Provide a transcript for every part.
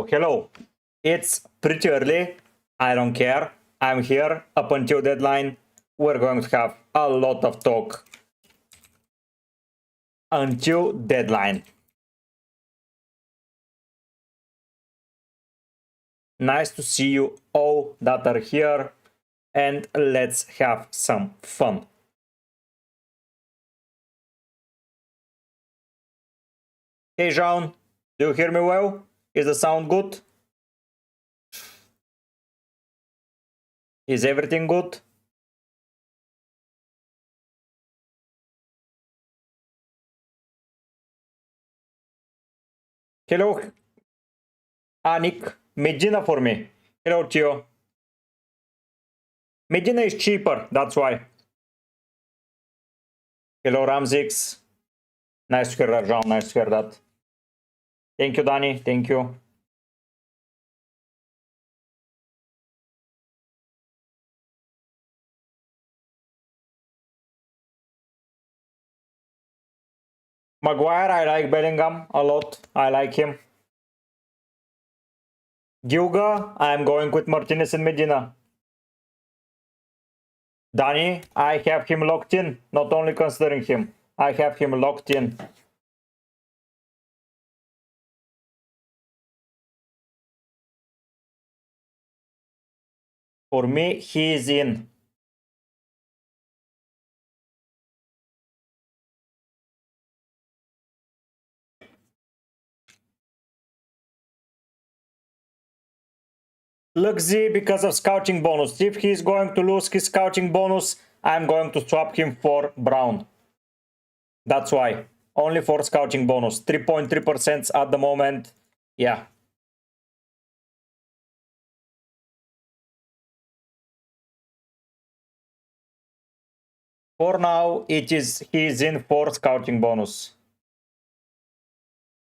hello. It's pretty early. I don't care. I'm here up until deadline. We're going to have a lot of talk until deadline. Nice to see you all that are here, and let's have some fun. Hey Jean, do you hear me well? Is the sound good? Is everything good? Hello, Anik. Medina for me. Hello, Tio. Medina is cheaper, that's why. Hello, Ramzix. Nice to hear that, Jean. Nice to hear that. Thank you, Danny. Thank you. Maguire, I like Bellingham a lot. I like him. Gilga, I'm going with Martinez and Medina. Danny, I have him locked in. Not only considering him, I have him locked in. For me, he is in. Luxy because of scouting bonus. If he's going to lose his scouting bonus, I'm going to swap him for Brown. That's why. Only for scouting bonus. 3.3% at the moment. Yeah. For now, he's in for scouting bonus.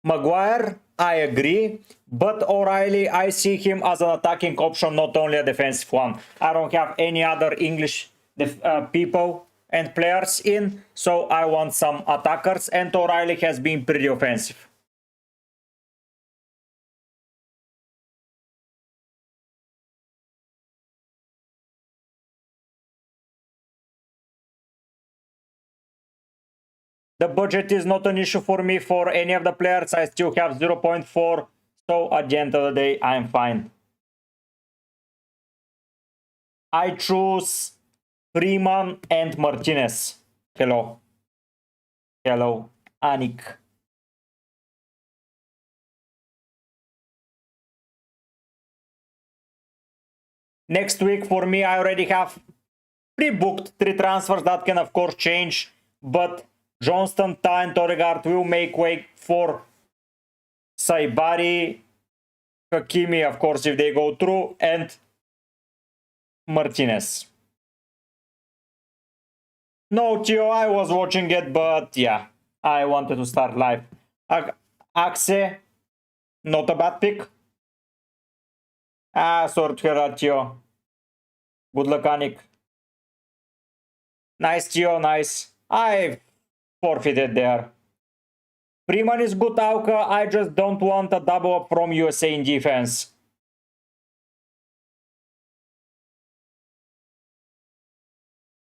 Maguire, I agree, but O'Reilly, I see him as an attacking option, not only a defensive one. I don't have any other English people and players in, so I want some attackers, and O'Reilly has been pretty offensive. The budget is not an issue for me for any of the players. I still have 0.4, so at the end of the day, I'm fine. I choose Freeman and Martinez. Hello. Hello, Anik. Next week, for me, I already have pre-booked 3 transfers that can, of course, change, but Johnston, Ta, and Odegaard will make way for Saibari, Hakimi, of course, if they go through, and Martinez. No, Tio, I was watching it, but yeah, I wanted to start live. Axe, not a bad pick. Sorry to hear that, Tio. Good luck, Anik. Nice, Tio, nice. I forfeited there. Freeman is good, Auka. I just don't want a double up from USA in defense.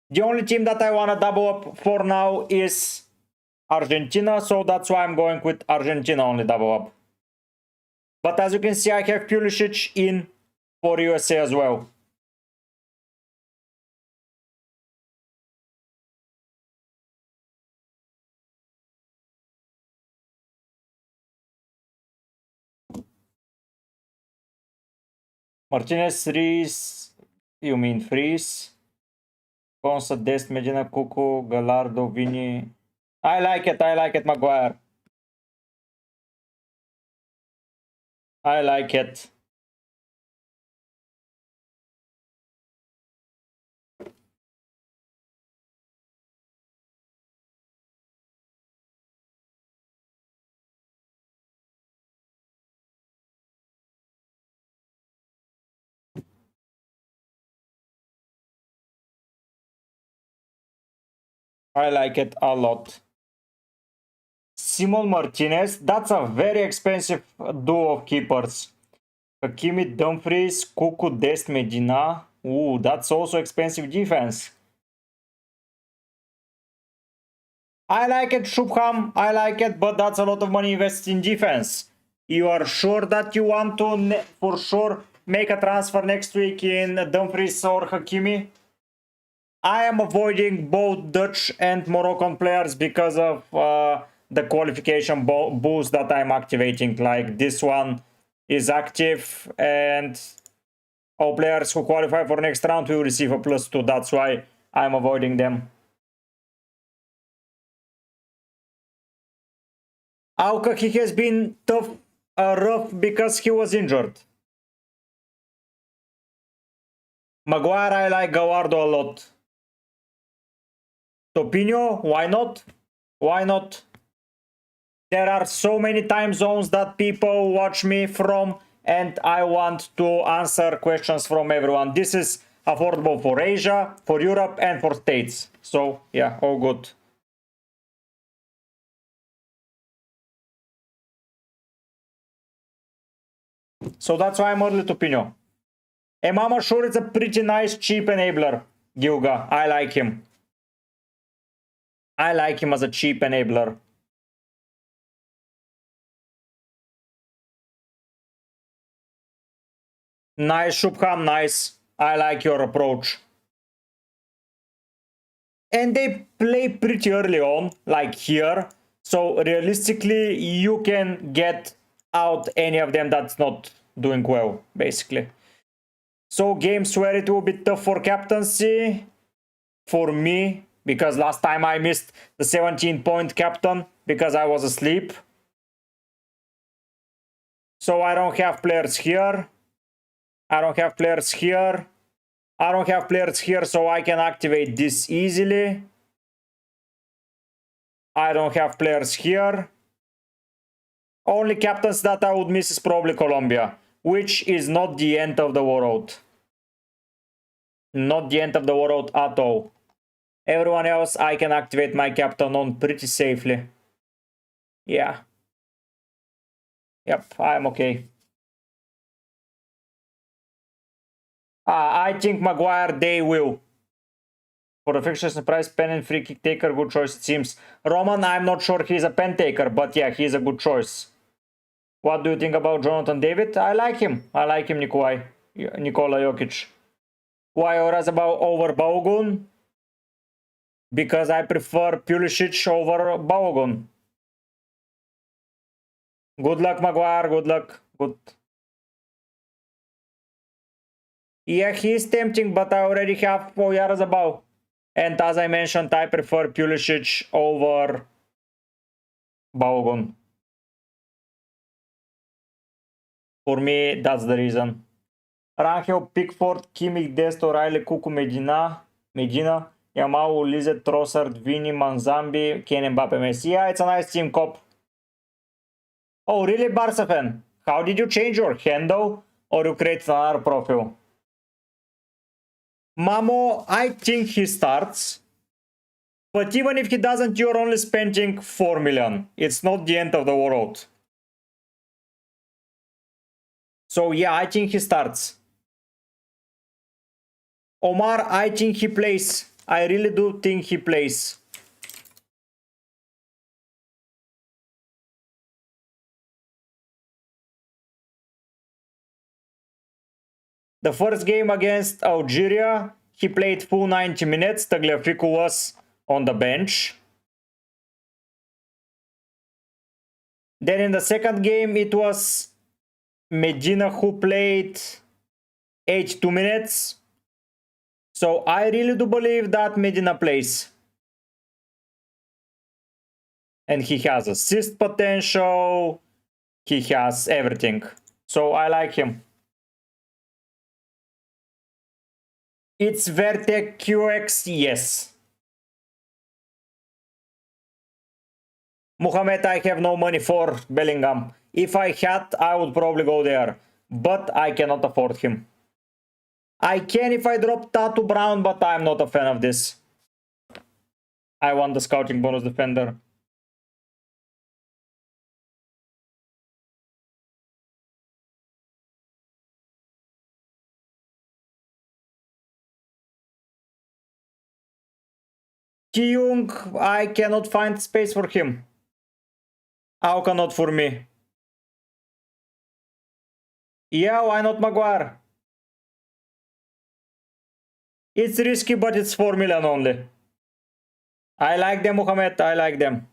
The only team that I want to double up for now is Argentina, so that's why I'm going with Argentina only double up. But as you can see, I have Pulisic in for USA as well. Martinez, Rees, you mean Freeze? Consa, Dest, Medina, Cucu, Gallardo, Vini. I like it, Maguire. I like it. I like it a lot. Simon Martinez, that's a very expensive duo of keepers. Hakimi, Dumfries, Kuku, Dest, Medina. Ooh, that's also expensive defense. I like it, Shubham. I like it, but that's a lot of money invested in defense. You are sure that you want to, for sure, make a transfer next week in Dumfries or Hakimi? I am avoiding both Dutch and Moroccan players because of the qualification boost that I'm activating. Like this one is active, and all players who qualify for next round will receive a +2. That's why I'm avoiding them. Auka, he has been tough, rough because he was injured. Maguire, I like Gawardo a lot. Topinho, why not? Why not? There are so many time zones that people watch me from, and I want to answer questions from everyone. This is affordable for Asia, for Europe, and for States. So yeah, all good. So that's why I'm early to Pino. Mama sure it's a pretty nice cheap enabler, Gilga. I like him. I like him as a cheap enabler. Nice, Shubham, nice. I like your approach. And they play pretty early on, like here. So realistically, you can get out any of them that's not doing well, basically. So games where it will be tough for captaincy, for me, because last time I missed the 17-point captain because I was asleep. So I don't have players here. I don't have players here. I don't have players here, so I can activate this easily. I don't have players here. Only captains that I would miss is probably Colombia, which is not the end of the world. Not the end of the world at all. Everyone else, I can activate my captain on pretty safely. Yeah. Yep, I'm okay. I think Maguire, they will. For the fixtures and price, pen and free kick taker, good choice it seems. Roman, I'm not sure he's a pen taker, but yeah, he's a good choice. What do you think about Jonathan David? I like him. I like him, Nikola Jokic. Why whereas about over Balogun? Because I prefer Pulisic over Balogun. Good luck, Maguire. Good luck. Good. Yeah, he's tempting, but I already have Oyarzabal. And as I mentioned, I prefer Pulisic over Balogun. For me, that's the reason. Rangel, Pickford, Kimmich, Dest, O'Reilly, Cucu, Medina, Yamal, Lizet, Trossard, Vini, Manzambi, Kane, Mbappe, Messi. Yeah, it's a nice team cop. Oh, really, Barca fan? How did you change your handle? Or you create another profile? Mamo, I think he starts. But even if he doesn't, you're only spending 4 million. It's not the end of the world. So yeah, I think he starts. Omar, I think he plays. I really do think he plays. The first game against Algeria, he played full 90 minutes. Tagliafico was on the bench. Then in the second game, it was Medina who played 82 minutes. So I really do believe that Medina plays. And he has assist potential. He has everything. So I like him. It's Vertec QX, yes. Mohamed, I have no money for Bellingham. If I had, I would probably go there. But I cannot afford him. I can if I drop Tatu Brown, but I'm not a fan of this. I want the scouting bonus defender. Jung, I cannot find space for him. How cannot for me? Yeah, why not Maguire? It's risky, but it's 4 million only. I like them, Mohamed. I like them.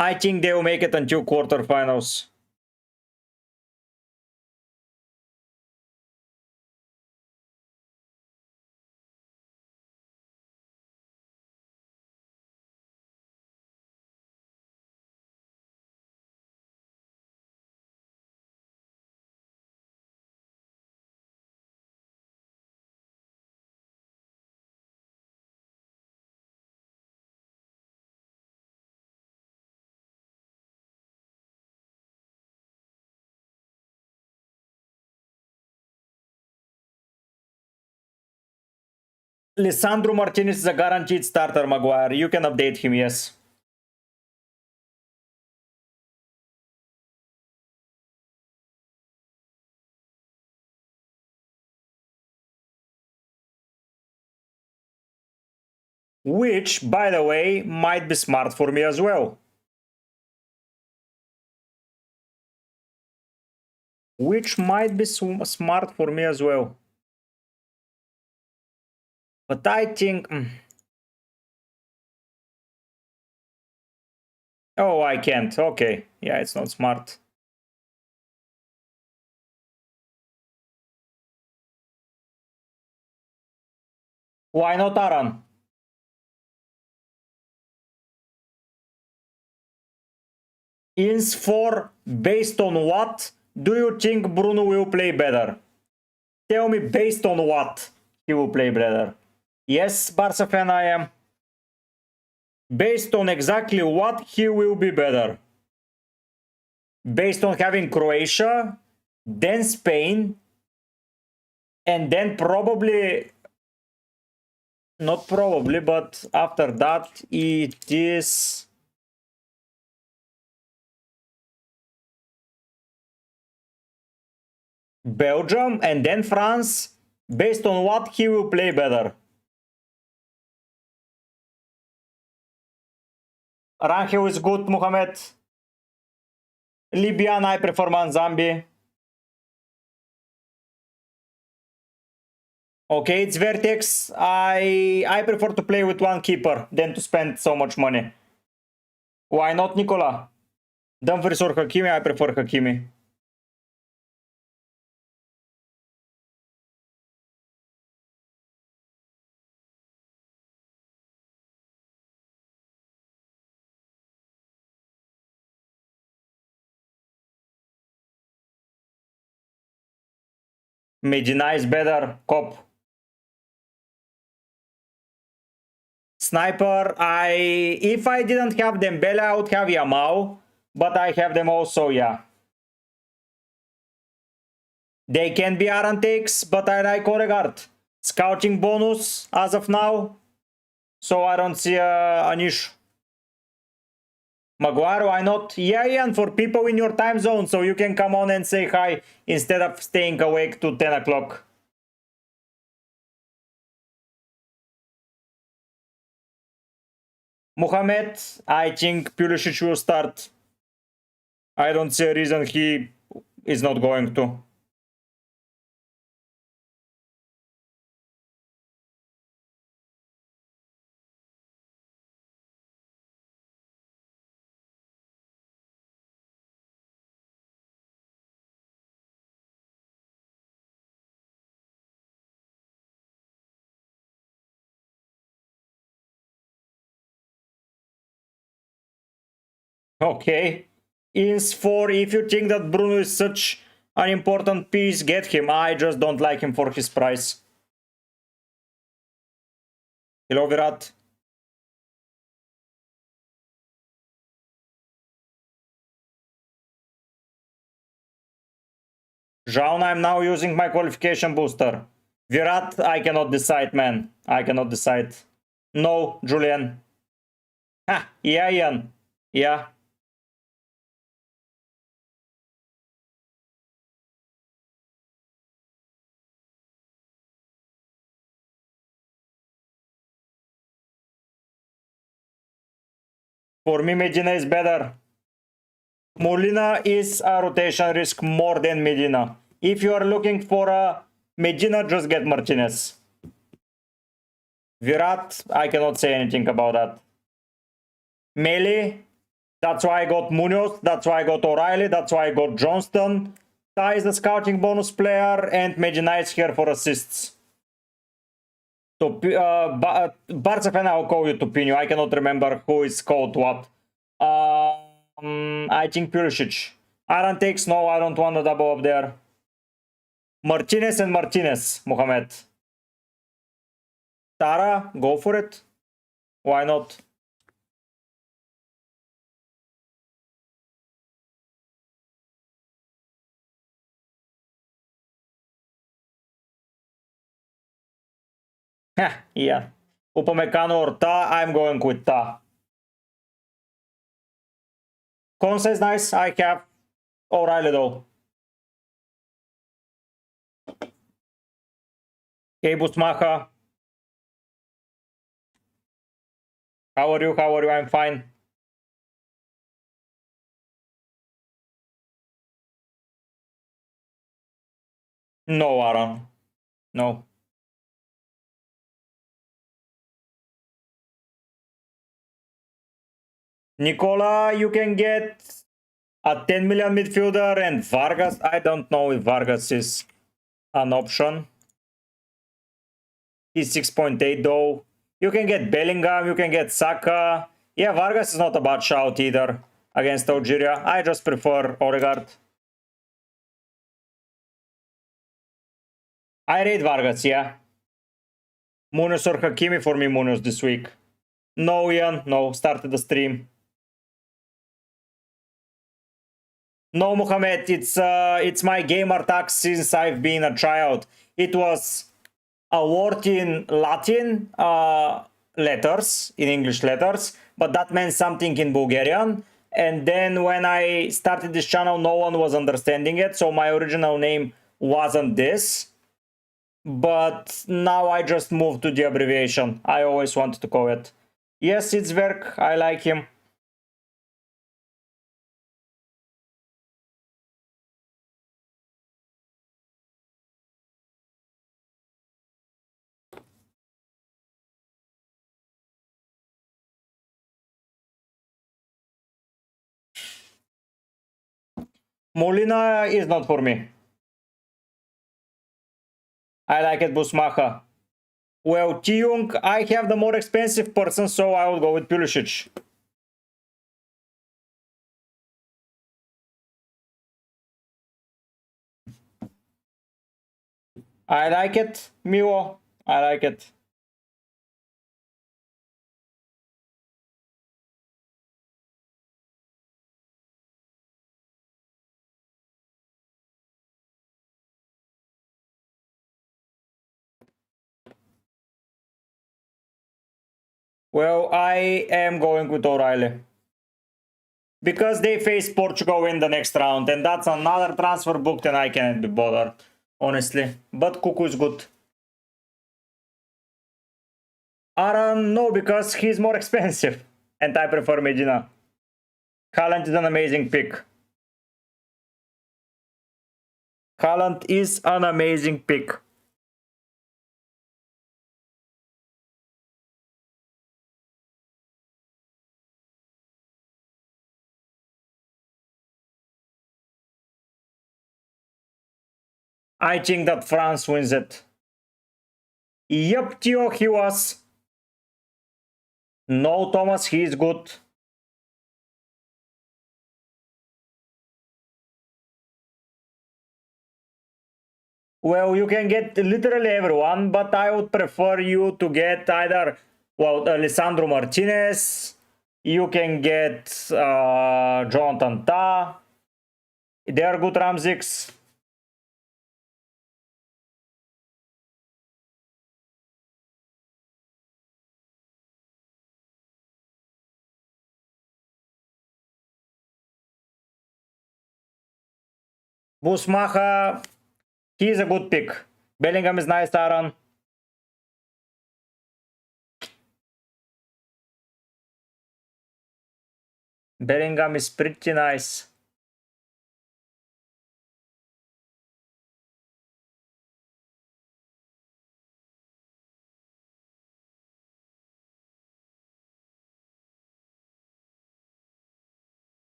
I think they will make it until quarterfinals. Lisandro Martinez is a guaranteed starter, Maguire. You can update him, yes. Which, by the way, might be smart for me as well. Which might be smart for me as well. But I think... Oh, I can't. Okay. Yeah, it's not smart. Why not Aran? Ins 4, based on what do you think Bruno will play better? Tell me based on what he will play better. Yes, Barca fan I am. Based on exactly what he will be better. Based on having Croatia, then Spain, and then probably, not probably, but after that it is Belgium and then France. Based on what he will play better. Rangel is good, Mohamed. Libyan, I prefer Manzambi. Okay, it's Vertex. I prefer to play with one keeper than to spend so much money. Why not Nicola? Dumfries or Hakimi? I prefer Hakimi. Medina is better. Cop. Sniper, if I didn't have Dembele, I would have Yamal, but I have them also, yeah. They can be Aran takes, but I like Odegaard. Scouting bonus as of now, so I don't see an issue. Maguire, why not? Yeah, Ian, for people in your time zone, so you can come on and say hi instead of staying awake to 10 o'clock. Mohamed, I think Pulisic will start. I don't see a reason he is not going to. Okay. Ins 4, if you think that Bruno is such an important piece, get him. I just don't like him for his price. Hello, Virat. Jaun, I'm now using my qualification booster. Virat, I cannot decide, man. I cannot decide. No, Julian. Ha, yeah, Ian. Yeah. For me, Medina is better. Molina is a rotation risk more than Medina. If you are looking for a Medina, just get Martinez. Virat, I cannot say anything about that. Melee, that's why I got Munoz, that's why I got O'Reilly, that's why I got Johnston. Tai is the scouting bonus player, and Medina is here for assists. So, Barca fan, I'll call you Tupinho. I cannot remember who is called what. I think Pulisic. Aran takes, no, I don't want to double up there. Martinez and Martinez, Mohamed. Tara, go for it. Why not? Yeah. Upamecano or Ta, I'm going with Ta. Konsa is nice. I have O'Reilly though. Okay, Busmacha. How are you? How are you? I'm fine. No, Aaron. No. Nicola, you can get a 10 million midfielder, and Vargas. I don't know if Vargas is an option. He's 6.8 though. You can get Bellingham, you can get Saka. Yeah, Vargas is not a bad shout either against Algeria. I just prefer Odegaard. I rate Vargas, yeah. Munoz or Hakimi, for me Munoz this week. No, Ian, no, started the stream. No, Mohamed, it's my gamer tag since I've been a child. It was a word in Latin letters, in English letters, but that meant something in Bulgarian. And then when I started this channel, no one was understanding it, so my original name wasn't this. But now I just moved to the abbreviation. I always wanted to call it. Yes, it's Verk, I like him. Molina is not for me. I like it, Busmacha. Well, Jung, I have the more expensive person, so I will go with Pulisic. I like it, Mio. I like it. Well, I am going with O'Reilly. Because they face Portugal in the next round, and that's another transfer booked, and I can't be bothered, honestly. But Kuku is good. Aran, no, because he's more expensive, and I prefer Medina. Haaland is an amazing pick. Haaland is an amazing pick. I think that France wins it. Yep, Theo, he was. No, Thomas, he is good. Well, you can get literally everyone, but I would prefer you to get either, well, Alessandro Martinez, you can get Jonathan Ta. They are good Ramsiks. Busmacha, he's a good pick. Bellingham is nice, Aaron. Bellingham is pretty nice.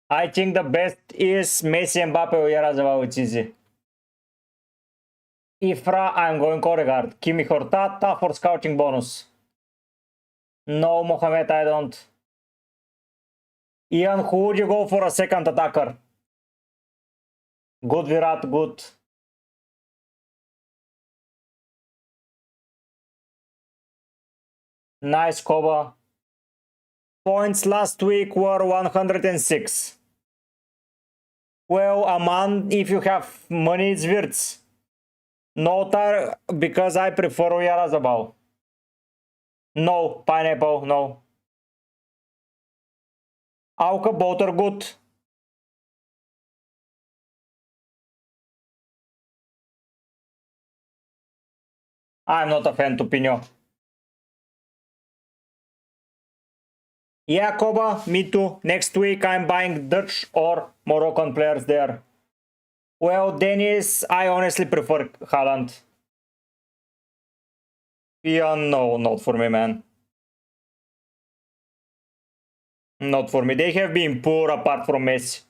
I think the best is Messi, Mbappe, or Yarazava. It's easy. Ifra, I'm going Odegaard. Kimi Hortata for scouting bonus. No, Mohamed, I don't. Ian, who would you go for a second attacker? Good Virat, good. Nice Koba. Points last week were 106. Well, Aman, if you have money, it's Wirtz. Notar, because I prefer Oyarzabal. No, Pineapple, no. Auka, both are good. I'm not a fan to Pino. Yeah, Koba, me too. Next week I'm buying Dutch or Moroccan players there. Well, Dennis, I honestly prefer Haaland. Yeah, no, not for me, man. Not for me. They have been poor apart from Messi.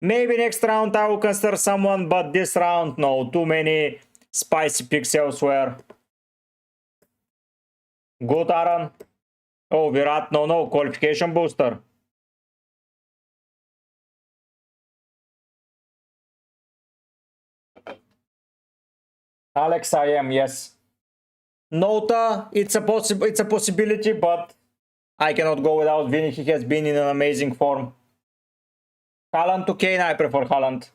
Maybe next round I will consider someone, but this round, no. Too many spicy picks elsewhere. Good, Aaron. Oh, Virat, no. Qualification booster. Alex, I am, yes. Nota, it's a possibility, but I cannot go without Vini. He has been in an amazing form. Haaland to Kane, I prefer Haaland.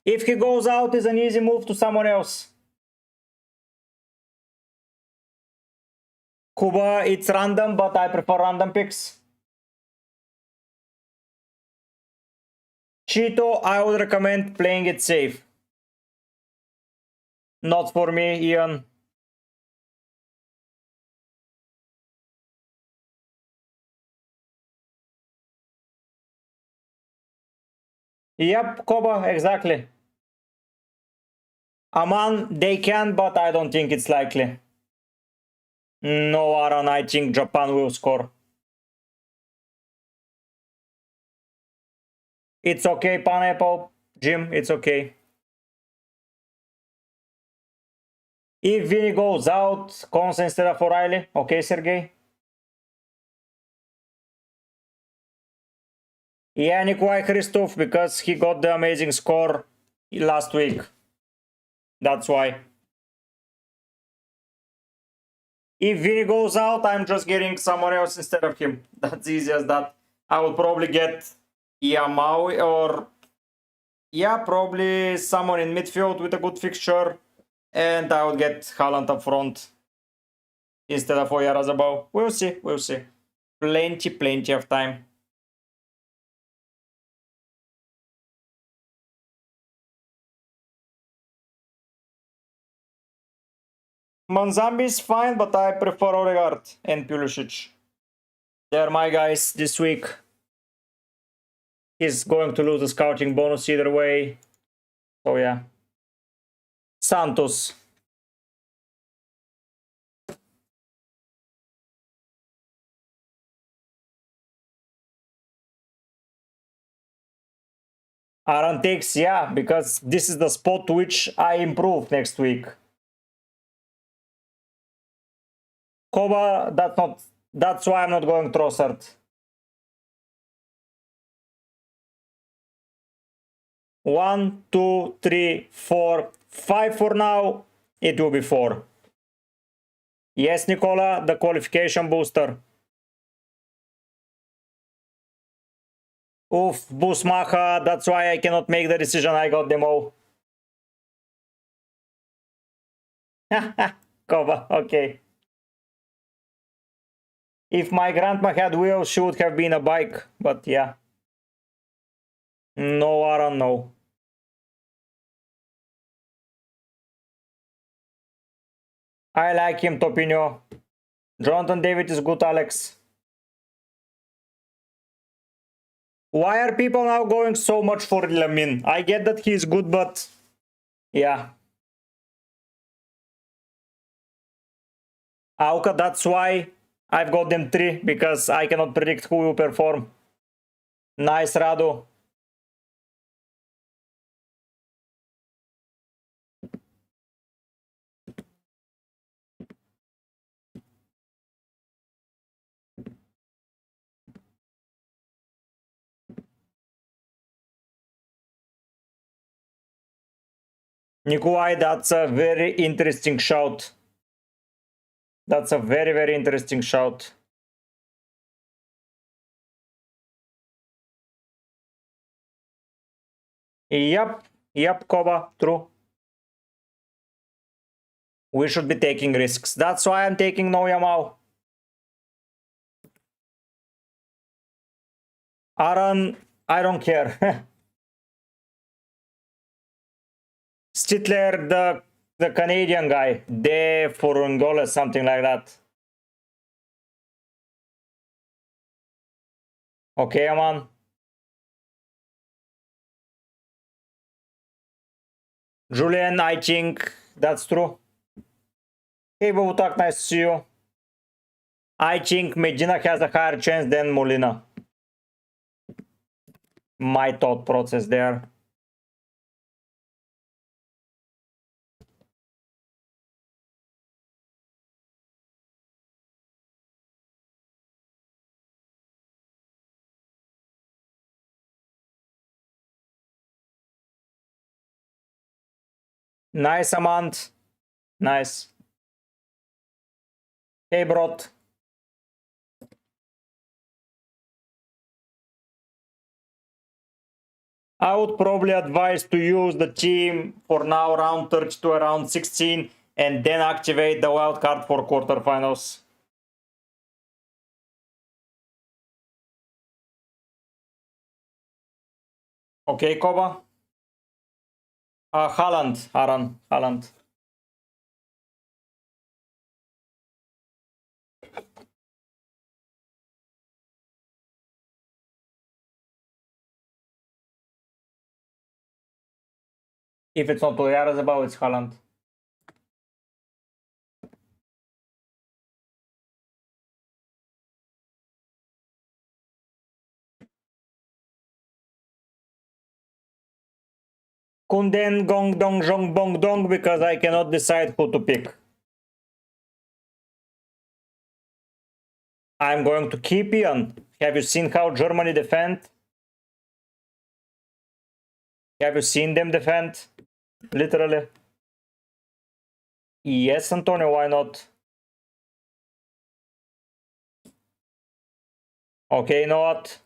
If he goes out, it's an easy move to someone else. Kuba, it's random, but I prefer random picks. Cheeto, I would recommend playing it safe. Not for me, Ian. Yep, Koba, exactly. Aman, they can, but I don't think it's likely. No, Aaron, I think Japan will score. It's okay, Pineapple. Jim, it's okay. If Vini goes out, Konsa instead of O'Reilly. Okay, Sergey? Yeah, Nikolai Christoph, because he got the amazing score last week. That's why. If Vini goes out, I'm just getting someone else instead of him. That's easy as that. I will probably get Yamaui or... yeah, probably someone in midfield with a good fixture. And I would get Haaland up front instead of Oyarzabal. We'll see, we'll see. Plenty of time. Manzambi is fine, but I prefer Odegaard and Pulisic. They're my guys this week. He's going to lose the scouting bonus either way. So yeah. Santos. Aaron takes, yeah, because this is the spot which I improve next week. Koba, that's why I'm not going Trossard. 1, 2, 3, 4, 5 for now. It will be 4. Yes, Nicola, the qualification booster. Oof, Busmacha, that's why I cannot make the decision. I got them all. Koba, okay. If my grandma had wheels, she would have been a bike, but yeah. No, I don't know. I like him, Topinho. Jonathan David is good, Alex. Why are people now going so much for Lamin? I get that he's good, but yeah. Auka, that's why I've got them 3, because I cannot predict who will perform. Nice, Radu. Nikolai, that's a very interesting shout. That's a very, very interesting shout. Yep, Koba, true. We should be taking risks. That's why I'm taking No Yamal. Aaron, I don't care. Stitler, the Canadian guy. De Furungola, something like that. Okay, man. Julian, I think that's true. Hey, Bobutak, nice to see you. I think Medina has a higher chance than Molina. My thought process there. Nice, Amand. Nice. Hey, Brot. I would probably advise to use the team for now around 30 to around 16 and then activate the wild card for quarterfinals. Okay, Koba? Haaland, Aaron, Haaland. If it's not Oyarzabal, it's Haaland. Kunden, Gong Dong, Jong Bong Dong, because I cannot decide who to pick. I'm going to keep Ian. Have you seen how Germany defend? Have you seen them defend? Literally. Yes, Antonio, why not? Okay, you know what?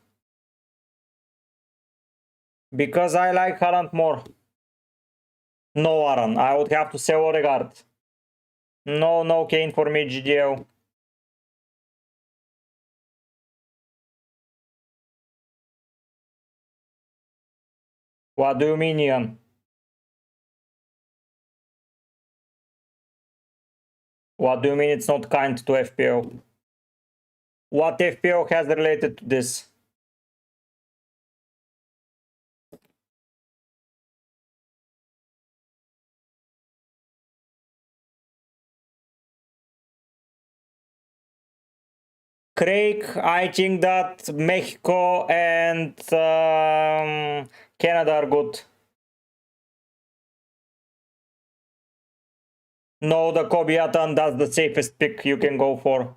Because I like Haaland more. No, Aaron, I would have to sell Odegaard. No Kane for me, GDL. What do you mean, Ian? What do you mean it's not kind to FPL? What FPL has related to this? Craig, I think that Mexico and Canada are good. No, the Kobiatan, that's the safest pick you can go for.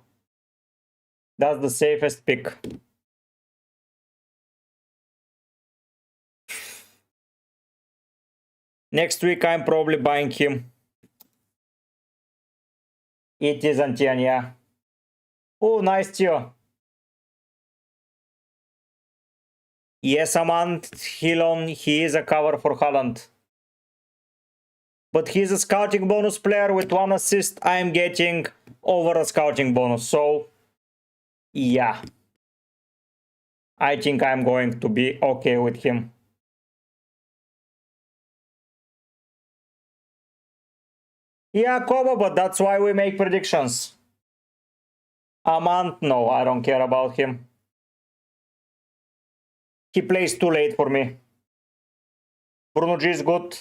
That's the safest pick. Next week, I'm probably buying him. It is Antian, yeah. Oh, nice Tio. Yes, Amand, Hilon, he is a cover for Haaland. but he's a scouting bonus player with 1 assist. I am getting over a scouting bonus. So, yeah. I think I'm going to be okay with him. Yeah, Koba, but that's why we make predictions. Amant, no, I don't care about him. He plays too late for me. Bruno G is good.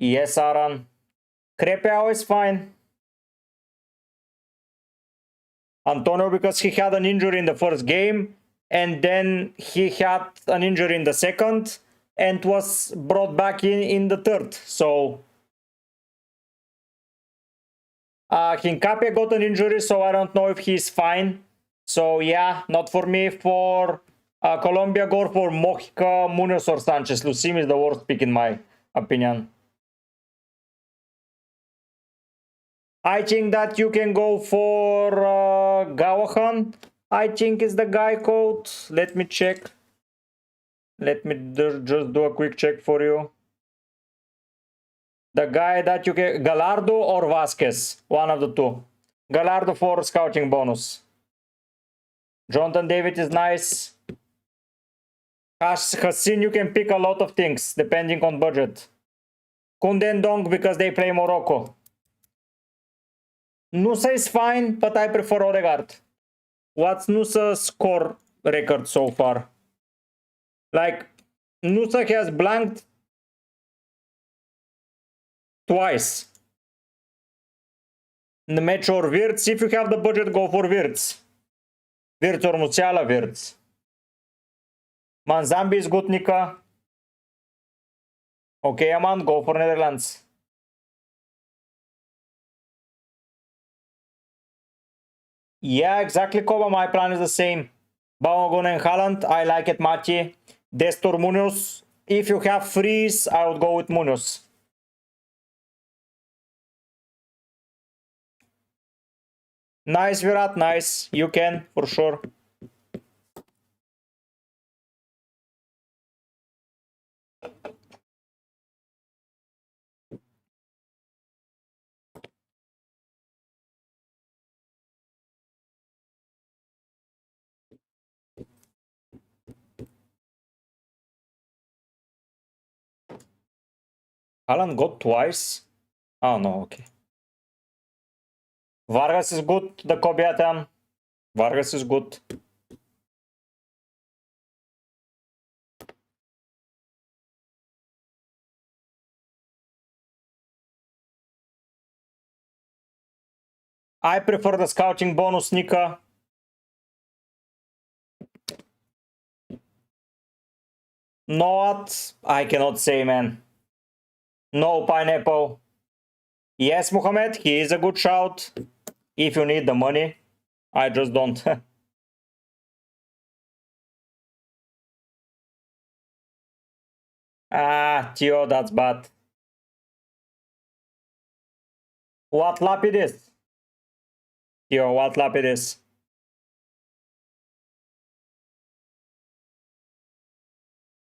Yes, Aran. Crepeau is fine. Antonio, because he had an injury in the first game, and then he had an injury in the second, and was brought back in the third. So Hincapié got an injury, so I don't know if he's fine. So yeah, not for me. For Colombia, go for Mojica, Munoz, or Sanchez. Lucim is the worst pick in my opinion. I think that you can go for Gawahan. I think is the guy called. Let me check. Let me just do a quick check for you. The guy that you can... Gallardo or Vasquez. One of the two. Gallardo for scouting bonus. Jonathan David is nice. Hassin, you can pick a lot of things depending on budget. Koundé and Dong because they play Morocco. Nusa is fine, but I prefer Odegaard. What's Nusa's score record so far? Like, Nusa has blanked twice. Match or Wirtz. If you have the budget, go for Wirtz. Wirtz or Musiala, Wirtz. Manzambi is good, Nika. Okay, Aman, go for Netherlands. Yeah, exactly, Koba. My plan is the same. Balogun and Haaland. I like it, Mati. Destor, Munoz. If you have freeze, I would go with Munoz. Nice, Virat, nice. You can, for sure. Haaland got twice? Oh, no, okay. Vargas is good, the Kobiatan. Vargas is good. I prefer the scouting bonus, Nika. No, what? I cannot say, man. No pineapple. Yes, Mohamed, he is a good shout. If you need the money. I just don't. Theo, that's bad. What Lapidus? Theo, what Lapidus?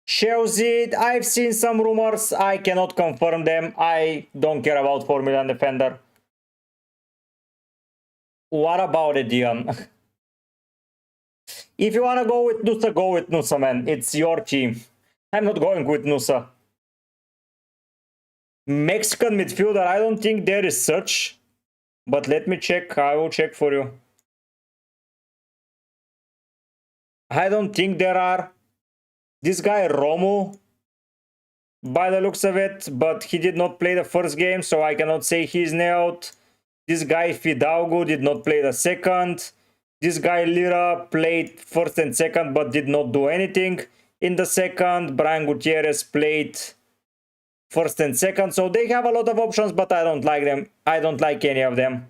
Chelsea, I've seen some rumors. I cannot confirm them. I don't care about 4 million defender. What about it, Dion? If you want to go with Nusa, go with Nusa, man. It's your team. I'm not going with Nusa. Mexican midfielder, I don't think there is such. But let me check. I will check for you. I don't think there are. This guy, Romo, by the looks of it, but he did not play the first game, so I cannot say he's nailed. This guy, Fidalgo, did not play the second. This guy, Lira, played first and second, but did not do anything in the second. Brian Gutierrez played first and second, so they have a lot of options, but I don't like them. I don't like any of them.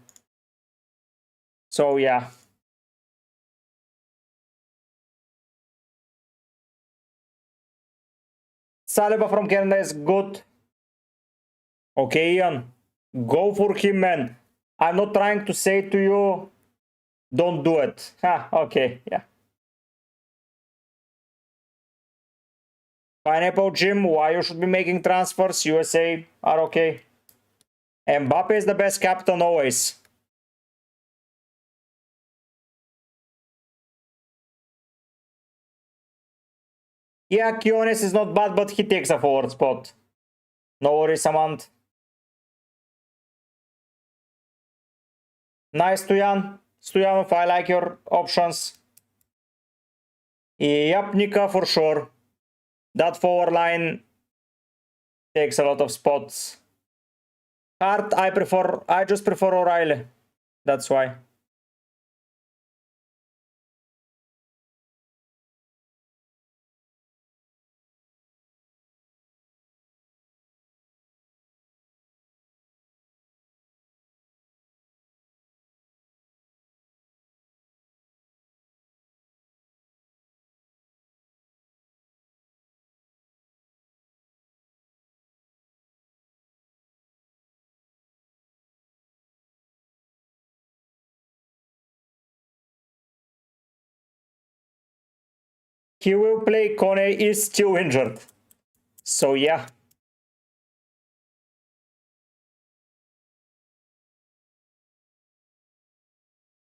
So, yeah. Saliba from Canada is good. Okay, Ian. Go for him, man. I'm not trying to say to you, don't do it. Okay, yeah. Pineapple Jim, why you should be making transfers? USA are okay. Mbappe is the best captain always. Yeah, Kionis is not bad, but he takes a forward spot. No worries, Samant. Nice, Stoyan. Stoyanov, I like your options. Yep, Nika for sure. That forward line takes a lot of spots. Hart, I just prefer O'Reilly. That's why. He will play. Kone is still injured. So yeah.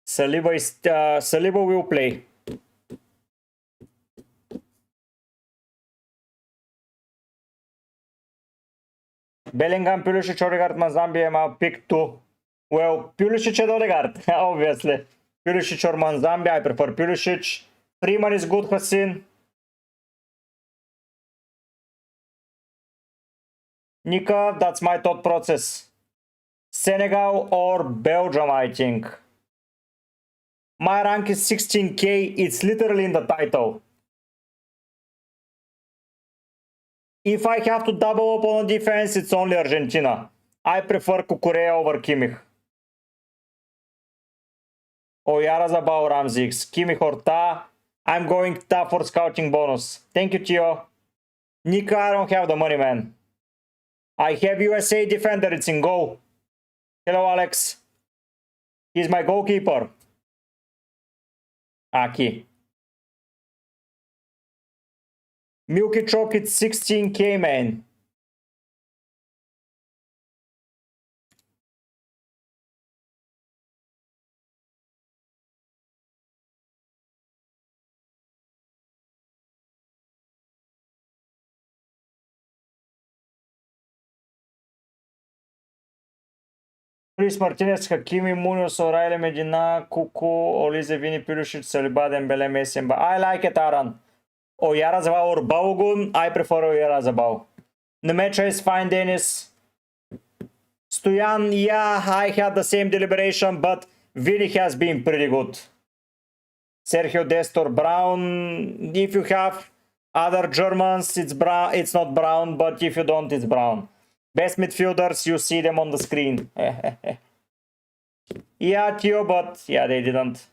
Saliba will play. Bellingham, Pulisic, Odegaard, Manzambi, my pick two. Well, Pulisic and Odegaard, obviously. Pulisic or Manzambi, I prefer Pulisic. Freeman is good, Hassan. Nika, that's my thought process. Senegal or Belgium, I think. My rank is 16k, it's literally in the title. If I have to double up on defense, it's only Argentina. I prefer Cucurella over Kimmich. Oyarzabal, Ramsix, Kimmich or Ta. I'm going Ta for scouting bonus. Thank you, Tio. Nika, I don't have the money, man. I have USA defender, it's in goal. Hello, Alex. He's my goalkeeper. Aki. Milky Chok, it's 16k, man. Luis Martinez, Hakimi, Munoz, O'Reilly, Medina, Kuku, Olize, Vini, Pulisic, Saliba, Dembele, Messi, I like it, Aran. Oyarzabal or Balogun, I prefer Oyarzabal. Nemecha is fine, Dennis. Stoyan, yeah, I had the same deliberation, but Vini has been pretty good. Sergio Dest or Brown, if you have other Germans, it's not Brown, but if you don't, it's Brown. Best midfielders, you see them on the screen. Yeah, Tio, but yeah, they didn't.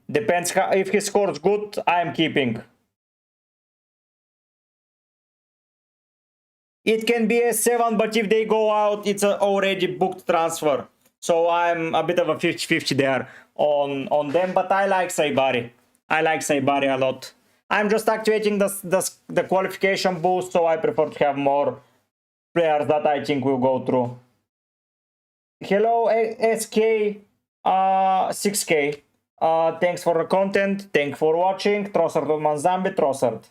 Depends if he scores good, I'm keeping. It can be a 7, but if they go out, it's an already booked transfer. So I'm a bit of a 50-50 there on them, but I like Saibari. I like Saibari a lot. I'm just activating the qualification boost, so I prefer to have more players that I think will go through. Hello, SK, 6K. Thanks for the content. Thanks for watching. Trossard on Manzambi, Trossard.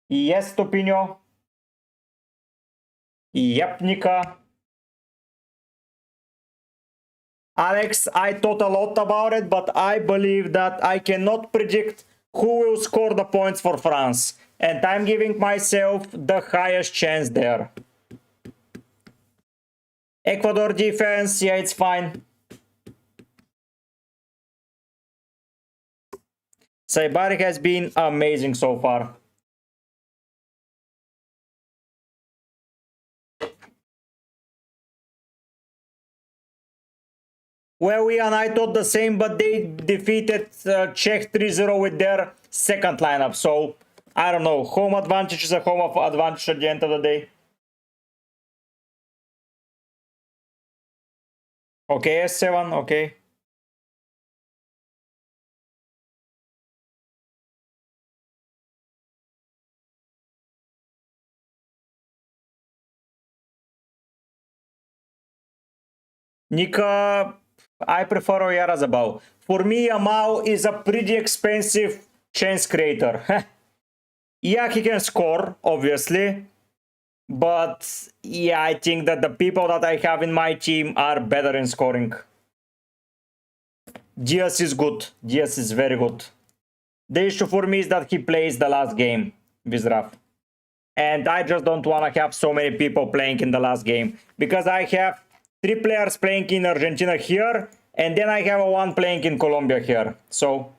Yes, Topinho. Yep, Nika. Alex, I thought a lot about it, but I believe that I cannot predict who will score the points for France. And I'm giving myself the highest chance there. Ecuador defense, yeah, it's fine. Saibari has been amazing so far. Well, we and I thought the same, but they defeated Czech 3-0 with their second lineup. So, I don't know. Home advantage is a home advantage at the end of the day. Okay, S7, okay. Nika, I prefer Oyarzabal. For me, Amal is a pretty expensive chance creator. Yeah, he can score, obviously. But yeah, I think that the people that I have in my team are better in scoring. Diaz is good. Diaz is very good. The issue for me is that he plays the last game, Vizraf. And I just don't want to have so many people playing in the last game. Because I have 3 players playing in Argentina here, and then I have one playing in Colombia here. So,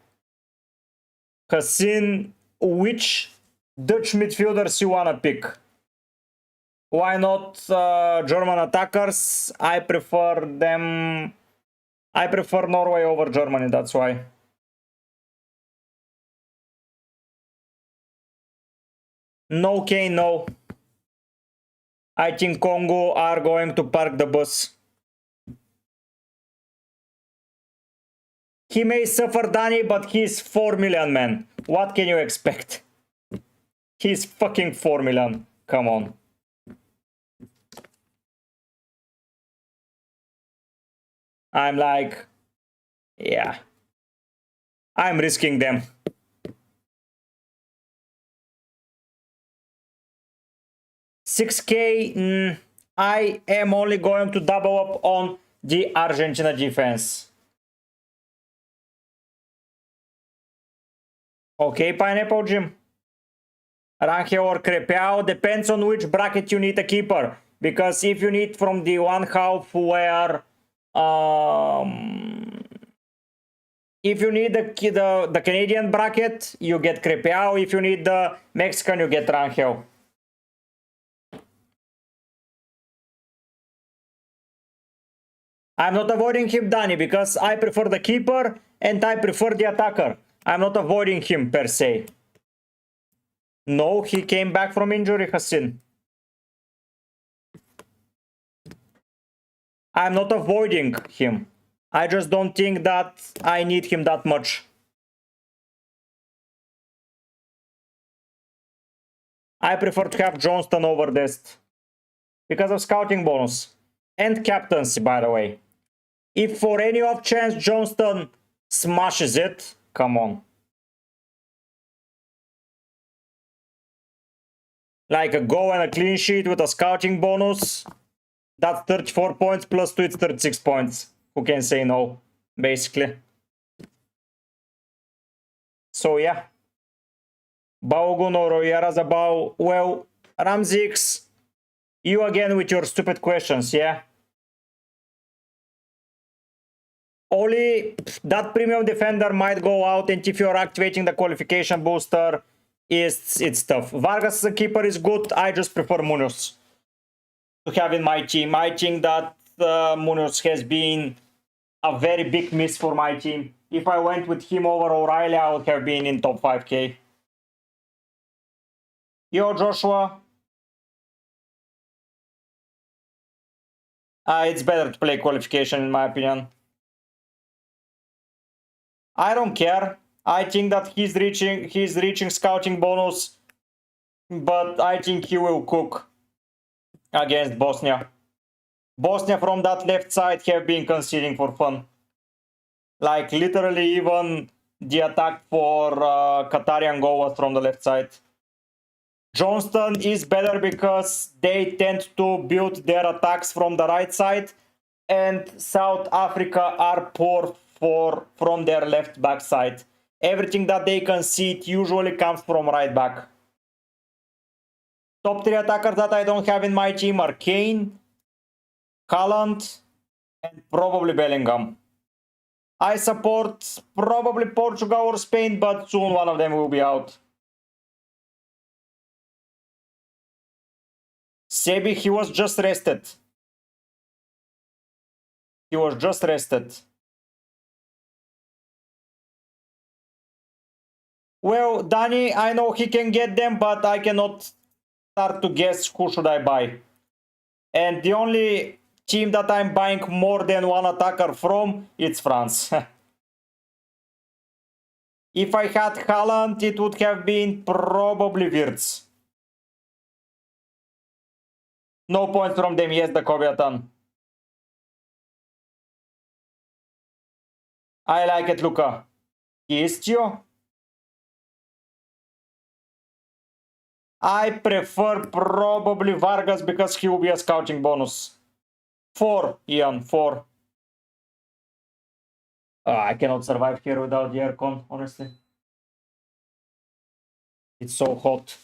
Hassan, which Dutch midfielders you want to pick? Why not German attackers? I prefer them. I prefer Norway over Germany, that's why. No Kane, no. I think Congo are going to park the bus. He may suffer Danny, but he's 4 million, man. What can you expect? He's fucking 4 million. Come on. I'm like, yeah. I'm risking them. $6K, I am only going to double up on the Argentina defense. Okay, Pineapple Jim. Rangel or Crepao, depends on which bracket you need a keeper. Because if you need from the one half where if you need the Canadian bracket, you get Crepao. If you need the Mexican, you get Rangel. I'm not avoiding him, Danny, because I prefer the keeper and I prefer the attacker. I'm not avoiding him per se. No, he came back from injury, Hassan. I'm not avoiding him. I just don't think that I need him that much. I prefer to have Johnston over Dest. Because of scouting bonus. And captaincy, by the way. If for any off chance Johnston smashes it, come on. Like a goal and a clean sheet with a scouting bonus, that's 34 points plus 2, it's 36 points. Who can say no, basically. So yeah. Baugun or Oyarzabal, well, Ramzix, you again with your stupid questions, yeah? Only that premium defender might go out, and if you're activating the qualification booster, it's tough. Vargas as a keeper is good. I just prefer Munoz to have in my team. I think that Munoz has been a very big miss for my team. If I went with him over O'Reilly, I would have been in top 5K. Yo, Joshua. It's better to play qualification, in my opinion. I don't care. I think that he's reaching scouting bonus, but I think he will cook against Bosnia. Bosnia from that left side have been conceding for fun. Like literally even the attack for Qatarian goal was from the left side. Johnston is better because they tend to build their attacks from the right side, and South Africa are poor from their left back side. Everything that they concede usually comes from right back. Top 3 attackers that I don't have in my team are Kane, Haaland, and probably Bellingham. I support probably Portugal or Spain, but soon one of them will be out. Sebi, he was just rested. He was just rested. Well, Danny, I know he can get them, but I cannot start to guess who should I buy. And the only team that I'm buying more than one attacker from, it's France. If I had Haaland, it would have been probably Wirtz. No points from them, yes, the Kobiatan. I like it, Luca. Istio. I prefer probably Vargas because he will be a scouting bonus. 4, Ian, 4. I cannot survive here without the aircon, honestly. It's so hot.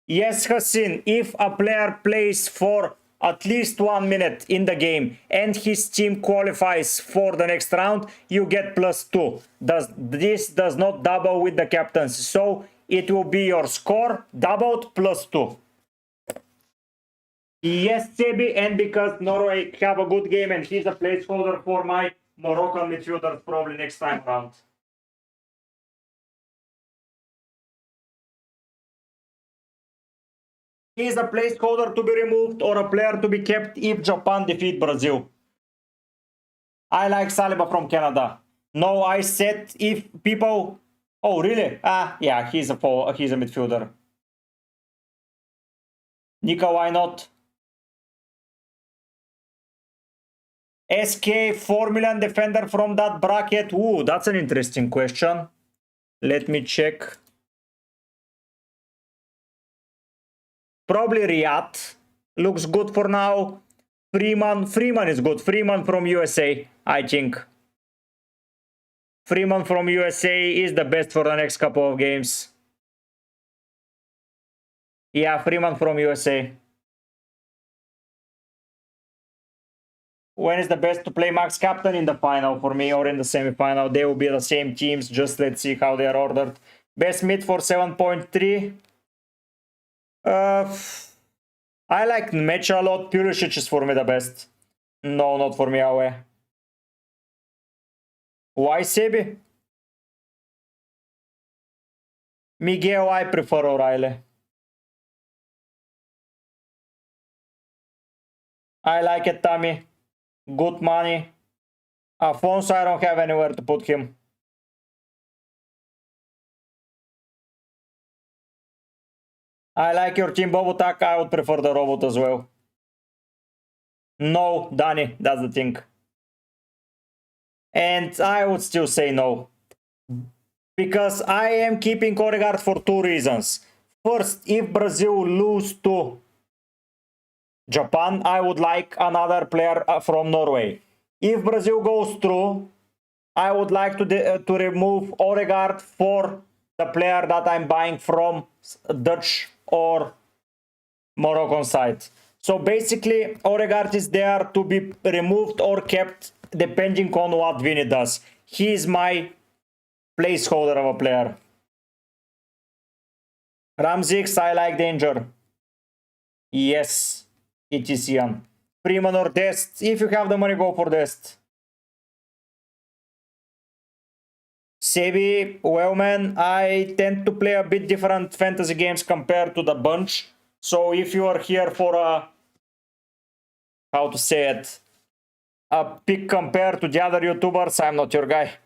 Yes, Hassan, if a player plays for at least 1 minute in the game and his team qualifies for the next round, you get +2. This does not double with the captaincy, so it will be your score doubled +2. Yes, Sebi, and because Norway have a good game and he's a placeholder for my Moroccan midfielders probably next time around. He's a placeholder to be removed or a player to be kept if Japan defeat Brazil. I like Saliba from Canada. No, I said if people... Oh, really? Yeah, he's a midfielder. Nika, why not? SK 4 million defender from that bracket. Ooh, that's an interesting question. Let me check. Probably Riyadh. Looks good for now. Freeman is good. Freeman from USA, I think. Freeman from USA is the best for the next couple of games. Yeah, Freeman from USA. When is the best to play Max Captain? In the final for me or in the semi-final. They will be the same teams. Just let's see how they are ordered. Best mid for 7.3. I like Mecha a lot. Pulisic is for me the best. No, not for me, Awe. Why Sebi? Miguel, I prefer O'Reilly. I like it, Tammy. Good money. Afonso, I don't have anywhere to put him. I like your team, Bobutak. I would prefer the robot as well. No, Danny, that's the thing. And I would still say no. Because I am keeping Odegaard for 2 reasons. First, if Brazil lose to Japan, I would like another player from Norway. If Brazil goes through, I would like to remove Odegaard for the player that I'm buying from Dutch or Moroccan side. So basically, Odegaard is there to be removed or kept depending on what Vinny does. He is my placeholder of a player. Ramsix, I like danger. Yes, it is Ian. Freeman or Dest. If you have the money, go for Dest. Sebi, well man, I tend to play a bit different fantasy games compared to the bunch. So if you are here for a, how to say it, a pick compared to the other YouTubers, I'm not your guy.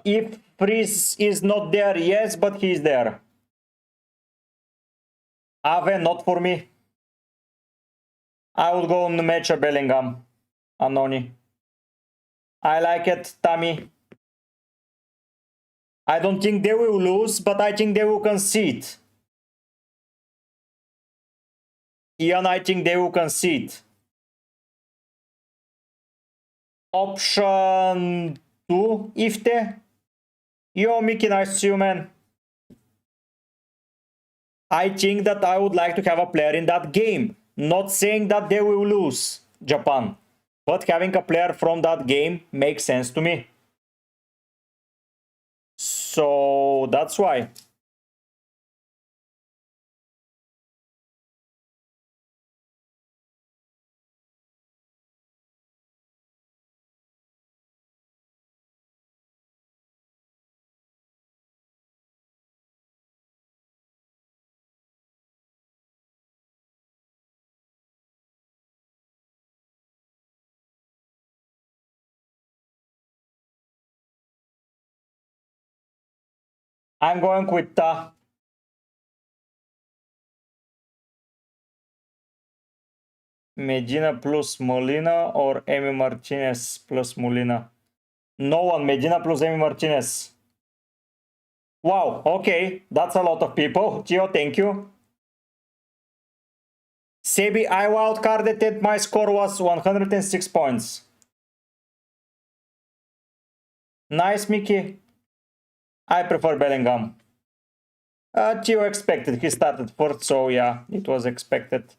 If Freeze is not there, yes, but he's there. Ave, not for me. I would go on the match of Bellingham. Anoni. I like it, Tammy. I don't think they will lose, but I think they will concede. Ian, I think they will concede. Option 2, Ifte. Yo, Mickey, nice to see you, man. I think that I would like to have a player in that game. Not saying that they will lose, Japan. But having a player from that game makes sense to me. So that's why. I'm going with Medina plus Molina or Emi Martinez plus Molina. No one. Medina plus Emi Martinez. Wow, okay, that's a lot of people. Gio, thank you. Sebi, I wildcarded it. My score was 106 points. Nice, Mickey. I prefer Bellingham. Gio expected. He started fourth, so yeah, it was expected.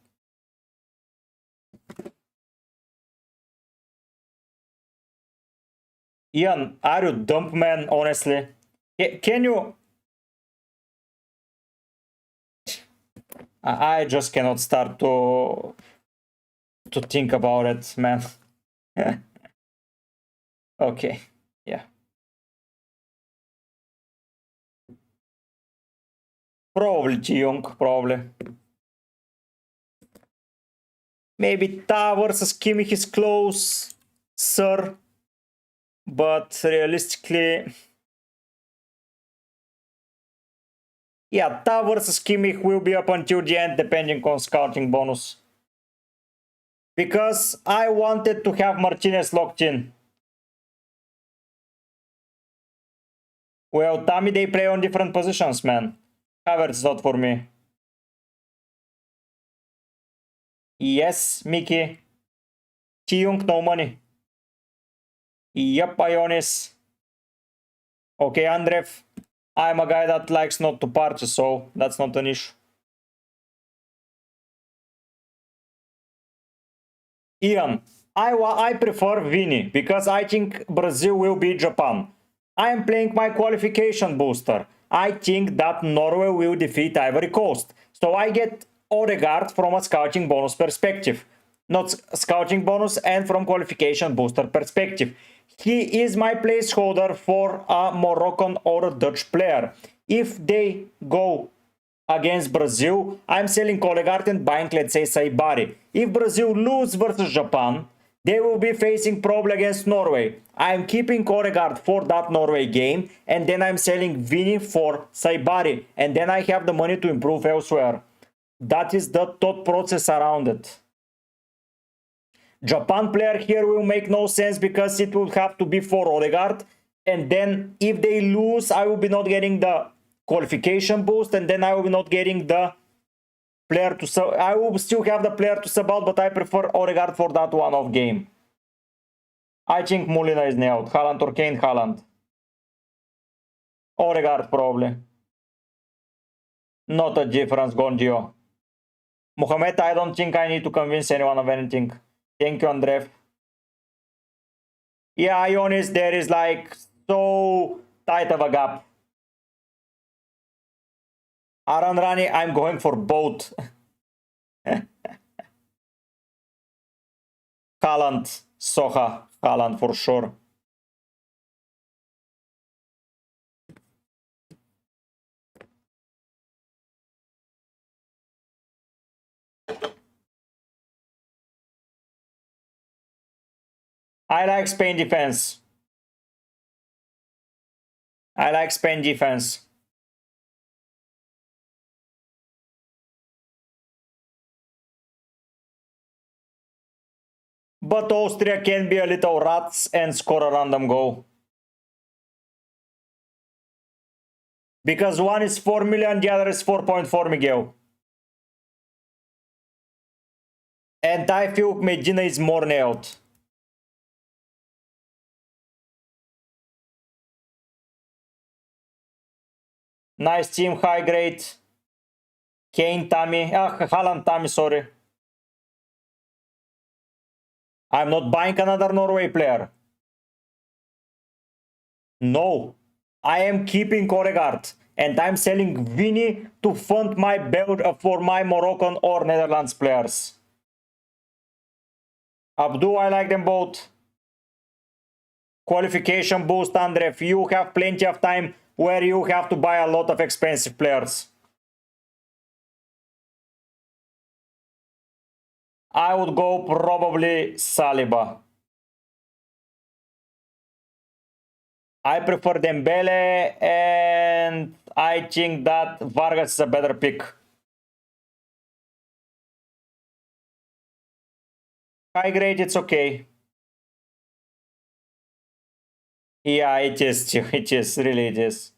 Ian, are you dumb, man? Honestly, can you? I just cannot start to think about it, man. Okay, yeah. Probably Ji-Young, probably. Maybe Ta versus Kimmich is close, sir. But realistically, yeah, Ta versus Kimmich will be up until the end, depending on scouting bonus. Because I wanted to have Martinez locked in. Well, Tammy, they play on different positions, man. Havertz not for me. Yes, Mickey. Ji-Young, no money. Yep, Ionis. Okay, Andrev. I'm a guy that likes not to purchase, so that's not an issue. Ian, I prefer Vini because I think Brazil will beat Japan. I am playing my qualification booster. I think that Norway will defeat Ivory Coast. So I get Odegaard from a scouting bonus perspective. Not scouting bonus and from qualification booster perspective. He is my placeholder for a Moroccan or a Dutch player. If they go against Brazil, I'm selling Odegaard and buying, let's say, Saibari. If Brazil lose versus Japan, they will be facing probably against Norway. I'm keeping Odegaard for that Norway game, and then I'm selling Vini for Saibari, and then I have the money to improve elsewhere. That is the thought process around it. Japan player here will make no sense because it will have to be for Odegaard, and then if they lose, I will be not getting the qualification boost, and then I will be not getting the player to sub. I will still have the player to sub out, but I prefer Odegaard for that one-off game. I think Molina is nailed. Haaland or Kane, Haaland. Odegaard probably. Not a difference, Gondio. Mohamed, I don't think I need to convince anyone of anything. Thank you, Andrev. Yeah, Ionis, there is like so tight of a gap. Aran Rani, I'm going for both. Haaland, Soha, Haaland for sure. I like Spain defense. I like Spain defense. But Austria can be a little rats and score a random goal. Because one is 4 million, the other is 4.4 Miguel. And I feel Medina is more nailed. Nice team, high grade. Kane, Tammy. Haaland, Tammy, sorry. I'm not buying another Norway player. No. I am keeping Odegaard. And I'm selling Vini to fund my build for my Moroccan or Netherlands players. Abdu, I like them both. Qualification boost, Andrev. You have plenty of time where you have to buy a lot of expensive players. I would go probably Saliba. I prefer Dembele, and I think that Vargas is a better pick. High grade, it's okay. Yeah, it is. It is. Really, it is.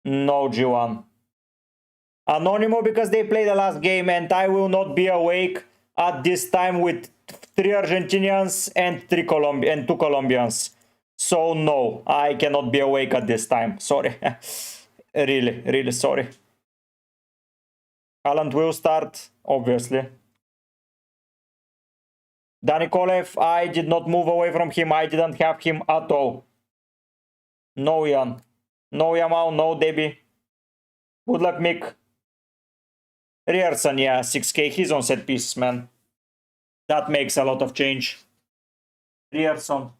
No G1. Anonymous because they play the last game, and I will not be awake at this time with 3 Argentinians and 2 Colombians. So no, I cannot be awake at this time. Sorry. Really, really sorry. Haaland will start, obviously. Dani Kolev, I did not move away from him. I didn't have him at all. No Ian. No Yamal, no Debbie. Good luck, Mick. Rierson, yeah, 6k. He's on set pieces, man. That makes a lot of change. Rierson.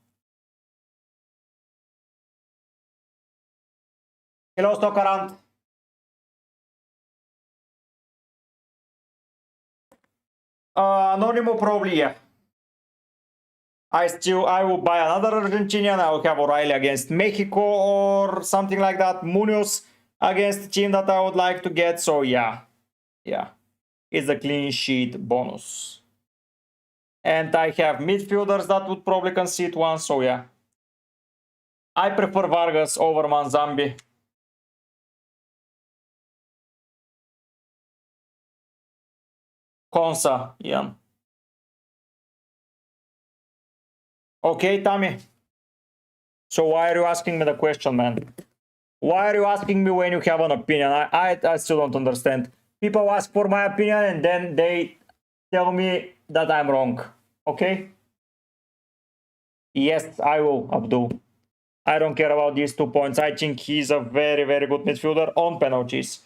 Hello, stock around. Anonymous, probably, yeah. I will buy another Argentinian. I will have O'Reilly against Mexico or something like that. Munoz against the team that I would like to get. So yeah, yeah, it's a clean sheet bonus. And I have midfielders that would probably concede one. So yeah, I prefer Vargas over Manzambi. Konsa, Ian. Okay, Tommy. So why are you asking me the question, man? Why are you asking me when you have an opinion? I still don't understand. People ask for my opinion and then they tell me that I'm wrong. Okay? Yes, I will, Abdul. I don't care about these 2 points. I think he's a very, very good midfielder on penalties.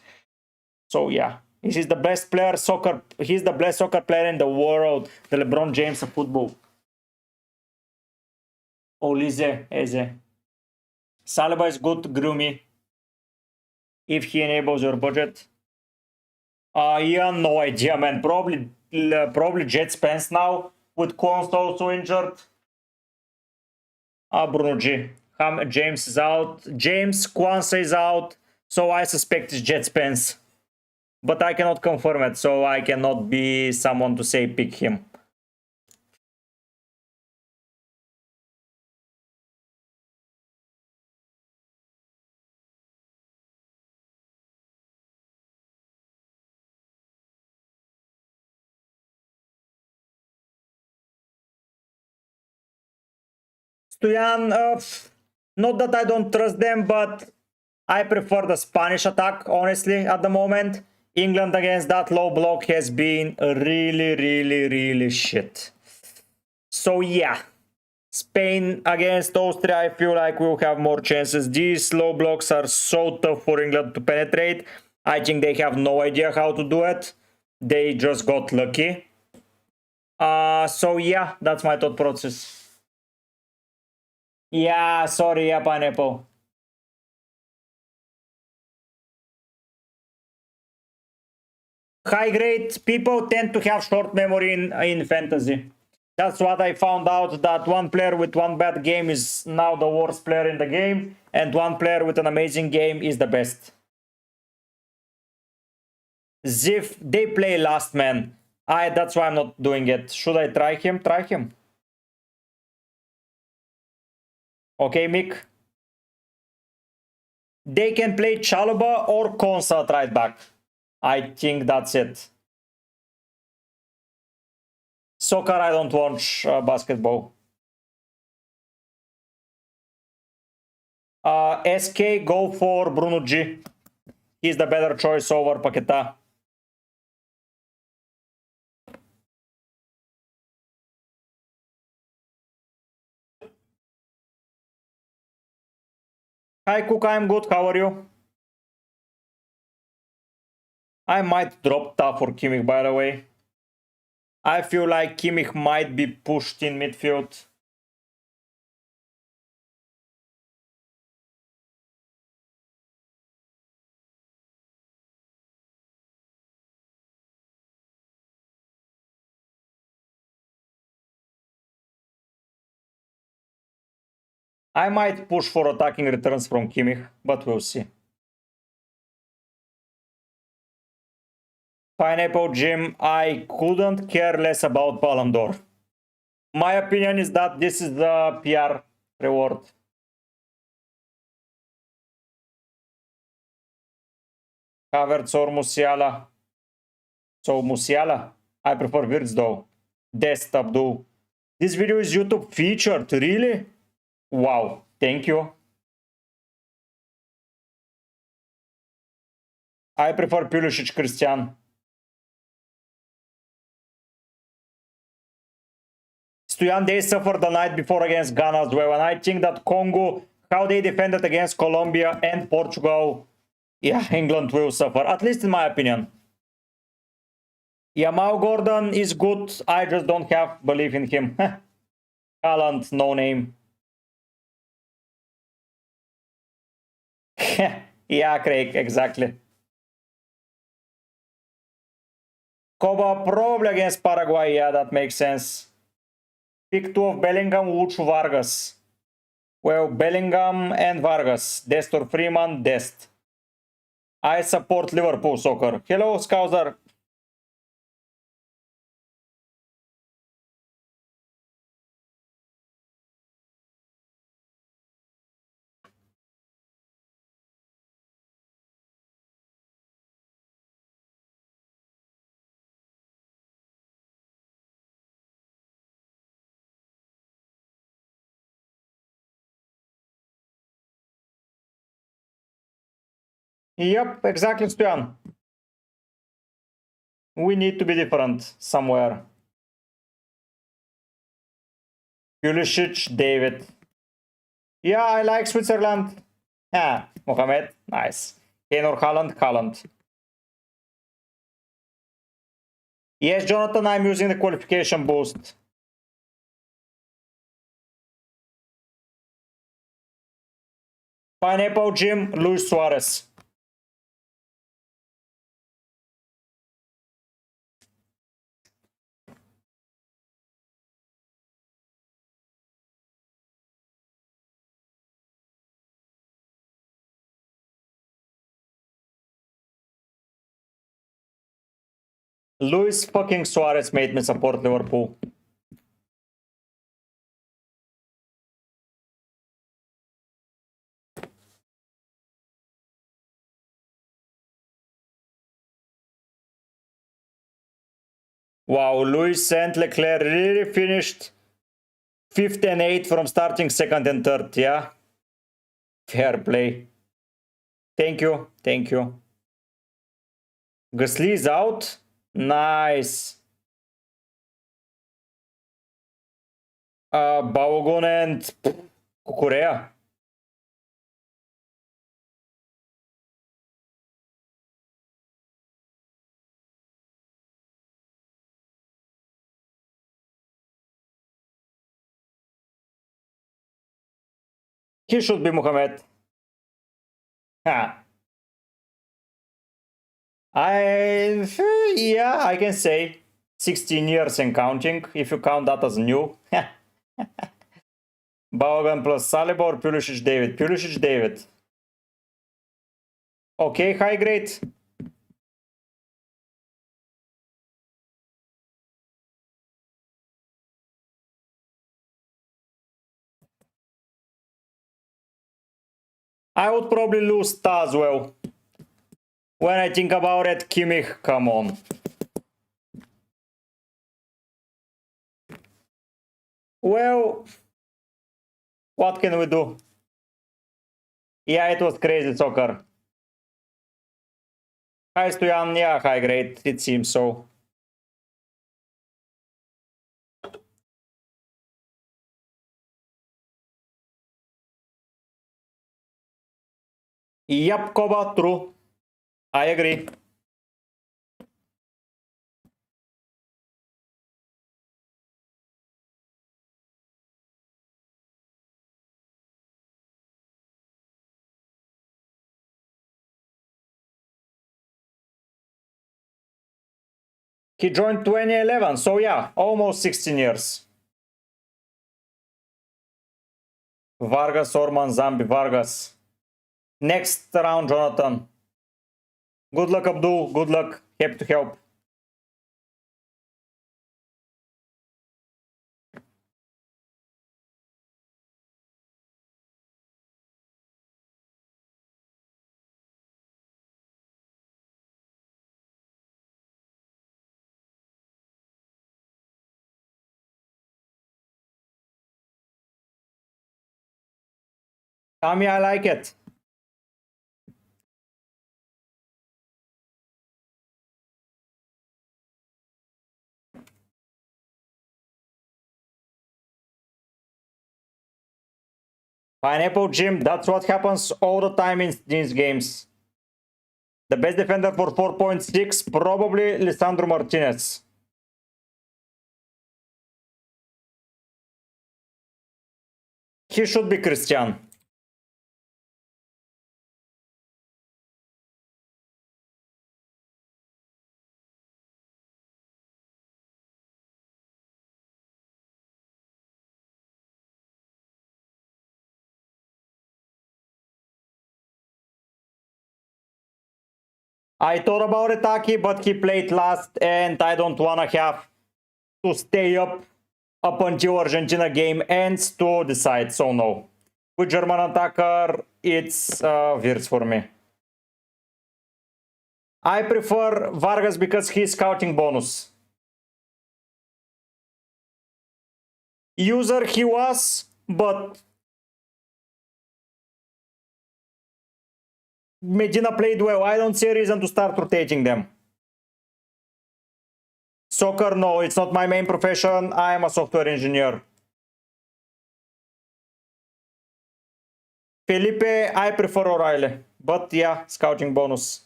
So yeah, this is the best player soccer. He's the best soccer player in the world. The LeBron James of football. Olize, Eze. Saliba is good, Groomy. If he enables your budget. Yeah, no idea, man. Probably Jet Spence now with Const also injured. Bruno G. James is out. James Kwanzaa is out. So I suspect it's Jet Spence. But I cannot confirm it, so I cannot be someone to say pick him. Stoyan, not that I don't trust them, but I prefer the Spanish attack, honestly, at the moment. England against that low block has been really, really, really shit. So yeah, Spain against Austria, I feel like we'll have more chances. These low blocks are so tough for England to penetrate. I think they have no idea how to do it. They just got lucky. So yeah, that's my thought process. Yeah, sorry, yeah, pineapple. High grade people tend to have short memory in fantasy. That's what I found out, that one player with one bad game is now the worst player in the game, and one player with an amazing game is the best. Ziv, they play last man. That's why I'm not doing it. Should I try him? Try him. Okay, Mick. They can play Chalobah or Konsa right back. I think that's it. Soccer, I don't watch basketball. SK, go for Bruno G. He's the better choice over Paqueta. Hi Cook, I'm good. How are you? I might drop Ta for Kimmich, by the way. I feel like Kimmich might be pushed in midfield. I might push for attacking returns from Kimmich, but we'll see. Pineapple Jim, I couldn't care less about Ballon d'Or. My opinion is that this is the PR reward. Havertz or Musiala. So Musiala? I prefer Wirtz though. Dest Abdul. This video is YouTube featured, really? Wow, thank you. I prefer Pulisic Christian. Stoyan, they suffered the night before against Ghana as well, and I think that Congo, how they defended against Colombia and Portugal, yeah, England will suffer, at least in my opinion. Yamal Gordon is good, I just don't have belief in him. Haaland, no name. Yeah, Craig, exactly. Koba probably against Paraguay, yeah, that makes sense. Pick 2 of Bellingham, Lucho, Vargas. Well, Bellingham and Vargas. Dest or Freeman, Dest. I support Liverpool soccer. Hello, Scouser. Yep, exactly, Stoyan. We need to be different somewhere. Pulisic, David. Yeah, I like Switzerland. Yeah, Mohamed, nice. Kane or Haaland, Haaland. Yes, Jonathan, I'm using the qualification boost. Pineapple Jim, Luis Suarez. Luis fucking Suarez made me support Liverpool. Wow, Luis and Leclerc really finished 5th and 8th from starting 2nd and 3rd, yeah? Fair play. Thank you, thank you. Gasly is out. Nice. Balogun and Kukurea. He should be Mohamed. Ha. Yeah, I can say 16 years and counting, if you count that as new. Balogun plus Saliba or Pulisic David? Pulisic David. Okay, high grade. I would probably lose Ta as well. When I think about it, Kimmich, come on. Well, what can we do? Yeah, it was crazy soccer. Hi Stoyan, yeah, high grade, it seems so. Yep, Koba, true. I agree. He joined 2011, so yeah, almost 16 years. Vargas, Orman, Zambi, Vargas. Next round, Jonathan. Good luck, Abdul. Good luck. Happy to help. Tommy, I like it. Pineapple Jim, that's what happens all the time in these games. The best defender for 4.6, probably Lisandro Martinez. He should be Christian. I thought about it, Aki, but he played last, and I don't wanna have to stay up until Argentina game ends to decide, so no. With German attacker, it's Wirtz for me. I prefer Vargas because he's scouting bonus. User he was, but Medina played well. I don't see a reason to start rotating them. Soccer, no, it's not my main profession. I am a software engineer. Felipe, I prefer O'Reilly. But yeah, scouting bonus.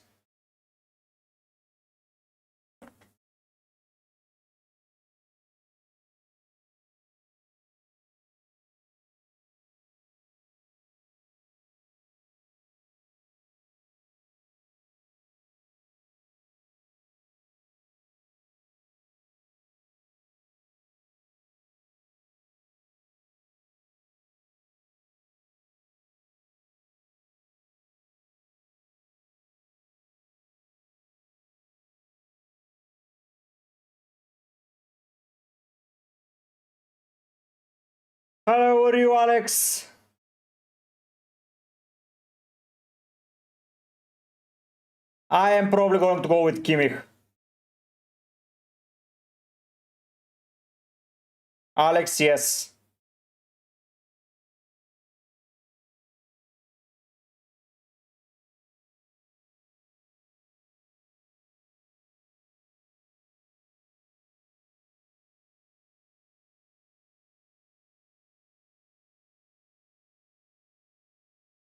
How are you, Alex? I am probably going to go with Kimmich. Alex, yes.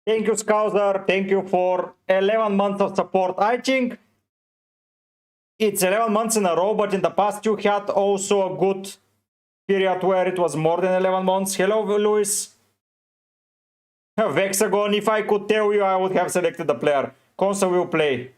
Thank you, Scouser. Thank you for 11 months of support. I think it's 11 months in a row, but in the past you had also a good period where it was more than 11 months. Hello, Luis. Vexagon, if I could tell you, I would have selected the player. Consa will play.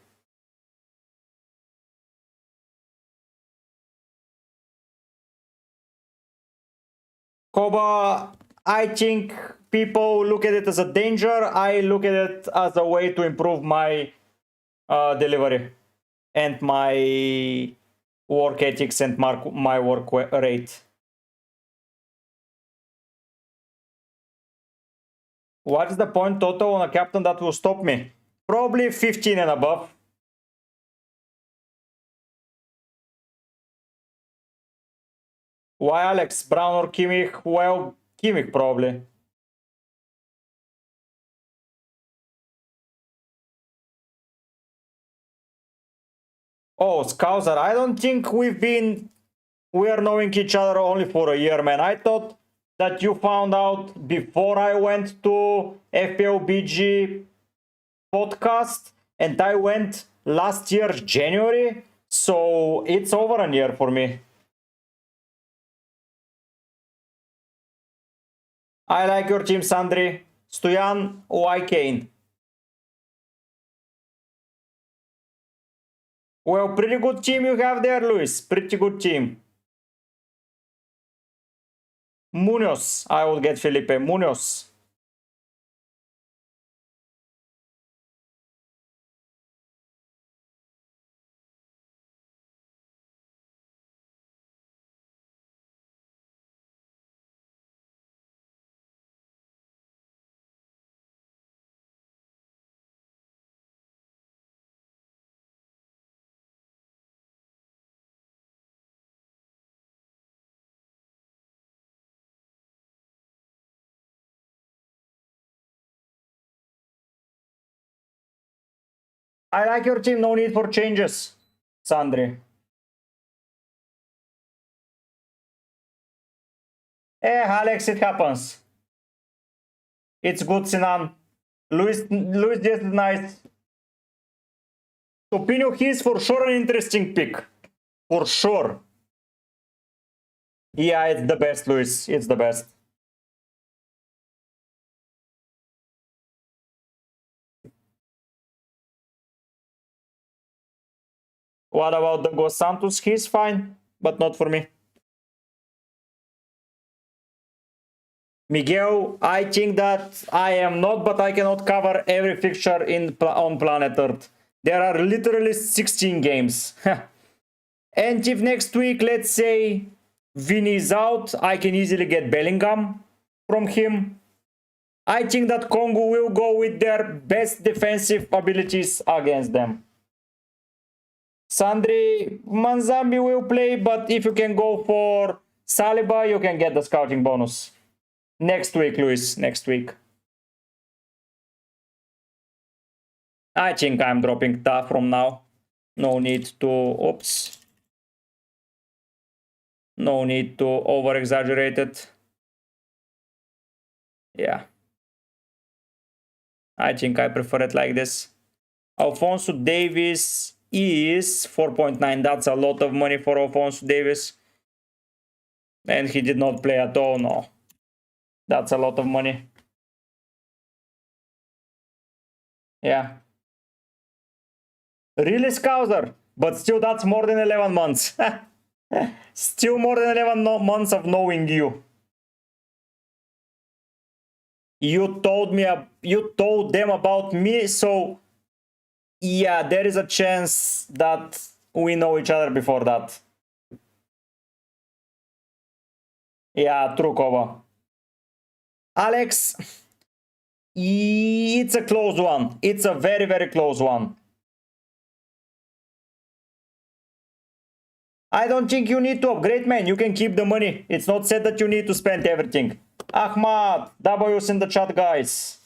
Koba, I think people look at it as a danger. I look at it as a way to improve my delivery and my work ethics and my work rate. What is the point total on a captain that will stop me? Probably 15 and above. Why Alex? Brown or Kimmich? Well, Kimmich probably. Oh, Scouser, I don't think we are knowing each other only for a year, man. I thought that you found out before I went to FPLBG podcast, and I went last year, January, so it's over a year for me. I like your team, Sandri. Stoyan, why Kane? Well, pretty good team you have there, Luis. Pretty good team. Munoz. I will get Felipe. Munoz. I like your team, no need for changes, Sandri. Alex, it happens. It's good, Sinan. Luis just is nice. Opinion, he's for sure an interesting pick. For sure. Yeah, it's the best, Luis. It's the best. What about the Dos Santos? He's fine, but not for me. Miguel, I think that I am not, but I cannot cover every fixture on planet Earth. There are literally 16 games. And if next week, let's say, Vini is out, I can easily get Bellingham from him. I think that Congo will go with their best defensive abilities against them. Sandri, Manzambi will play, but if you can go for Saliba, you can get the scouting bonus. Next week, Luis, next week. I think I'm dropping Ta from now. No need to, oops. No need to over-exaggerate it. Yeah. I think I prefer it like this. Alphonso Davies is 4.9. That's a lot of money for Alphonso Davies. And he did not play at all, no. That's a lot of money. Yeah. Really, Scouser? But still, that's more than 11 months. Still more than 11 months of knowing you. You told them about me, so yeah, there is a chance that we know each other before that. Yeah, true, Kova. Alex, it's a close one. It's a very, very close one. I don't think you need to upgrade, man. You can keep the money. It's not said that you need to spend everything. Ahmad, W's in the chat, guys.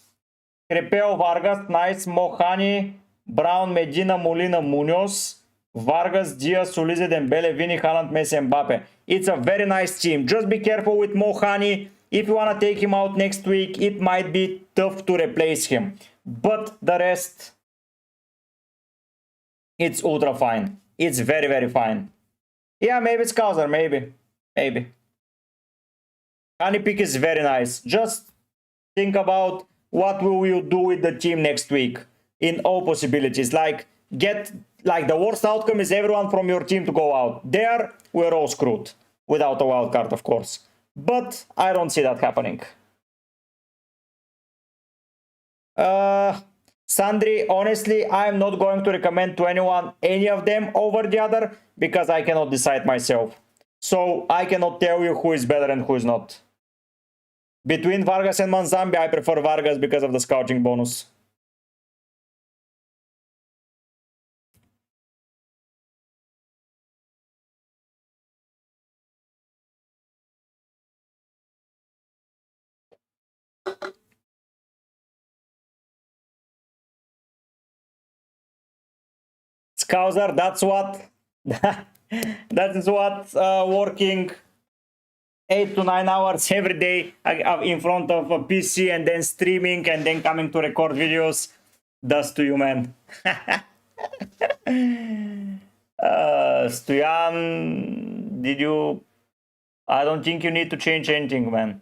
Crepeo, Vargas, nice. Mohani, Brown, Medina, Molina, Munoz, Vargas, Diaz, Ulize, Dembele, Vini, Haaland, Messi, Mbappe. It's a very nice team. Just be careful with Mohani. If you want to take him out next week, it might be tough to replace him. But the rest, it's ultra fine. It's very, very fine. Yeah, maybe it's Kauser, maybe. Maybe. Honey pick is very nice. Just think about what will you do with the team next week in all possibilities. Like, the worst outcome is everyone from your team to go out. There, we're all screwed. Without a wild card, of course. But I don't see that happening. Sandri, honestly, I'm not going to recommend to anyone any of them over the other because I cannot decide myself. So I cannot tell you who is better and who is not. Between Vargas and Manzambi, I prefer Vargas because of the scouting bonus. Scouser, that's what that is what working 8 to 9 hours every day in front of a PC and then streaming and then coming to record videos does to you, man. Stoyan, did you? I don't think you need to change anything, man.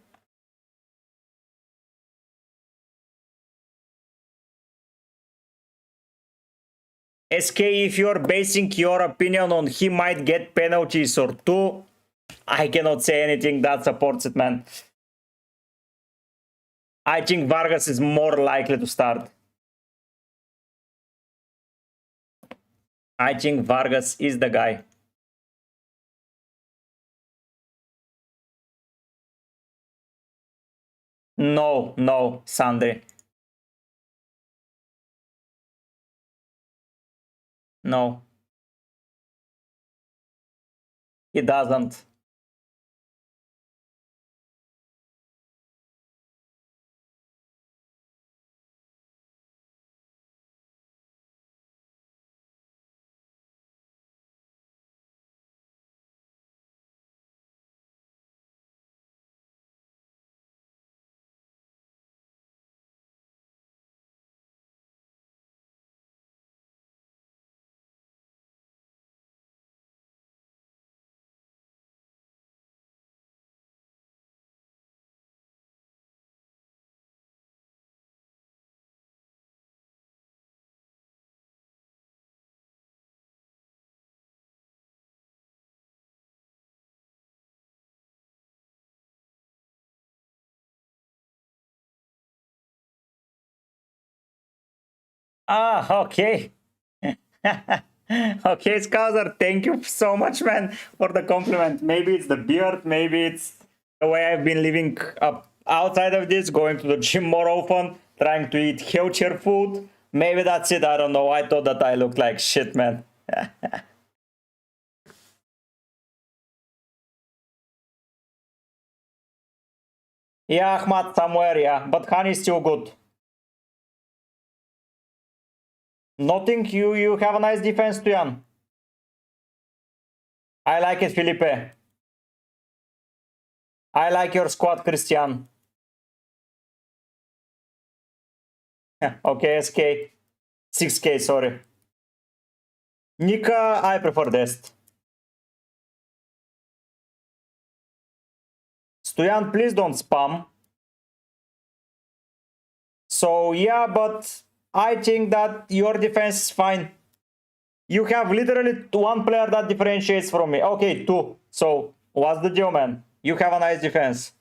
SK, if you're basing your opinion on he might get penalties or two, I cannot say anything that supports it, man. I think Vargas is more likely to start. I think Vargas is the guy. No, no, Sandri. No. He doesn't. Ah, okay. Okay, Scouser, thank you so much, man, for the compliment. Maybe it's the beard, maybe it's the way I've been living up outside of this, going to the gym more often, trying to eat healthier food. Maybe that's it, I don't know. I thought that I looked like shit, man. Yeah, Ahmad, somewhere, yeah, but Han is still good. Nothing, you have a nice defense, Tuyan. I like it, Felipe. I like your squad, Christian. Okay, SK. 6K, sorry. Nika, I prefer Dest. Stoyan, please don't spam. So, yeah, but I think that your defense is fine. You have literally one player that differentiates from me. Okay, two. So, what's the deal, man? You have a nice defense.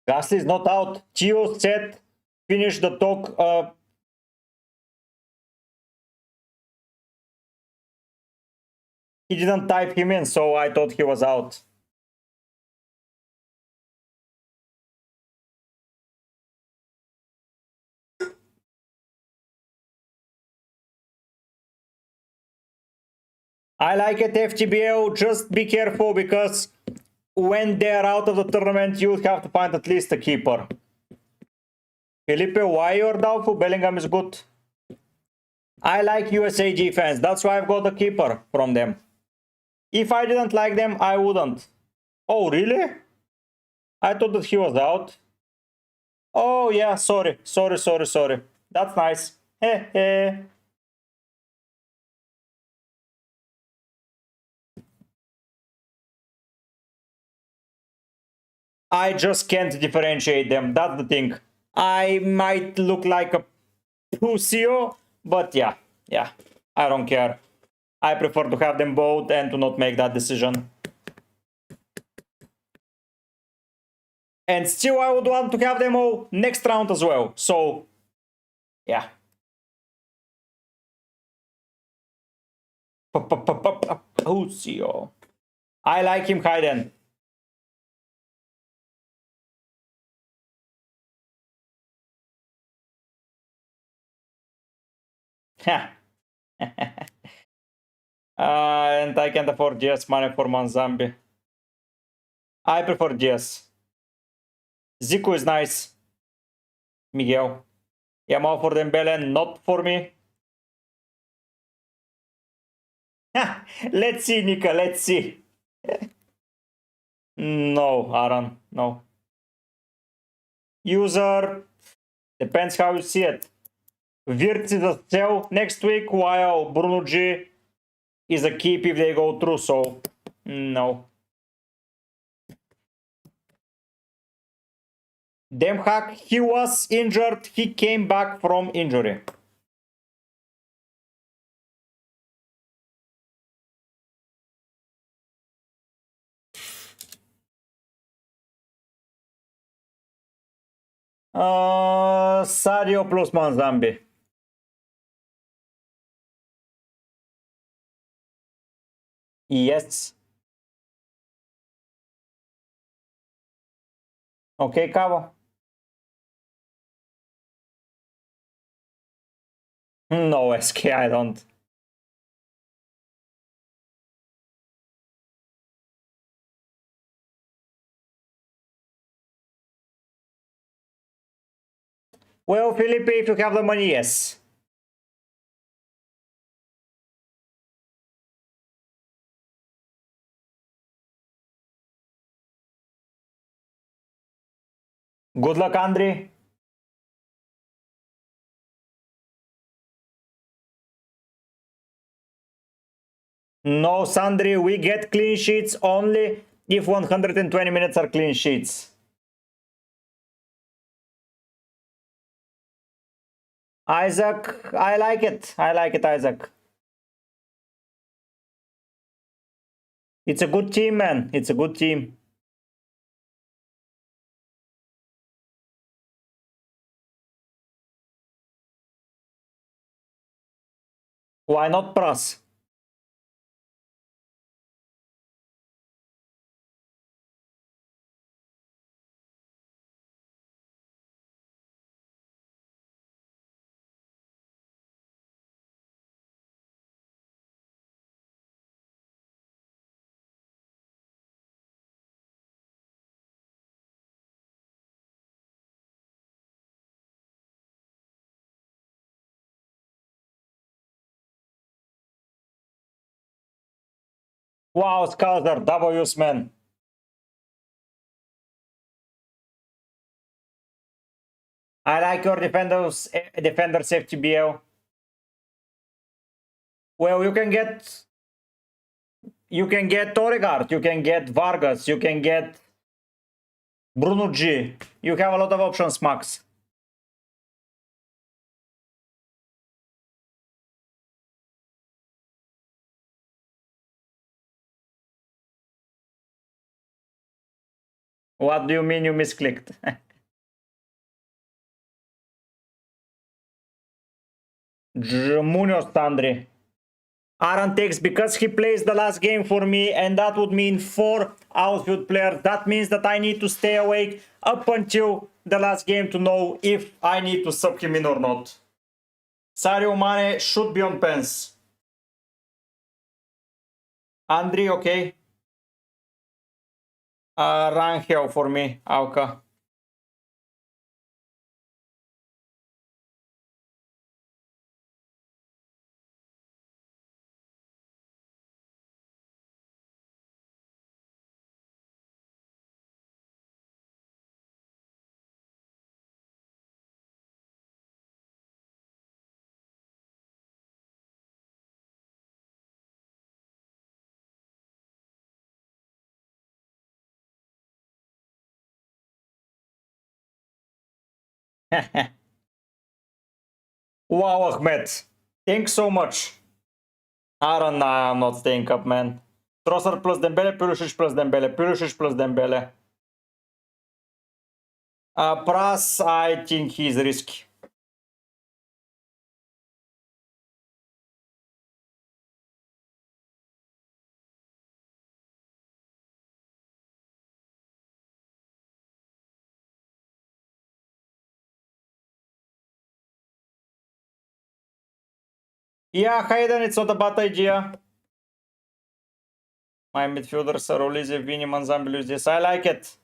Gasly is not out. Gio said, finish the talk. He didn't type him in, so I thought he was out. I like it, FTBO. Just be careful because when they're out of the tournament, you have to find at least a keeper. Felipe, why you're doubtful? Bellingham is good. I like USA defense. That's why I've got a keeper from them. If I didn't like them, I wouldn't. Oh, really? I thought that he was out. Oh, yeah, sorry. Sorry. That's nice. Heh heh. I just can't differentiate them. That's the thing. I might look like a pussyo, but yeah. I don't care. I prefer to have them both and to not make that decision. And still, I would want to have them all next round as well. So, yeah. Pussyo. I like him, Hayden. And I can't afford GS money for Manzambi. I prefer GS. Zico is nice. Miguel. Yamal for Dembele, not for me. Let's see, Nika, let's see. No, Aaron, no. User, depends how you see it. Wirtz is a sell next week, while Bruno G is a keep if they go through, so no. Demhak, he was injured, he came back from injury. Sadio plus Manzambi. Yes. Okay, Cavo. No, SK, I don't. Well, Felipe, if you have the money, yes. Good luck, Andre. No, Sandri, we get clean sheets only if 120 minutes are clean sheets. Isaac, I like it. I like it, Isaac. It's a good team, man. It's a good team. Why not Pras? Wow, Scouser, W's, man. I like your defenders FTBL. Well, you can get Odegaard, you can get Vargas, you can get Bruno G. You have a lot of options, Max. What do you mean you misclicked? Munoz Tandri. Aran takes because he plays the last game for me, and that would mean 4 outfield players. That means that I need to stay awake up until the last game to know if I need to sub him in or not. Sadio Mane should be on pens. Andri, okay. Rangel for me, Auka. Wow, Ahmed. Thanks so much. Aran, I'm not staying up, man. Trossard plus Dembele, Pulisic plus Dembele, Pulisic plus Dembele. Pras, I think he's risky. Yeah, Hayden, it's not a bad idea. My midfielders are Olize, Vini, Manzambelu, this. I like it.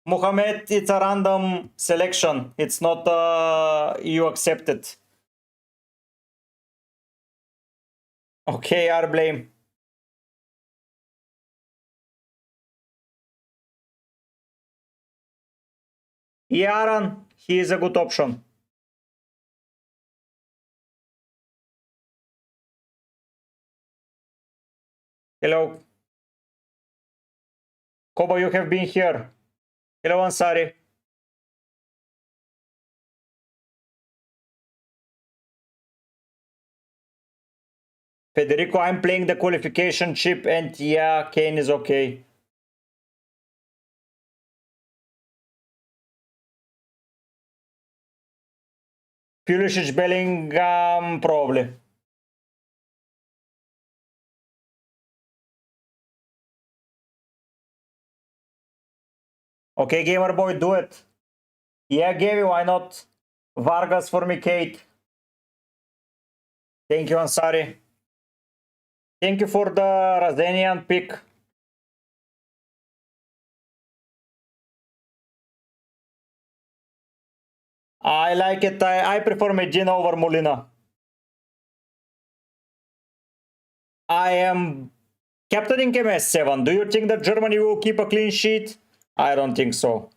Mohamed, it's a random selection. It's not you accept it. Okay, I blame. Yaran, he is a good option. Hello. Kobo, you have been here. Hello, Ansari. Federico, I'm playing the qualification chip, and yeah, Kane is okay. Pulisic, Bellingham, probably. Okay, gamer boy, do it. Yeah, Gaby, why not? Vargas for me, Kate. Thank you, Ansari. Thank you for the Razenian pick. I like it. I prefer Medina over Molina. I am captaining MS7. Do you think that Germany will keep a clean sheet? I don't think so.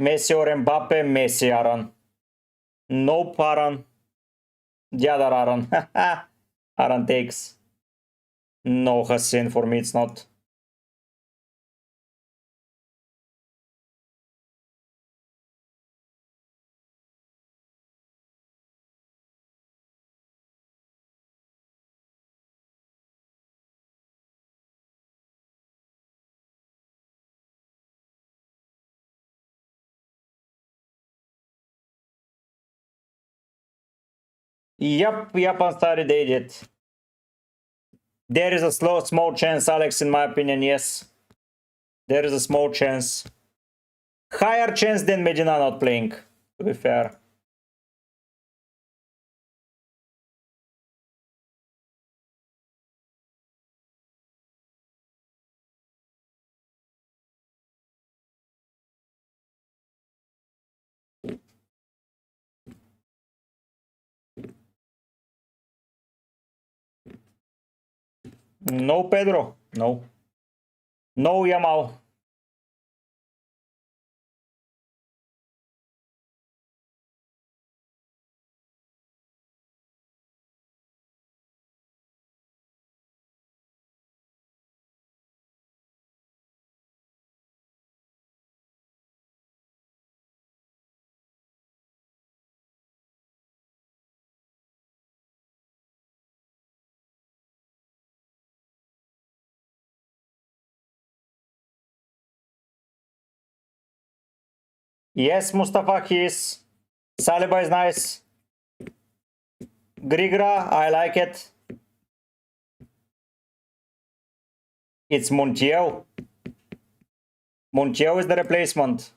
Messi or Mbappe? Messi, Aaron. Nope, Aaron. The other Aaron. Aaron takes. No, Hassan, for me it's not. Yep, I'm sorry they did. There is a small chance, Alex, in my opinion, yes. There is a small chance. Higher chance than Medina not playing, to be fair. No, Pedro. No. No, Yamal. Yes, Mustafa, he is. Saliba is nice. Grigra, I like it. It's Montiel. Montiel is the replacement.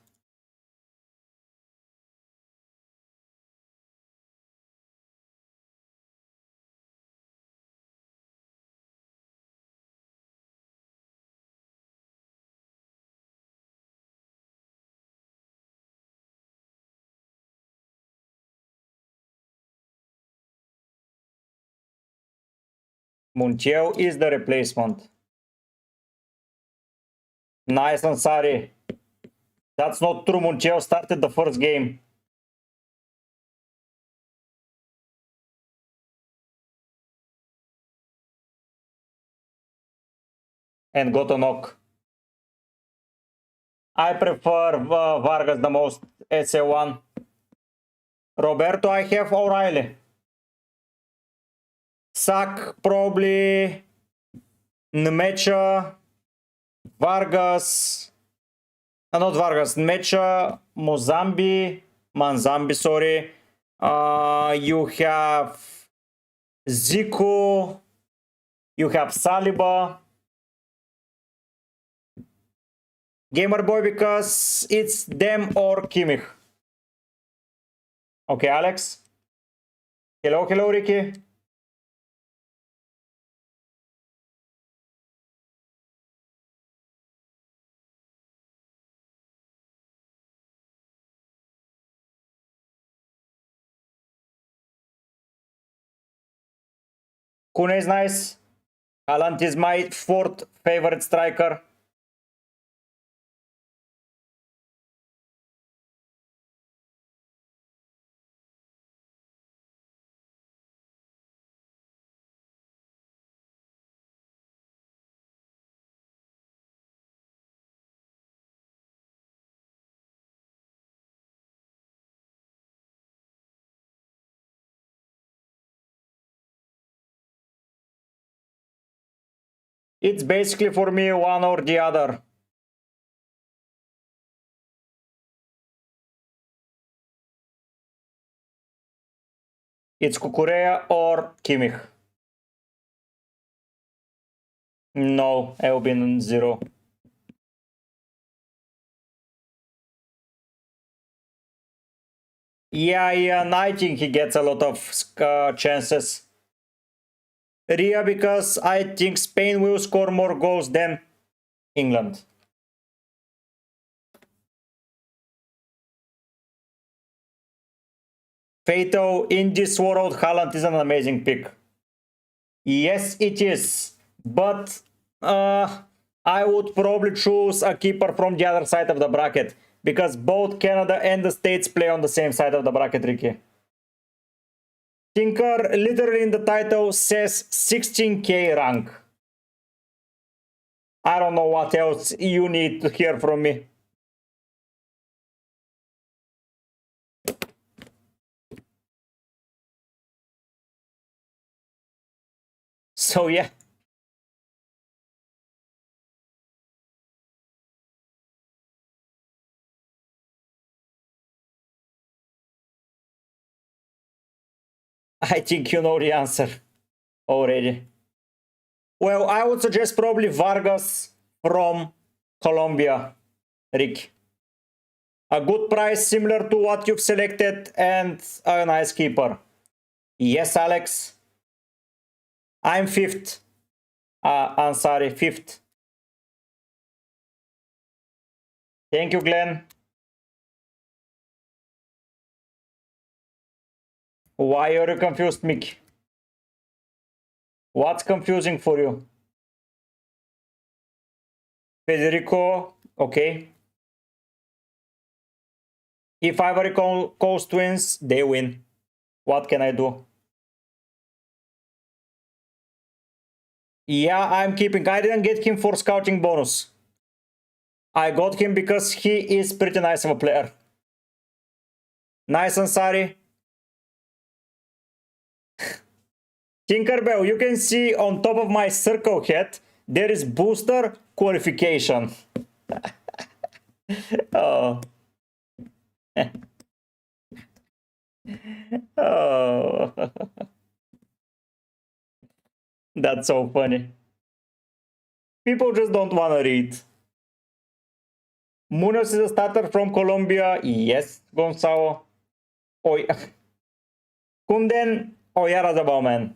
Montiel is the replacement. Nice, Ansari. That's not true. Montiel started the first game. And got a knock. I prefer Vargas the most. SA1. Roberto, I have O'Reilly. Sak, probably. Nmecha. Vargas. Not Vargas. Nmecha. Manzambi, sorry. You have Zico. You have Saliba. Gamer Boy, because it's them or Kimmich. Okay, Alex. Hello, Ricky. Kune is nice. Haaland is my fourth favorite striker. It's basically for me one or the other. It's Cucurella or Kimmich. No, I've been 0. Yeah, and I think he gets a lot of chances. Ria, because I think Spain will score more goals than England. Fato, in this world, Haaland is an amazing pick. Yes, it is. But I would probably choose a keeper from the other side of the bracket. because both Canada and the States play on the same side of the bracket, Ricky. Tinker literally in the title says 16k rank. I don't know what else you need to hear from me. So yeah. I think you know the answer already. Well, I would suggest probably Vargas from Colombia, Rick. A good price similar to what you've selected and a nice keeper. Yes, Alex. I'm fifth. I'm sorry, fifth. Thank you, Glenn. Why are you confused, Mick? What's confusing for you? Federico, okay. If Ivory Coast wins, they win. What can I do? Yeah, I'm keeping. I didn't get him for scouting bonus. I got him because he is pretty nice of a player. Nice, Ansari. Tinkerbell, you can see on top of my circle head, there is booster qualification. Oh. Oh. That's so funny. People just don't want to read. Munoz is a starter from Colombia. Yes, Gonzalo. Kunden Oyarzabal, man.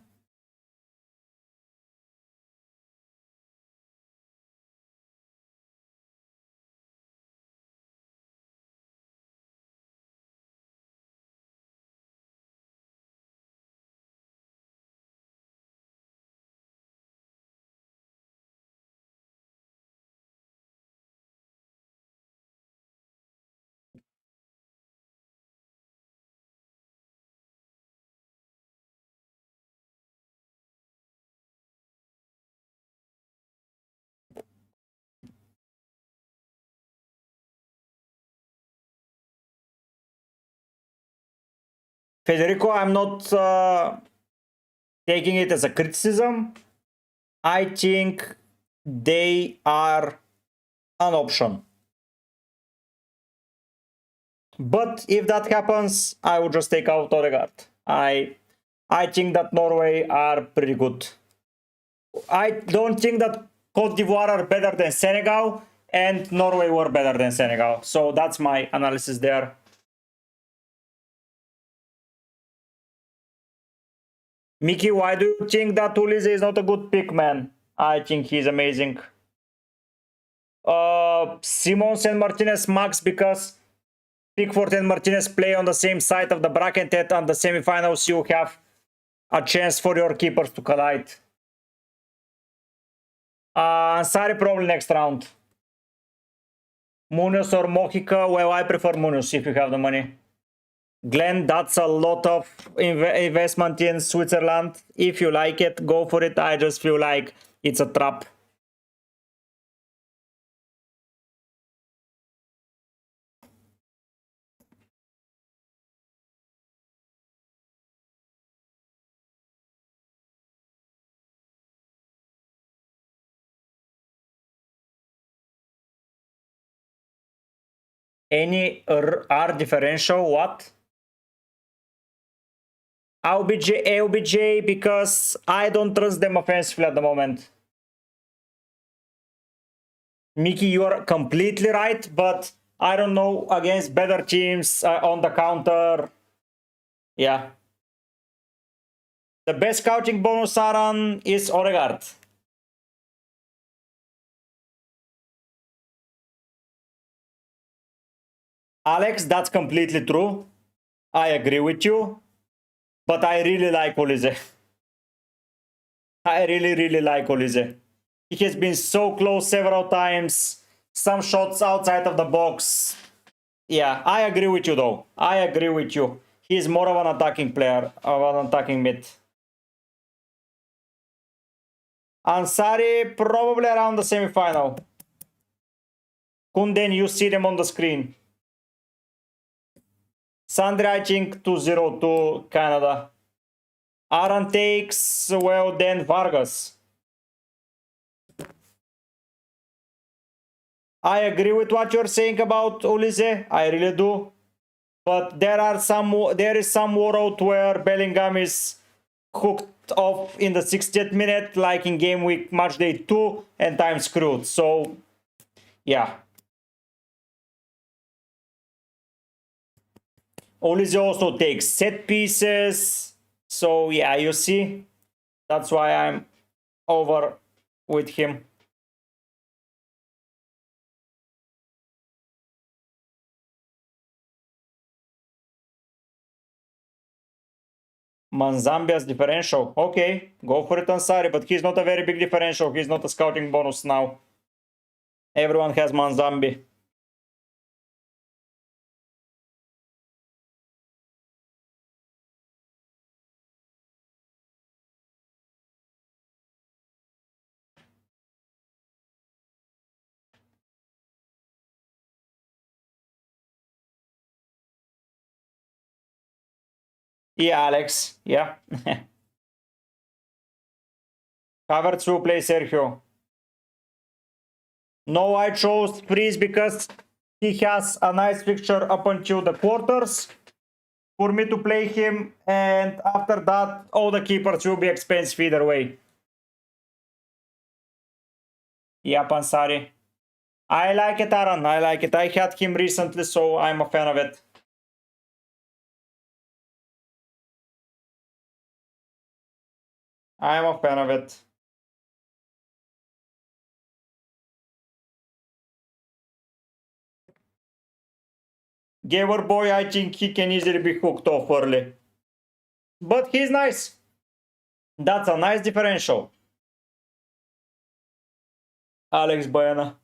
Federico, I'm not taking it as a criticism. I think they are an option. But if that happens, I would just take out Odegaard. I think that Norway are pretty good. I don't think that Cote d'Ivoire are better than Senegal, and Norway were better than Senegal. So that's my analysis there. Mickey, why do you think that Ulize is not a good pick, man? I think he's amazing. Simons and Martinez max because Pickford and Martinez play on the same side of the bracket, and on the semifinals you have a chance for your keepers to collide. Ansari probably next round. Munoz or Mojica? Well, I prefer Munoz if you have the money. Glenn, that's a lot of investment in Switzerland. If you like it, go for it. I just feel like it's a trap. Any R differential? What? LBJ because I don't trust them offensively at the moment. Mickey, you're completely right, but I don't know, against better teams on the counter. Yeah. The best scouting bonus Aran is Odegaard. Alex, that's completely true. I agree with you. But I really like Olise. I really like Olise. He has been so close several times. Some shots outside of the box. Yeah, I agree with you though. I agree with you. He's more of an attacking player, of an attacking mid. Ansari probably around the semi-final. Kunden, you see them on the screen. Sandri, I think 2-0 to Canada. Aran takes, well, then Vargas. I agree with what you're saying about Ulise. I really do. But there is some world where Bellingham is hooked off in the 60th minute, like in game week Matchday 2, and time screwed. So, yeah. Olise also takes set pieces. So, yeah, you see, that's why I'm over with him. Manzambia's differential. Okay, go for it, Ansari, but he's not a very big differential. He's not a scouting bonus now. Everyone has Manzambi. Yeah, Alex. Yeah. Havertz will play Sergio. No, I chose Freeze because he has a nice fixture up until the quarters for me to play him, and after that, all the keepers will be expensive either way. Yeah, Pansari. I like it, Aaron. I like it. I had him recently, so I'm a fan of it. I'm a fan of it. Gamer boy, I think he can easily be hooked off early. But he's nice. That's a nice differential. Alex Bayana.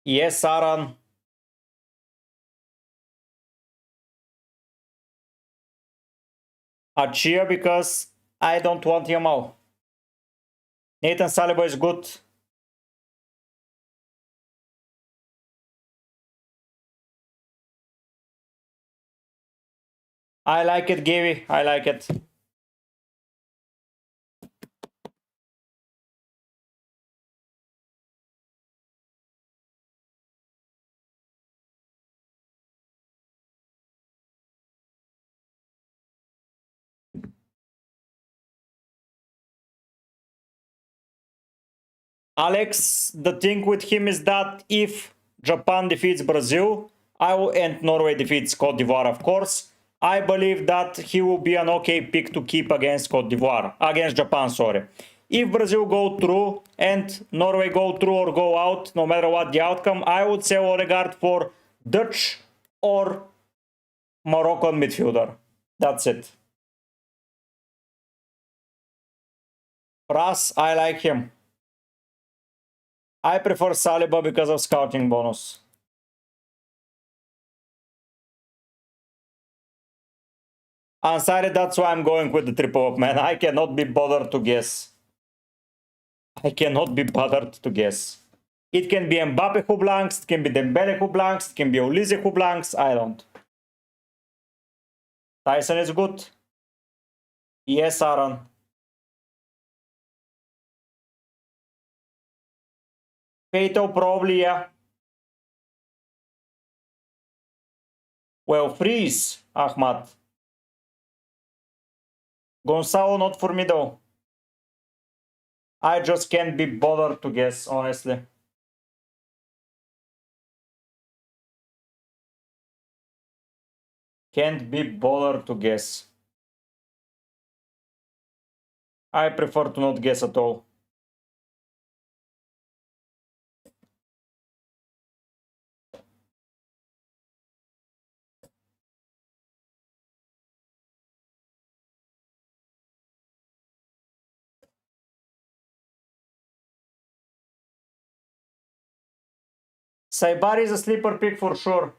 Yes, Aaron. Achia because I don't want him out. Nathan Saliba is good. I like it, Gaby. I like it. Alex, the thing with him is that if Japan defeats Brazil, and Norway defeats Cote d'Ivoire, of course, I believe that he will be an okay pick to keep against Cote d'Ivoire, against Japan, sorry. If Brazil go through and Norway go through or go out, no matter what the outcome, I would say Odegaard for Dutch or Moroccan midfielder. That's it. Ras, I like him. I prefer Saliba because of scouting bonus. Ansari, that's why I'm going with the triple up, man. I cannot be bothered to guess. I cannot be bothered to guess. It can be Mbappe who blanks, it can be Dembele who blanks, it can be Olise who blanks, I don't. Tyson is good. Yes, Aaron. Fatal probably, yeah. Well, freeze, Ahmad. Gonzalo, not for me though. I just can't be bothered to guess, honestly. Can't be bothered to guess. I prefer to not guess at all. Saibari is a sleeper pick for sure.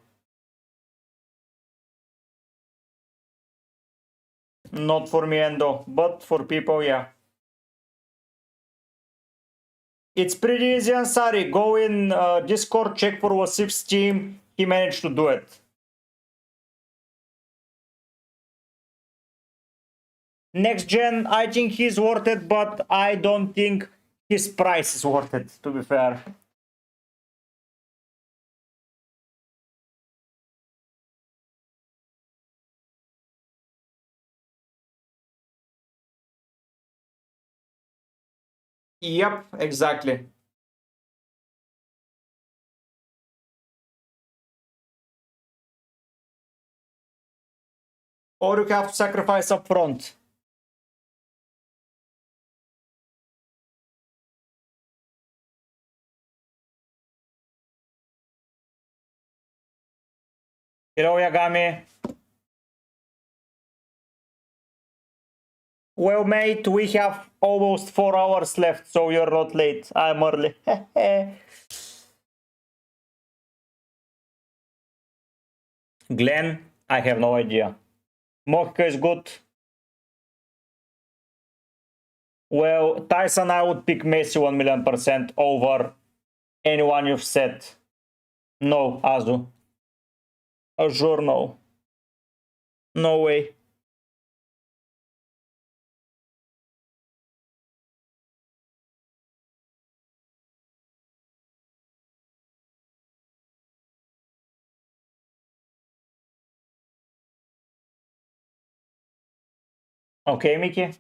Not for me, Endo, but for people, yeah. It's pretty easy, Ansari. Go in Discord, check for Wasif's team. He managed to do it. Next gen, I think he's worth it, but I don't think his price is worth it, to be fair. Yep, exactly. Or you have to sacrifice up front. Hello, Yagami. Well, mate, we have almost 4 hours left, so you're not late. I'm early. Glenn, I have no idea. Mokka is good. Well, Tyson, I would pick Messi 1,000,000% over anyone you've said. No, Azu. Azure, no. No way. Okay, Mickey.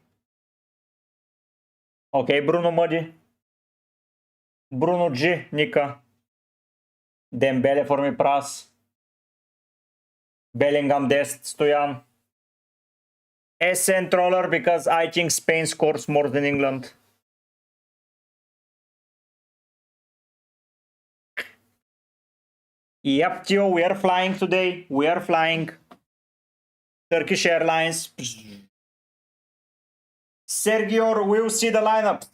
Okay, Bruno Modi. Bruno G, Nika. Dembele for me, Pras. Bellingham, Dest, Stoyan. SN Troller because I think Spain scores more than England. Yep, Theo, we are flying today. We are flying. Turkish Airlines. Sergio, we'll see the lineup.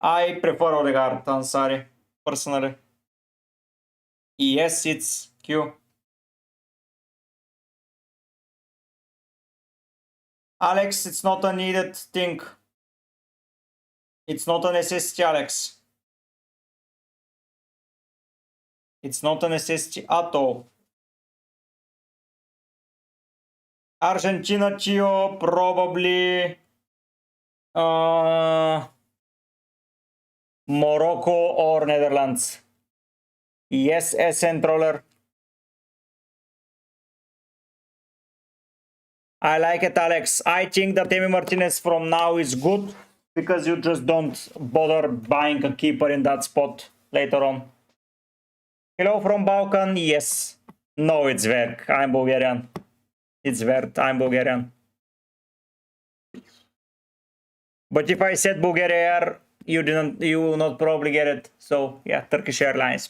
I prefer Odegaard, Ansari, personally. Yes, it's Q. Alex, it's not a needed thing. It's not a necessity, Alex. It's not a necessity at all. Argentina, Gio, probably Morocco or Netherlands. Yes, SN Troller. I like it, Alex. I think that Emi Martinez from now is good because you just don't bother buying a keeper in that spot later on. Hello from Balkan. Yes. No, it's Verk. I'm Bulgarian. It's Vert. I'm Bulgarian. But if I said Bulgaria, you will not probably get it. So yeah, Turkish Airlines.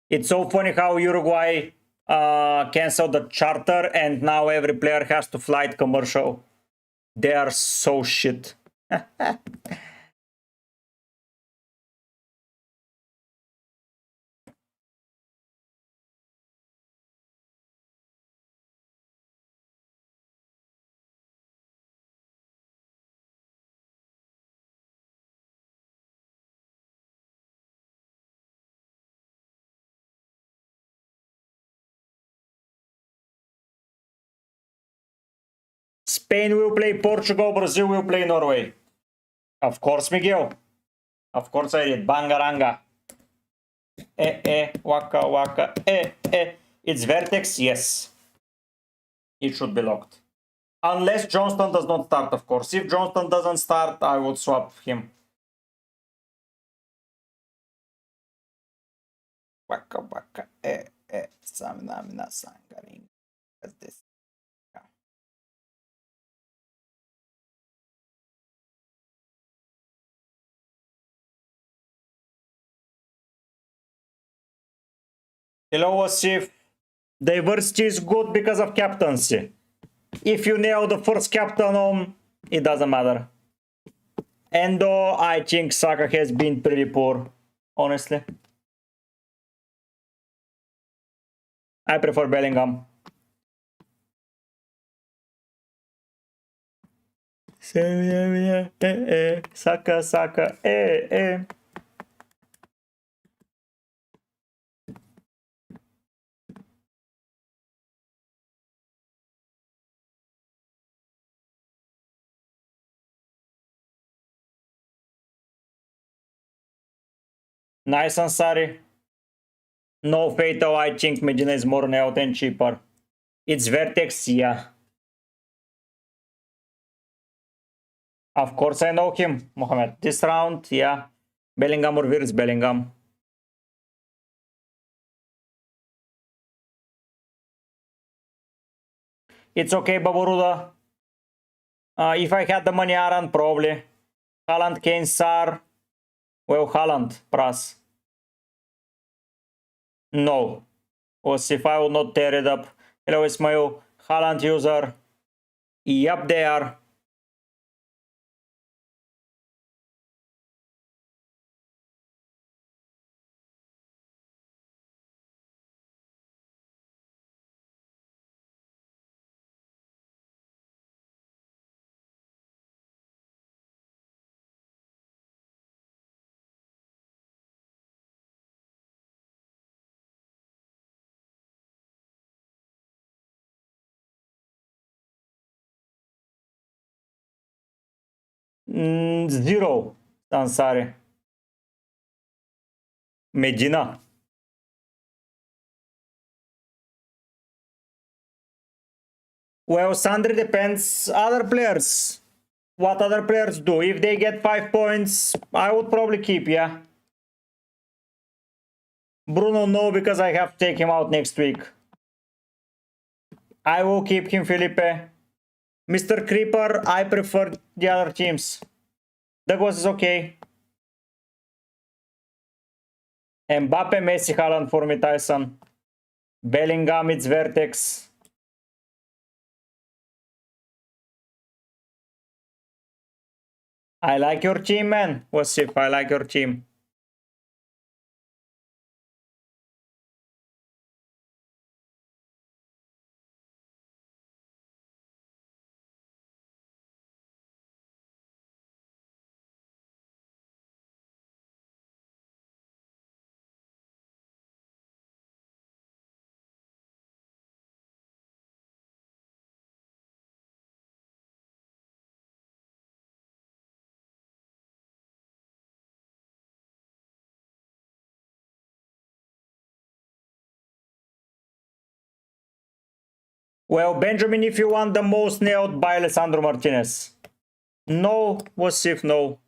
It's so funny how Uruguay canceled the charter and now every player has to fly it commercial. They are so shit. Spain will play Portugal, Brazil will play Norway. Of course, Miguel. Of course I did. Bangaranga. Waka waka. It's vertex, yes. It should be locked. Unless Johnston does not start, of course. If Johnston doesn't start, I would swap him. Waka waka. Samina sangaring. What's this? Hello, Wasif. Diversity is good because of captaincy. If you nail the first captain on, it doesn't matter. And though I think Saka has been pretty poor, honestly. I prefer Bellingham. Saka, Saka, Nice, Ansari. No fatal, I think Medina is more nailed and cheaper. It's Vertex, yeah. Of course I know him, Mohamed. This round, yeah. Bellingham or Wirtz, Bellingham. It's okay, Baburuda. If I had the money, Aran, probably. Haaland, Kane, Sar. Well, Haaland, Pras. No. Was if I will not tear it up. Hello, Ismail. Haaland user. Yep, they are. Zero. Ansari. Medina. Well, Sandri depends other players. What other players do. If they get 5 points, I would probably keep, yeah. Bruno, no, because I have to take him out next week. I will keep him, Felipe. Mr. Creeper, I prefer the other teams. Douglas is okay. Mbappe, Messi, Haaland for me, Tyson. Bellingham, it's Vertex. I like your team, man. Wasif, I like your team. Well, Benjamin, if you want the most nailed by Alessandro Martinez. No, Wasif, no.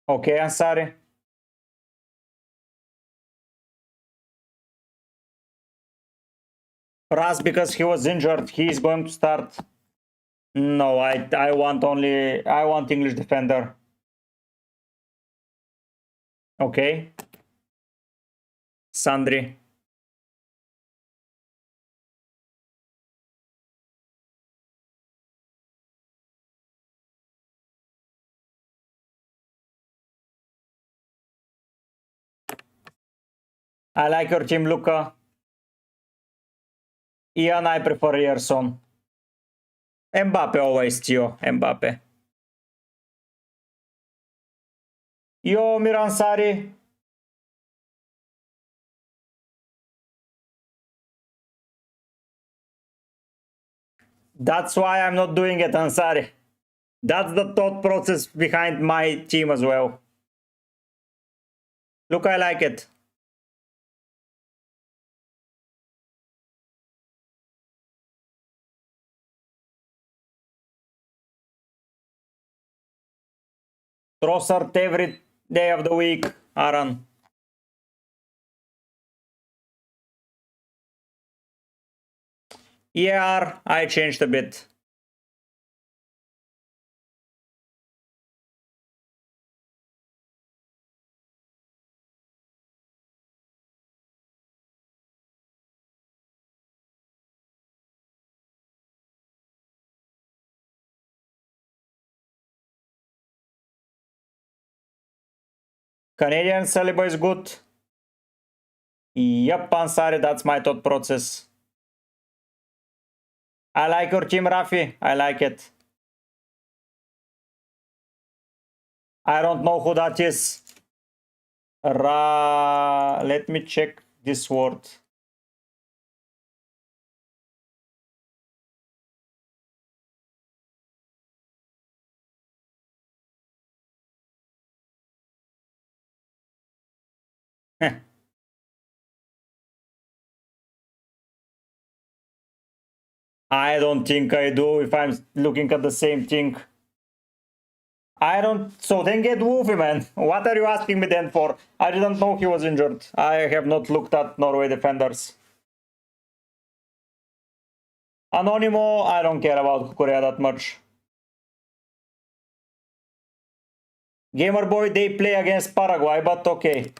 Okay, Ansari. Ras, because he was injured, he is going to start. No, I want English defender. Okay. Sandri. I like your team, Luca. Ian, I prefer Yerson. Mbappe always, Tio. Mbappe. Yo, Miransari. That's why I'm not doing it, Ansari. That's the thought process behind my team as well. Look, I like it. Trossard every day of the week, Aaron. ER, I changed a bit. Canadian Saliba is good. Yep, Ansari, that's my thought process. I like your team, Rafi. I like it. I don't know who that is. Let me check this word. I don't think I do if I'm looking at the same thing. I don't. So then get Wolfie, man. What are you asking me then for? I didn't know he was injured. I have not looked at Norway defenders. Anonimo, I don't care about Korea that much. Gamer Boy, they play against Paraguay, but okay.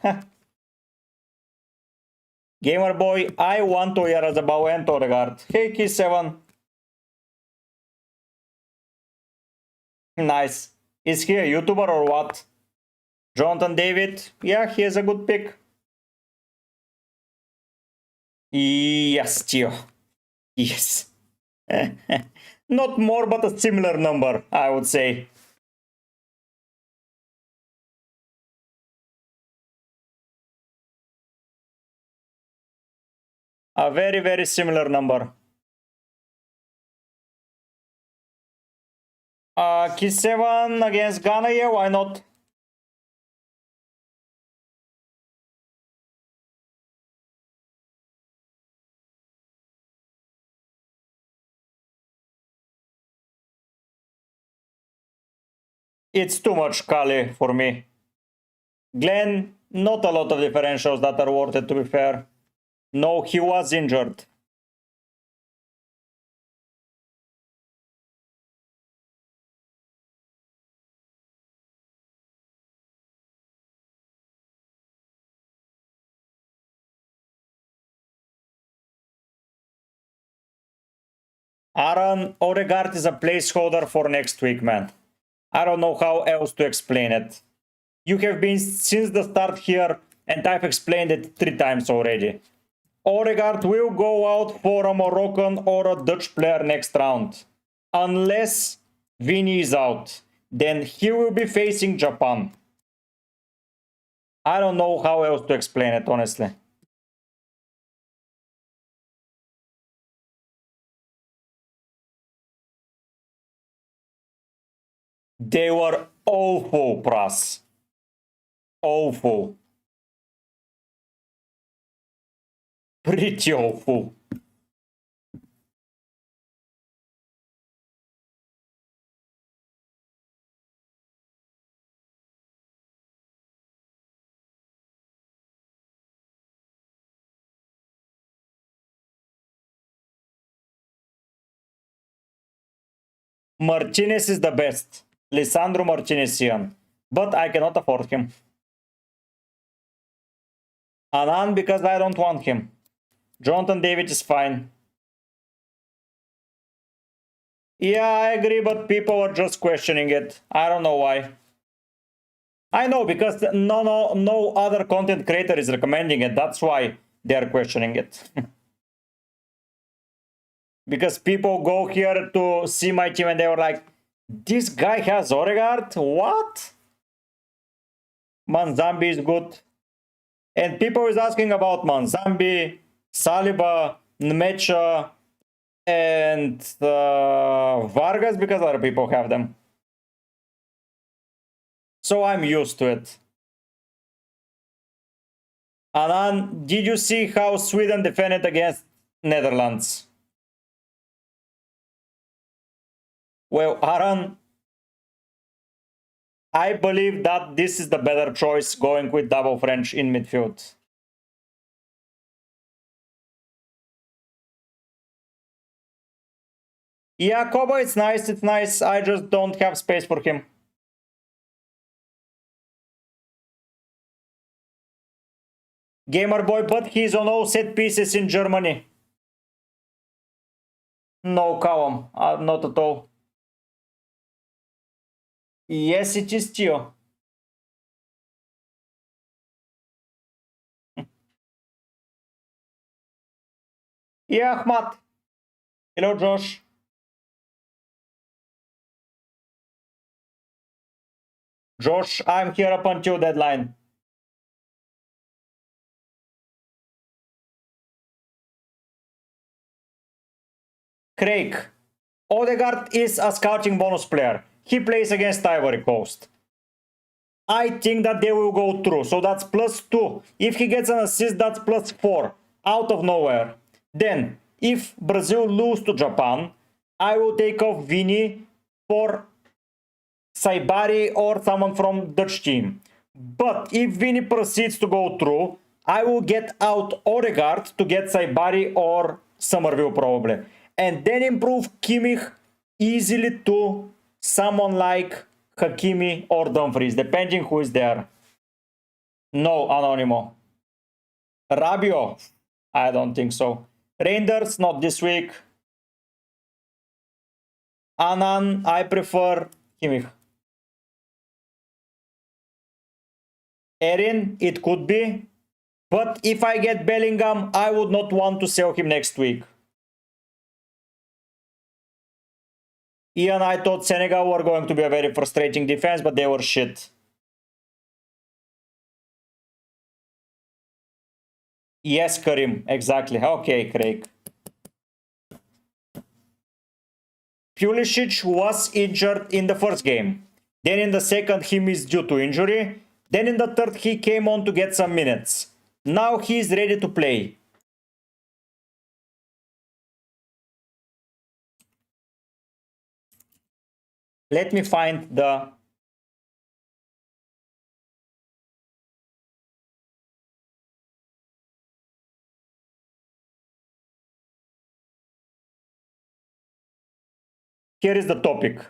Gamer Boy, I want to hear about Entoregard. Hey, K7. Nice. Is he a YouTuber or what? Jonathan David? Yeah, he is a good pick. Yes, Tio. Yes. Not more, but a similar number, I would say. A very, very similar number. K7 against Ghana, yeah, why not? It's too much Kali for me. Glenn, not a lot of differentials that are worth it, to be fair. No, he was injured. Aaron, Odegaard is a placeholder for next week, man. I don't know how else to explain it. You have been since the start here, and I've explained it 3 times already. Odegaard will go out for a Moroccan or a Dutch player next round. Unless Vini is out, then he will be facing Japan. I don't know how else to explain it, honestly. They were awful, Pras. Awful. Pretty awful. Martinez is the best. Lisandro Martinesian. But I cannot afford him. Anan because I don't want him. Jonathan David is fine. Yeah, I agree, but people are just questioning it. I don't know why. I know, because no other content creator is recommending it. That's why they're questioning it. Because people go here to see my team and they were like, this guy has Odegaard? What? Manzambi is good. And people is asking about Manzambi, Saliba, Nmecha, and Vargas, because other people have them. So I'm used to it. Anan, did you see how Sweden defended against Netherlands? Well, Aran, I believe that this is the better choice, going with double French in midfield. Yeah, Kobo, it's nice, it's nice. I just don't have space for him. Gamer boy, but he's on all set pieces in Germany. No, Callum, not at all. Yes, it is Tio. Yeah, Ahmad. Hello, Josh. Josh, I'm here up until deadline. Craig. Odegaard is a scouting bonus player. He plays against Ivory Coast. I think that they will go through. So that's +2. If he gets an assist, that's +4. Out of nowhere. Then, if Brazil lose to Japan, I will take off Vini for Saibari or someone from Dutch team. But if Vini proceeds to go through, I will get out Odegaard to get Saibari or Somerville probably. And then improve Kimmich easily to someone like Hakimi or Dumfries, depending who is there. No, Anonimo. Rabio? I don't think so. Reinders, not this week. Anan, I prefer Kimmich. Erin, it could be. But if I get Bellingham, I would not want to sell him next week. Ian, I thought Senegal were going to be a very frustrating defense, but they were shit. Yes, Karim, exactly. Okay, Craig. Pulisic was injured in the first game. Then in the second, he missed due to injury. Then in the third, he came on to get some minutes. Now he's ready to play. Let me find the... Here is the topic.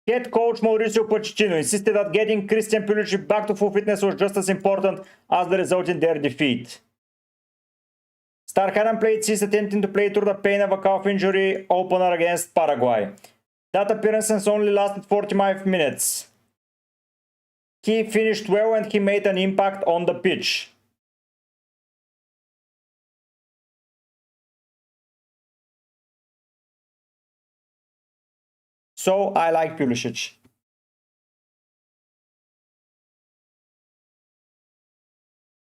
Head coach Mauricio Pochettino insisted that getting Christian Pulisic back to full fitness was just as important as the result in their defeat. Stark hadn't played since attempting to play through the pain of a calf injury opener against Paraguay. That appearance has only lasted 45 minutes. He finished well and he made an impact on the pitch. So I like Pulisic.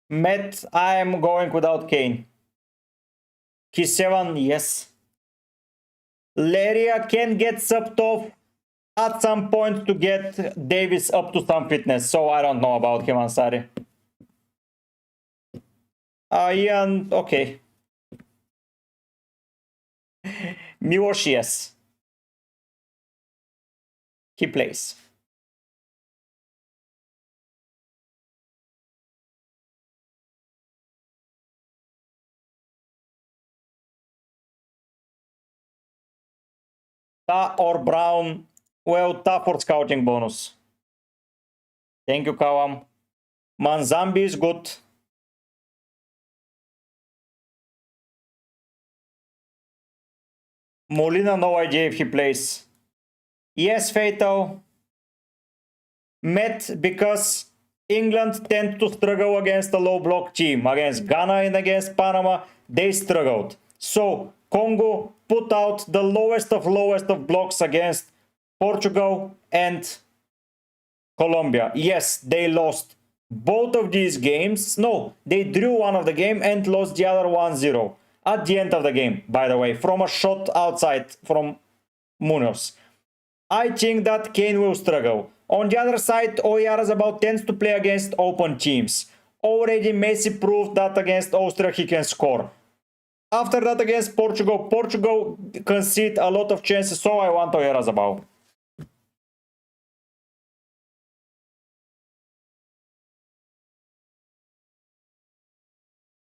Matt, I am going without Kane. He's 7, yes. Leria can get subbed off at some point to get Davis up to some fitness, so I don't know about him, Ansari. Ian, okay. Miłosz, yes. He plays. Ta or Brown, well, Ta for scouting bonus. Thank you, Kawam. Manzambi is good. Molina, no idea if he plays. Yes, Fatal. Met because England tend to struggle against a low block team. Against Ghana and against Panama, they struggled. So Congo put out the lowest of blocks against Portugal and Colombia. Yes, they lost both of these games. No, they drew one of the game and lost the other 1-0 at the end of the game, by the way, from a shot outside from Munoz. I think that Kane will struggle. On the other side, Oyarzabal tends to play against open teams. Already Messi proved that against Austria he can score. After that against Portugal concede a lot of chances, so I want Oyarzabal.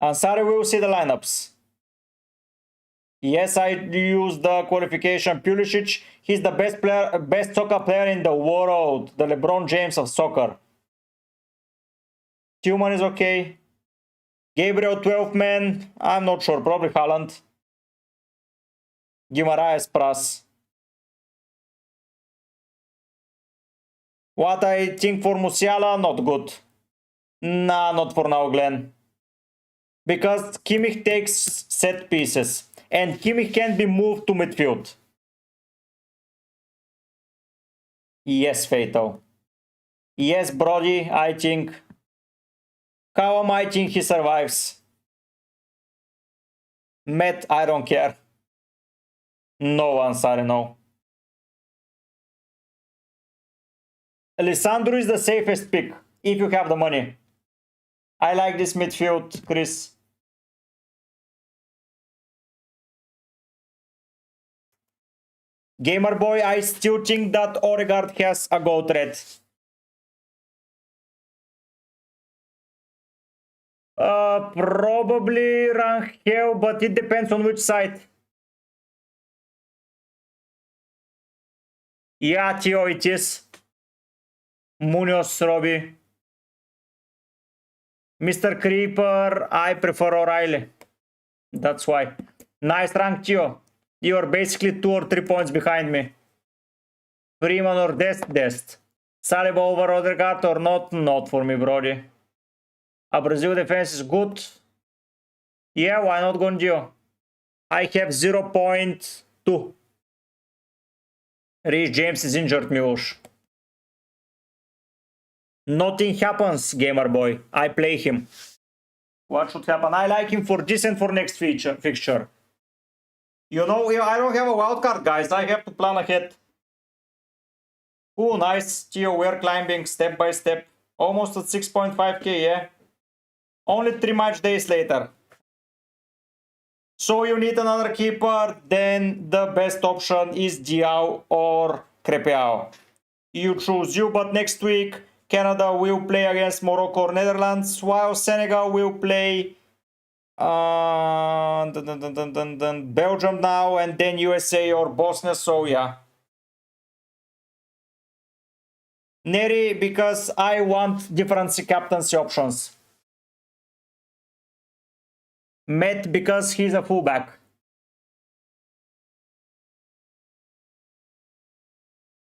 Ansari will see the lineups. Yes, I use the qualification. Pulisic, he's the best soccer player in the world. The LeBron James of soccer. Tillman is okay. Gabriel 12 man, I'm not sure, probably Haaland. Guimaraes Pras. What I think for Musiala, not good. Nah, not for now, Glenn. Because Kimmich takes set pieces. And Kimmich can be moved to midfield. Yes, Fatal. Yes, Brody, I think. Callum, I think he survives. Matt, I don't care. No, Ansari, no. Lisandro is the safest pick, if you have the money. I like this midfield, Chris. Gamer Boy, I still think that Odegaard has a goal threat. Probably Rangel, but it depends on which side. Yeah, Theo, it is. Munoz, Robbie. Mr. Creeper, I prefer O'Reilly. That's why. Nice rank, Theo. You're basically 2 or 3 points behind me. Freeman or Dest. Saliba over Odegaard or not? Not for me, Brody. A Brazil defense is good. Yeah, why not Gondio? I have 0.2. Reece James is injured, Miłosz. Nothing happens, Gamer Boy. I play him. What should happen? I like him for this and for next fixture. You know, I don't have a wildcard, guys. I have to plan ahead. Oh, nice. Theo, we're climbing step by step. Almost at 6.5k, yeah? Only 3 match days later. So you need another keeper, then the best option is Diao or Crepeao. You choose you, but next week Canada will play against Morocco or Netherlands, while Senegal will play Belgium now, and then USA or Bosnia, so yeah. Neri, because I want different captaincy options. Matt, because he's a fullback.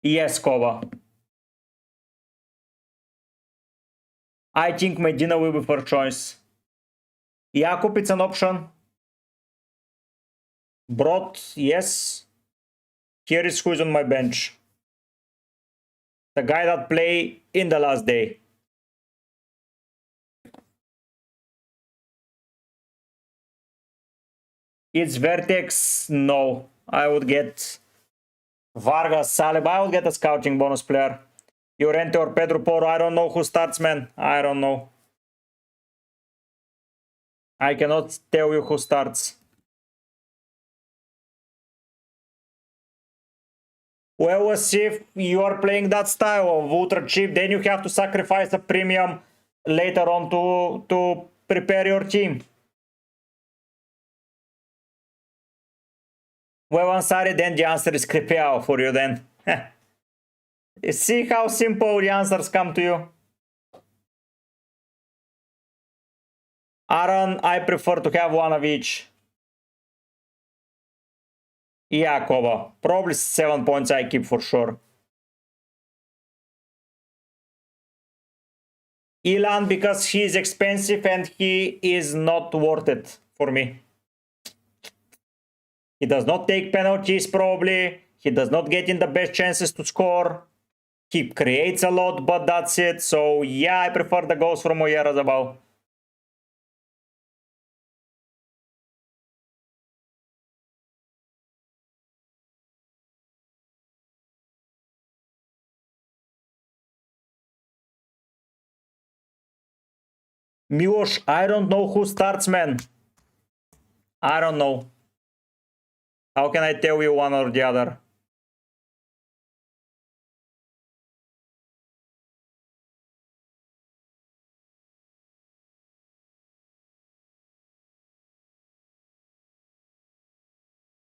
Yes, Kova. I think Medina will be first choice. Jakub, it's an option. Brot, yes. Here is who is on my bench. The guy that played in the last day. It's Vertex, no. I would get Vargas, Saliba, I would get a scouting bonus player. Llorente or Pedro Porro, I don't know who starts, man. I don't know. I cannot tell you who starts. Well, if you are playing that style of ultra cheap, then you have to sacrifice a premium later on to prepare your team. Well, Ansari, then the answer is Crepeao for you then. You see how simple the answers come to you? Aaron, I prefer to have one of each. Yeah, Kova. Probably 7 points I keep for sure. Ilan, because he is expensive and he is not worth it for me. He does not take penalties, probably. He does not get in the best chances to score. He creates a lot, but that's it. So, yeah, I prefer the goals from Oyarzabal. Miłosz, I don't know who starts, man. I don't know. How can I tell you one or the other?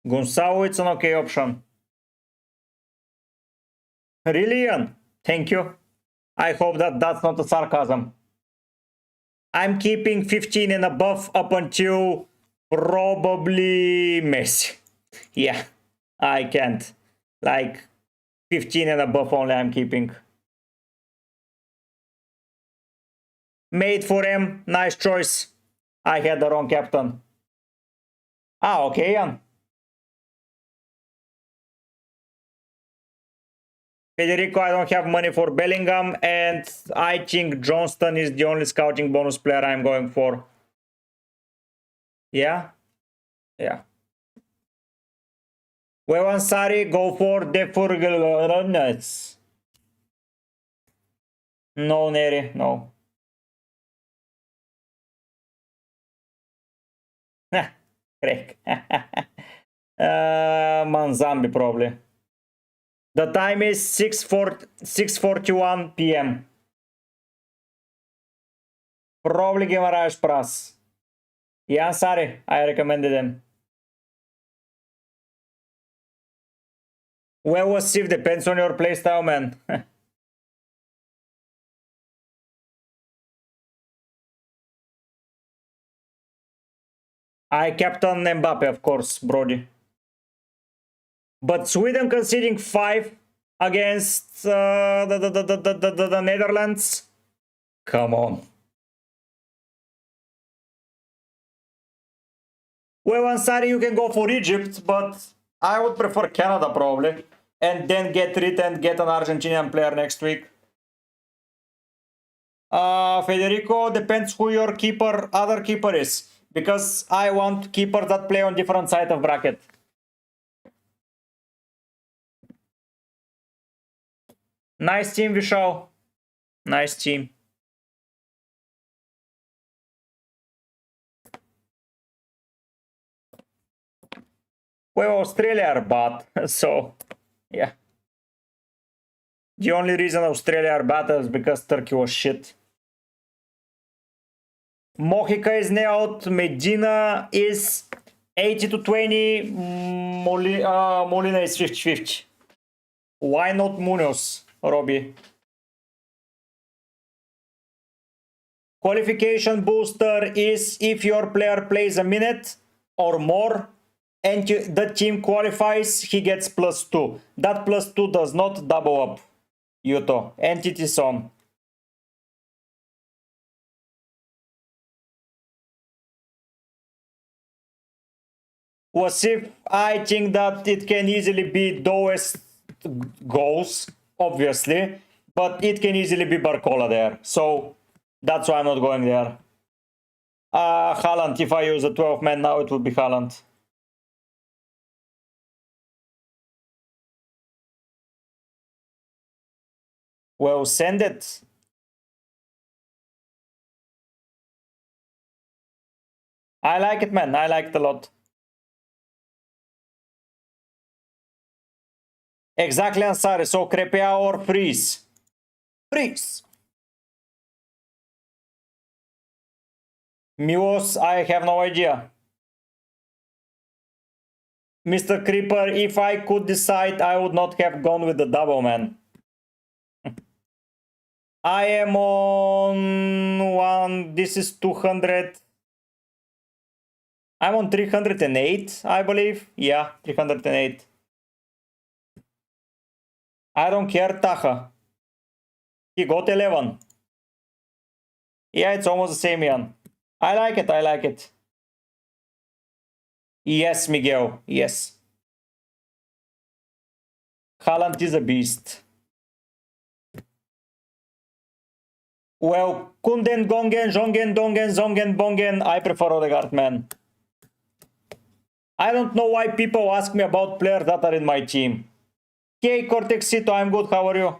Gunsao, it's an okay option. Really, Ian? Thank you. I hope that that's not a sarcasm. I'm keeping 15 and above up until probably Messi. Yeah, I can't. Like 15 and above only I'm keeping. Made for him. Nice choice. I had the wrong captain. Ah, okay, Ian. Federico, I don't have money for Bellingham, and I think Johnston is the only scouting bonus player I'm going for. Yeah? Yeah. Wewan Sari, go for the Furgelnuts. No, Neri, no. Craig. Manzambi, probably. The time is 6:41 p.m. Probably Guimaraes Pras. Yeah, sorry, I recommended them. Well, was Sif depends on your playstyle, man. I captain Mbappe, of course, Brody. But Sweden conceding 5 against the Netherlands? Come on. Well, Ansari, you can go for Egypt, but I would prefer Canada probably. And then get rid and get an Argentinian player next week. Federico, depends who your other keeper is. Because I want keepers that play on different side of bracket. Nice team, Vishal. Nice team. Well, Australia are bad, so yeah. The only reason Australia are bad is because Turkey was shit. Mojica is out. Medina is 80-20. Molina is 50-50. Why not Munoz, Robbie? Qualification booster is if your player plays a minute or more and the team qualifies, he gets +2. That +2 does not double up. Yuto, entities on. Wasif, I think that it can easily be those goals, obviously, but it can easily be Barcola there. So that's why I'm not going there. Haaland, if I use a 12-man now, it would be Haaland. Well, send it. I like it, man. I like it a lot. Exactly, Ansari. So Crepea or freeze. Freeze. Milos, I have no idea. Mr. Creeper, if I could decide, I would not have gone with the double, man. I am on one. This is 200. I'm on 308, I believe. Yeah, 308. I don't care, Taha. He got 11. Yeah, it's almost the same, Ian. I like it, I like it. Yes, Miguel, yes. Haaland is a beast. Well, Kunden, Gongen, Jongen, Dongen, Zongen, Bongen. I prefer Odegaard, man. I don't know why people ask me about players that are in my team. Okay, Cortexito, I'm good. How are you?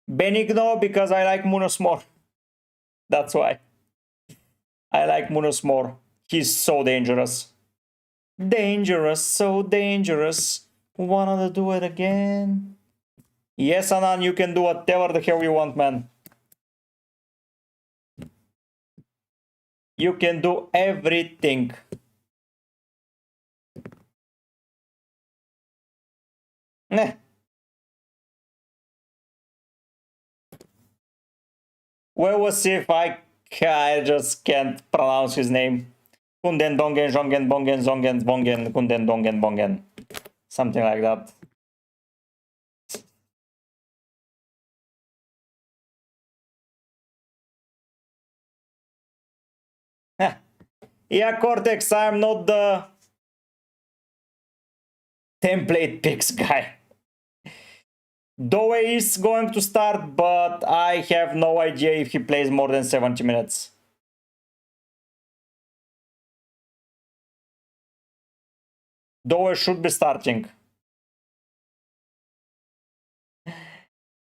Benigno, because I like Munoz more. That's why. I like Munoz more. He's so dangerous. Dangerous, so dangerous. Wanna do it again? Yes, Anan, you can do whatever the hell you want, man. You can do everything. Nah. Well, we'll see if I just can't pronounce his name. Kunden Dongen Jongen Bongen Zongen Bongen Kunden Dongen Bongen. Something like that. Yeah, Cortex, I'm not the template picks guy. Doe is going to start, but I have no idea if he plays more than 70 minutes. Doe should be starting.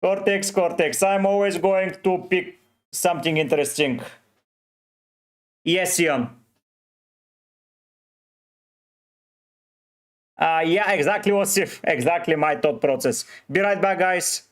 Cortex, Cortex, I'm always going to pick something interesting. Yes, Ian. Yeah, exactly, Wasif. Exactly my thought process. Be right back, guys.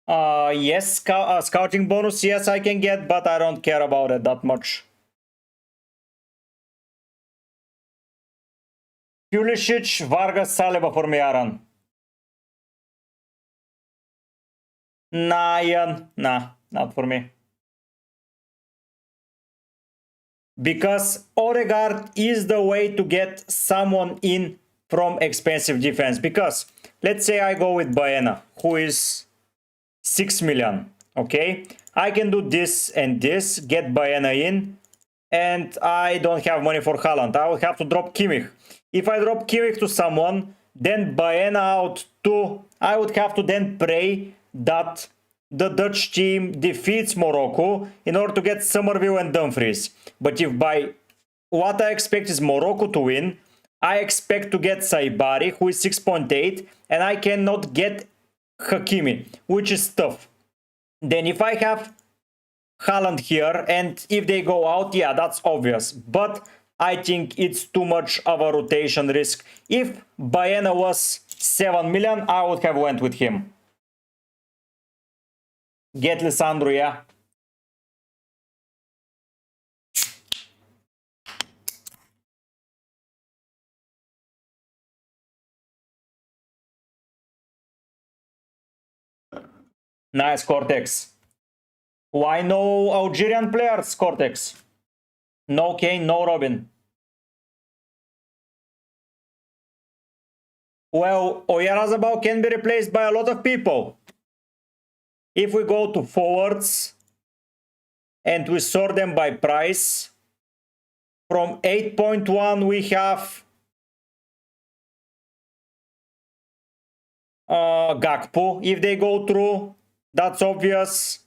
Yes, scouting bonus, yes, I can get, but I don't care about it that much. Pulisic, Vargas, Saliba for me, Aran. Nah, Ian, nah, not for me. because Odegaard is the way to get someone in from expensive defense. Because let's say I go with Baena, who is 6 million. Okay, I can do this and this, get Baena in, and I don't have money for Haaland. I will have to drop Kimmich. If I drop Kimmich to someone, then Baena out too, I would have to then pray that the Dutch team defeats Morocco in order to get Somerville and Dumfries. But if by what I expect is Morocco to win, I expect to get Saibari, who is 6.8, and I cannot get Hakimi, which is tough. Then if I have Haaland here, and if they go out, yeah, that's obvious. But I think it's too much of a rotation risk. If Baena was 7 million, I would have went with him. Get Lisandro, yeah. Nice, Cortex. Why no Algerian players, Cortex? No Kane, no Robin. Well, Oyarzabal can be replaced by a lot of people. If we go to forwards and we sort them by price, from 8.1 we have Gakpo. If they go through, that's obvious.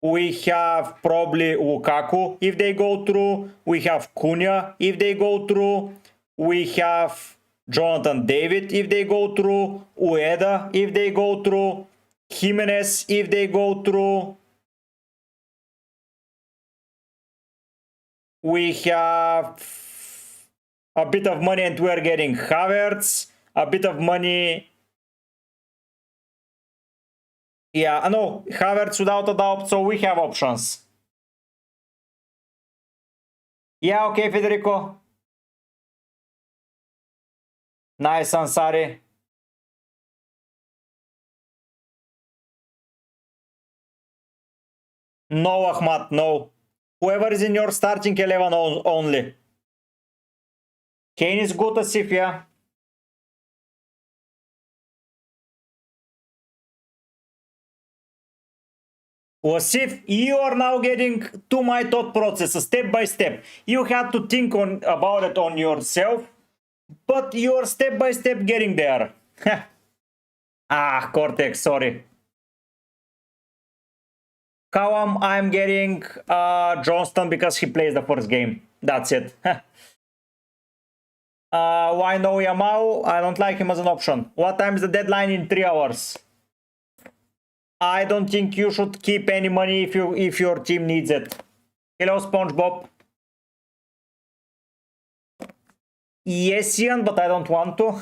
We have probably Lukaku. If they go through, we have Cunha. If they go through, we have Jonathan David. If they go through, Ueda. If they go through, Jimenez. If they go through, we have a bit of money and we're getting Havertz. A bit of money. Yeah, no, Havertz without a doubt, so we have options. Yeah, okay, Federico. Nice, Ansari. No, Ahmad, no. Whoever is in your starting 11 only. Kane is good, Asif, yeah. Asif, you are now getting to my thought process, step by step. You had to think about it on yourself, but you are step by step getting there. Ah, Cortex, sorry. Callum, I'm getting Johnston because he plays the first game. That's it. Why no Yamal? I don't like him as an option. What time is the deadline? In 3 hours. I don't think you should keep any money if your team needs it. Hello, SpongeBob. Yes, Ian, but I don't want to.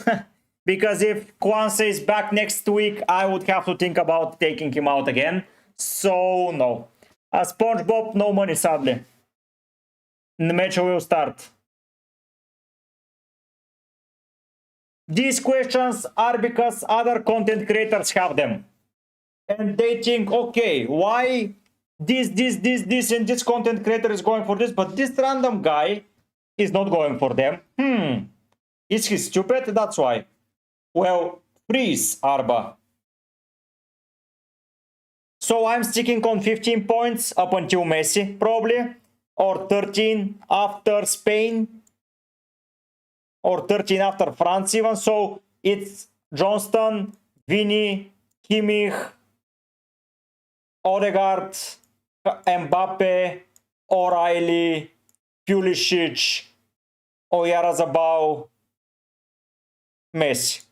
Because if Kwanzaa is back next week, I would have to think about taking him out again. So, no. SpongeBob, no money, sadly. The match will start. These questions are because other content creators have them. And they think, okay, why this, and this content creator is going for this, but this random guy is not going for them. Is he stupid? That's why. Well, freeze, Arba. So I'm sticking on 15 points up until Messi, probably. Or 13 after Spain. Or 13 after France even. So it's Johnston, Vini, Kimmich, Odegaard, Mbappe, O'Reilly, Pulisic, Oyarzabal, Messi.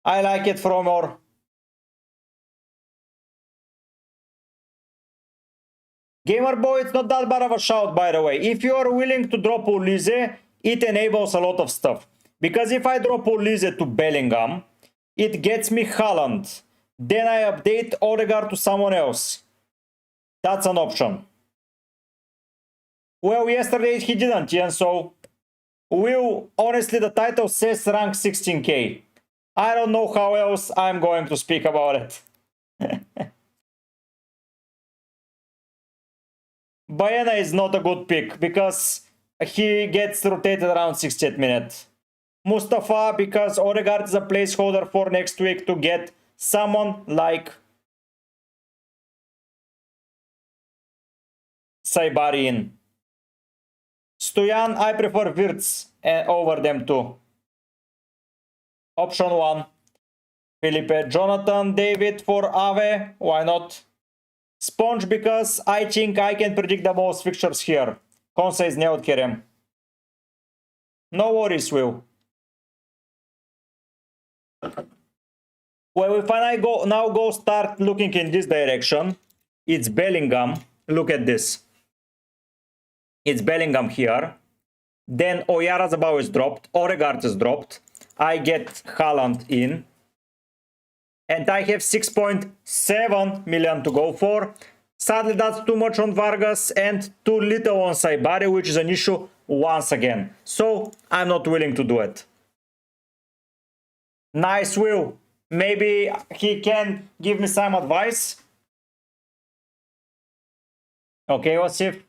I like it from more. Gamer Boy, it's not that bad of a shout, by the way. If you are willing to drop Ulise, it enables a lot of stuff. Because if I drop Ulise to Bellingham, it gets me Haaland. Then I update Odegaard to someone else. That's an option. Well, yesterday he didn't, and so... Will, honestly, the title says rank 16k. I don't know how else I'm going to speak about it. Baena is not a good pick because he gets rotated around 68 minutes. Mustafa because Odegaard is a placeholder for next week to get someone like Saibari in. Stoyan, I prefer Wirtz over them too. Option 1. Felipe, Jonathan, David for Ave. Why not? Sponge because I think I can predict the most fixtures here. Konsa is neotkerem. No worries, Will. Well, if I go start looking in this direction, it's Bellingham. Look at this. It's Bellingham here. Then Oyarzabal is dropped. Odegaard is dropped. I get Haaland in. And I have 6.7 million to go for. Sadly, that's too much on Vargas and too little on Saibari, which is an issue once again. So, I'm not willing to do it. Nice, Will. Maybe he can give me some advice. Okay, Wasif.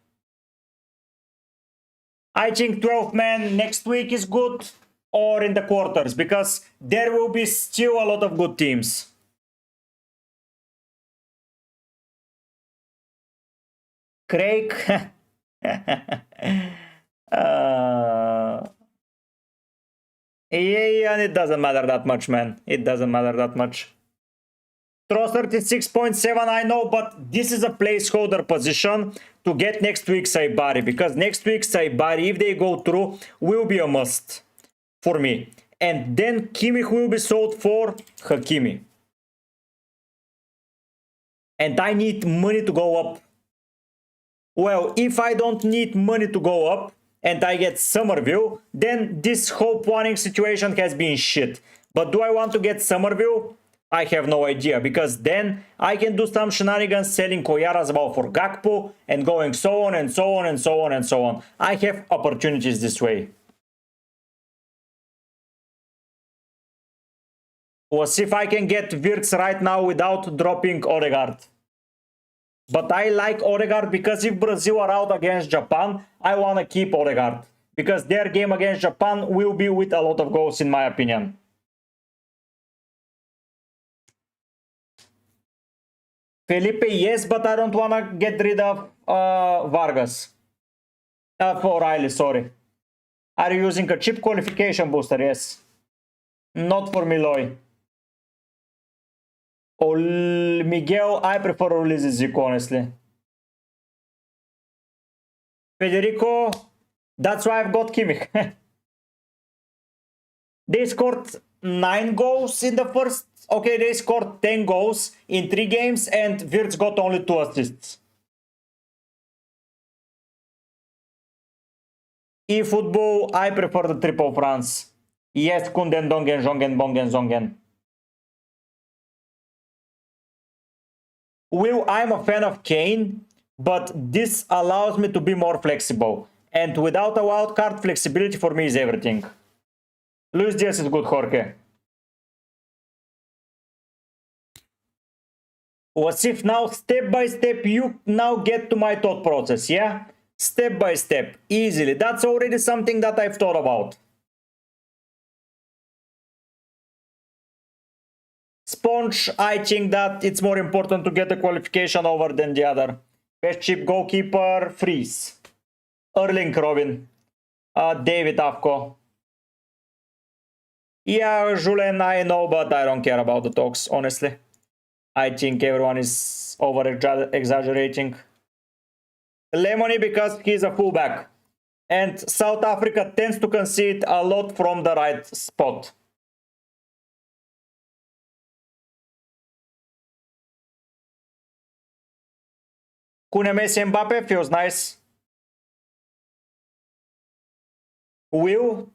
I think 12 man next week is good, or in the quarters, because there will be still a lot of good teams. Craig. Yeah, and it doesn't matter that much, man. It doesn't matter that much. Throw 36.7, I know, but this is a placeholder position to get next week Saibari, because next week Saibari, if they go through, will be a must for me. And then Kimmich will be sold for Hakimi. And I need money to go up. Well, if I don't need money to go up and I get Somerville, then this hope wanting situation has been shit. But do I want to get Somerville? I have no idea, because then I can do some shenanigans selling Oyarzabal for Gakpo and going so on and so on and so on and so on. I have opportunities this way. We'll see if I can get Wirtz right now without dropping Odegaard. But I like Odegaard because if Brazil are out against Japan, I want to keep Odegaard. Because their game against Japan will be with a lot of goals, in my opinion. Felipe, yes, but I don't want to get rid of Vargas. For O'Reilly, sorry. Are you using a cheap qualification booster? Yes. Not for Miloy. Miguel, I prefer Ulises Zico, honestly. Federico, that's why I've got Kimmich. They scored 9 goals in the first... Okay, they scored 10 goals in 3 games and Wirtz got only 2 assists. eFootball, I prefer the triple France. Yes, Kunden, Dongen, Jongen, Bongen, Zongen. Will, I'm a fan of Kane, but this allows me to be more flexible. And without a wildcard, flexibility for me is everything. Luis Diaz is good, Jorge. What if now, step by step, you now get to my thought process, yeah? Step by step, easily. That's already something that I've thought about. Sponge, I think that it's more important to get a qualification over than the other. Best cheap goalkeeper, Freeze. Erling Robin. David Afko. Yeah, Julen, I know, but I don't care about the talks, honestly. I think everyone is over-exaggerating. Lemony because he's a fullback. And South Africa tends to concede a lot from the right spot. Kune Messi Mbappe feels nice. Will,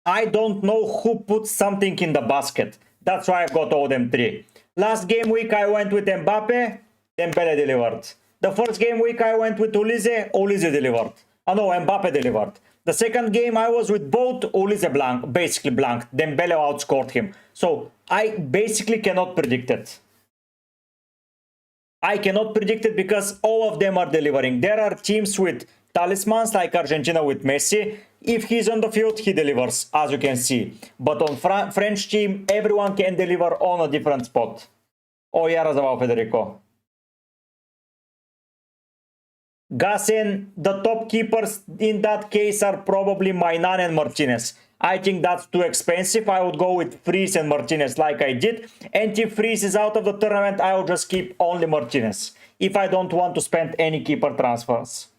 I don't know who put something in the basket. That's why I've got all them 3. Last game week I went with Mbappe, Dembele delivered. The first game week I went with Ulise, Ulise delivered. Oh no, Mbappe delivered. The second game I was with both Ulize blank, basically blanked. Dembele outscored him. So I basically cannot predict it. I cannot predict it because all of them are delivering. There are teams with talismans like Argentina with Messi. If he's on the field, he delivers, as you can see. But on French team, everyone can deliver on a different spot. O, iar răzăvau Federico. Gasen, the top keepers in that case are probably Mainan and Martinez. I think that's too expensive. I would go with Freeze and Martinez like I did. And if Freeze is out of the tournament, I will just keep only Martinez if I don't want to spend any keeper transfers.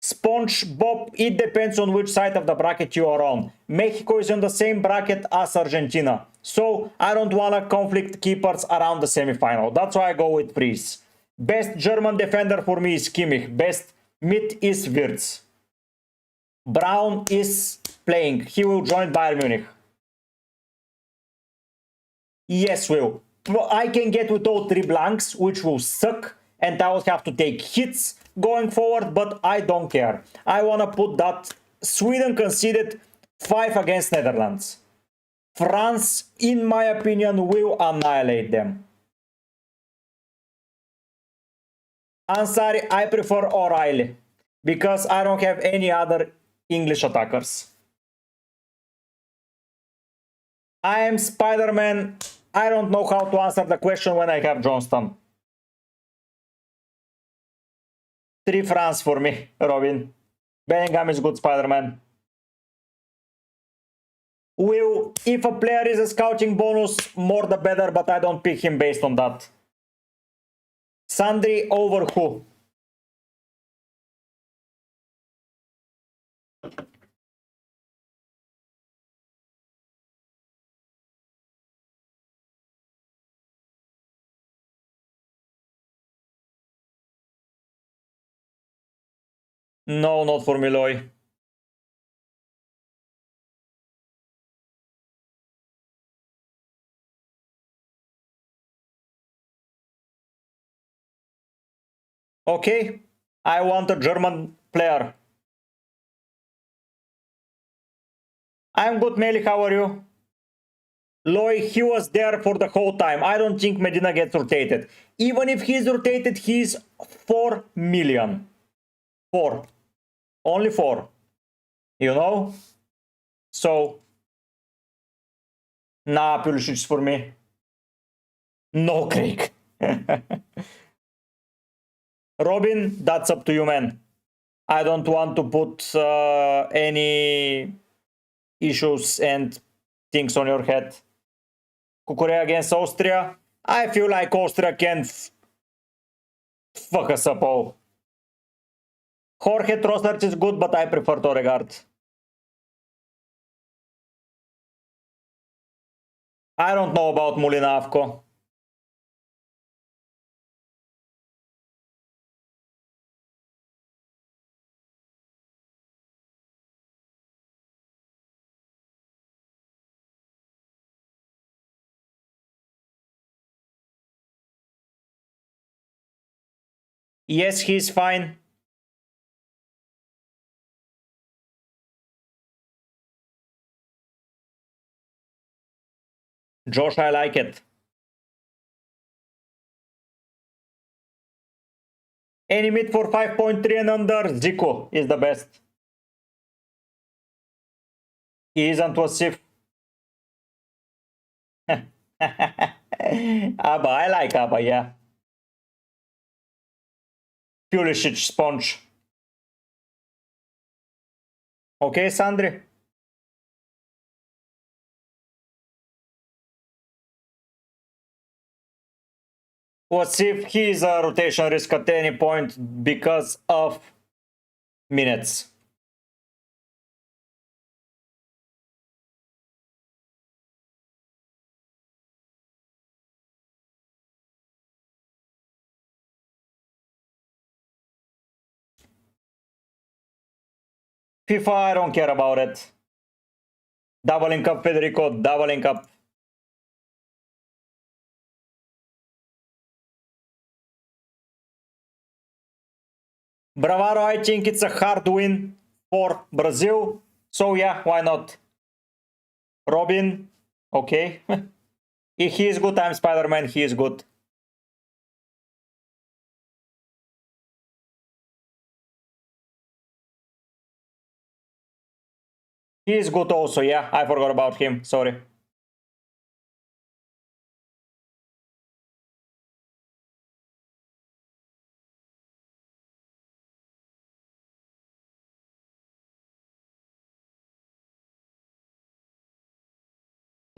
SpongeBob, it depends on which side of the bracket you are on. Mexico is on the same bracket as Argentina. So I don't want to conflict keepers around the semifinal. That's why I go with Freeze. Best German defender for me is Kimmich. Best mid is Wirtz. Brown is playing. He will join Bayern Munich. Yes, will. I can get with all 3 blanks, which will suck, and I will have to take hits going forward, but I don't care. I want to put that Sweden conceded 5 against Netherlands. France, in my opinion, will annihilate them. Ansari, I prefer O'Reilly because I don't have any other English attackers. I am Spider-Man. I don't know how to answer the question when I have Johnston. 3 France for me, Robin. Bellingham is good Spider-Man. Will, if a player is a scouting bonus, more the better, but I don't pick him based on that. Sandri over who? No, not for Miloy. Okay, I want a German player. I'm good, Meli, how are you? Loy, he was there for the whole time. I don't think Medina gets rotated. Even if he's rotated, he's 4 million. 4. Only 4. You know? So, nah, Pulisic for me. No, Craig. Robin, that's up to you, man. I don't want to put any issues and things on your head. Cucurella against Austria. I feel like Austria can fuck us up all. Jorge Trossard is good, but I prefer Torregard. I don't know about Mulinavko. Yes, he's fine. Josh, I like it. Any mid for 5.3 and under, Zico is the best. He isn't Wasif. Abba, I like Abba, yeah. Pulisic, Sponge. Okay, Sandri? Wasif, he is a rotation risk at any point because of minutes. FIFA, I don't care about it. Doubling up, Federico, doubling up. Bravaro, I think it's a hard win for Brazil. So yeah, why not? Robin, okay. He is good. I'm Spider-Man. He is good. He is good also. Yeah, I forgot about him. Sorry.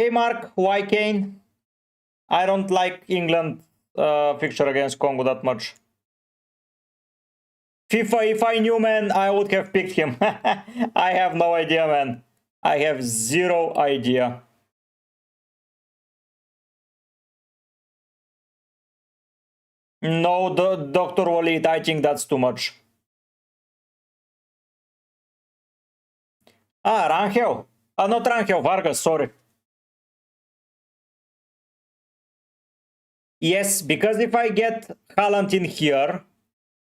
Hey Mark, why Kane? I don't like England fixture against Congo that much. FIFA, if I knew, man, I would have picked him. I have no idea, man. I have zero idea. No, Dr. Walid, I think that's too much. Ah, Rangel. Not Rangel, Vargas, sorry. Yes, because if I get Haaland in here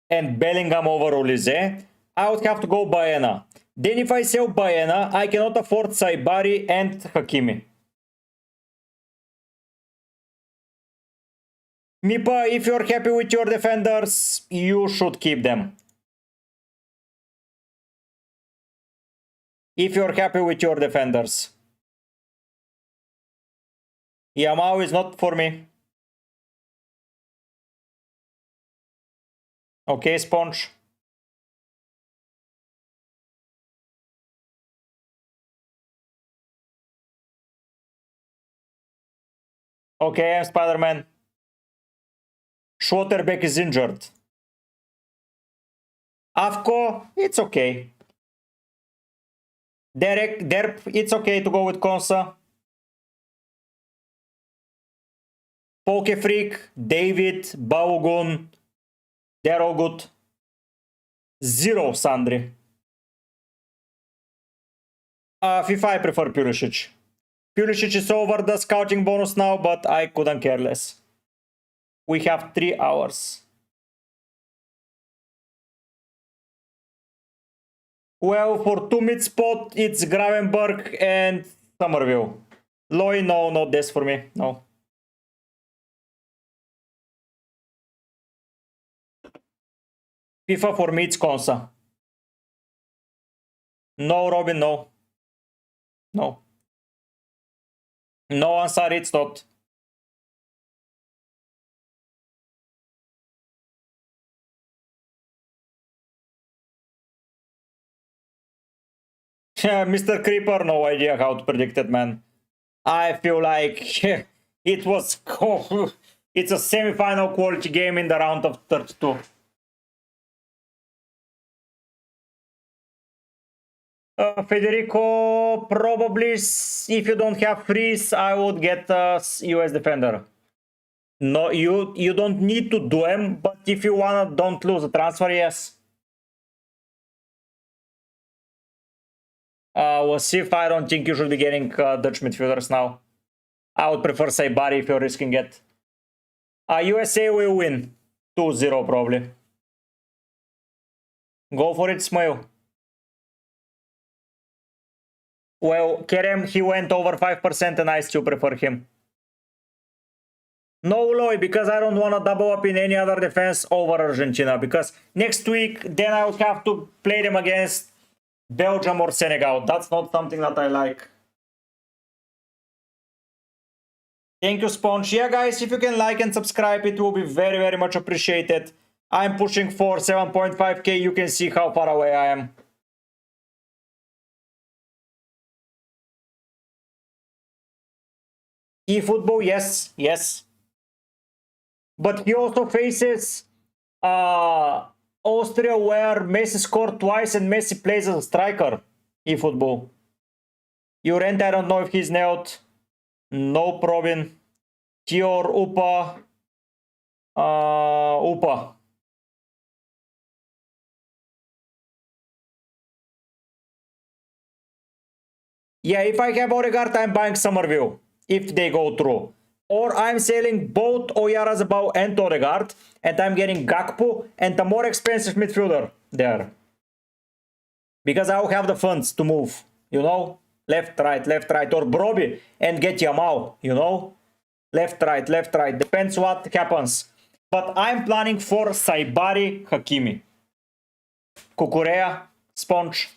and Bellingham over Olise, I would have to go Baena. Then if I sell Baena, I cannot afford Saibari and Hakimi. Mipa, if you're happy with your defenders, you should keep them. If you're happy with your defenders. Yamau is not for me. Okay, Sponge. Okay, I'm Spider-Man. Schwaterbeck is injured. Avko, it's okay. Derp, it's okay to go with Konsa. Pokefreak, David, Baugun, they're all good. Zero, Sandri. FIFA, I prefer Pulisic. Pulisic is over the scouting bonus now, but I couldn't care less. We have 3 hours. Well, for 2 mid spot, it's Gravenberg and Somerville. Loy, no, not this for me, no. FIFA for me, it's Konsa. No, Robin, no. No. No, Ansari, it's not. Mr. Creeper, no idea how to predict it, man. I feel like it was... It's a semi-final quality game in the round of 32. Federico, probably if you don't have freeze, I would get a US defender. No, you don't need to do them, but if you wanna don't lose a transfer, yes. We'll see if I don't think you should be getting Dutch midfielders now. I would prefer Saibari if you're risking it. USA will win 2-0 probably. Go for it, Smile. Well, Kerem, he went over 5% and I still prefer him. No, Loy, because I don't want to double up in any other defense over Argentina. Because next week, then I would have to play them against Belgium or Senegal. That's not something that I like. Thank you, Sponge. Yeah, guys, if you can like and subscribe, it will be very, very much appreciated. I'm pushing for 7.5k. You can see how far away I am. eFootball, yes, yes. But he also faces Austria, where Messi scored twice and Messi plays as a striker. eFootball. Urent, I don't know if he's nailed. No problem. Kior, Upa. Upa. Yeah, if I have Odegaard, I'm buying Somerville. If they go through. Or I'm selling both Oyarzabal and Odegaard, and I'm getting Gakpo and a more expensive midfielder there. Because I will have the funds to move, you know? Left, right, or Broby and get Yamal, you know? Left, right, depends what happens. But I'm planning for Saibari, Hakimi. Cucurea, Sponge.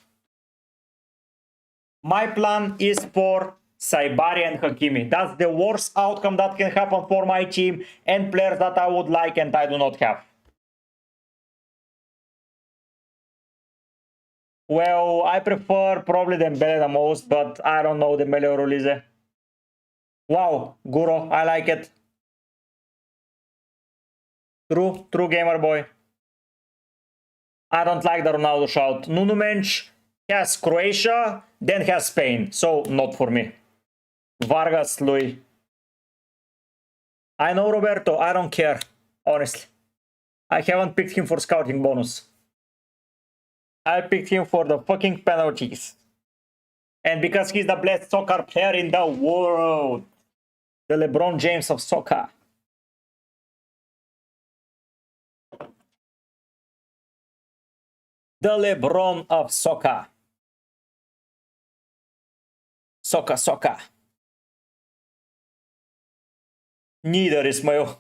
My plan is for Saibari and Hakimi. That's the worst outcome that can happen for my team and players that I would like and I do not have. Well, I prefer probably Dembele the most, but I don't know Dembele or Ulize. Wow, Guro, I like it. True gamer boy. I don't like the Ronaldo shout. Nuno Mensch has Croatia, then has Spain, so not for me. Vargas, Louis. I know Roberto, I don't care, honestly. I haven't picked him for scouting bonus. I picked him for the fucking penalties. And because he's the best soccer player in the world. The LeBron James of soccer. The LeBron of soccer. Soccer. Neither, Ismail.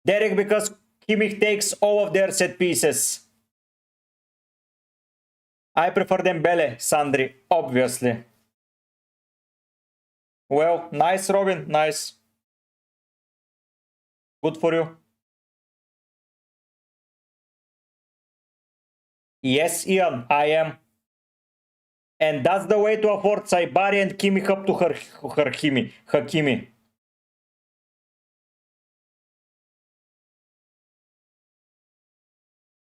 Derek, because Kimmich takes all of their set pieces. I prefer Dembele, Sandri, obviously. Well, nice, Robin, nice. Good for you. Yes, Ian, I am. And that's the way to afford Saibari and Kimmich up to Hakimi.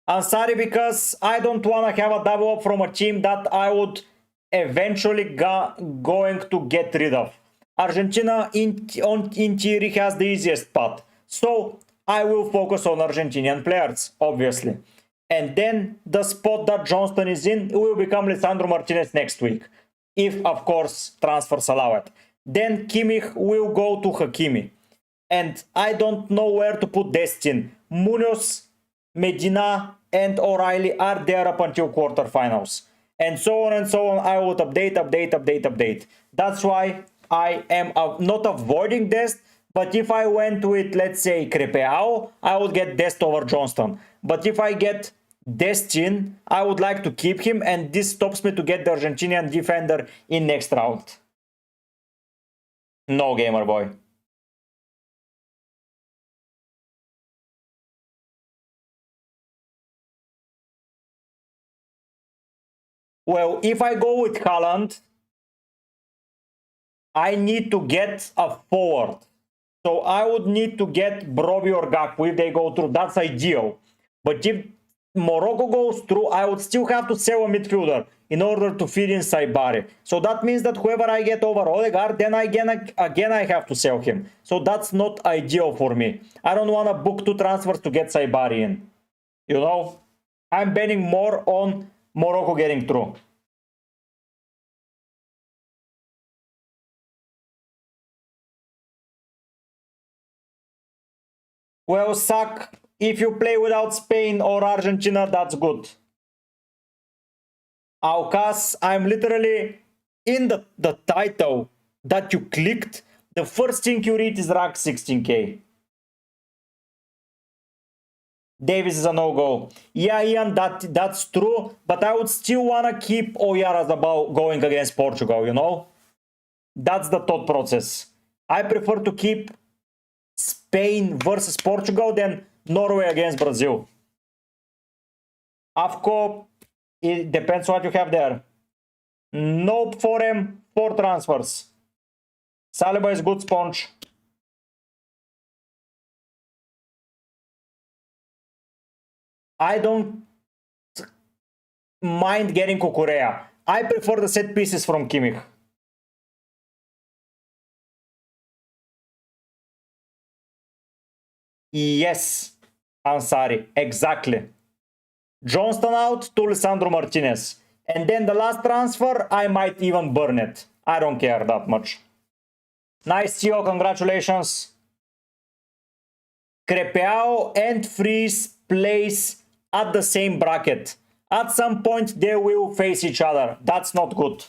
I'm sorry because I don't want to have a double up from a team that I would eventually going to get rid of. Argentina in theory has the easiest path. So I will focus on Argentinian players, obviously. And then the spot that Johnston is in will become Lisandro Martinez next week. If, of course, transfers allow it. Then Kimmich will go to Hakimi. And I don't know where to put Destin. Munoz, Medina, and O'Reilly are there up until quarterfinals. And so on and so on. I would update. That's why I am not avoiding Dest. But if I went with, let's say, Crepeao, I would get Dest over Johnston. But if I get Destin, I would like to keep him, and this stops me to get the Argentinian defender in next round. No, gamer boy. Well, if I go with Haaland, I need to get a forward. So I would need to get Broby or Gakpo if they go through. That's ideal. But if Morocco goes through, I would still have to sell a midfielder in order to fit in Saibari. So that means that whoever I get over Odegaard, then again I have to sell him. So that's not ideal for me. I don't want to book 2 transfers to get Saibari in. You know? I'm betting more on Morocco getting through. Well, Sak, if you play without Spain or Argentina, that's good. Aucas, I'm literally in the title that you clicked. The first thing you read is rank 16k. Davis is a no-go. Yeah, Ian, that's true, but I would still want to keep Oyaras about going against Portugal, you know? That's the thought process. I prefer to keep Spain versus Portugal than Norway against Brazil. AFCO, it depends what you have there. Nope for him, 4 transfers. Saliba is good, Sponge. I don't mind getting Cucurea. I prefer the set pieces from Kimmich. Yes, Ansari, exactly. Johnston out to Lisandro Martinez. And then the last transfer, I might even burn it. I don't care that much. Nice, Theo, congratulations. Crepeao and Freeze plays at the same bracket. At some point, they will face each other. That's not good.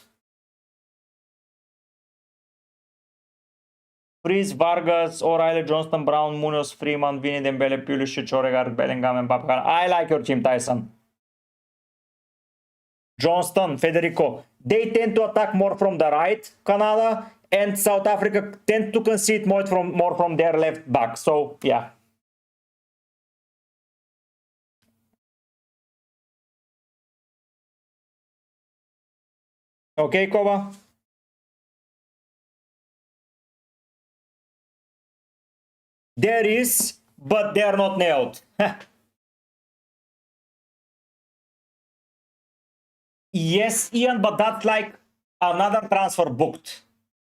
Freeze, Vargas, O'Reilly, Johnston, Brown, Munoz, Freeman, Vinny, Dembele, Pulisic, Odegaard, Bellingham, and Mbappe. I like your team, Tyson. Johnston, Federico. They tend to attack more from the right, Canada, and South Africa tend to concede more from their left back. So, yeah. Okay, Kova? There is, but they are not nailed. Yes, Ian, but that's like another transfer booked.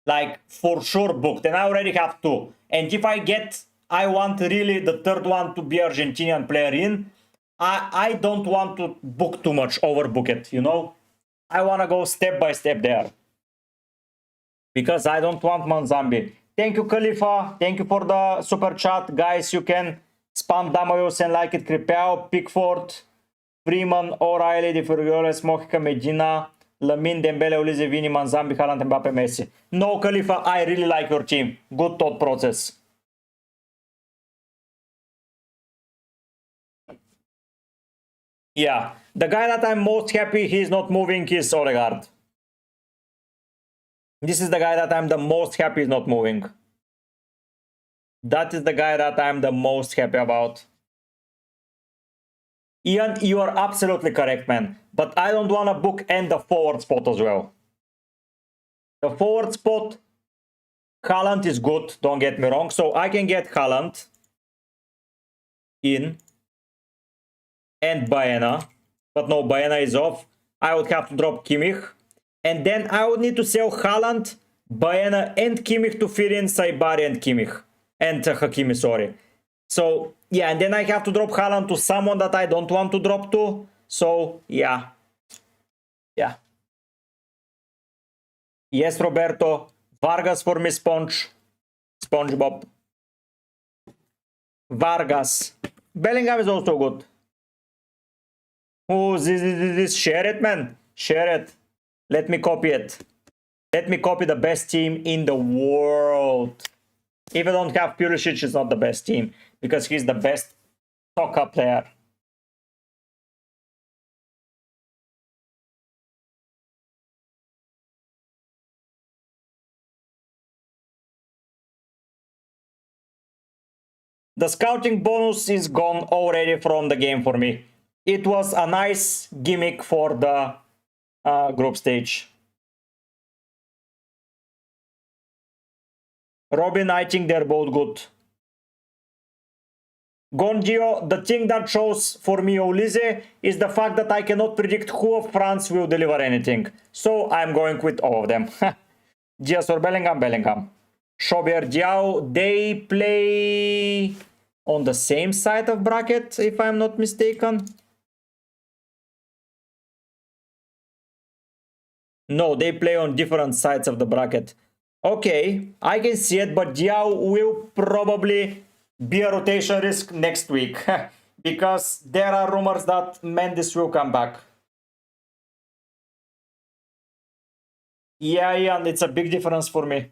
Like, for sure booked. And I already have two. And if I want really the third one to be Argentinian player in, I don't want to book too much, overbook it, you know? I want to go step by step there. Because I don't want Manzambi. Thank you, Khalifa. Thank you for the super chat. Guys, you can spam Damayos and like it. Cripeo, Pickford, Freeman, O'Reilly, Di Furioles, Mojica, Medina, Lamin, Dembele, Ulize, Vini, Manzambi, Haaland, Mbappe, Messi. No, Khalifa, I really like your team. Good thought process. Yeah, the guy that I'm most happy he's not moving is Odegaard. This is the guy that I'm the most happy is not moving. That is the guy that I'm the most happy about. Ian, you are absolutely correct, man. But I don't want to book and the forward spot as well. The forward spot, Haaland is good, don't get me wrong. So I can get Haaland in and Baena. But no, Baena is off. I would have to drop Kimmich. And then I would need to sell Haaland, Baena, and Kimmich to fill in Saibari and Kimmich. And Hakimi, sorry. So, yeah, and then I have to drop Haaland to someone that I don't want to drop to. So, yeah. Yeah. Yes, Roberto. Vargas for me, SpongeBob. Vargas. Bellingham is also good. Oh, this. Share it, man. Share it. Let me copy it. Let me copy the best team in the world. If I don't have Pulisic, it's not the best team. Because he's the best soccer player. The scouting bonus is gone already from the game for me. It was a nice gimmick for the group stage. Robin, I think they're both good. Gonggio, the thing that shows for me Olise is the fact that I cannot predict who of France will deliver anything. So I'm going with all of them. Diaz or Bellingham. Schober, Diao, they play on the same side of bracket, if I'm not mistaken. No, they play on different sides of the bracket. Okay, I can see it, but Diao will probably be a rotation risk next week. Because there are rumors that Mendes will come back. Yeah, and it's a big difference for me.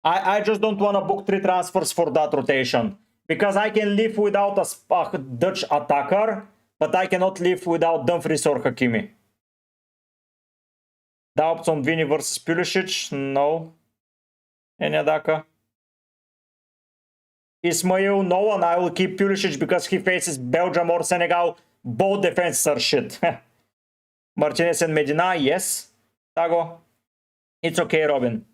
I just don't want to book 3 transfers for that rotation. Because I can live without a Dutch attacker, but I cannot live without Dumfries or Hakimi. Doubts on Vini versus Pulisic? No. Any Adaka? Ismail, no one. I will keep Pulisic because he faces Belgium or Senegal. Both defenses are shit. Martinez and Medina, yes. Tago. It's okay, Robin.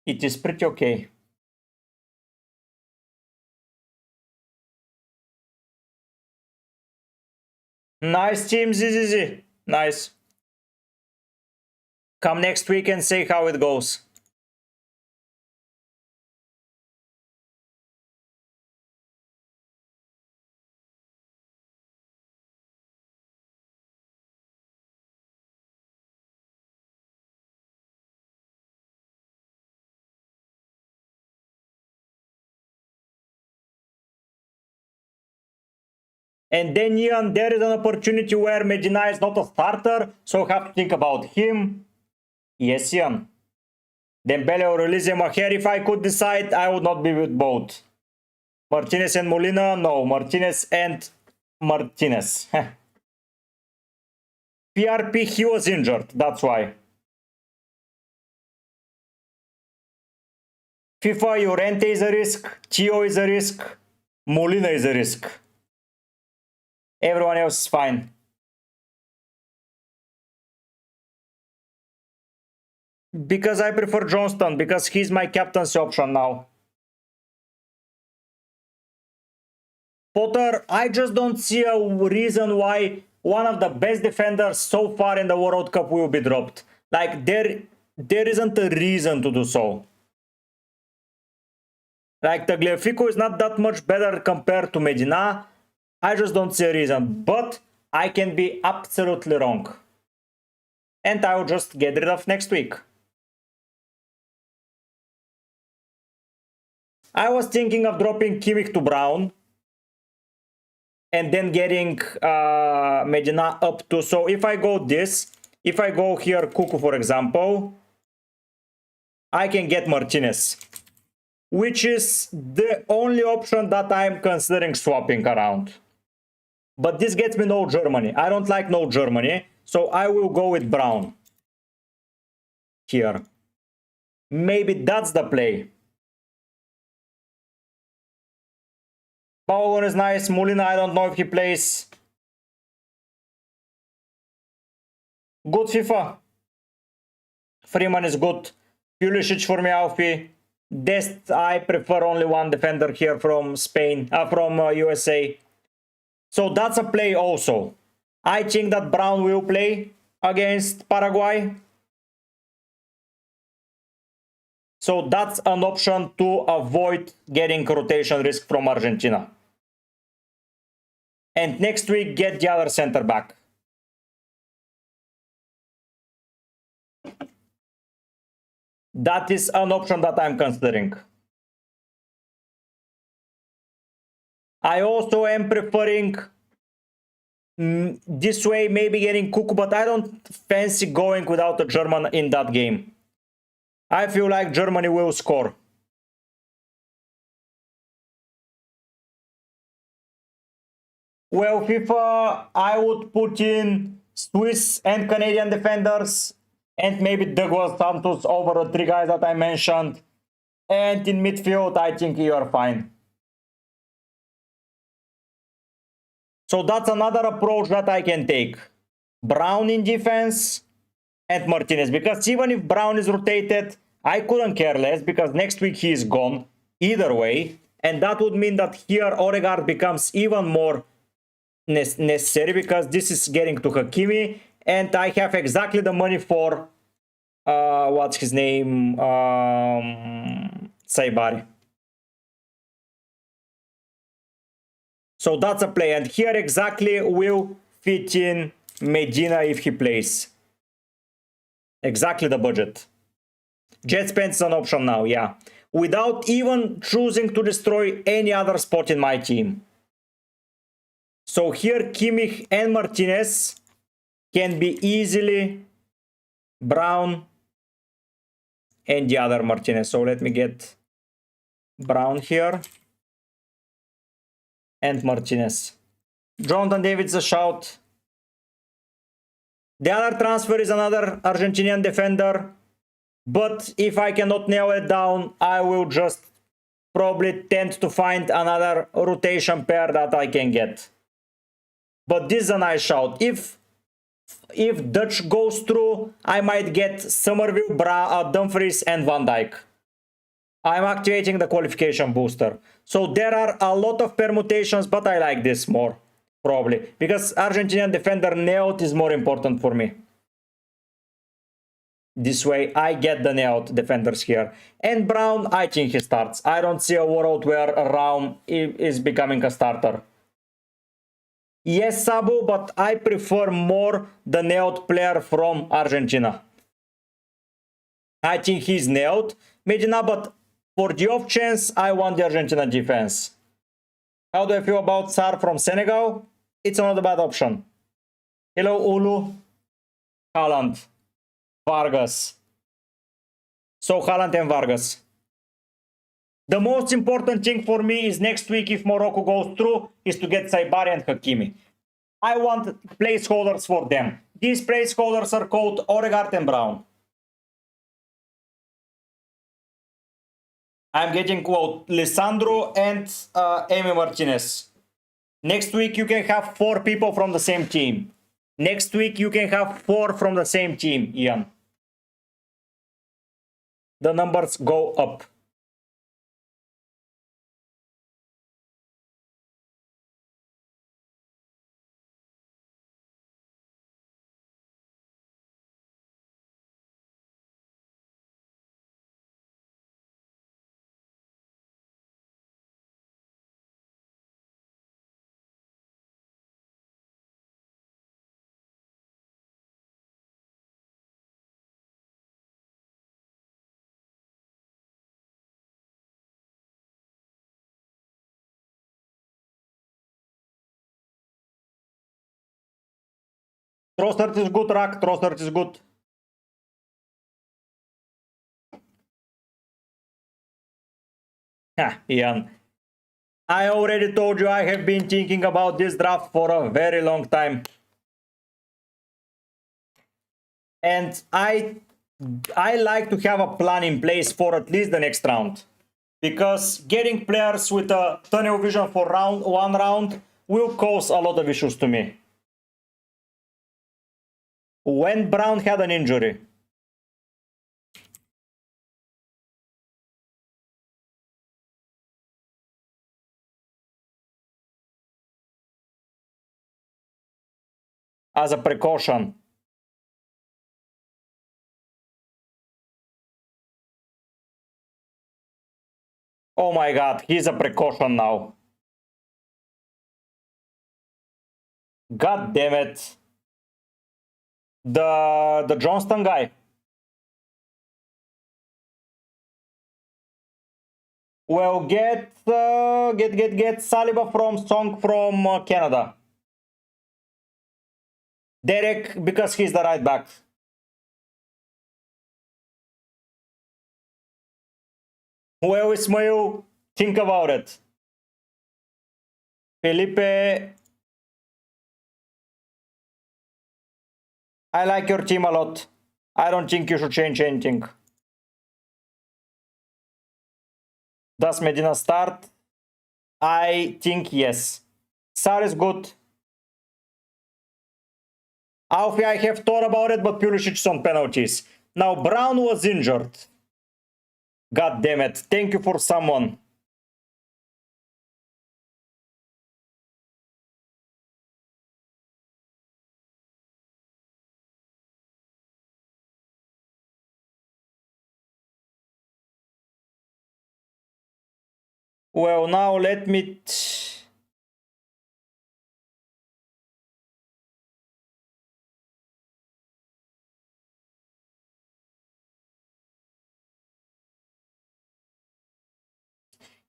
It is pretty okay. Nice team, ZZZ. Nice. Come next week and say how it goes. And then Ian, there is an opportunity where Medina is not a starter, so have to think about him. Yes, Ian. Dembele or Elise Maher, if I could decide, I would not be with both. Martinez and Molina? No, Martinez and Martinez. PRP, he was injured, that's why. FIFA, Llorente is a risk, Chio is a risk, Molina is a risk. Everyone else is fine. Because I prefer Johnston, because he's my captaincy option now. Potter, I just don't see a reason why one of the best defenders so far in the World Cup will be dropped. Like, there isn't a reason to do so. Like, Tagliafico is not that much better compared to Medina. I just don't see a reason. But I can be absolutely wrong. And I will just get rid of next week. I was thinking of dropping Kimmich to Brown. And then getting Medina up to... So if I go this, if I go here Cuckoo, for example, I can get Martinez, which is the only option that I'm considering swapping around. But this gets me no Germany. I don't like no Germany, so I will go with Brown here. Maybe that's the play. Balogun is nice. Molina, I don't know if he plays. Good FIFA. Freeman is good. Pulisic for me, Alfie. Dest, I prefer only one defender here from Spain, from USA. So that's a play also. I think that Brown will play against Paraguay. So that's an option to avoid getting rotation risk from Argentina. And next week, get the other center back. That is an option that I'm considering. I also am preferring this way, maybe getting Cuckoo, but I don't fancy going without a German in that game. I feel like Germany will score. Well, FIFA, I would put in Swiss and Canadian defenders, and maybe Douglas Santos over the three guys that I mentioned. And in midfield, I think you are fine. So that's another approach that I can take. Brown in defense and Martinez, because even if Brown is rotated, I couldn't care less, because next week he is gone either way, and that would mean that here Odegaard becomes even more necessary, because this is getting to Hakimi, and I have exactly the money for what's his name, Saibari. So that's a play, and here exactly will fit in Medina if he plays. Exactly the budget. Jet spends an option now, yeah. Without even choosing to destroy any other spot in my team. So here Kimmich and Martinez can be easily Brown and the other Martinez. So let me get Brown here. And Martinez. Jonathan David's a shout. The other transfer is another Argentinian defender. But if I cannot nail it down, I will just probably tend to find another rotation pair that I can get. But this is a nice shout. If Dutch goes through, I might get Somerville, Dumfries and Van Dijk. I'm activating the qualification booster. So there are a lot of permutations, but I like this more, probably. Because Argentinian defender nailed is more important for me. This way, I get the nailed defenders here. And Brown, I think he starts. I don't see a world where Raum is becoming a starter. Yes, Sabu, but I prefer more the nailed player from Argentina. I think he's nailed, Medina, but for the off chance, I want the Argentina defense. How do I feel about Sar from Senegal? It's not a bad option. Hello, Ulu. Haaland. Vargas. So Haaland and Vargas. The most important thing for me is next week, if Morocco goes through, is to get Saibari and Hakimi. I want placeholders for them. These placeholders are called Odegaard and Brown. I'm getting quote Lisandro and Emi Martinez. Next week you can have 4 people from the same team. Next week you can have 4 from the same team, Ian. The numbers go up. Trossard is good, Rak. Trossard is good. Ian. I already told you I have been thinking about this draft for a very long time. And I like to have a plan in place for at least the next round. Because getting players with a tunnel vision for one round will cause a lot of issues to me. When Brown had an injury. As a precaution. Oh my god, he's a precaution now. God damn it. The Johnston guy. Well, get Saliba from Song from Canada. Derek, because he's the right back. Well, Ismail, think about it. Felipe, I like your team a lot. I don't think you should change anything. Does Medina start? I think yes. Sar is good. Alfie, I have thought about it, but Pulisic is on penalties. Now, Brown was injured. God damn it. Thank you for someone. Well, now let me...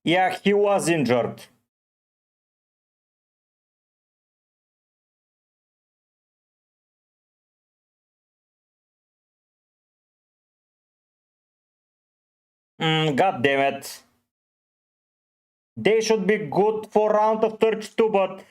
Yeah, he was injured. God damn it. They should be good for round of 32, but...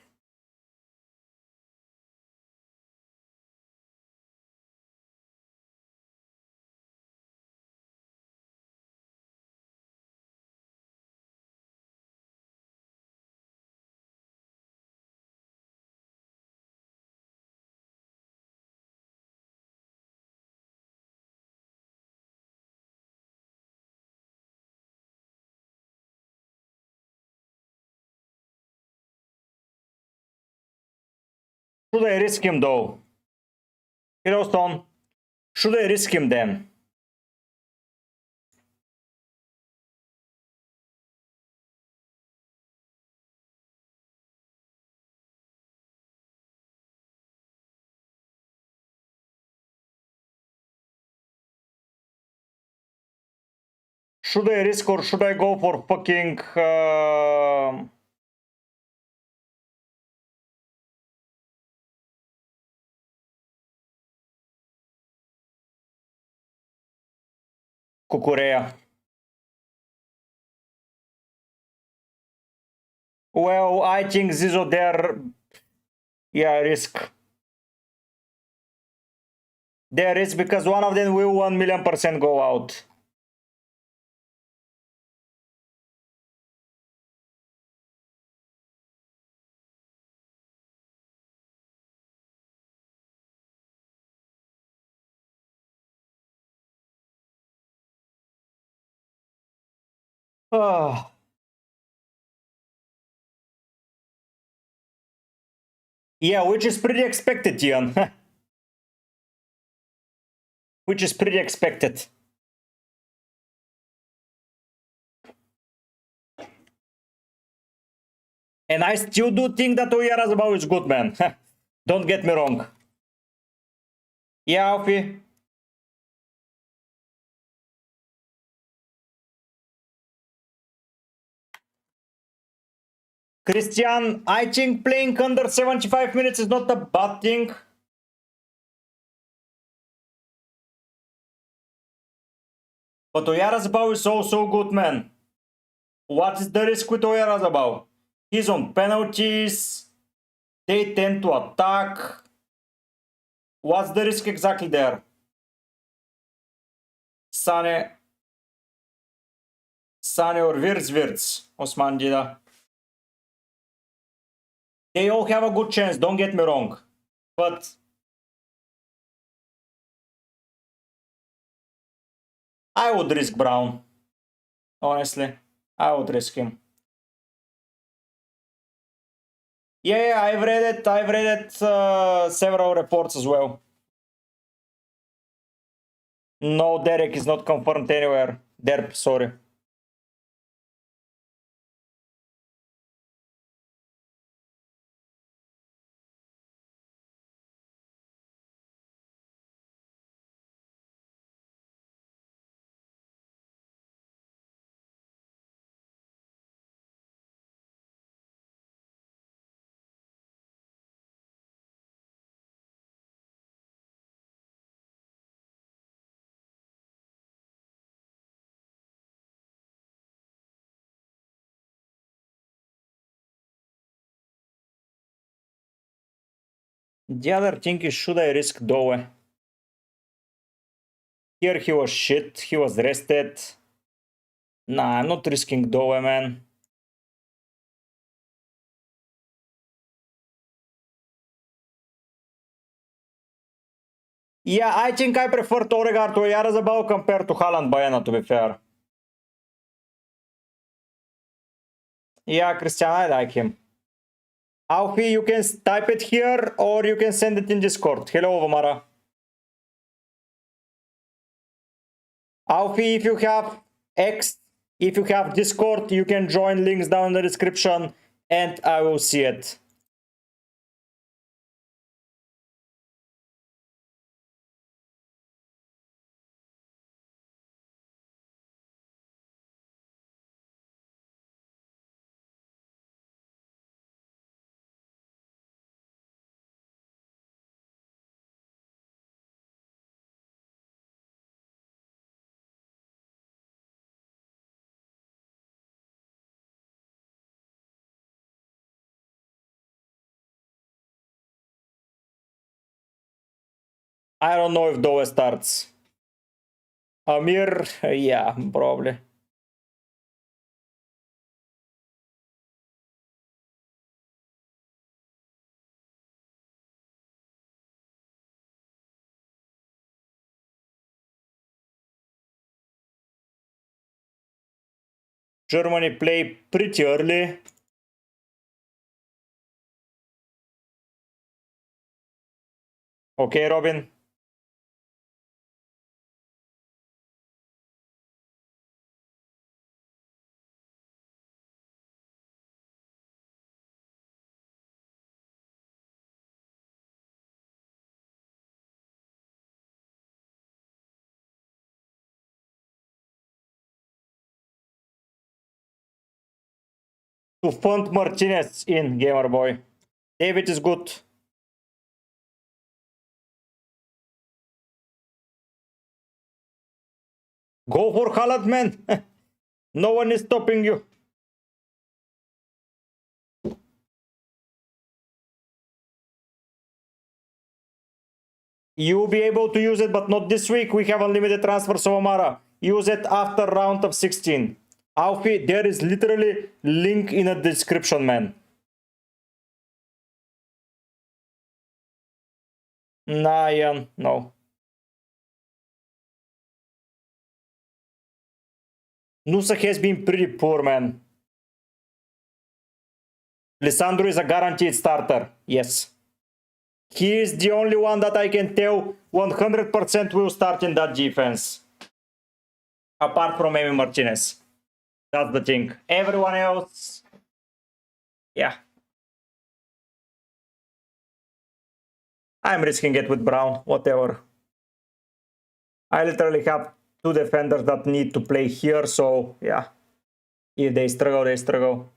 Should I risk him though? Hiddleston, should I risk him then? Should I risk or should I go for fucking... Cucurea. Well, I think Zizzo there, yeah, risk. There is because one of them will 1,000,000% go out. Ah. Yeah, which is pretty expected, Ian. Which is pretty expected. And I still do think that Oyarzabal is good, man. Don't get me wrong. Yeah, Alfie. Christian, I think playing under 75 minutes is not a bad thing. But Oyarzabal is also good, man. What is the risk with Oyarzabal? He's on penalties. They tend to attack. What's the risk exactly there? Sane or Wirtz, Osman Dida. They all have a good chance, don't get me wrong. But I would risk Brown. Honestly, I would risk him. Yeah, I've read it several reports as well. No, Derek is not confirmed anywhere. Derp, sorry. The other thing is, should I risk Doe? Here he was shit, he was rested. Nah, I'm not risking Doe, man. Yeah, I think I prefer Toregard to Oyarzabal compared to Haaland Bayana, to be fair. Yeah, Christian, I like him. Alfie, you can type it here or you can send it in Discord. Hello, Vomara. Alfie, if you have X, if you have Discord, you can join, links down in the description, and I will see it. I don't know if Doe starts. Amir, yeah, probably. Germany play pretty early. Okay, Robin. To fund Martinez in, gamer boy. David is good. Go for Haaland, man. No one is stopping you. You'll be able to use it, but not this week. We have unlimited transfers of Amara. Use it after round of 16. Alfie, there is literally link in the description, man. Nah, Ian, no. Nusa has been pretty poor, man. Lisandro is a guaranteed starter. Yes. He is the only one that I can tell 100% will start in that defense. Apart from Emi Martinez. That's the thing. Everyone else, yeah. I'm risking it with Brown, whatever. I literally have two defenders that need to play here, so yeah. If they struggle, they struggle.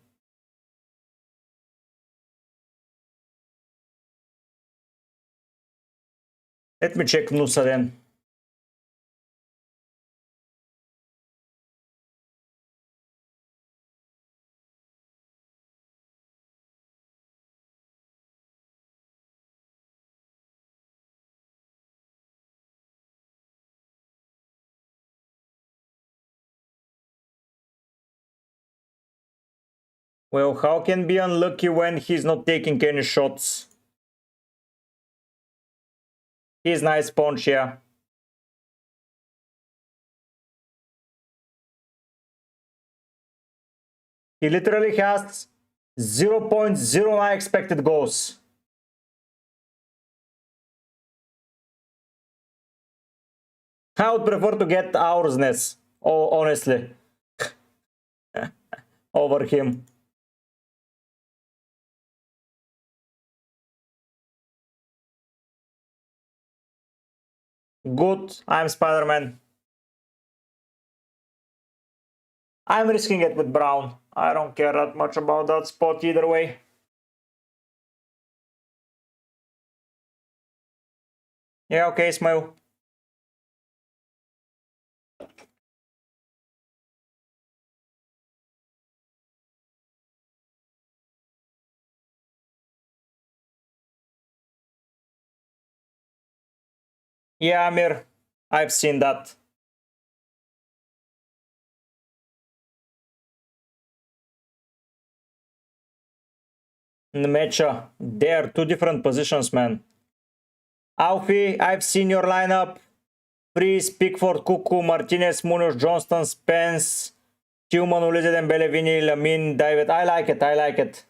Let me check Nusa then. Well, how can be unlucky when he's not taking any shots? He's nice punch, yeah. He literally has 0.09 expected goals. I would prefer to get Oursness, honestly, over him. Good, I'm Spider-Man. I'm risking it with Brown. I don't care that much about that spot either way. Yeah, okay, Smile. Yeah, Amir, I've seen that. Mecha, they're two different positions, man. Alfie, I've seen your lineup. Freeze, Pickford, Cuckoo, Martinez, Munoz, Johnston, Spence, Tillman, Ulisse, Dembele, Vini, Lamin, David. I like it, I like it.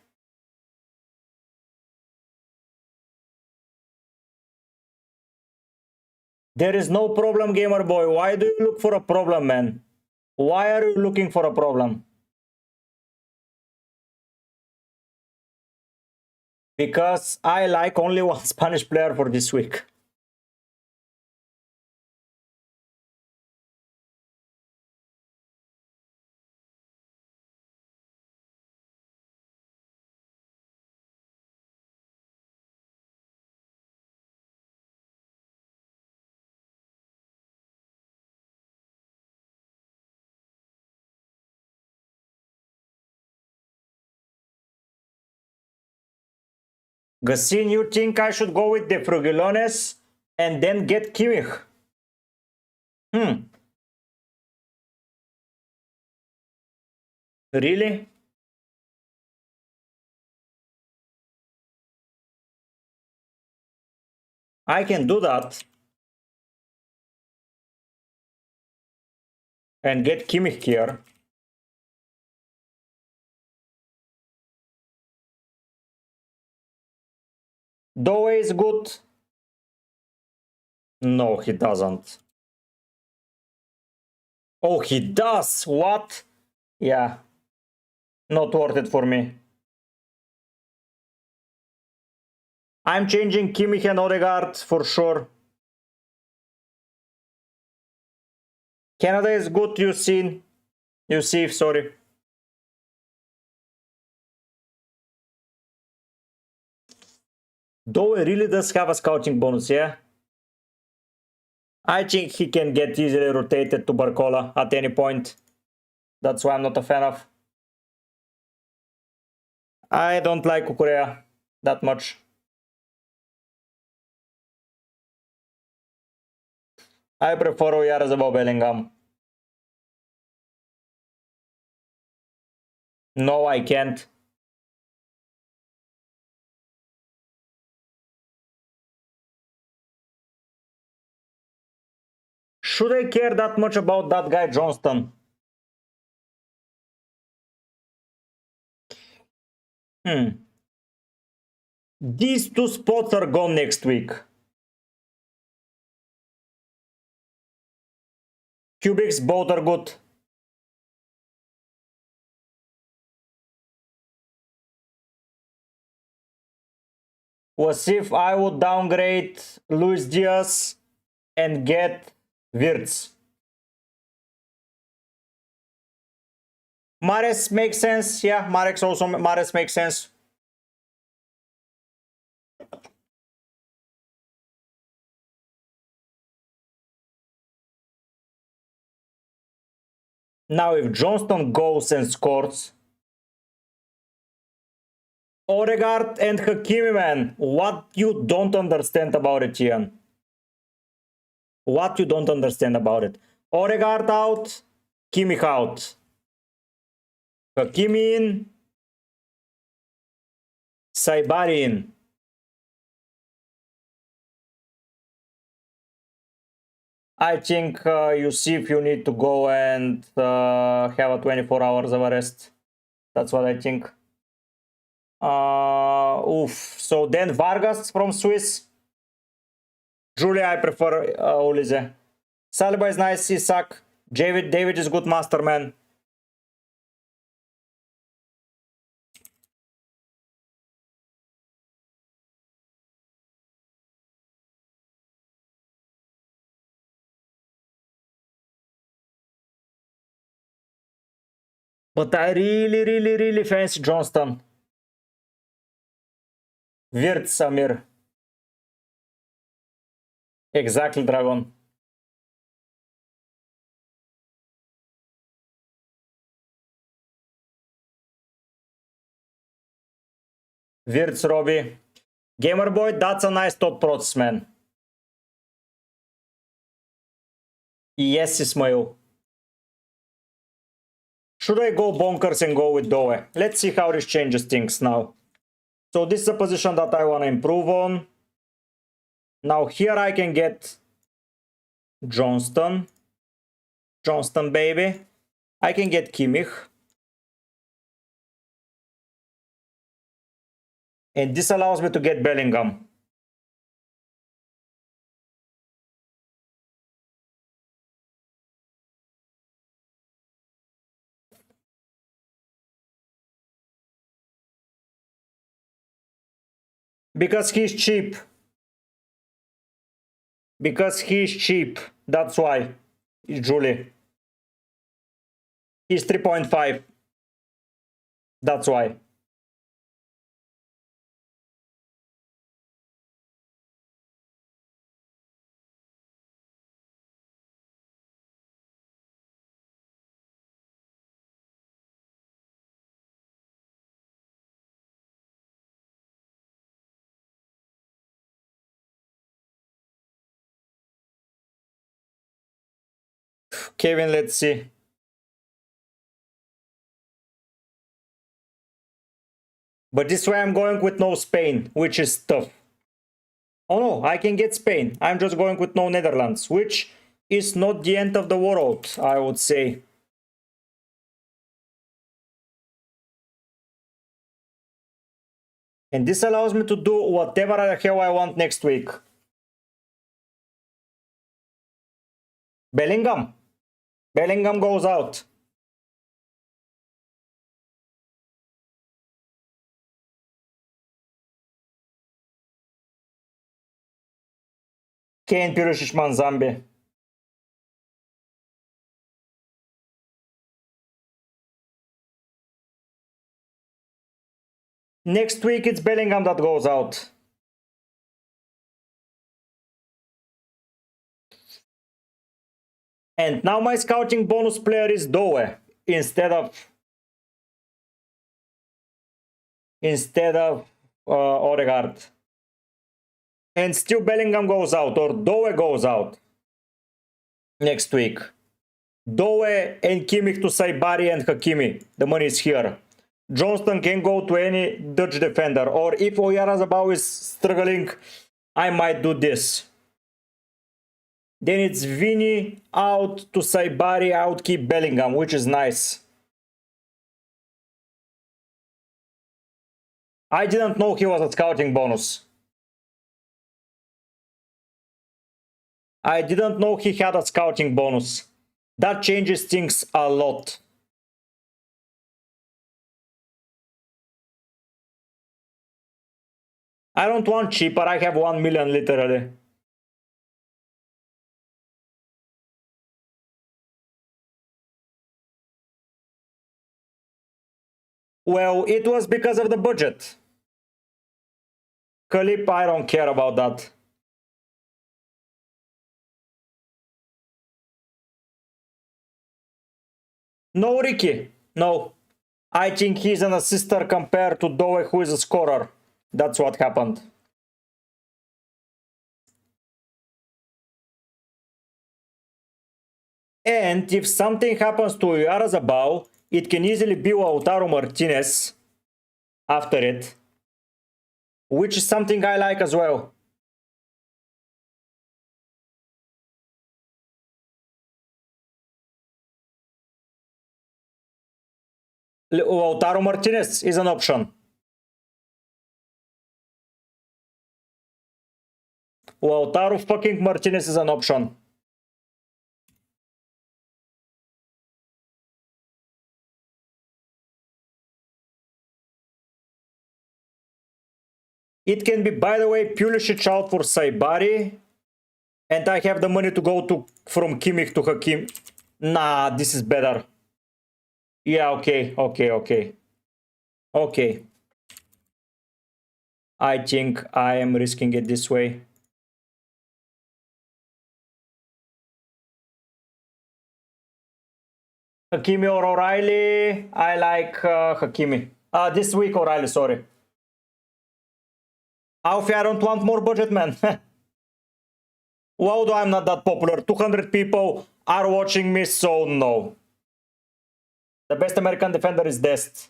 There is no problem, gamer boy. Why do you look for a problem, man? Why are you looking for a problem? Because I like only one Spanish player for this week. Gassin, you think I should go with the Frugilones and then get Kimmich? Really? I can do that. And get Kimmich here. Doe is good. No, he doesn't. Oh, he does. What? Yeah. Not worth it for me. I'm changing Kimmich and Odegaard for sure. Canada is good, you see. You see, sorry. Doe really does have a scouting bonus, yeah? I think he can get easily rotated to Barcola at any point. That's why I'm not a fan of. I don't like Cucurella that much. I prefer Oyarzabal above Bellingham. No, I can't. Should I care that much about that guy Johnston? These two spots are gone next week. Cubics, both are good. Was if I would downgrade Luis Diaz and get Wirtz. Mahrez makes sense. Yeah, Mahrez makes sense. Now, if Johnston goes and scores, Odegaard and Hakimi, man, what you don't understand about it, Ian? What you don't understand about it? Odegaard out, Kimmich out. Hakimi in, Saibari in. I think you see if you need to go and have a 24 hours of arrest. That's what I think. So then Vargas from Swiss. Julia, I prefer Ulize. Saliba is nice, Isak. David is good masterman. But I really fancy Johnston. Wirtz, Samir. Exactly, Dragon. Wirtz, Robbie. Gamer Boy, that's a nice thought process, man. Yes, Ismail. Should I go bonkers and go with Doe? Let's see how this changes things now. So this is a position that I want to improve on. Now here I can get Johnston. Johnston, baby. I can get Kimmich. And this allows me to get Bellingham. Because he's cheap. Because he's cheap. That's why. Julie. He's 3.5. That's why. Kevin, let's see. But this way I'm going with no Spain, which is tough. Oh no, I can get Spain. I'm just going with no Netherlands, which is not the end of the world, I would say. And this allows me to do whatever the hell I want next week. Bellingham. Bellingham goes out. Kane, Pulisic, Manzambi. Next week it's Bellingham that goes out. And now my scouting bonus player is Doe instead of Odegaard. And still Bellingham goes out, or Doe goes out next week. Doe and Kimmich to Saibari and Hakimi. The money is here. Johnston can go to any Dutch defender, or if Oyarzabal is struggling, I might do this. Then it's Vini out to Saibari, out keep Bellingham, which is nice. I didn't know he was a scouting bonus. I didn't know he had a scouting bonus. That changes things a lot. I don't want cheaper, I have 1 million literally. Well, it was because of the budget. Kalip, I don't care about that. No, Ricky, no. I think he's an assister compared to Doe, who is a scorer. That's what happened. And if something happens to Oyarzabal, it can easily be Lautaro Martinez after it, which is something I like as well. Lautaro Martinez is an option. Lautaro fucking Martinez is an option. It can be, by the way, Pulisic out for Saibari. And I have the money to go to from Kimmich to Hakim. Nah, this is better. Yeah, okay. Okay. I think I am risking it this way. Hakimi or O'Reilly? I like Hakimi. This week O'Reilly, sorry. Alfie, I don't want more budget, man. Wow, I'm not that popular. 200 people are watching me, so no. The best American defender is Dest.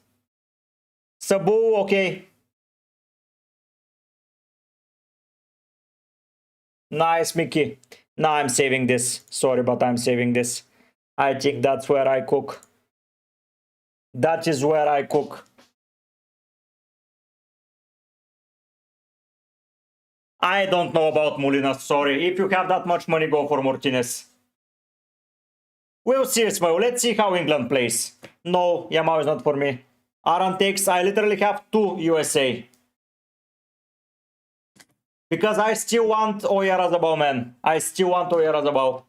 Sabu, okay. Nice, Mickey. Nah, I'm saving this. Sorry, but I'm saving this. I think that's where I cook. That is where I cook. I don't know about Molina, sorry. If you have that much money, go for Martinez. We'll see, Ismail. Let's see how England plays. No, Yamal is not for me. Aran takes, I literally have 2 USA. Because I still want Oyarzabal, man. I still want Oyarzabal.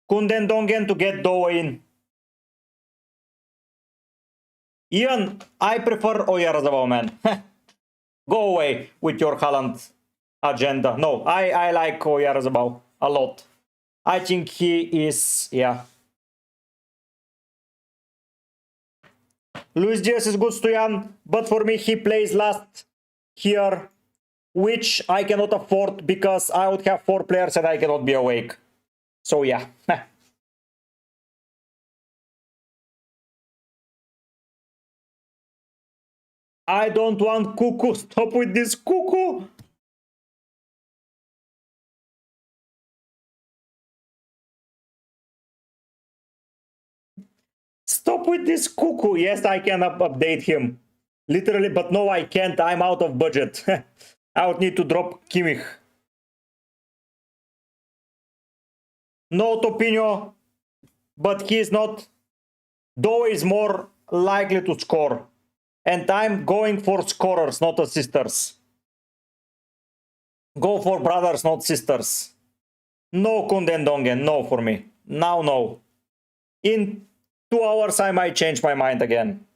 Kunden Dongen to get Doe in. Ian, I prefer Oyarzabal, man. Go away with your Haaland agenda. No, I like Oyarzabal a lot. I think he is, yeah. Luis Diaz is good, Stoyan, but for me he plays last here, which I cannot afford because I would have 4 players and I cannot be awake. So yeah. I don't want Cuckoo. Stop with this Cuckoo. Stop with this Cuckoo. Yes, I can update him. Literally, but no, I can't. I'm out of budget. I would need to drop Kimmich. No Topinho, but he is not. Doe is more likely to score. And I'm going for scorers, not assisters. Go for brothers, not sisters. No Kunden Dongen, no for me. Now, no. In 2 hours, I might change my mind again.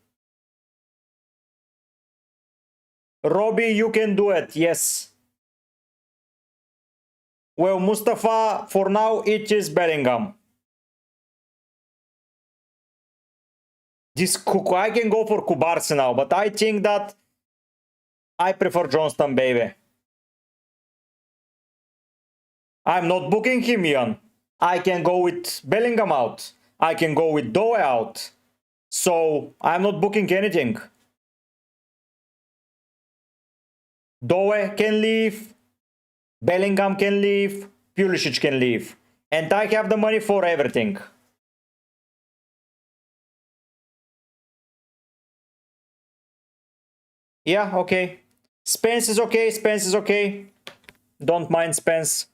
Robbie, you can do it. Yes. Well, Mustafa, for now, it is Bellingham. This I can go for Kubarsi now, but I think that I prefer Johnston, baby. I'm not booking him, Ian. I can go with Bellingham out. I can go with Doe out. So I'm not booking anything. Doe can leave. Bellingham can leave. Pulisic can leave. And I have the money for everything. Yeah, okay. Spence is okay. Spence is okay. Don't mind Spence.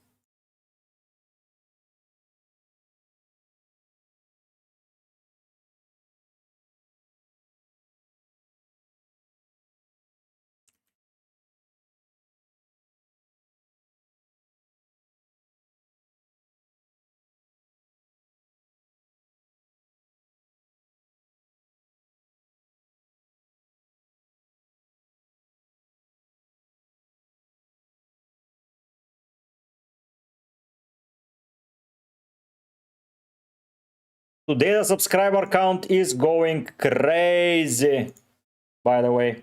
Today the subscriber count is going crazy, by the way.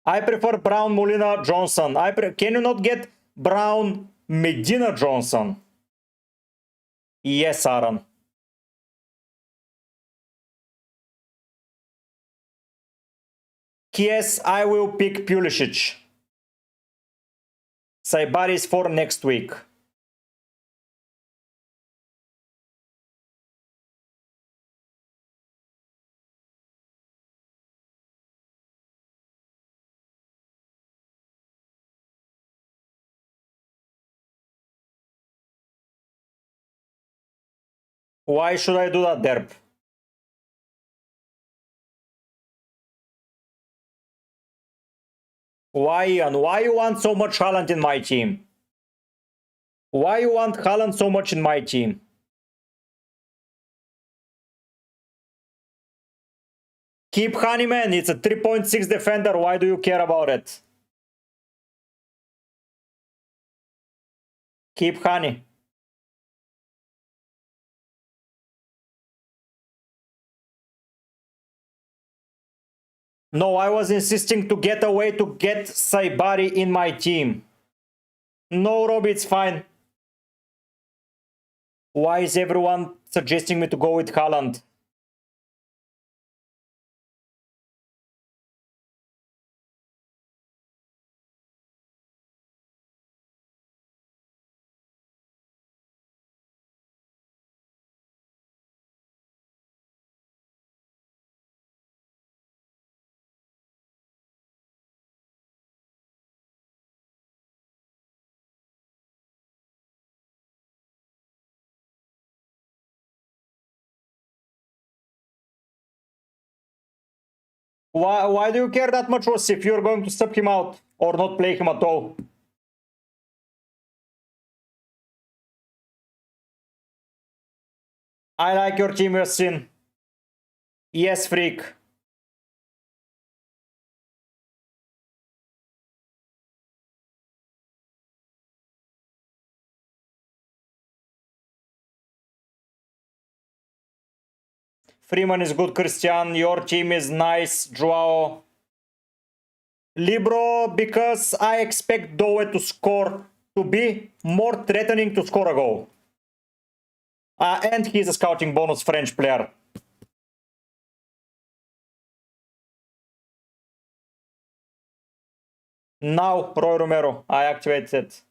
I prefer Brown, Molina, Johnson. Can you not get Brown, Medina, Johnson? Yes, Aaron. Yes, I will pick Pulisic. Saibari is for next week. Why should I do that, Derp? Why, Ian? Why you want so much Haaland in my team? Why you want Haaland so much in my team? Keep Honeyman. It's a 3.6 defender. Why do you care about it? Keep Honey. No, I was insisting to get away to get Saibari in my team. No, Robbie, it's fine. Why is everyone suggesting me to go with Haaland? Why do you care that much, Ross, if you're going to sub him out or not play him at all? I like your team, Yasin. Yes, freak. Freeman is good, Christian. Your team is nice, Joao. Libro, because I expect Doe to score, to be more threatening to score a goal. And he's a scouting bonus French player. Now, Roy Romero, I activated it.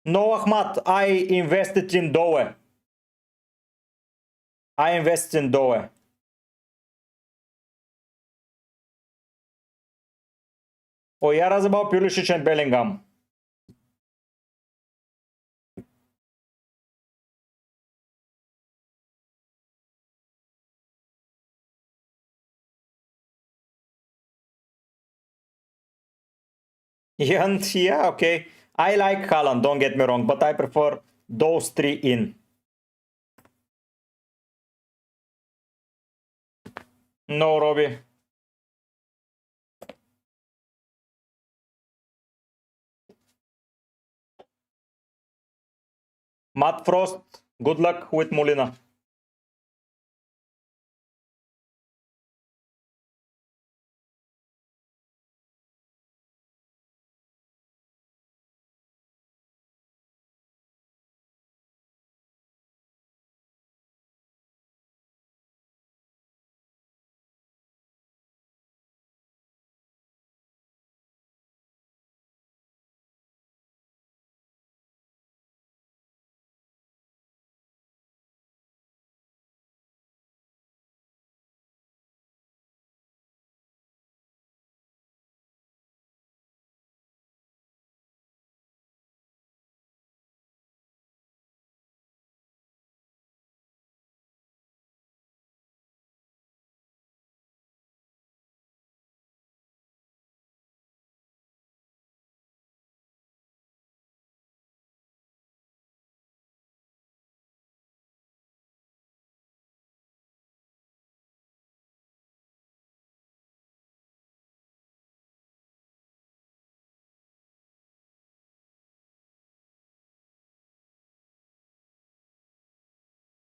No, Ahmad, I invested in Doe. I invested in Doe. O iar azi about Pulisic and Bellingham. And yeah, okay. I like Haaland, don't get me wrong, but I prefer those three in. No, Robbie. Matt Frost, good luck with Molina.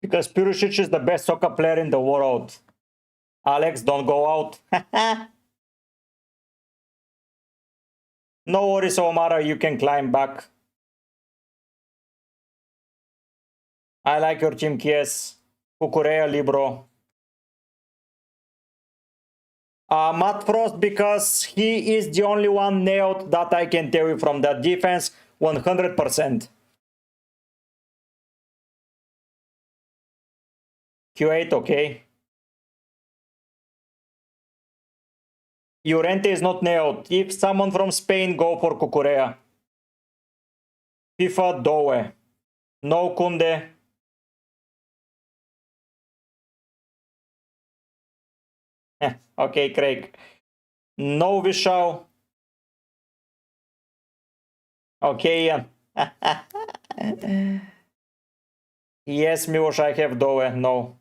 Because Pulisic is the best soccer player in the world. Alex, don't go out. No worries, Omara, you can climb back. I like your team, Kies. Cucurea, Libro. Matt Frost, because he is the only one nailed that I can tell you from that defense, 100%. Q8, okay. Llorente is not nailed. If someone from Spain, go for Cucurea. FIFA, Doe. No Kunde. Okay, Craig. No Vishal. Okay, Ian. Yes, Miłosz, I have Doe. No.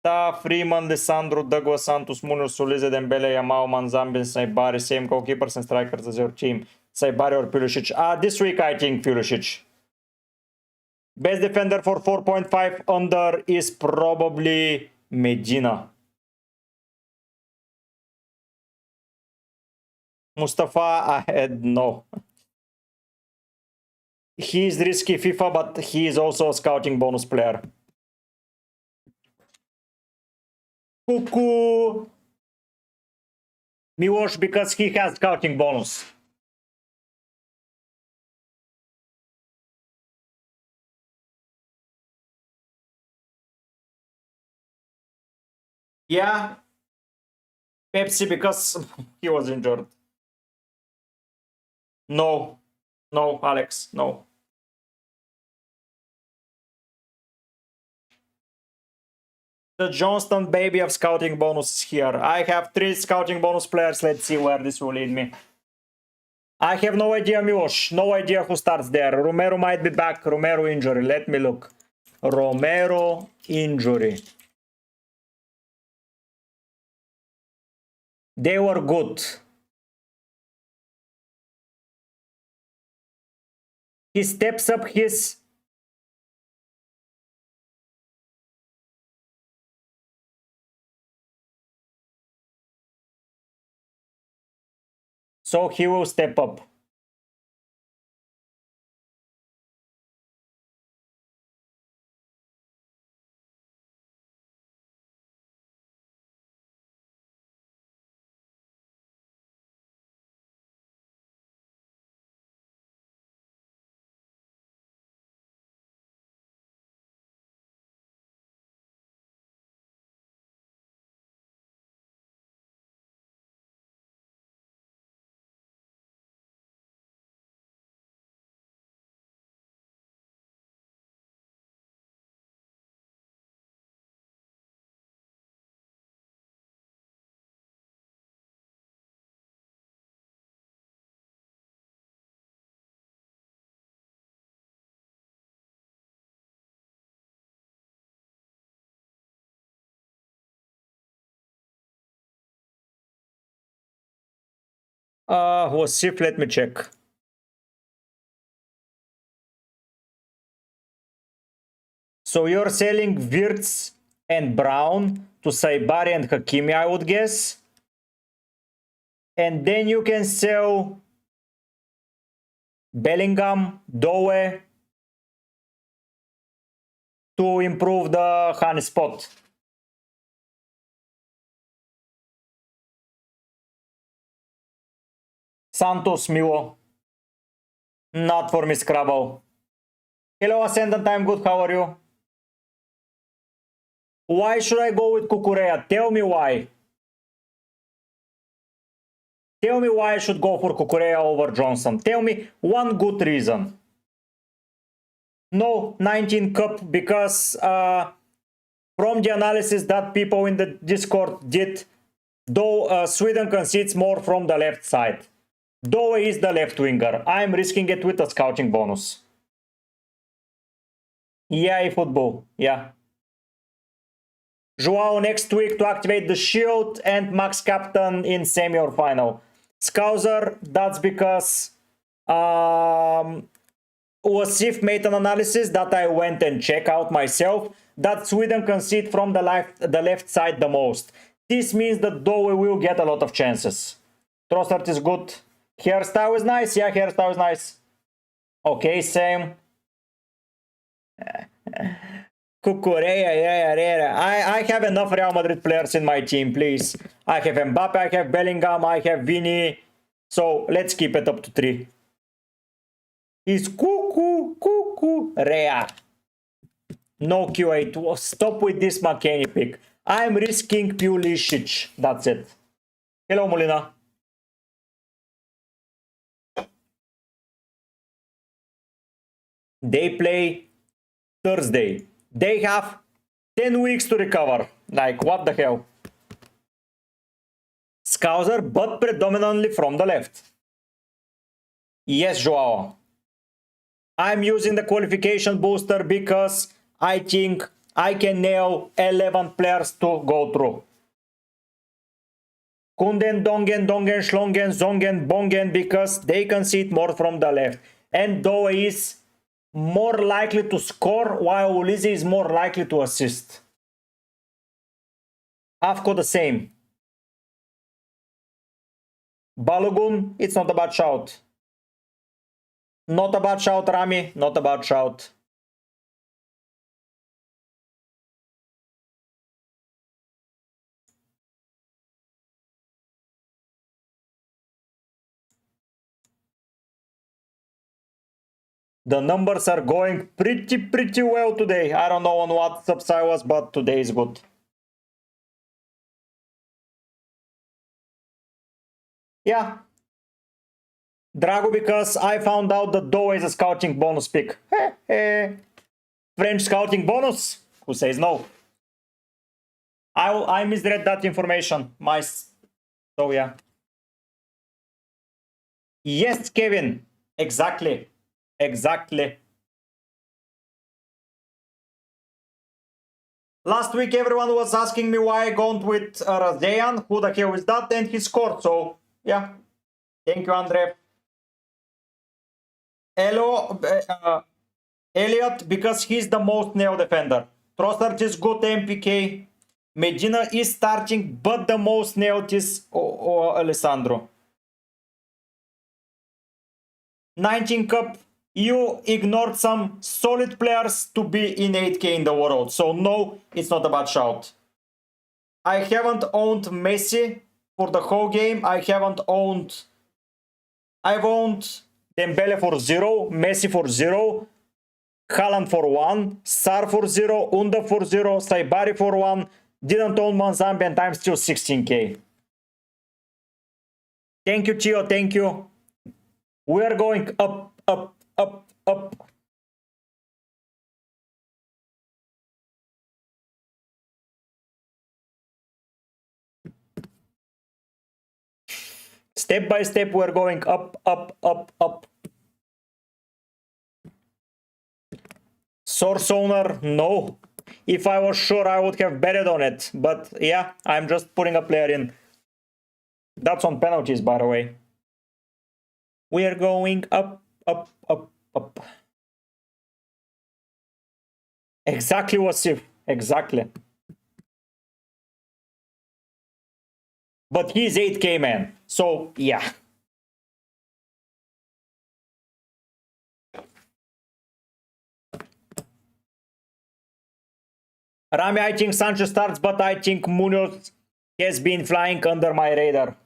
Da, Freeman, Lisandro, Douglas Santos, Munoz, Sulize, Dembele, Yamal, Manzambin, Saibari, same goalkeepers and strikers as your team. Saibari or Pulisic. This week I think Pulisic. Best defender for 4.5 under is probably Medina. Mustafa, I had no. He is risky FIFA, but he is also a scouting bonus player. Cuckoo! Miłosz, because he has scouting bonus. Yeah. Pepsi, because he was injured. No. No, Alex, no. The Johnston baby of scouting bonus here. I have 3 scouting bonus players. Let's see where this will lead me. I have no idea, Miłosz. No idea who starts there. Romero might be back. Romero injury. Let me look. Romero injury. They were good. He steps up his... So he will step up. Was Sif? Let me check. So you're selling Wirtz and Brown to Saibari and Hakimi, I would guess. And then you can sell Bellingham, Doe to improve the honey spot. Santos, Milo. Not for me, Scrabble. Hello, Ascendant, I'm good, how are you? Why should I go with Cucurella? Tell me why. Tell me why I should go for Cucurella over Johnson. Tell me one good reason. No, 19 cup, because from the analysis that people in the Discord did, though Sweden concedes more from the left side. Doe is the left winger. I'm risking it with a scouting bonus. Yeah, football. Yeah. Joao next week to activate the shield and max captain in semi or final. Scouser, that's because Wasif made an analysis that I went and checked out myself, that Sweden concede from the left side the most. This means that Doe will get a lot of chances. Trossard is good. Hairstyle is nice. Yeah, hairstyle is nice. Okay, same. Cucurella, I have enough Real Madrid players in my team, please. I have Mbappe, I have Bellingham, I have Vini. So let's keep it up to 3. He's Cucurella. No Q8. Stop with this McKennie pick. I'm risking Pulisic. That's it. Hello, Molina. They play Thursday. They have 10 weeks to recover. Like, what the hell? Scouser, but predominantly from the left. Yes, Joao. I'm using the qualification booster because I think I can nail 11 players to go through. Kunden, Dongen, Schlongen, Zongen, Bongen, because they concede more from the left. And Doe is more likely to score, while Ulise is more likely to assist. Afko the same. Balogun, it's not a bad shout. Not a bad shout, Rami, not a bad shout. The numbers are going pretty well today. I don't know on what subs I was, but today is good. Yeah. Drago, because I found out that Doe is a scouting bonus pick. French scouting bonus? Who says no? I misread that information. So yeah. Yes, Kevin. Exactly. Exactly. Last week everyone was asking me why I gone with Razeyan. Who the hell is that? And he scored. So yeah. Thank you, Andre. Hello, Elliot, because he's the most nail defender. Trossard is good MPK. Medina is starting, but the most nailed is Alessandro. 19 cup. You ignored some solid players to be in 8K in the world. So no, it's not a bad shout. I haven't owned Messi for the whole game. I've owned Dembele for 0, Messi for 0, Haaland for 1, Sar for 0, Unda for 0, Saibari for 1. Didn't own Manzambi and I'm still 16K. Thank you, Chio, thank you. We are going up, up, up, up. Step by step, we're going up, up, up, up. Source owner, no. If I was sure, I would have betted on it. But yeah, I'm just putting a player in. That's on penalties, by the way. We are going up, up, up, up. Exactly what if. Exactly. But he's 8K, man. So, yeah. Rami, I think Sancho starts, but I think Munoz has been flying under my radar.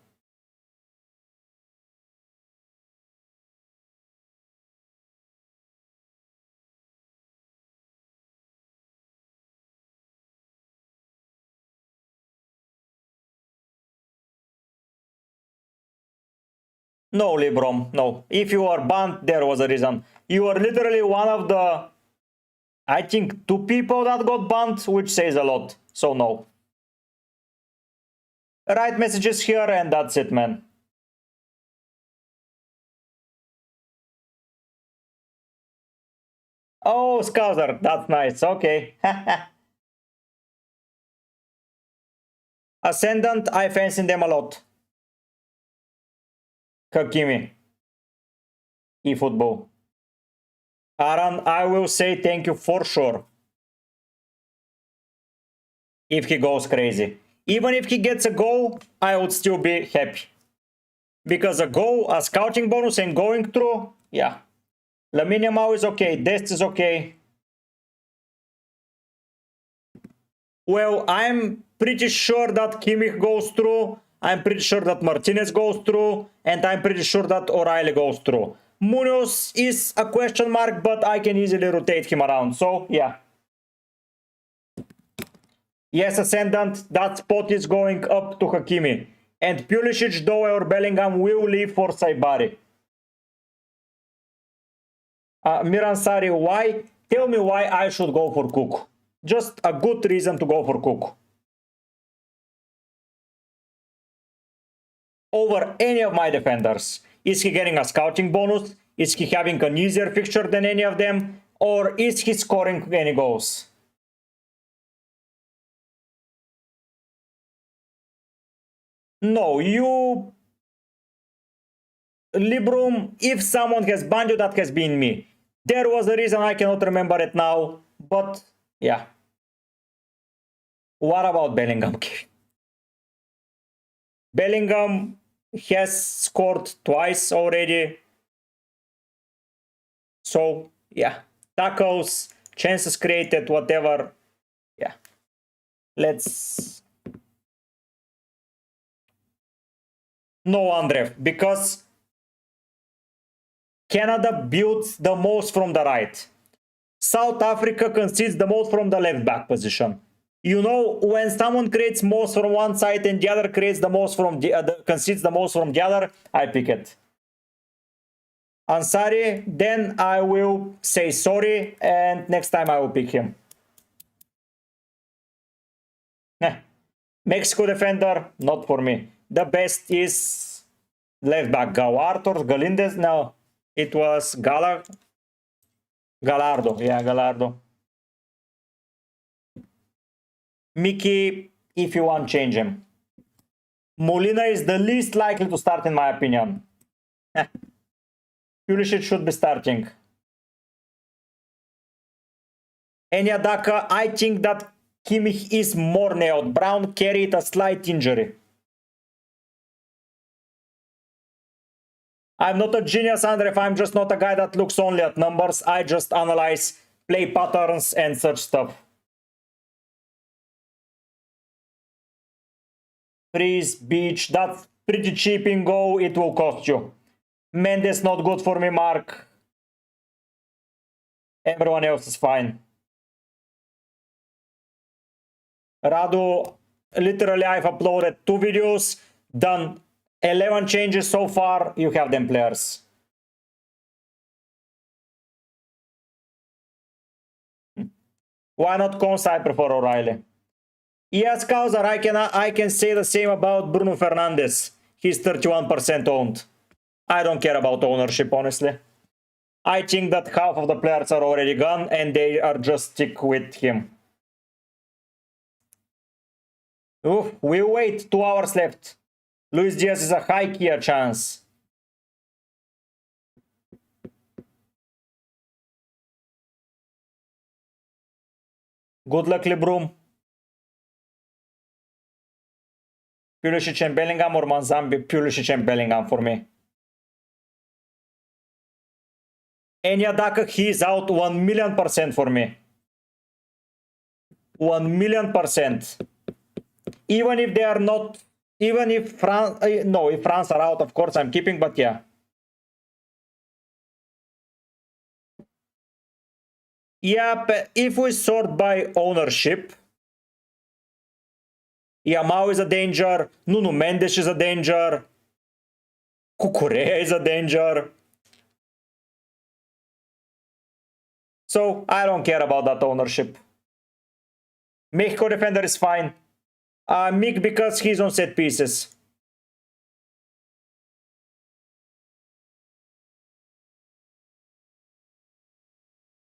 No, Librom, no. If you are banned, there was a reason. You are literally one of the, I think, 2 people that got banned, which says a lot. So no. Write messages here and that's it, man. Oh, Scouser, that's nice. Okay. Ascendant, I fancy them a lot. Hakimi. eFootball. Aran, I will say thank you for sure. If he goes crazy. Even if he gets a goal, I would still be happy. Because a goal, a scouting bonus and going through, yeah. Lamine Yamal is okay, Dest is okay. Well, I'm pretty sure that Kimmich goes through, I'm pretty sure that Martinez goes through, and I'm pretty sure that O'Reilly goes through. Munoz is a question mark, but I can easily rotate him around, so yeah. Yes, Ascendant, that spot is going up to Hakimi. And Pulisic, Doe or Bellingham will leave for Saibari. Miransari, why? Tell me why I should go for Cook. Just a good reason to go for Cook. Over any of my defenders. Is he getting a scouting bonus? Is he having an easier fixture than any of them? Or is he scoring any goals? No, you... Librum, if someone has banned you, that has been me. There was a reason, I cannot remember it now, but yeah. What about Bellingham? Bellingham has scored twice already. So, yeah. Tackles, chances created, whatever. Yeah. Let's... No, Andrev, because Canada builds the most from the right. South Africa concedes the most from the left back position. You know, when someone creates most from one side and the other creates the most from the other, concedes the most from the other, I pick it. Ansari, then I will say sorry and next time I will pick him. Mexico defender, not for me. The best is left back Gauart or Galindez. No, it was Gallardo. Yeah, Gallardo. Mickey, if you want, change him. Molina is the least likely to start in my opinion. Pulisic should be starting. Enyadaka, I think that Kimmich is more nailed. Brown carried a slight injury. I'm not a genius, Andrev. I'm just not a guy that looks only at numbers. I just analyze play patterns and such stuff. Freeze, beach, that's pretty cheap in Go. It will cost you. Mendes not good for me, Mark. Everyone else is fine. Radu, literally I've uploaded 2 videos, done 11 changes so far. You have them players. Why not Cons? I prefer O'Reilly. Yes, Kauser, I can say the same about Bruno Fernandes. He's 31% owned. I don't care about ownership, honestly. I think that half of the players are already gone and they are just stick with him. Oof, we wait 2 hours left. Luis Diaz is a high key chance. Good luck, LeBron. Pulisic and Bellingham or Manzambi? Pulisic and Bellingham for me. Enyadaka, he's out 1,000,000% for me. 1,000,000%. Even if they are not, even if France, no, if France are out, of course I'm keeping, but yeah. Yeah, but if we sort by ownership, Yamal is a danger, Nuno Mendes is a danger, Cucurella is a danger. So I don't care about that ownership. Mexico defender is fine. Mick because he's on set pieces.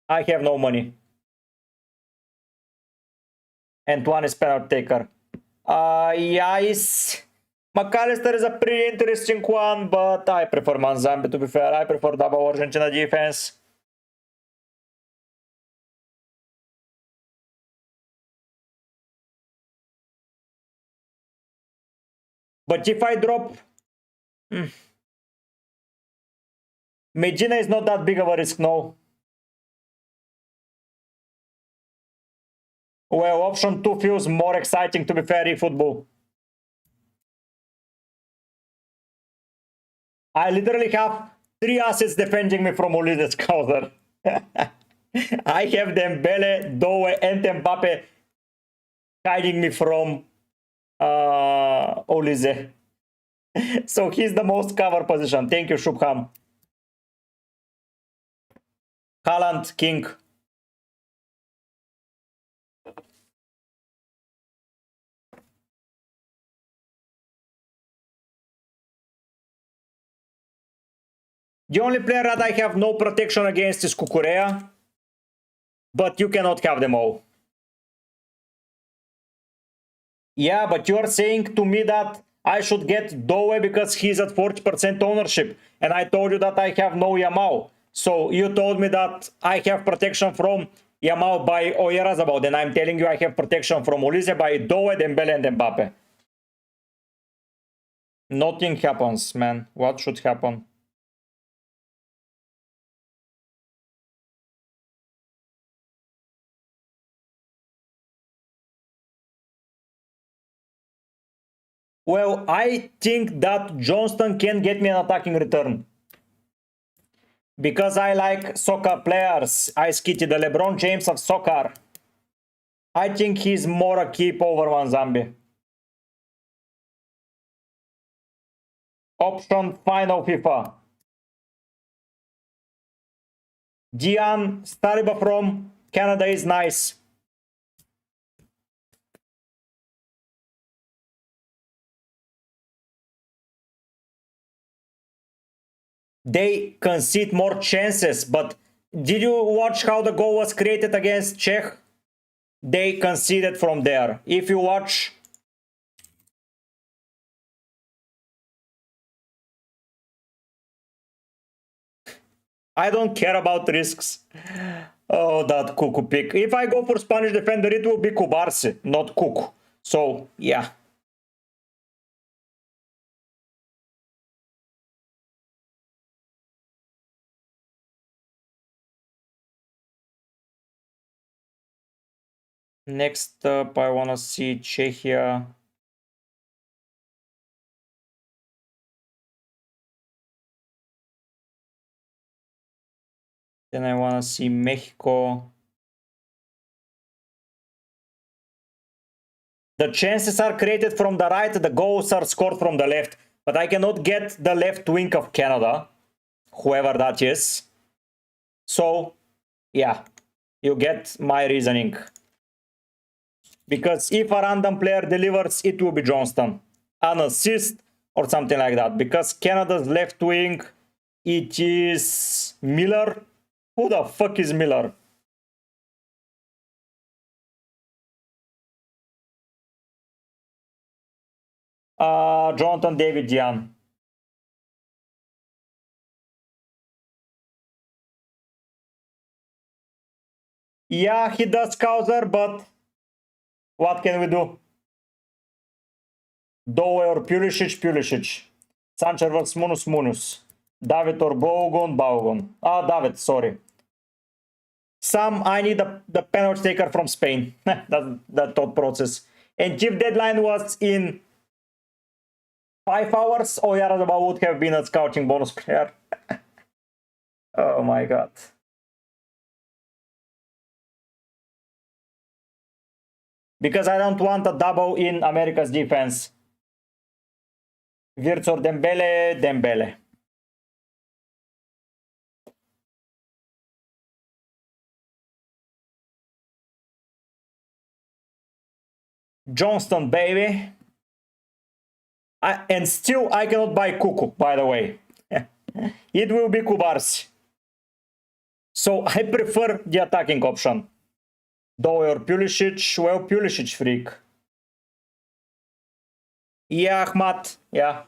I have no money. And one is penalty taker. Yeah, McAllister is a pretty interesting one, but I prefer Manzambi, to be fair. I prefer double Argentina defense. But if I drop... Medina is not that big of a risk, no. Well, option 2 feels more exciting, to be fair, in football. I literally have 3 assets defending me from Ulises counter. I have Dembele, Doe, and Mbappe hiding me from Olise. So he's the most cover position. Thank you, Shubham. Haaland, king. The only player that I have no protection against is Cucurella, but you cannot have them all. Yeah, but you are saying to me that I should get Doe because he's at 40% ownership, and I told you that I have no Yamal. So you told me that I have protection from Yamal by Oyarzabal, and I'm telling you I have protection from Olise by Doe, Dembele, and Mbappe. Nothing happens, man. What should happen? Well, I think that Johnston can get me an attacking return. Because I like soccer players. Ice Kitty, the LeBron James of soccer. I think he's more a keep over Manzambi. Option final FIFA. Dian Stariba from Canada is nice. They concede more chances, but did you watch how the goal was created against Czech? They conceded from there. If you watch... I don't care about risks. Oh, that Cuckoo pick. If I go for Spanish defender, it will be Cubarse, not Cuckoo. So, yeah. Next up, I want to see Czechia. Then I want to see Mexico. The chances are created from the right, the goals are scored from the left. But I cannot get the left wing of Canada, whoever that is. So, yeah, you get my reasoning. Because if a random player delivers, it will be Johnston. An assist or something like that. Because Canada's left wing, it is Miller. Who the fuck is Miller? Jonathan David Dian. Yeah, he does counter, but what can we do? Doe or Pulisic, Pulisic. Sancher vs Munus, Munus. David or Bogun, Bogun. Ah, David, sorry. Sam, I need the penalty taker from Spain. That's the thought process. And if deadline was in 5 hours, Oyarzabal would have been a scouting bonus player. Oh my god. Because I don't want a double in America's defense. Wirtz or Dembele, Dembele. Johnston, baby. And still, I cannot buy Kuku, by the way. It will be Kubarsi. So I prefer the attacking option. Doe or Pulisic. Well, Pulisic freak. Yeah, Ahmad. Yeah.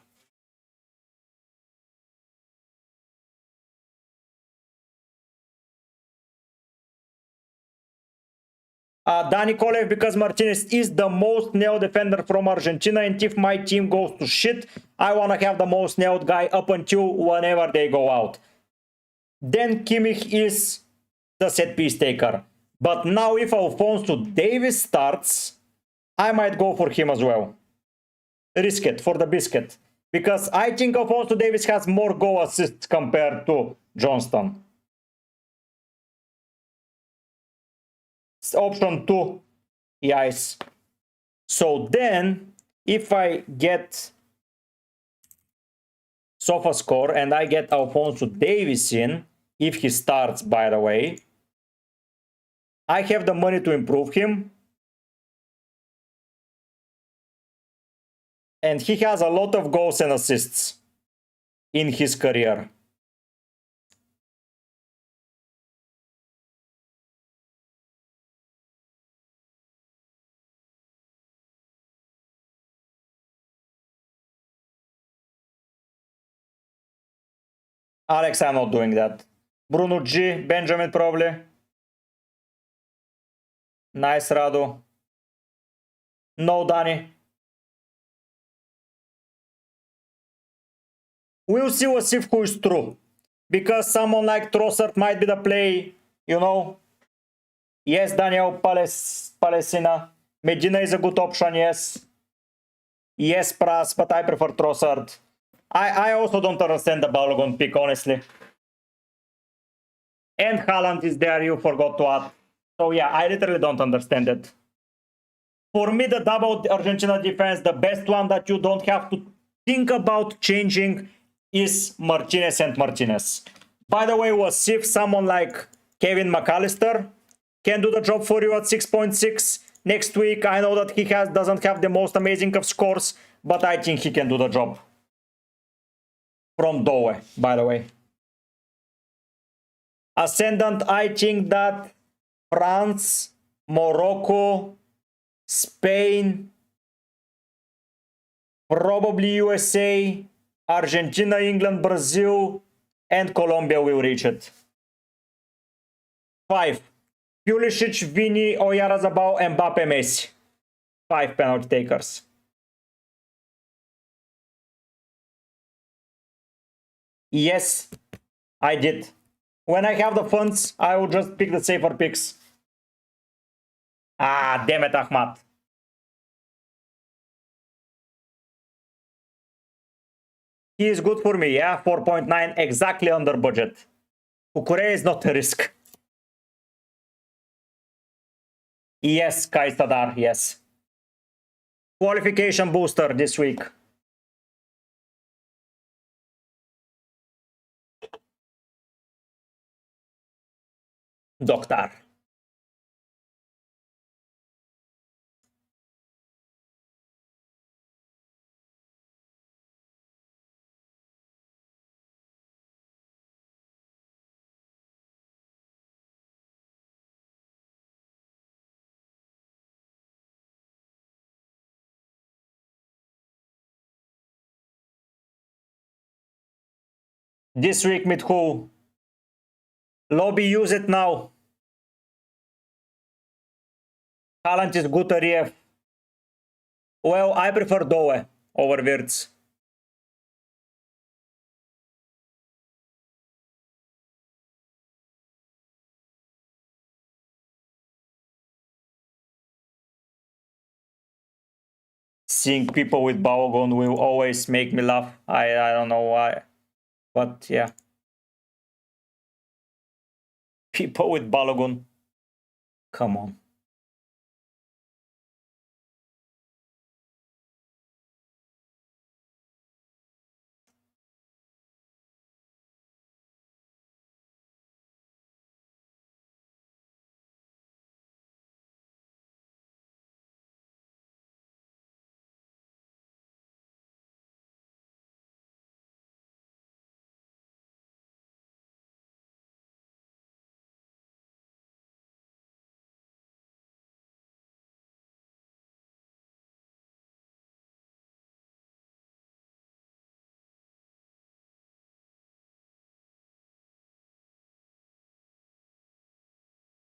Dani Kolev, because Martinez is the most nailed defender from Argentina, and if my team goes to shit, I want to have the most nailed guy up until whenever they go out. Then Kimmich is the set piece taker. But now if Alphonso Davies starts, I might go for him as well. Risk it for the biscuit. Because I think Alphonso Davies has more goal assists compared to Johnston. Option 2, yes. So then, if I get SofaScore and I get Alphonso Davies in, if he starts, by the way, I have the money to improve him. And he has a lot of goals and assists in his career. Alex, I'm not doing that. Bruno G, Benjamin probably. Nice, Radu. No, Danny. We'll see who is true. Because someone like Trossard might be the play, you know. Yes, Daniel Palesina. Medina is a good option, yes. Yes, Pras, but I prefer Trossard. I also don't understand the Balogun pick, honestly. And Haaland is there, you forgot to add. So yeah, I literally don't understand it. For me, the double Argentina defense, the best one that you don't have to think about changing is Martinez and Martinez. By the way, was if someone like Kevin McAllister can do the job for you at 6.6 next week. I know that he doesn't have the most amazing of scores, but I think he can do the job. From Doe, by the way. Ascendant, I think that France, Morocco, Spain, probably USA, Argentina, England, Brazil, and Colombia will reach it. 5. Pulisic, Vini, Oyarzabal, Mbappe, Messi. 5 penalty takers. Yes, I did. When I have the funds, I will just pick the safer picks. Ah, damn it, Ahmad. He is good for me, yeah? 4.9, exactly under budget. Ukure is not a risk. Yes, Kai Sadar, yes. Qualification booster this week. Doctor. This week with who? Lobby, use it now. Haaland is Guteriev. Well, I prefer Doe over Wirtz. Seeing people with Balogun will always make me laugh. I don't know why. But yeah. People with Balogun. Come on.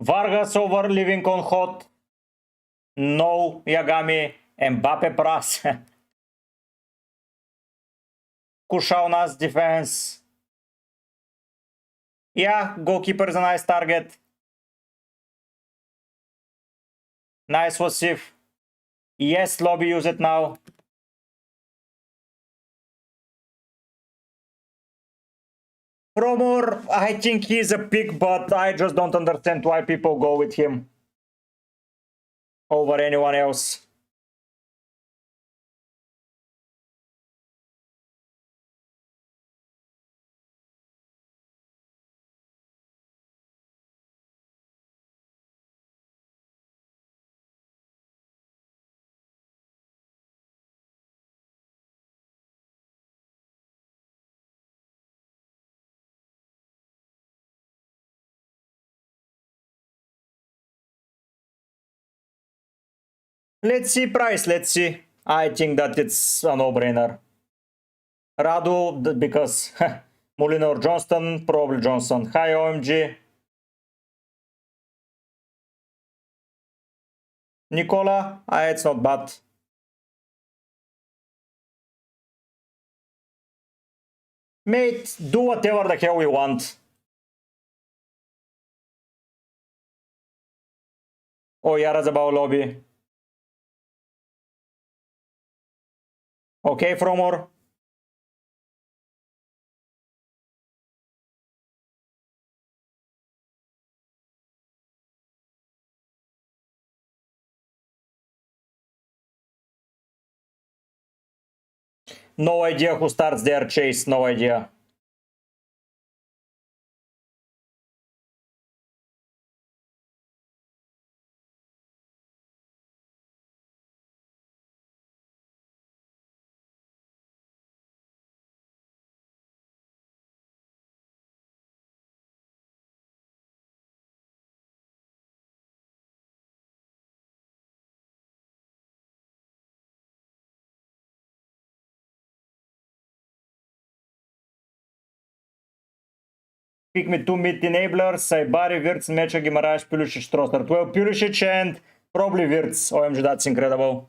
Vargas over living on hot. No, Yagami. Mbappe Pras. Kushaunas defense. Yeah, goalkeeper is a nice target. Nice Wasif. Yes, lobby use it now. Promor, I think he's a pick, but I just don't understand why people go with him over anyone else. Let's see price, let's see. I think that it's a no-brainer. Radu, because Mullin or Johnston, probably Johnson. Hi, OMG. Nicola, it's not bad. Mate, do whatever the hell we want. Oh, Yara's about lobby. Okay, Fromor. No idea who starts their chase, no idea. Pick me two mid enablers, Saibari, Wirtz, Mecha, Guimaraes, Pulisic, Trossard. Well, Pulisic and probably Wirtz. OMG, that's incredible.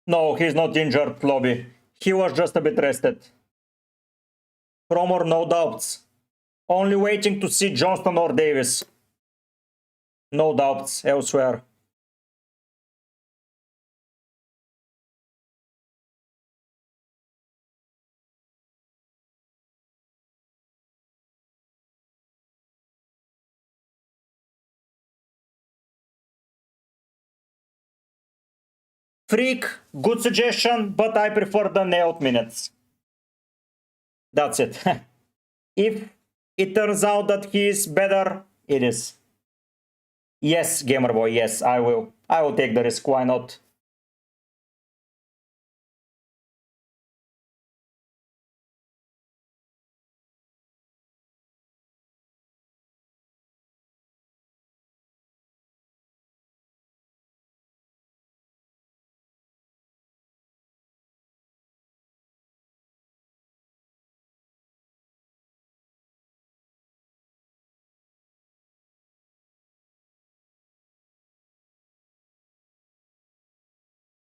No, he's not injured, lobby. He was just a bit rested. Promor, no doubts. Only waiting to see Johnston or Davis. No doubts elsewhere. Freak, good suggestion, but I prefer the nailed minutes. That's it. If it turns out that he is better, it is. Yes, Gamerboy, yes, I will. I will take the risk, why not?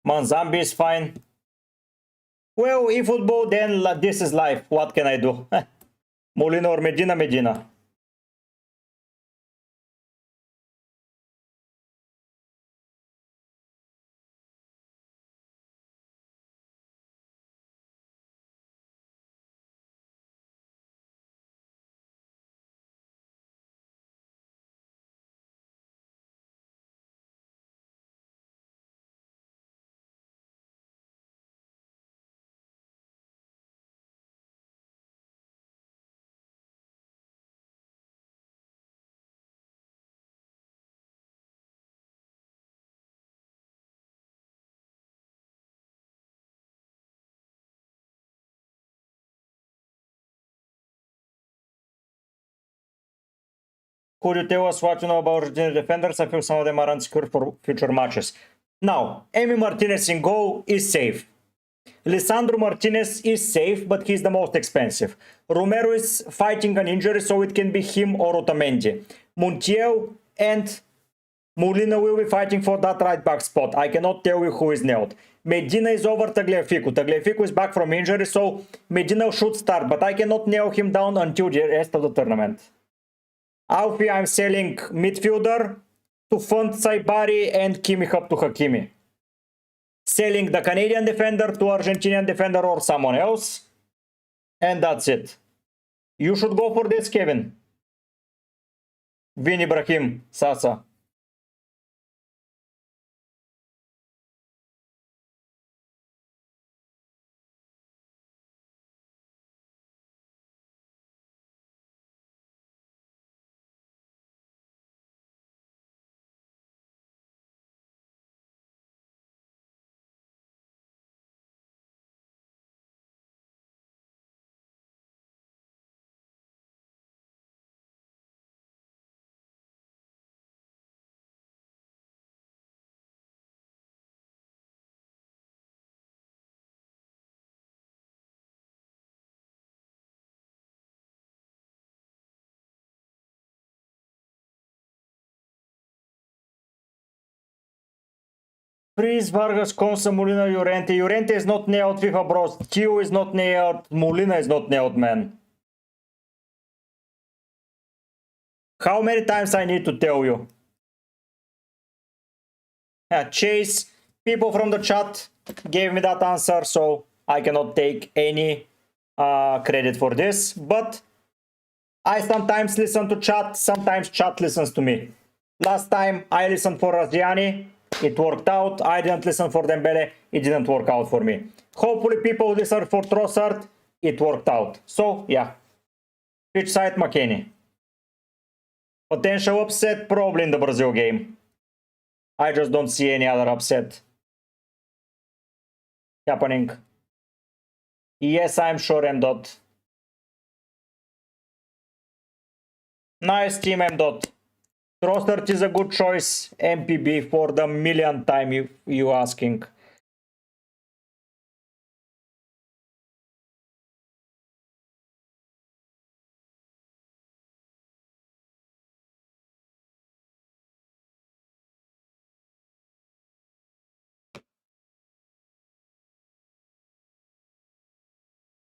Manzambi is fine. Well, eFootball, then this is life. What can I do? Molina or Medina? Medina. Could you tell us what you know about Argentine defenders? I feel some of them are unsecure for future matches. Now, Emi Martinez in goal is safe. Lisandro Martinez is safe, but he's the most expensive. Romero is fighting an injury, so it can be him or Otamendi. Montiel and Molina will be fighting for that right back spot. I cannot tell you who is nailed. Medina is over Tagliafico. Tagliafico is back from injury, so Medina should start, but I cannot nail him down until the rest of the tournament. Alfie, I'm selling midfielder to fund Saibari and Kimmich up to Hakimi. Selling the Canadian defender to Argentinian defender or someone else. And that's it. You should go for this, Kevin. Vini, Brahim, Sasa. Freeze, Vargas, Consa, Molina, Llorente. Llorente is not nailed, FIFA bros. Q is not nailed. Molina is not nailed, man. How many times I need to tell you? Chase, people from the chat gave me that answer, so I cannot take any credit for this. But I sometimes listen to chat, sometimes chat listens to me. Last time I listened for Razziani, it worked out. I didn't listen for Dembele, it didn't work out for me. Hopefully people listen for Trossard, it worked out. So yeah, pitch side McKennie. Potential upset probably in the Brazil game. I just don't see any other upset happening. Yes, I'm sure M. Dot. Nice team M. Dot. Trossard is a good choice. MPB for the millionth time you asking.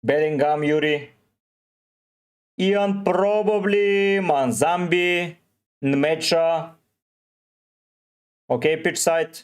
Bellingham, Yuri. Ian, probably Manzambi, Nmecha. Okay, pitch side.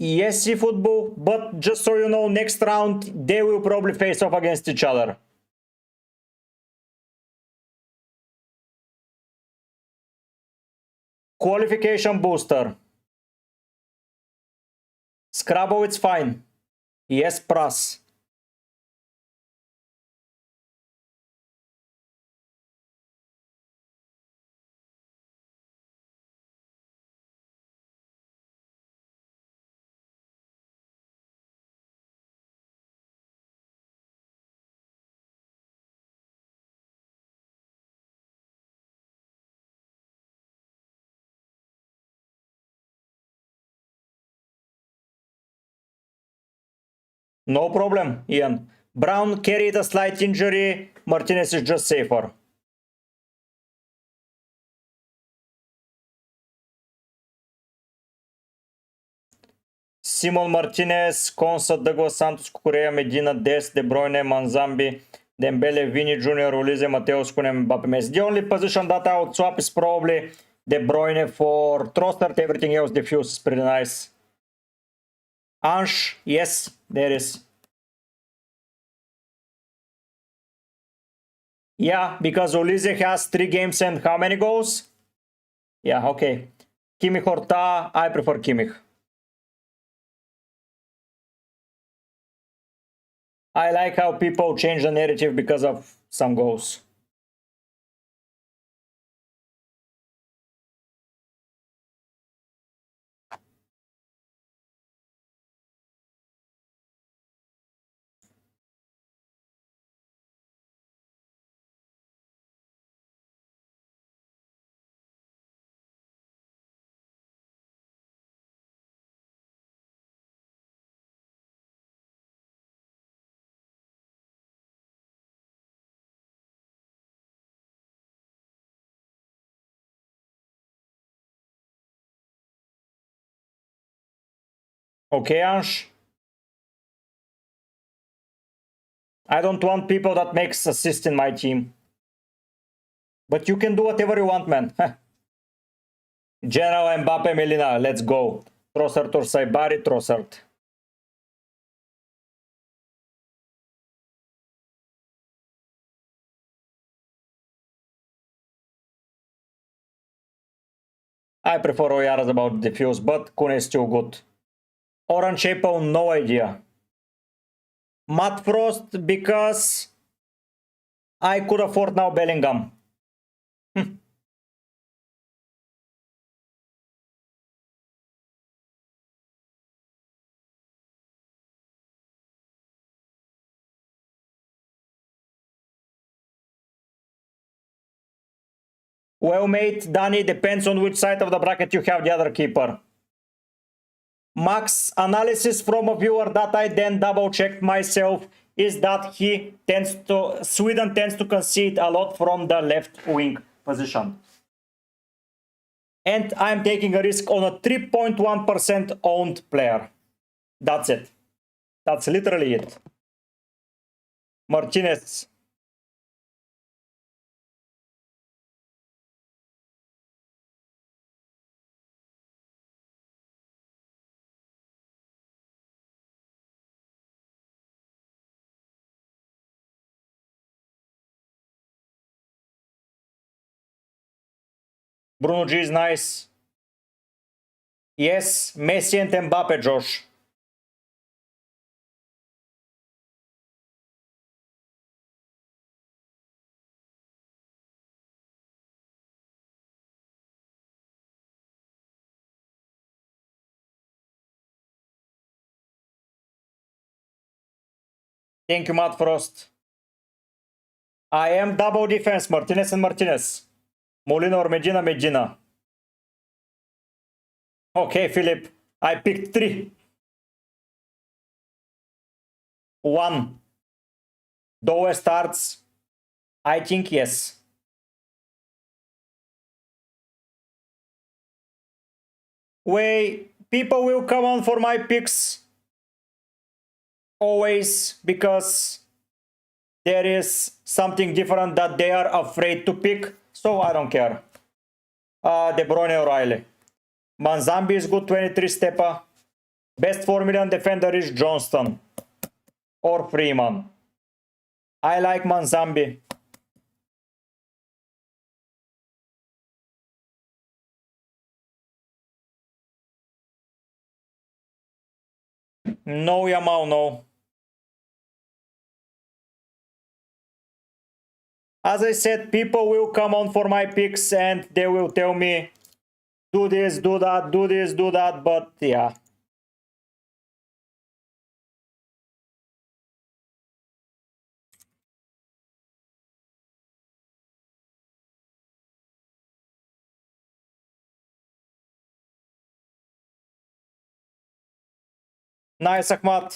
Yes, football, but just so you know, next round they will probably face off against each other. Qualification booster. Scrabble, it's fine. Yes, Pras. No problem, Ian. Brown carried a slight injury. Martinez is just safer. Simon Martinez, Consa, Douglas Santos, Cucurella, Medina, Des, De Bruyne, Manzambi, Dembele, Vini Jr., Ulize, Mateos, Kunem, Mbappe, Messi. The only position that I would swap is probably De Bruyne for Trossard. Everything else diffuse is pretty nice. Ange, yes, there is. Yeah, because Ulize has 3 games and how many goals? Yeah, okay. Kimmich Horta, I prefer Kimmich. I like how people change the narrative because of some goals. Okay, Ange? I don't want people that makes assist in my team. But you can do whatever you want, man. General Mbappe Melina, let's go. Trossard or Saibari, Trossard. I prefer Oyaras about defuse, but Kune is still good. Orange Apple, no idea. Matt Frost, because I could afford now Bellingham. Well, mate, Danny, depends on which side of the bracket you have the other keeper. Max, analysis from a viewer that I then double checked myself is that Sweden tends to concede a lot from the left wing position. And I'm taking a risk on a 3.1% owned player. That's it. That's literally it. Martinez. Bruno G is nice. Yes, Messi and Mbappe, Josh. Thank you, Matt Frost. I am double defense, Martinez and Martinez. Molina or Medina, Medina. Okay, Philip. I picked 3. 1. Doe starts. I think yes. Wait, people will come on for my picks. Always, because there is something different that they are afraid to pick. So I don't care. De Bruyne O'Reilly. Manzambi is good, 23 stepper. Best 4 million defender is Johnston. Or Freeman. I like Manzambi. No Yamal, no. As I said, people will come on for my picks and they will tell me, do this, do that, do this, do that, but yeah. Nice, Ahmad.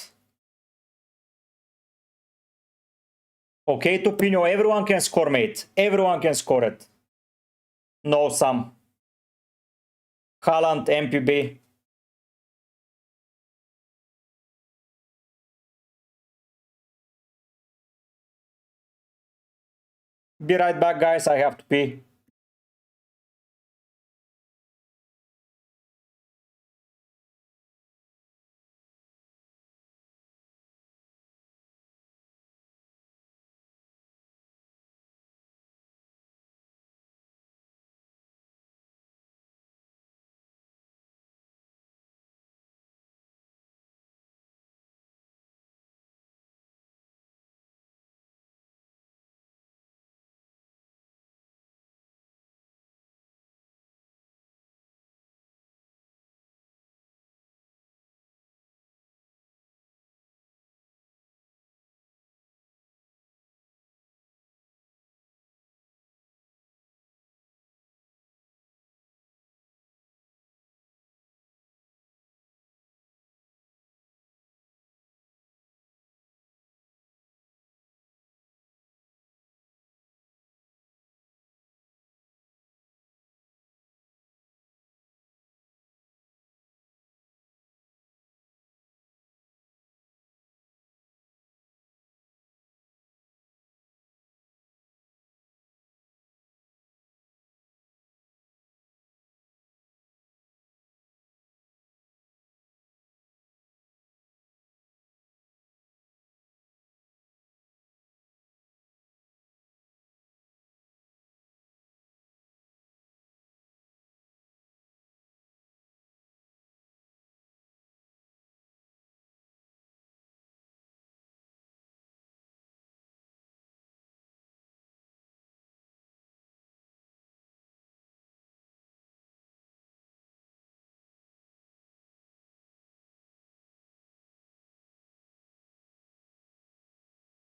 Okay, Tupino, everyone can score, mate. Everyone can score it. No, Sam. Haaland, MPB. Be right back, guys. I have to pee.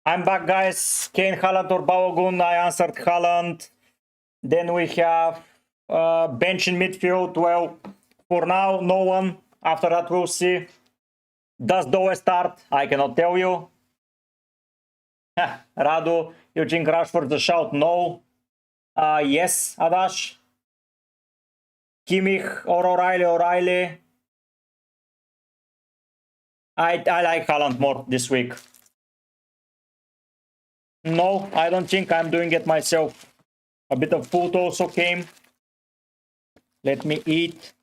I'm back, guys. Kane, Haaland, or Balogun. I answered Haaland. Then we have bench in midfield. Well, for now, no one. After that, we'll see. Does Doe start? I cannot tell you. Radu, you think Rashford the shout? No. Yes, Adash. Kimmich or O'Reilly, O'Reilly. I like Haaland more this week. No, I don't think I'm doing it myself. A bit of food also came. Let me eat.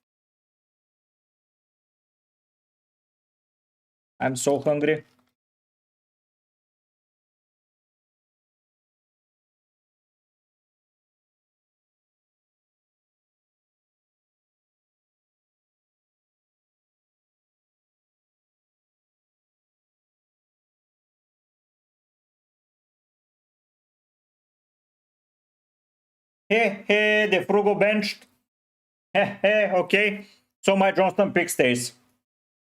I'm so hungry. Hey, the Frugo benched. Hey, okay. So my Johnston pick stays.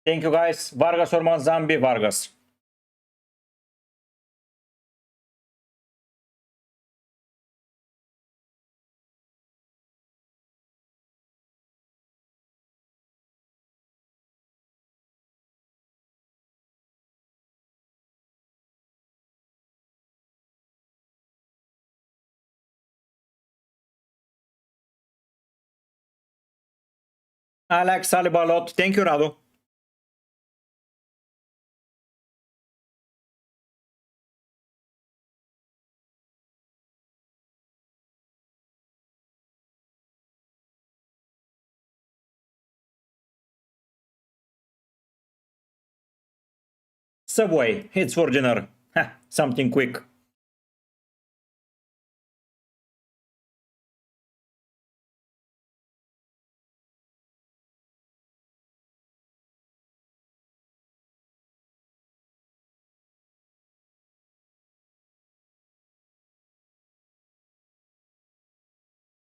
Thank you, guys. Vargas or Manzambi? Vargas. I like Saliba a lot. Thank you, Radu. Subway. It's for dinner. Something quick.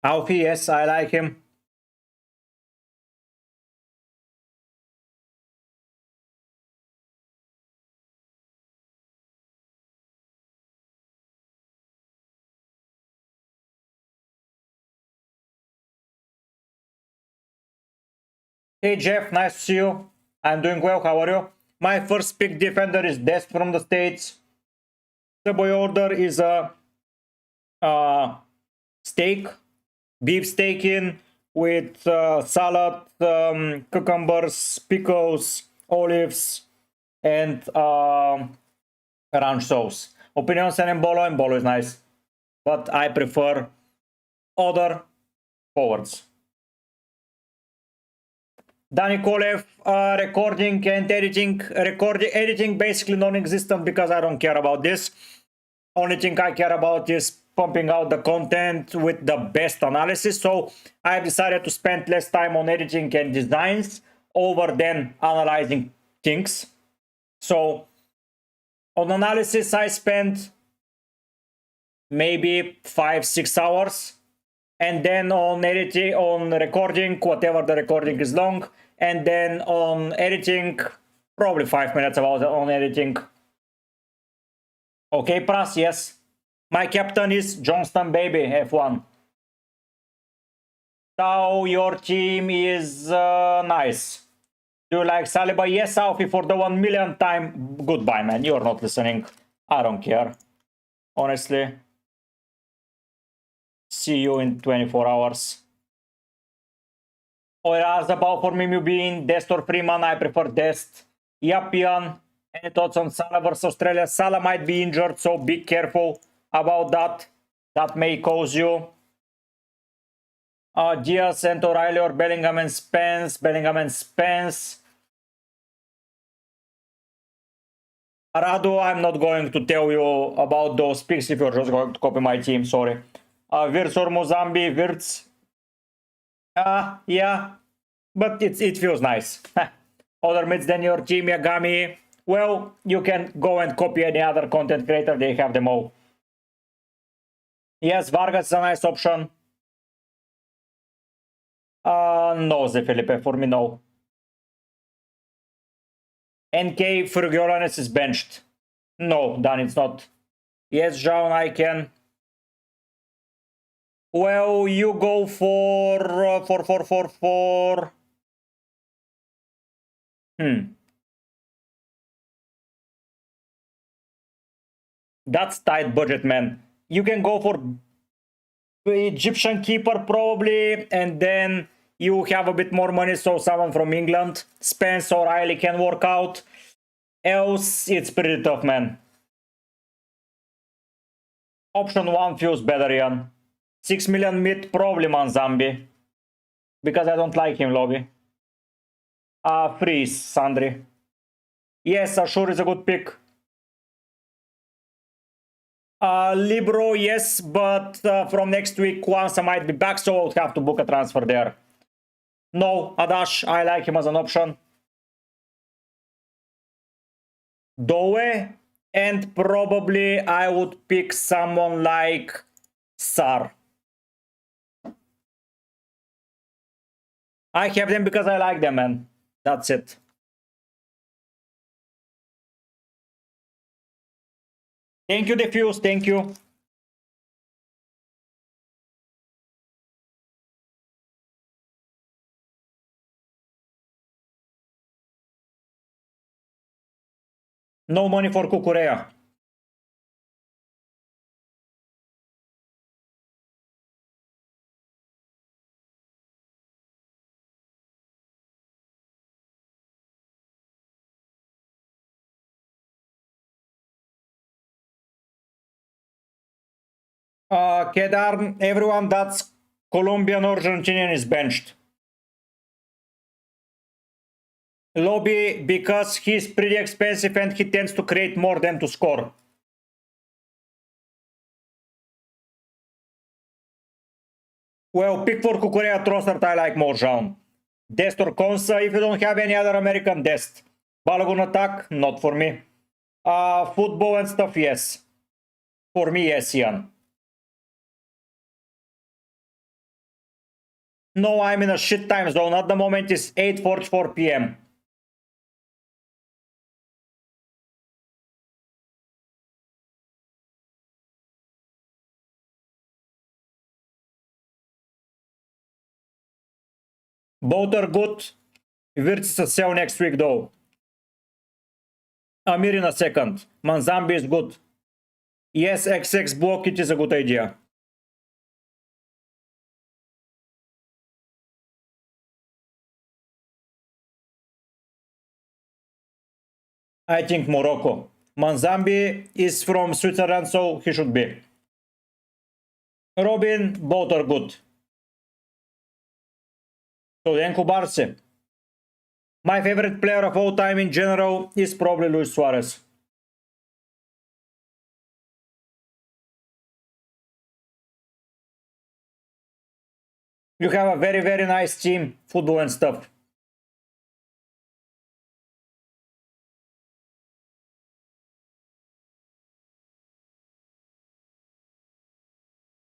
Alfie, yes, I like him. Hey, Jeff, nice to see you. I'm doing well. How are you? My first pick defender is Dest from the States. Subway order is a steak, beef steak in with salad, cucumbers, pickles, olives, and ranch sauce. Opinions and Bolo is nice, but I prefer other forwards. Danny Kolev, recording and editing. Editing basically non-existent because I don't care about this. Only thing I care about is pumping out the content with the best analysis. So I have decided to spend less time on editing and designs over than analyzing things. So on analysis, I spend maybe 5-6 hours. And then on editing, on recording, whatever the recording is long. And then on editing, probably 5 minutes about on editing. Okay, Pras, yes. My captain is Johnston Baby, F1. How your team is nice. Do you like Saliba? Yes, Alfie, for the 1 millionth time. Goodbye, man. You're not listening. I don't care. Honestly. See you in 24 hours. Or asked about for me being Dest or Freeman. I prefer Dest. Yapian. Any thoughts on Salah versus Australia? Salah might be injured, so be careful about that. That may cause you. Diaz and O'Reilly or Bellingham and Spence. Bellingham and Spence. Radu, I'm not going to tell you about those picks if you're just going to copy my team. Sorry. Wirtz or Mozambi. Wirtz. Yeah. But it feels nice. Other mids than your team, Yagami. Well, you can go and copy any other content creator. They have them all. Yes, Vargas is a nice option. No, Ze Felipe, for me, no. NK Fergiolanes is benched. No, Dan, it's not. Yes, John, I can. Well, you go for. That's tight budget, man. You can go for Egyptian keeper probably, and then you have a bit more money, so someone from England, Spence or Riley can work out. Else, it's pretty tough, man. Option 1 feels better, Ian. 6 million mid, probably Manzambi. Because I don't like him, lobby. Freeze, Sandri. Yes, Ashur is a good pick. Libro, yes, but from next week, Kwanzaa might be back, so I'll have to book a transfer there. No, Adash, I like him as an option. Doe, and probably I would pick someone like Sar. I have them because I like them, man. That's it. Thank you, Diffuse. Thank you. No money for Cucurea. Kedar, everyone that's Colombian or Argentinian is benched. Lobby, because he's pretty expensive and he tends to create more than to score. Well, pick for Cucurea Trossard, I like more, Jean. Dest or Konsa, if you don't have any other American, Dest. Balogun attack, not for me. Football and stuff, yes. For me, yes, Ian. No, I'm in a shit time zone. At the moment, it's 8:44 p.m. Both are good. Wirtz is a sell next week, though. Amir in a second. Manzambi is good. Yes, XX block, it is a good idea. I think Morocco. Manzambi is from Switzerland, so he should be. Robin, both are good. Studencu Barse. My favorite player of all time in general is probably Luis Suarez. You have a very, very nice team, football and stuff.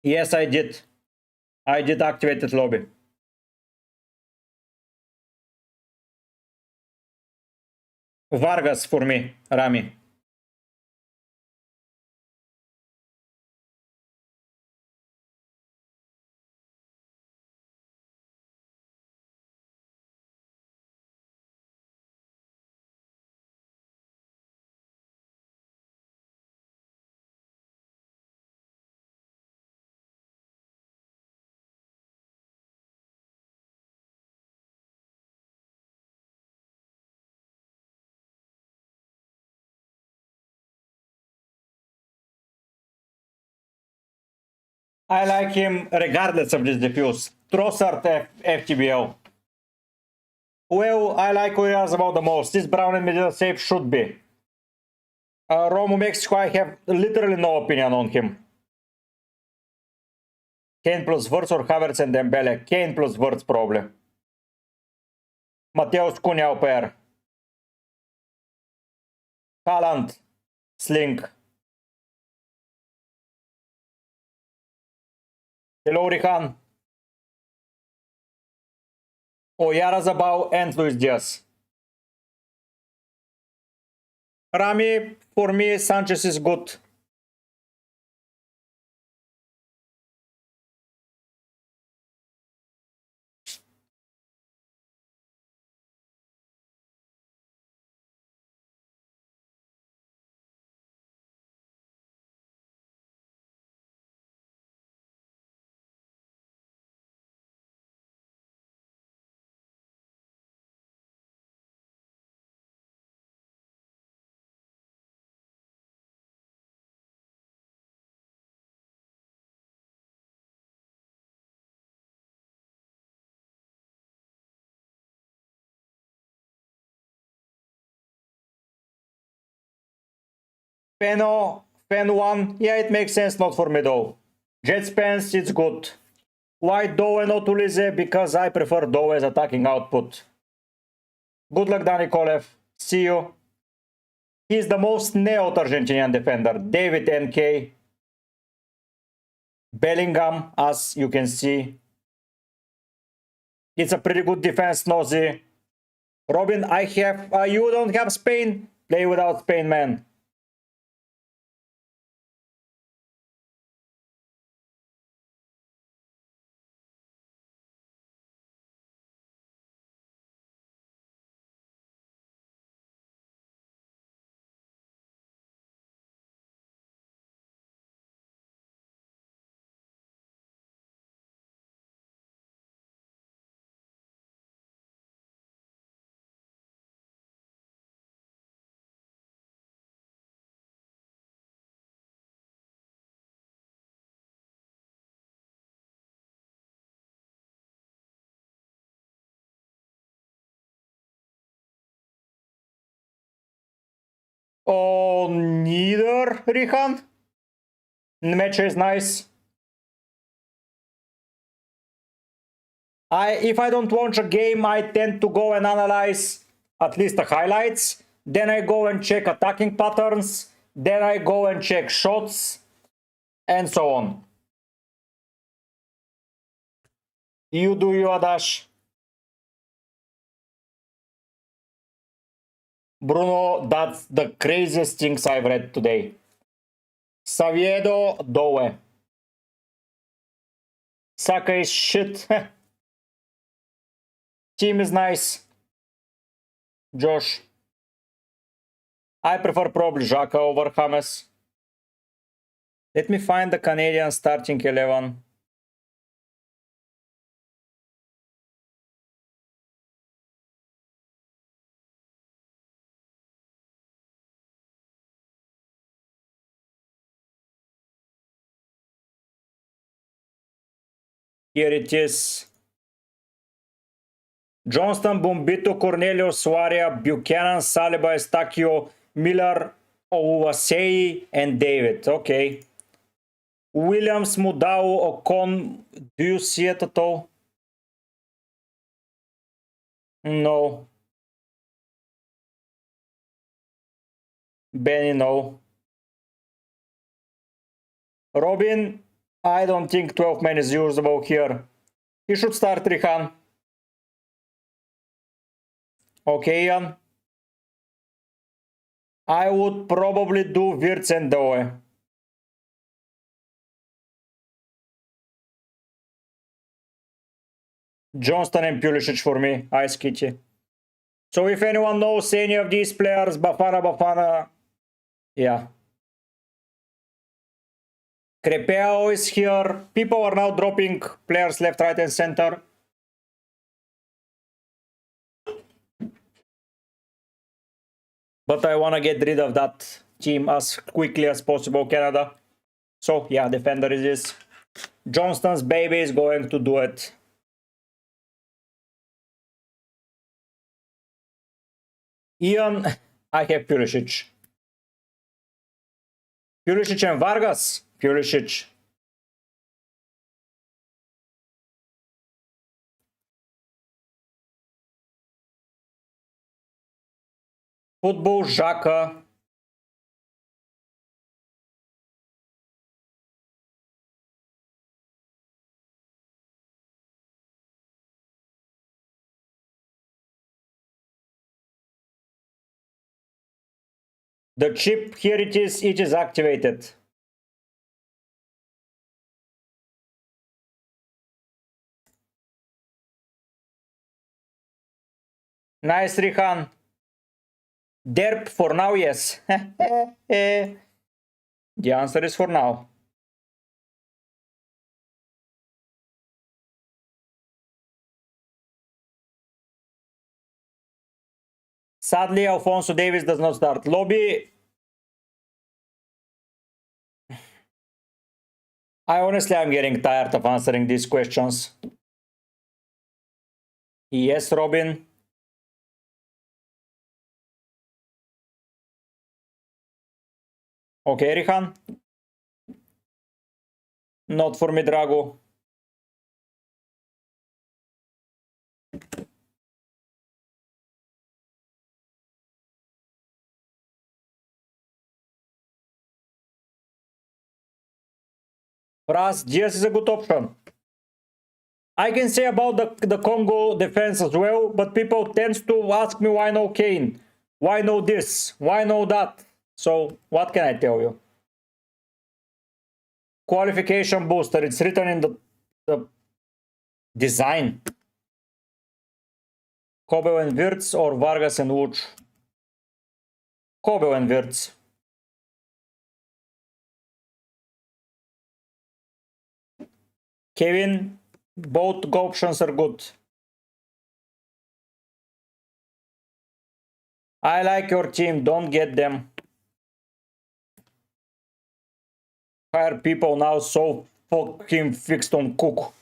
Yes, I did. I did activate that lobby. Vargas for me, Rami. I like him regardless of this diffuse. Trossard FTBL. Well, I like who he is about the most. This brown and middle safe should be. Romu Mexico, I have literally no opinion on him. Kane plus Wirtz or Havertz and Dembele. Kane plus Wirtz probably. Mateus Cunha au pair. Haaland. Sling. Hello, Rihan. Oyarzabal and Luis Diaz. Rami, for me, Sanchez is good. Peno, Pen 1, yeah, it makes sense, not for me though. Jet Spence, it's good. Why Doe not Ulize? Because I prefer Doe's attacking output. Good luck, Dani Kolev. See you. He's the most neo-Argentinian defender. David NK. Bellingham, as you can see. It's a pretty good defense, Nosy. Robin, I have... you don't have Spain? Play without Spain, man. Oh, neither, Rihan. Match is nice. If I don't watch a game, I tend to go and analyze at least the highlights. Then I go and check attacking patterns. Then I go and check shots. And so on. You do you, Adash. Bruno, that's the craziest things I've read today. Saviedo, Doe. Saka is shit. Team is nice. Josh. I prefer probably Xhaka over James. Let me find the Canadian starting 11. Here it is. Johnston, Bombito, Cornelius, Suaria, Buchanan, Saliba, Estachio, Miller, Owasei, and David. Okay. Williams, Mudau, Ocon. Do you see it at all? No. Benny, no. Robin, I don't think 12 man is usable here. He should start Rihan. Okay, Ian. I would probably do Wirtz and Doe. Johnston and Pulisic for me. Ice Kitty. So if anyone knows any of these players, Bafana, yeah. Crepeo is here. People are now dropping players left, right, and center. But I want to get rid of that team as quickly as possible, Canada. So yeah, defender is this. Johnston's baby is going to do it. Ian, I have Pulisic. Pulisic and Vargas. Pulisic. Football, Xhaka. The chip, here it is activated. Nice, Rihan. Derp for now, yes. The answer is for now. Sadly, Alfonso Davis does not start. Lobby. I'm getting tired of answering these questions. Yes, Robin. Okay, Rihan. Not for me, Drago. Ras, Diaz is a good option. I can say about the Congo defense as well, but people tend to ask me why no Kane? Why no this? Why no that? So, what can I tell you? Qualification booster, it's written in the design. Kobe and Wirtz or Vargas and Uch? Kobe and Wirtz. Kevin, both options are good. I like your team, don't get them. Why are people now so fucking fixed on Cook?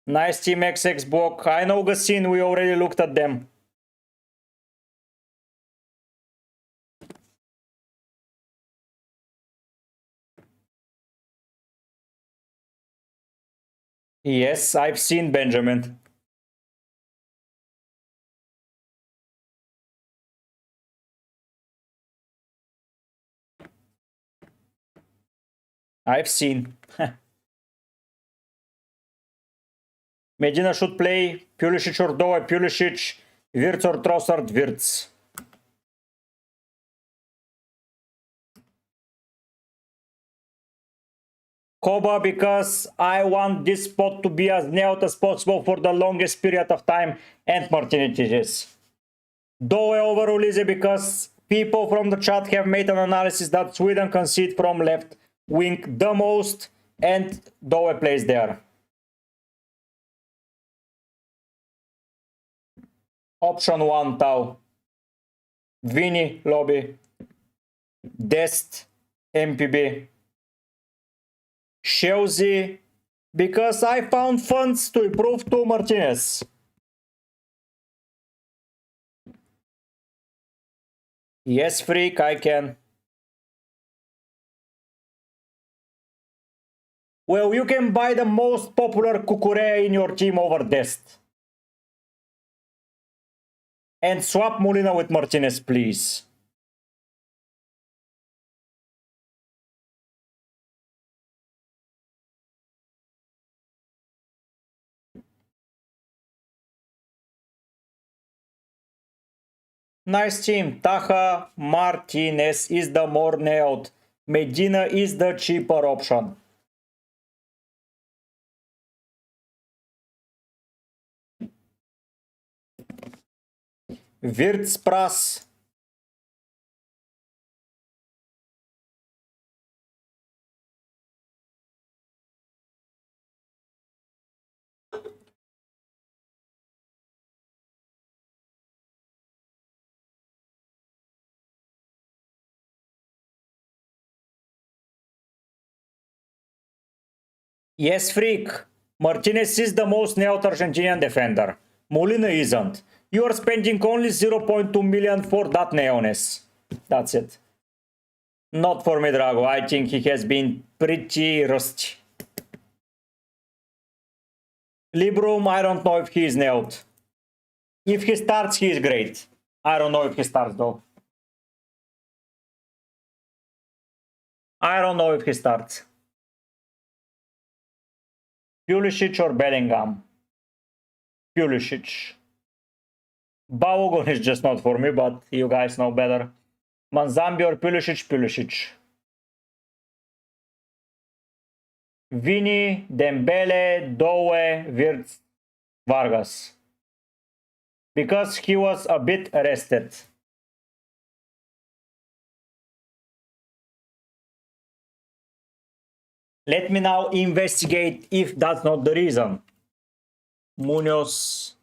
Nice team XX block. I know Gassin, we already looked at them. Yes, I've seen Benjamin. I've seen. Medina should play Pulisic or Doe, Pulisic, Wirtz or Trossard, Wirtz. Koba, because I want this spot to be as nailed as possible for the longest period of time, and Martinez. Doe over Ulise because people from the chat have made an analysis that Sweden concede from left wing the most and Doe plays there. Option 1 Tau. Vini lobby. Dest MPB. Chelsea because I found funds to improve to Martinez. Yes, freak, I can. Well, you can buy the most popular Cucurella in your team over Dest. And swap Molina with Martinez, please. Nice team. Taha Martinez is the more nailed. Medina is the cheaper option. Wirtz Pras. Yes, freak. Martinez is the most nailed Argentinian defender. Molina isn't. You are spending only 0.2 million for that nailness. That's it. Not for me, Drago. I think he has been pretty rusty. Librum, I don't know if he is nailed. If he starts, he is great. I don't know if he starts, though. I don't know if he starts. Pulisic or Bellingham? Pulisic. Balogun is just not for me, but you guys know better. Manzambi or Pulisic? Pulisic. Vini, Dembele, Doe, Wirtz, Vargas. Because he was a bit arrested. Let me now investigate if that's not the reason. Munoz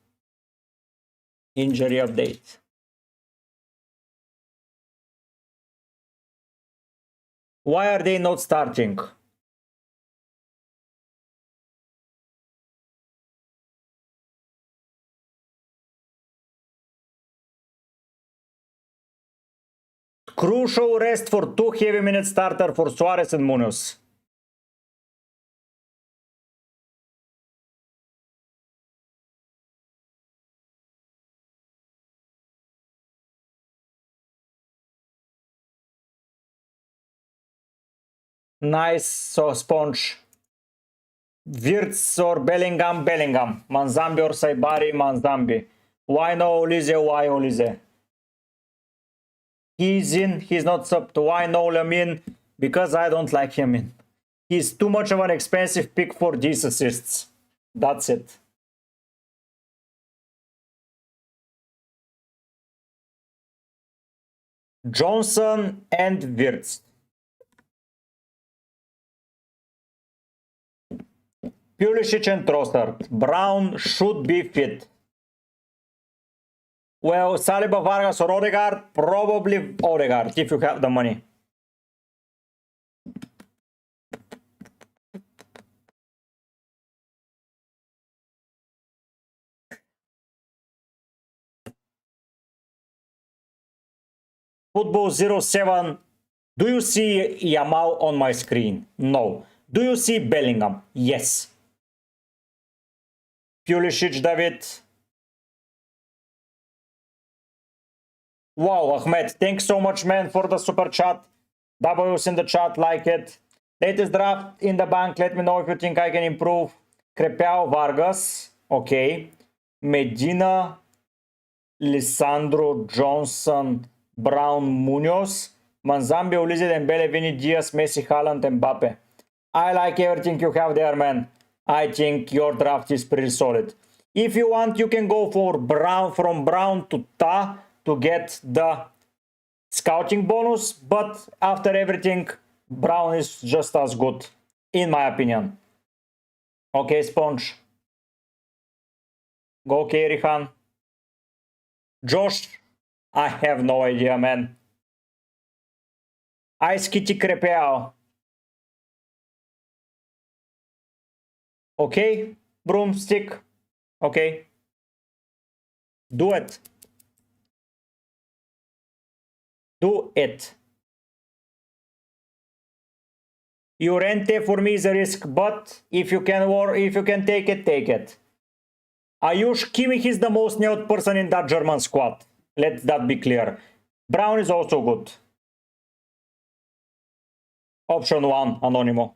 injury update. Why are they not starting? Crucial rest for 2 heavy minute starter for Suarez and Munoz. Nice, so Sponge. Wirtz or Bellingham, Bellingham. Manzambi or Saibari, Manzambi. Why no Olise, why Olise? He's in, he's not sub to why no Lamin? Because I don't like him in. He's too much of an expensive pick for these assists. That's it. Johnson and Wirtz. Pulisic and Trossard. Brown should be fit. Well, Saliba, Vargas or Odegaard? Probably Odegaard, if you have the money. Football 07. Do you see Yamal on my screen? No. Do you see Bellingham? Yes. Pulisic, David. Wow, Ahmed, thanks so much, man, for the super chat. W's in the chat, like it. Latest draft in the bank. Let me know if you think I can improve. Crepeau, Vargas. Okay. Medina, Lisandro, Johnson, Brown, Munoz. Manzambi, Ulise, Dembele, Vini, Diaz, Messi, Haaland, Mbappe. I like everything you have there, man. I think your draft is pretty solid. If you want, you can go for Brown, from Brown to to get the scouting bonus, but after everything, Brown is just as good, in my opinion. Okay, Sponge. Go, Kerihan. Josh, I have no idea, man. Ice Kitty Crepeau. Okay, Broomstick. Okay. Do it. Do it. Llorente for me is a risk, but if you can take it, take it. Ayush Kimmich is the most nailed person in that German squad. Let that be clear. Brown is also good. Option 1, Anonimo.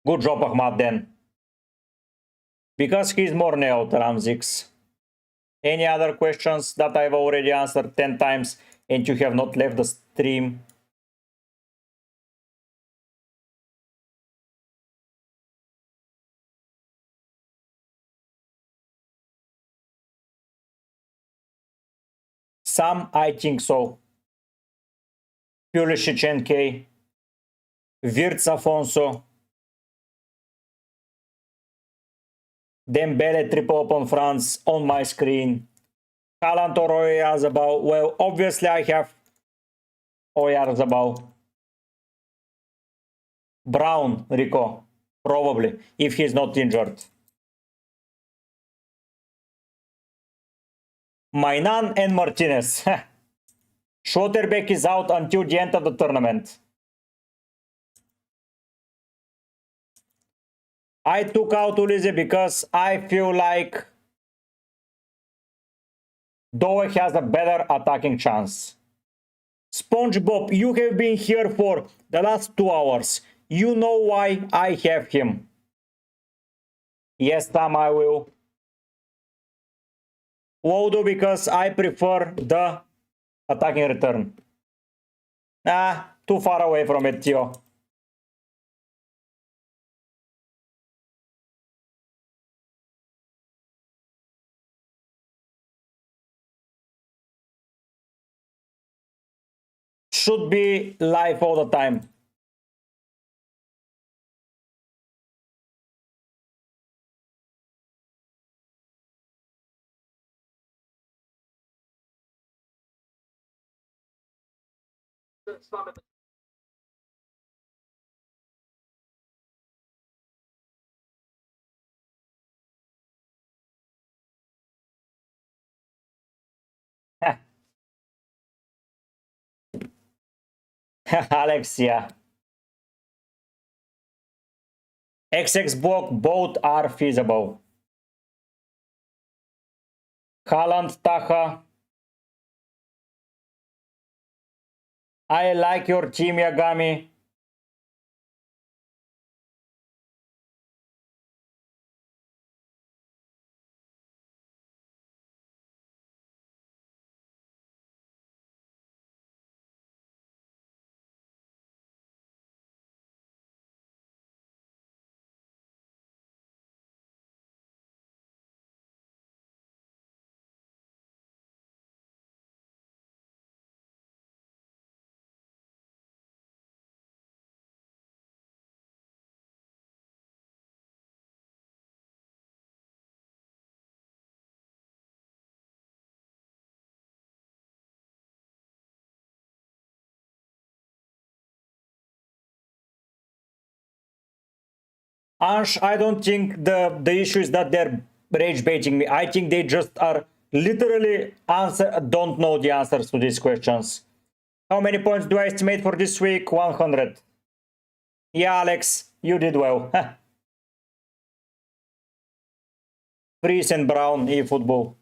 Good job, Ahmad, then. Because he's more nailed, Ramzix. Any other questions that I've already answered 10 times and you have not left the stream? Some, I think so. Pulisic NK. Wirtz Afonso. Dembele triple upon France on my screen. Haaland or Oyarzabal. Well, obviously I have Oyarzabal. Brown, Rico. Probably, if he's not injured. Mainan and Martinez. Schotterbeck is out until the end of the tournament. I took out Ulise because I feel like Doe has a better attacking chance. SpongeBob, you have been here for the last 2 hours. You know why I have him. Yes, Tom, I will. Wodo, because I prefer the attacking return. Too far away from it, Theo. Should be live all the time. Alexia. XX block, both are feasible. Haaland, Taha. I like your team, Yagami. Ansh, I don't think the issue is that they're rage baiting me. I think they just are literally don't know the answers to these questions. How many points do I estimate for this week? 100. Yeah, Alex, you did well. Freeze and Brown, eFootball.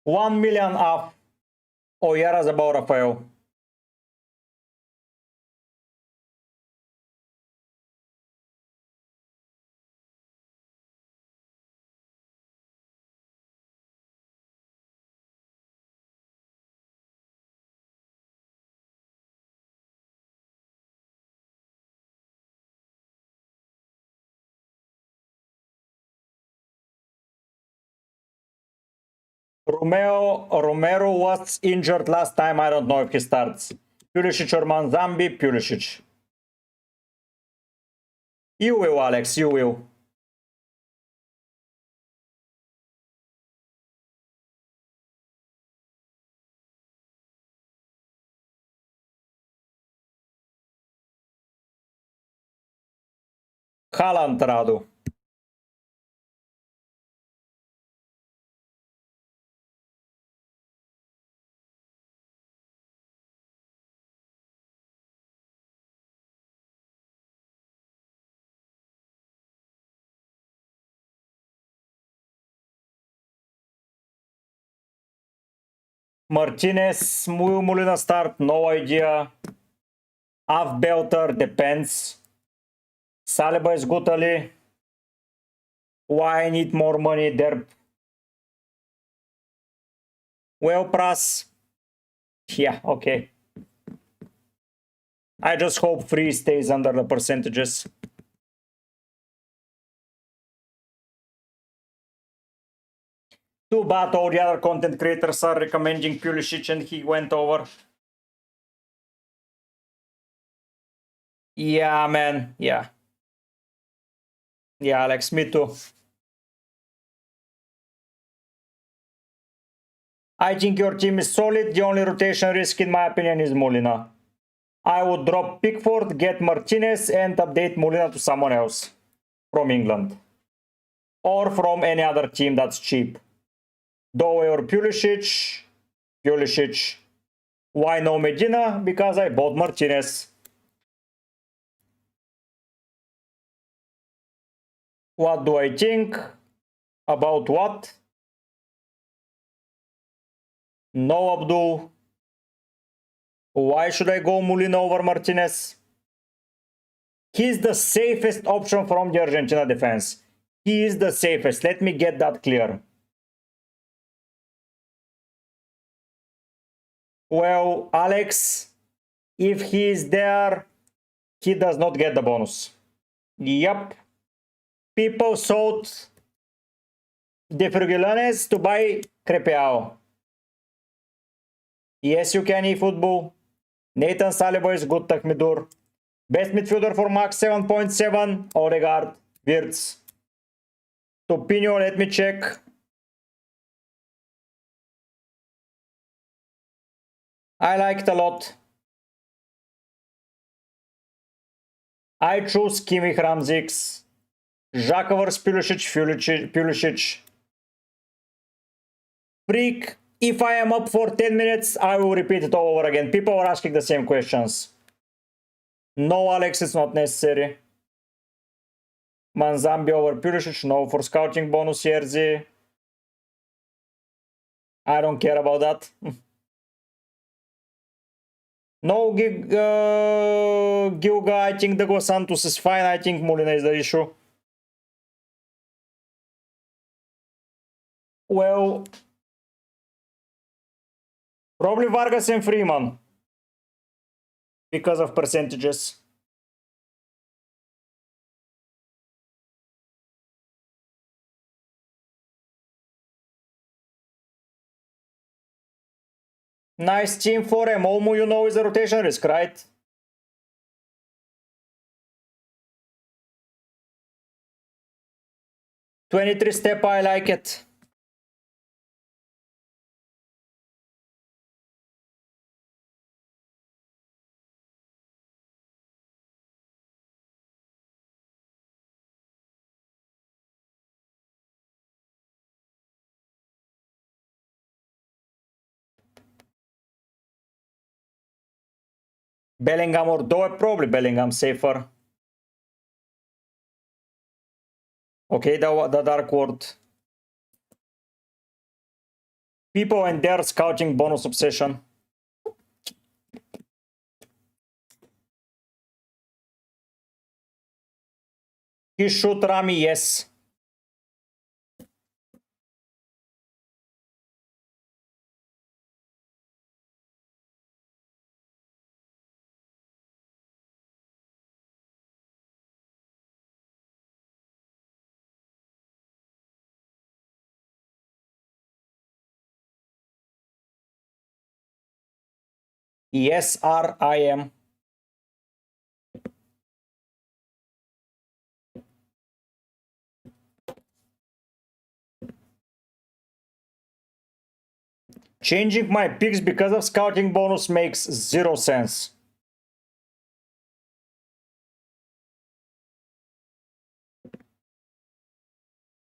1 million off. O iar zăbau Rafael. Romero was injured last time. I don't know if he starts. Pulisic or Manzambi? Pulisic. You will, Alex, you will. Haaland, Radu. Martinez, Molina start, no idea. Half Belter, depends. Saliba is good, Ali. Why I need more money there? Well, Pras. Yeah, okay. I just hope free stays under the percentages. Too bad all the other content creators are recommending Pulisic and he went over. Yeah, man. Yeah. Yeah, Alex, me too. I think your team is solid. The only rotation risk, in my opinion, is Molina. I would drop Pickford, get Martinez, and update Molina to someone else from England. Or from any other team that's cheap. Doe or Pulisic. Pulisic. Why no Medina? Because I bought Martinez. What do I think? About what? No Abdul. Why should I go Molina over Martinez? He's the safest option from the Argentina defense. He is the safest. Let me get that clear. Well, Alex, if he is there, he does not get the bonus. Yep. People sold De Frugilanes to buy Crepeao. Yes, you can eFootball. Nathan Saliba is good, Takmidur. Best midfielder for Max 7.7. Odegaard, Wirtz. Topinho, let me check. I liked a lot. I choose Kimmich, Ramsix, Žakovers, Pulisic. Freak. If I am up for 10 minutes, I will repeat it all over again. People are asking the same questions. No, Alex, it's not necessary. Manzambi over Pulisic, no. For scouting bonus, Jerzy. I don't care about that. No, Gilga, I think the Dos Santos is fine. I think Molina is the issue. Well, probably Vargas and Freeman. Because of percentages. Nice team for him. Olmo, you know, is a rotation risk, right? $23 step, I like it. Bellingham or Doe, probably Bellingham safer. Okay, the dark word. People and their scouting bonus obsession. He shoot Rami, yes. Yes, R, I am. Changing my picks because of scouting bonus makes zero sense.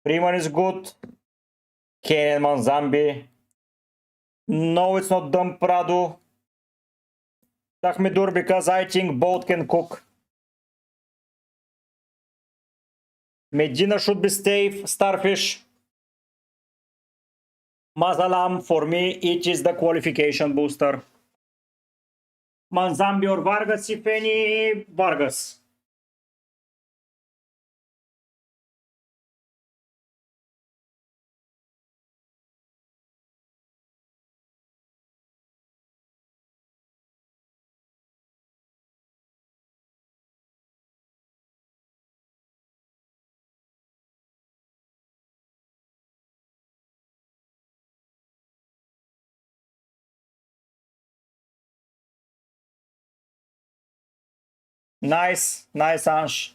Freeman is good. Kane and Manzambi. No, it's not Dumb Pradu. Tahmidur because I think both can cook. Medina should be safe. Starfish. Mazalam, for me, it is the qualification booster. Manzambi or Vargas, if any, Vargas. Nice, nice, Ansh.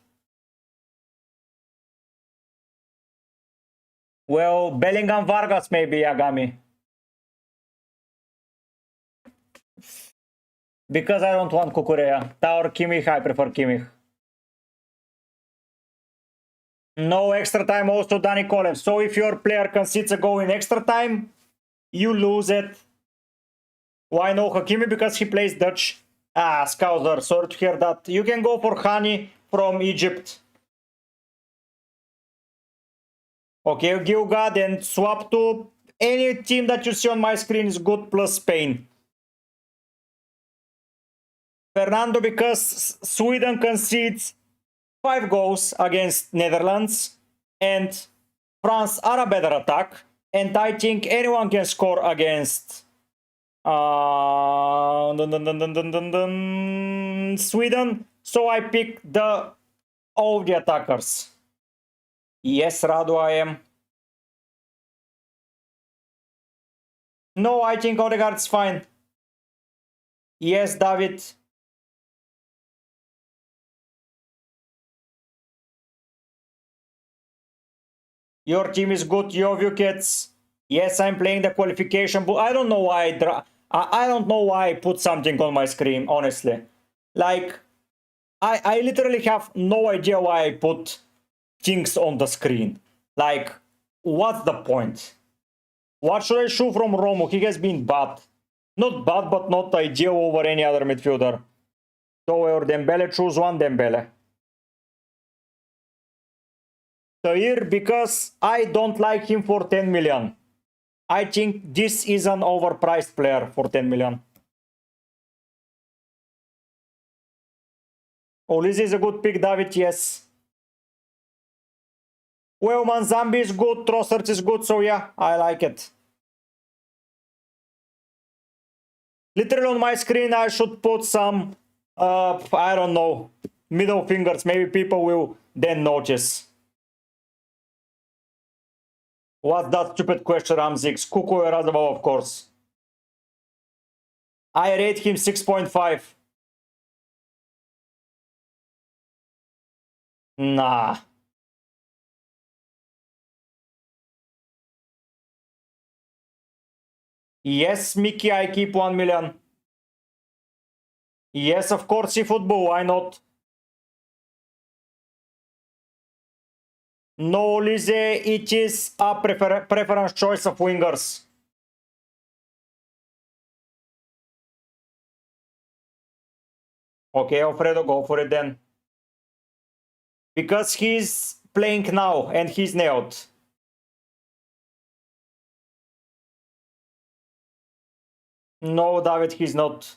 Well, Bellingham Vargas maybe, Yagami. Because I don't want Kukurea. Tower Kimmich, I prefer Kimmich. No extra time, also Dani Kolev. So if your player concedes a goal in extra time, you lose it. Why no Hakimi? Because he plays Dutch. Ah, Scouser, sorry to hear that. You can go for Hani from Egypt. Okay, Gilga, then swap to any team that you see on my screen is good plus Spain. Fernando, because Sweden concedes 5 goals against Netherlands and France are a better attack. And I think anyone can score against Sweden. So I pick all the attackers. Yes, Radu, I am. No, I think Odegaard's fine. Yes, David. Your team is good, Joviukets. Yes, I'm playing the qualification, but I don't know why I don't know why I put something on my screen, honestly. Like, I literally have no idea why I put things on the screen. Like, what's the point? What should I show from Romo? He has been bad. Not bad, but not ideal over any other midfielder. So or Dembele, choose one Dembele. Tahir, because I don't like him for 10 million. I think this is an overpriced player for 10 million. Olise is a good pick, David, yes. Well, Manzambi is good, Trossard is good, so yeah, I like it. Literally on my screen, I should put some, I don't know, middle fingers. Maybe people will then notice. What's that stupid question, Ramzix? Kuku Erazabov, of course. I rate him 6.5. Nah. Yes, Mickey, I keep 1 million. Yes, of course, eFootball, why not? No, Lise, it is a preference choice of wingers. Okay, Alfredo, go for it then. Because he's playing now and he's nailed. No, David, he's not.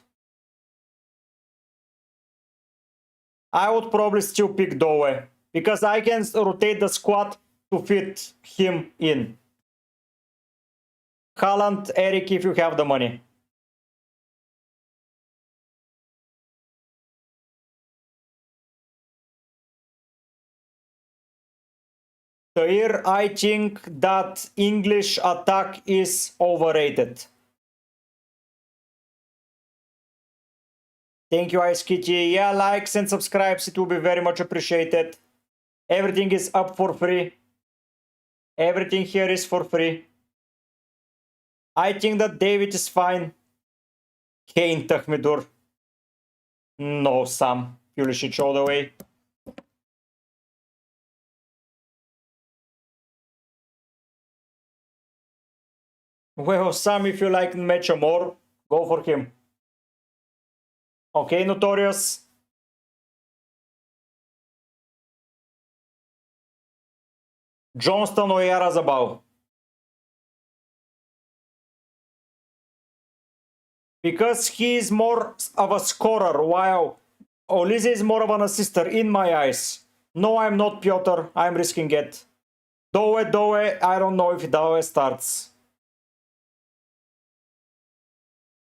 I would probably still pick Doe because I can rotate the squad to fit him in. Haaland, Eric, if you have the money. So here I think that English attack is overrated. Thank you, Ice Kitty. Yeah, likes and subscribes, it will be very much appreciated. Everything is up for free. Everything here is for free. I think that David is fine. Kane, Tahmidur. No, Sam. Pulisic all the way. Well, Sam, if you like Match more, go for him. Okay, Notorious. Johnston or Yarazabal? Because he is more of a scorer, while Olise is more of an assister in my eyes. No, I'm not Piotr. I'm risking it. Doe, I don't know if Doe starts.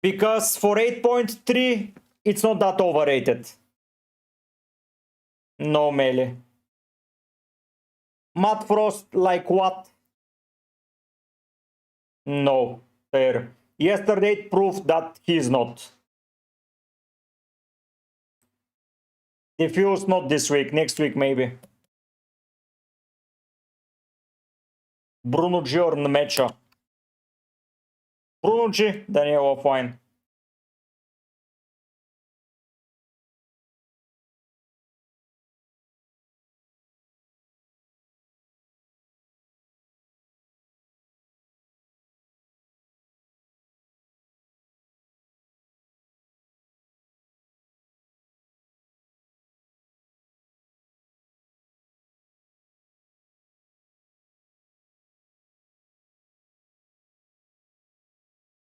Because for 8.3, it's not that overrated. No melee. Matt Frost, like what? No, fair. Yesterday it proved that he's not. Diffuse not this week, next week maybe. Bruno G or Nmecha? Bruno G, Daniel, fine.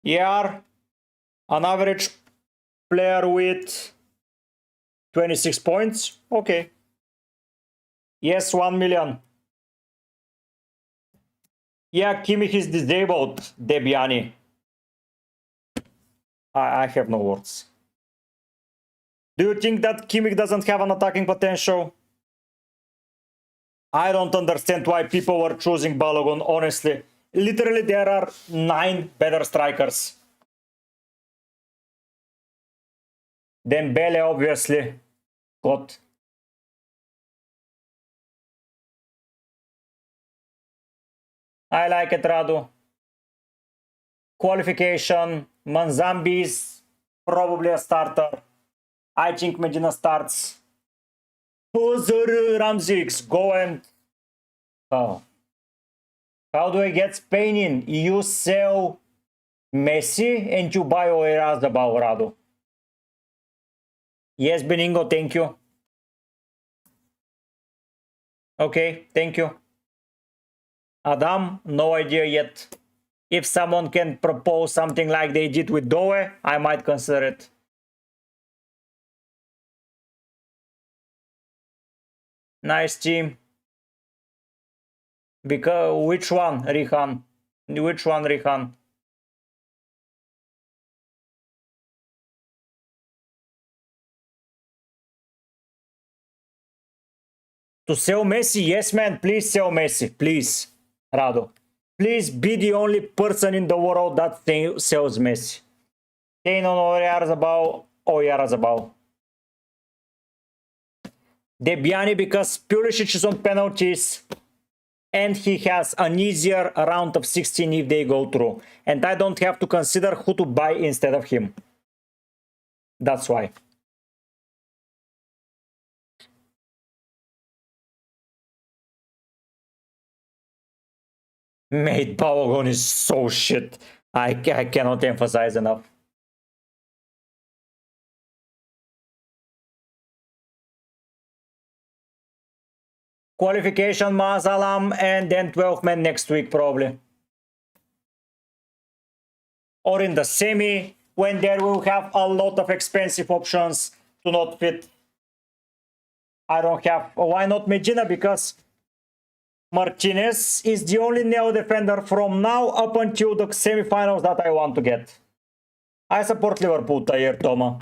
Yeah, an average player with 26 points. Okay. Yes, 1 million. Yeah, Kimmich is disabled, Debiani. I have no words. Do you think that Kimmich doesn't have an attacking potential? I don't understand why people were choosing Balogun, honestly. Literally, there are 9 better strikers. Dembele, obviously. God. I like it, Radu. Qualification. Manzambi is probably a starter. I think Medina starts. Ramsix, go and... Oh. How do I get Spain in? You sell Messi and you buy Oyarzabal, Radu. Yes, Beningo, thank you. Okay, thank you. Adam, no idea yet. If someone can propose something like they did with Doe, I might consider it. Nice team. Because which one, Rihan? Which one, Rihan? To sell Messi? Yes, man. Please sell Messi. Please, Rado. Please be the only person in the world that sells Messi. Kane on Oyarzabal. Debiani because Pulisic is on penalties. And he has an easier round of 16 if they go through. And I don't have to consider who to buy instead of him. That's why. Mate, Balogun is so shit. I cannot emphasize enough. Qualification, Masalam, and then 12 men next week, probably. Or in the semi, when there will have a lot of expensive options to not fit. I don't have. Why not Medina? Because Martinez is the only neo defender from now up until the semifinals that I want to get. I support Liverpool, Tayer Toma.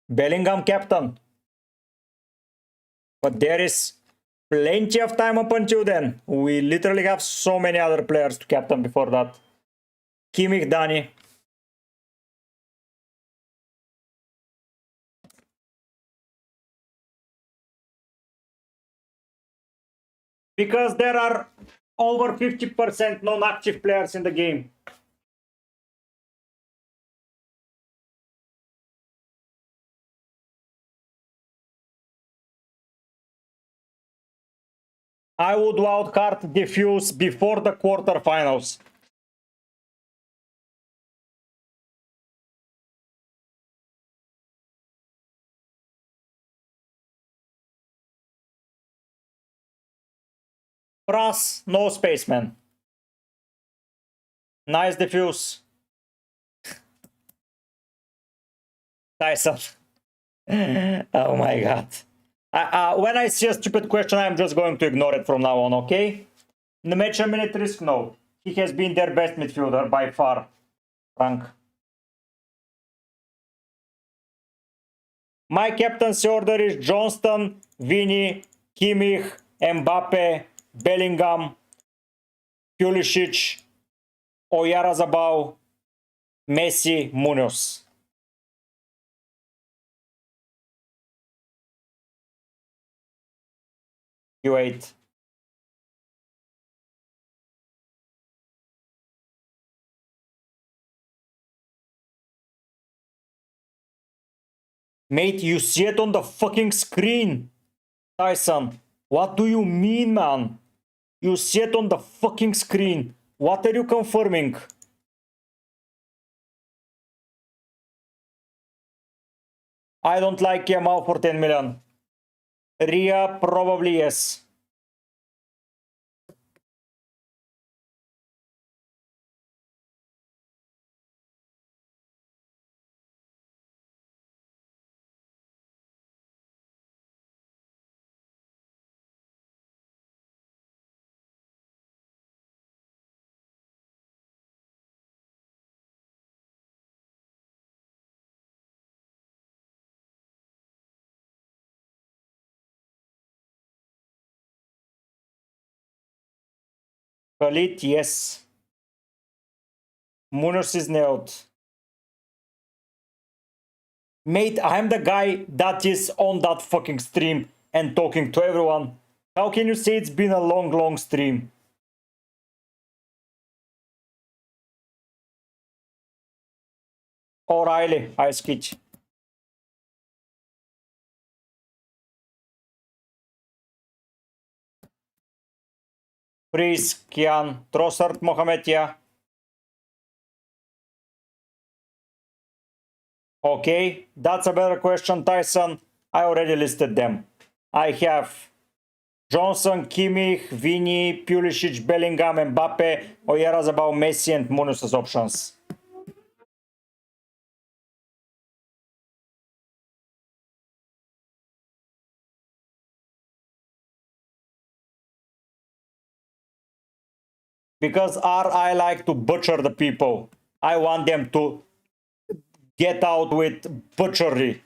Bellingham captain. But there is plenty of time up until then. We literally have so many other players to captain before that. Kimmich, Dani. Because there are over 50% non-active players in the game. I would wildcard Diffuse before the quarterfinals. Brass, no spaceman. Nice Diffuse. Tyson. Oh my god. When I see a stupid question, I'm just going to ignore it from now on, okay? In the match a minute risk, no. He has been their best midfielder by far, Frank. My captaincy order is Johnston, Vini, Kimmich, Mbappe, Bellingham, Pulisic, Oyarzabal, Messi, Munoz. You8. Mate, you see it on the fucking screen. Tyson, what do you mean, man? You see it on the fucking screen. What are you confirming? I don't like Yamal for 10 million. Ria, probably yes. Khalid, yes. Munoz is nailed. Mate, I'm the guy that is on that fucking stream and talking to everyone. How can you say it's been a long stream? O'Reilly, Ice Kitch. Freeze, Kian, Trossard, Mohamedia. Okay, that's a better question, Tyson. I already listed them. I have Johnson, Kimmich, Vini, Pulisic, Bellingham, Mbappe, Oyarzabal, Messi, and Munoz as options. Because I like to butcher the people. I want them to get out with butchery.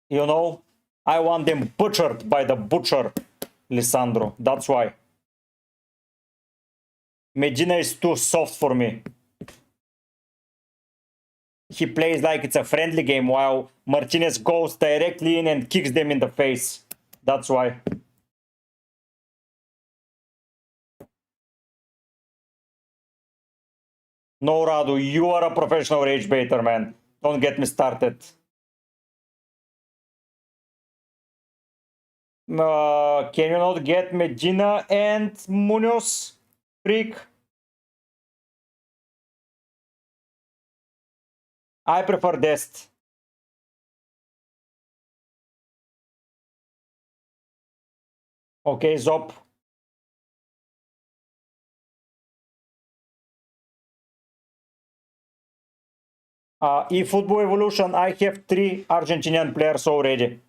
You know? I want them butchered by the butcher, Lisandro. That's why. Medina is too soft for me. He plays like it's a friendly game while Martinez goes directly in and kicks them in the face. That's why. No, Radu, you are a professional rage baiter, man. Don't get me started. Can you not get Medina and Munoz? Freak. I prefer Dest. Okay, Zop. eFootball Evolution, I have 3 Argentinian players already.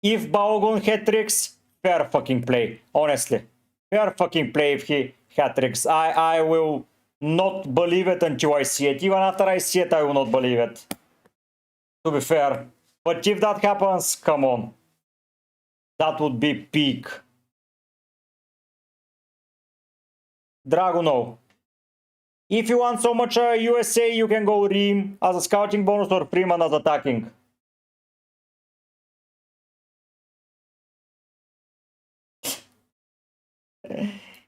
If Balogun hat tricks, fair fucking play, honestly. Fair fucking play if he hat tricks. I will not believe it until I see it. Even after I see it, I will not believe it. To be fair. But if that happens, come on. That would be peak. Dragunov. If you want so much USA, you can go Reem as a scouting bonus or Freeman as attacking.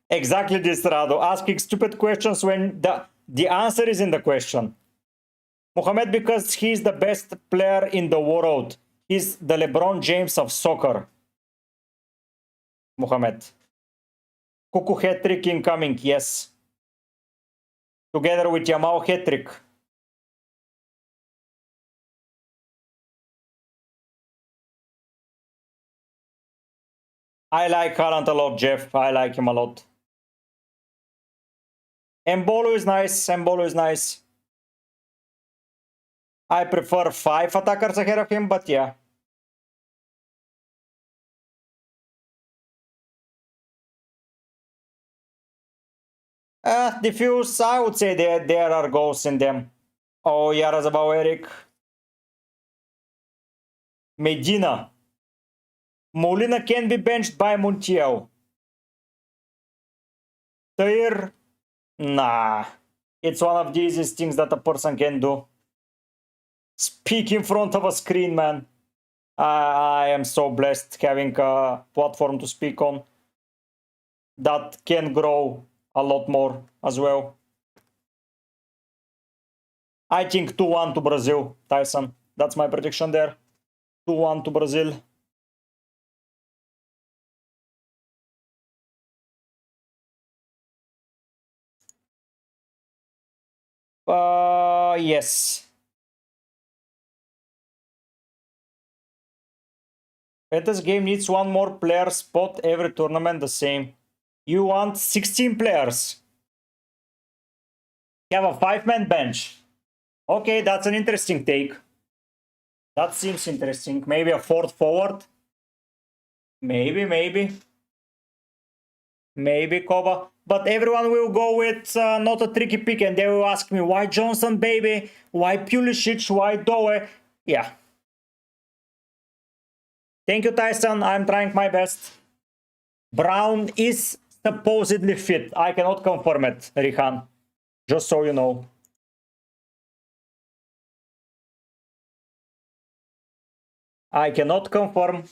Exactly this, Rado. Asking stupid questions when the answer is in the question. Mohamed, because he's the best player in the world. He's the LeBron James of soccer. Mohamed. Kuku hat-trick incoming, yes. Together with Yamal hat-trick. I like Haaland a lot, Jeff. I like him a lot. Mbolo is nice. Mbolo is nice. I prefer 5 attackers ahead of him, but yeah. Diffuse, I would say there are goals in them. Oh, Yarazabal Eric. Medina. Molina can be benched by Montiel. Tair. Nah. It's one of the easiest things that a person can do. Speak in front of a screen, man. I am so blessed having a platform to speak on that can grow a lot more as well. I think 2-1 to Brazil, Tyson. That's my prediction there. 2-1 to Brazil. Yes. This game needs one more player spot every tournament the same. You want 16 players. You have a 5-man bench. Okay, that's an interesting take. That seems interesting. Maybe a 4th forward. Maybe. Maybe Koba. But everyone will go with not a tricky pick and they will ask me, why Johnson, baby? Why Pulisic? Why Doe? Yeah. Thank you, Tyson. I'm trying my best. Brown is supposedly fit. I cannot confirm it, Rihan. Just so you know. I cannot confirm.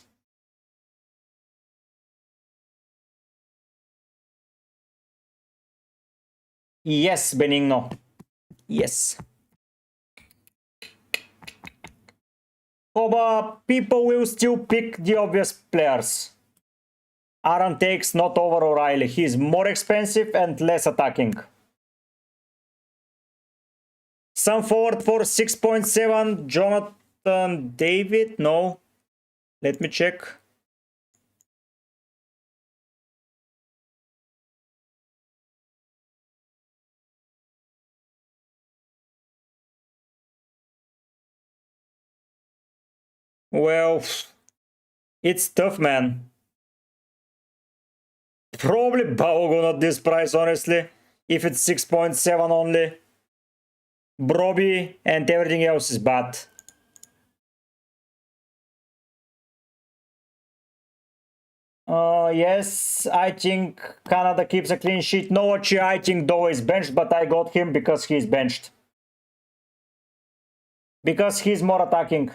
Yes, Benigno. Yes. Koba, people will still pick the obvious players. Aaron takes not over O'Reilly. He's more expensive and less attacking. Some forward for 6.7. Jonathan David? No. Let me check. Well, it's tough, man. Probably Balogun at this price, honestly. If it's 6.7 only. Broby and everything else is bad. Yes, I think Canada keeps a clean sheet. No, actually, I think Doe is benched, but I got him because he's benched. Because he's more attacking.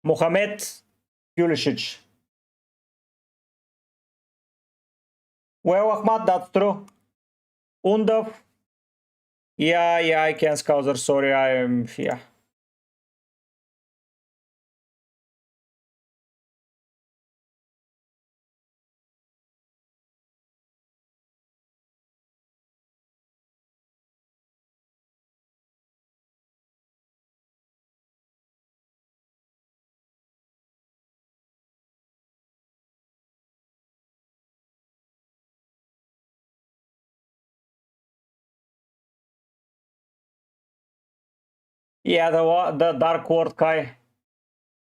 Mohamed Pulisic. Well, Ahmad, that's true. Undav. Yeah, I can Scouser. Sorry, I am. Yeah. Yeah, the Dark World Kai.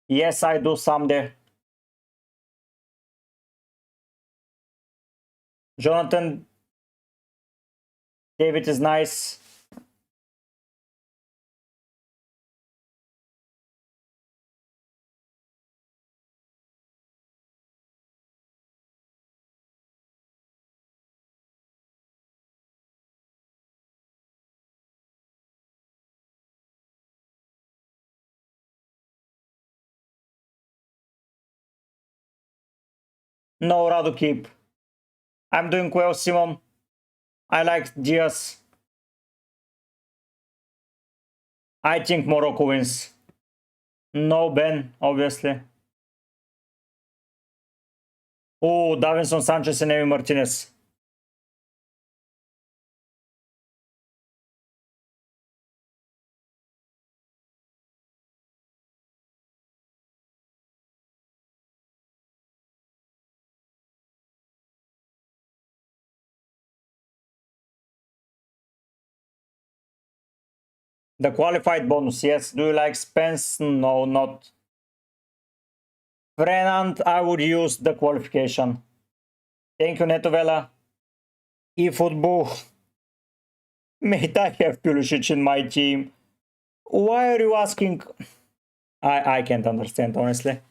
Yes, I do someday. Jonathan David is nice. No, Radu keep. I'm doing well, Simon. I like Diaz. I think Morocco wins. No Ben, obviously. Oh, Davinson Sanchez and Emi Martinez. The qualified bonus, yes. Do you like Spence? No, not. Frenant, I would use the qualification. Thank you, Netovela. eFootball. Mate, I have Pulisic in my team. Why are you asking? I can't understand, honestly.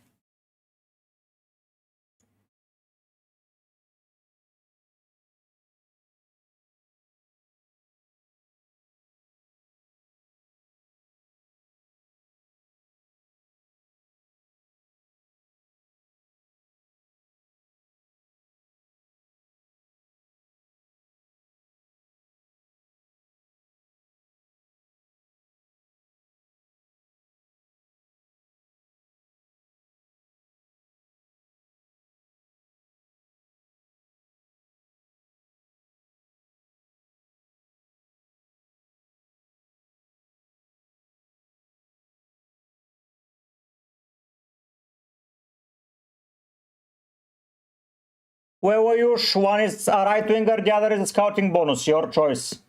Where were you? One is a right winger, the other is a scouting bonus. Your choice.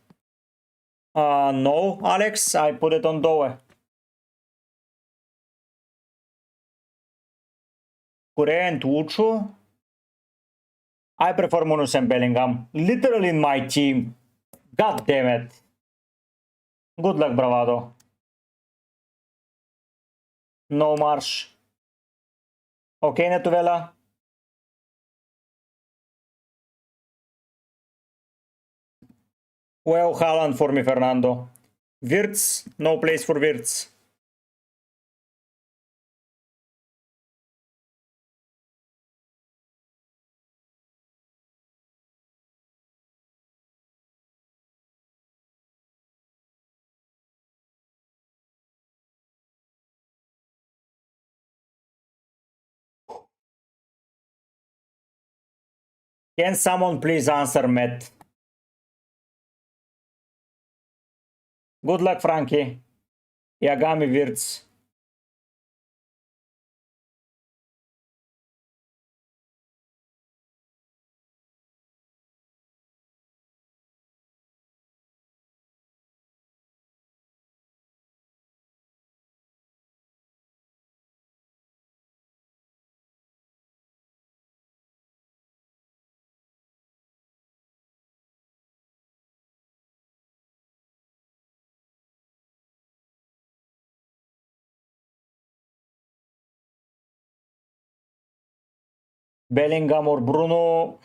No, Alex, I put it on Doe. Current Uchu. I prefer Munus and Bellingham. Literally in my team. God damn it. Good luck, Bravado. No Marsh. Okay, Netuvela. Well, Haaland for me, Fernando. Wirtz, no place for Wirtz. Can someone please answer Matt? Good luck, Frankie. Yagami Wirtz. Bellingham or Bruno.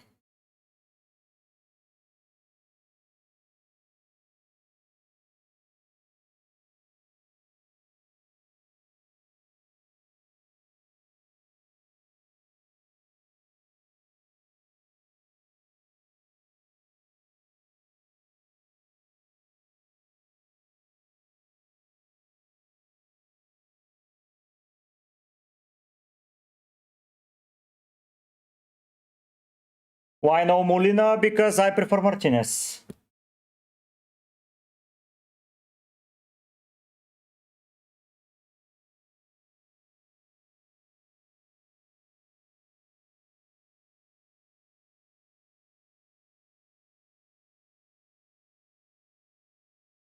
Why no Molina? Because I prefer Martinez.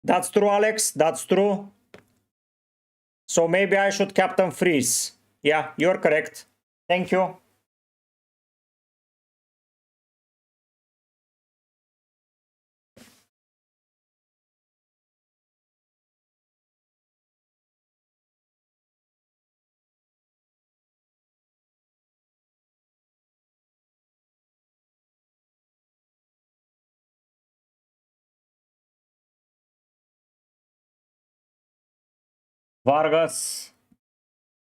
That's true, Alex. That's true. So maybe I should captain freeze. Yeah, you're correct. Thank you. Vargas,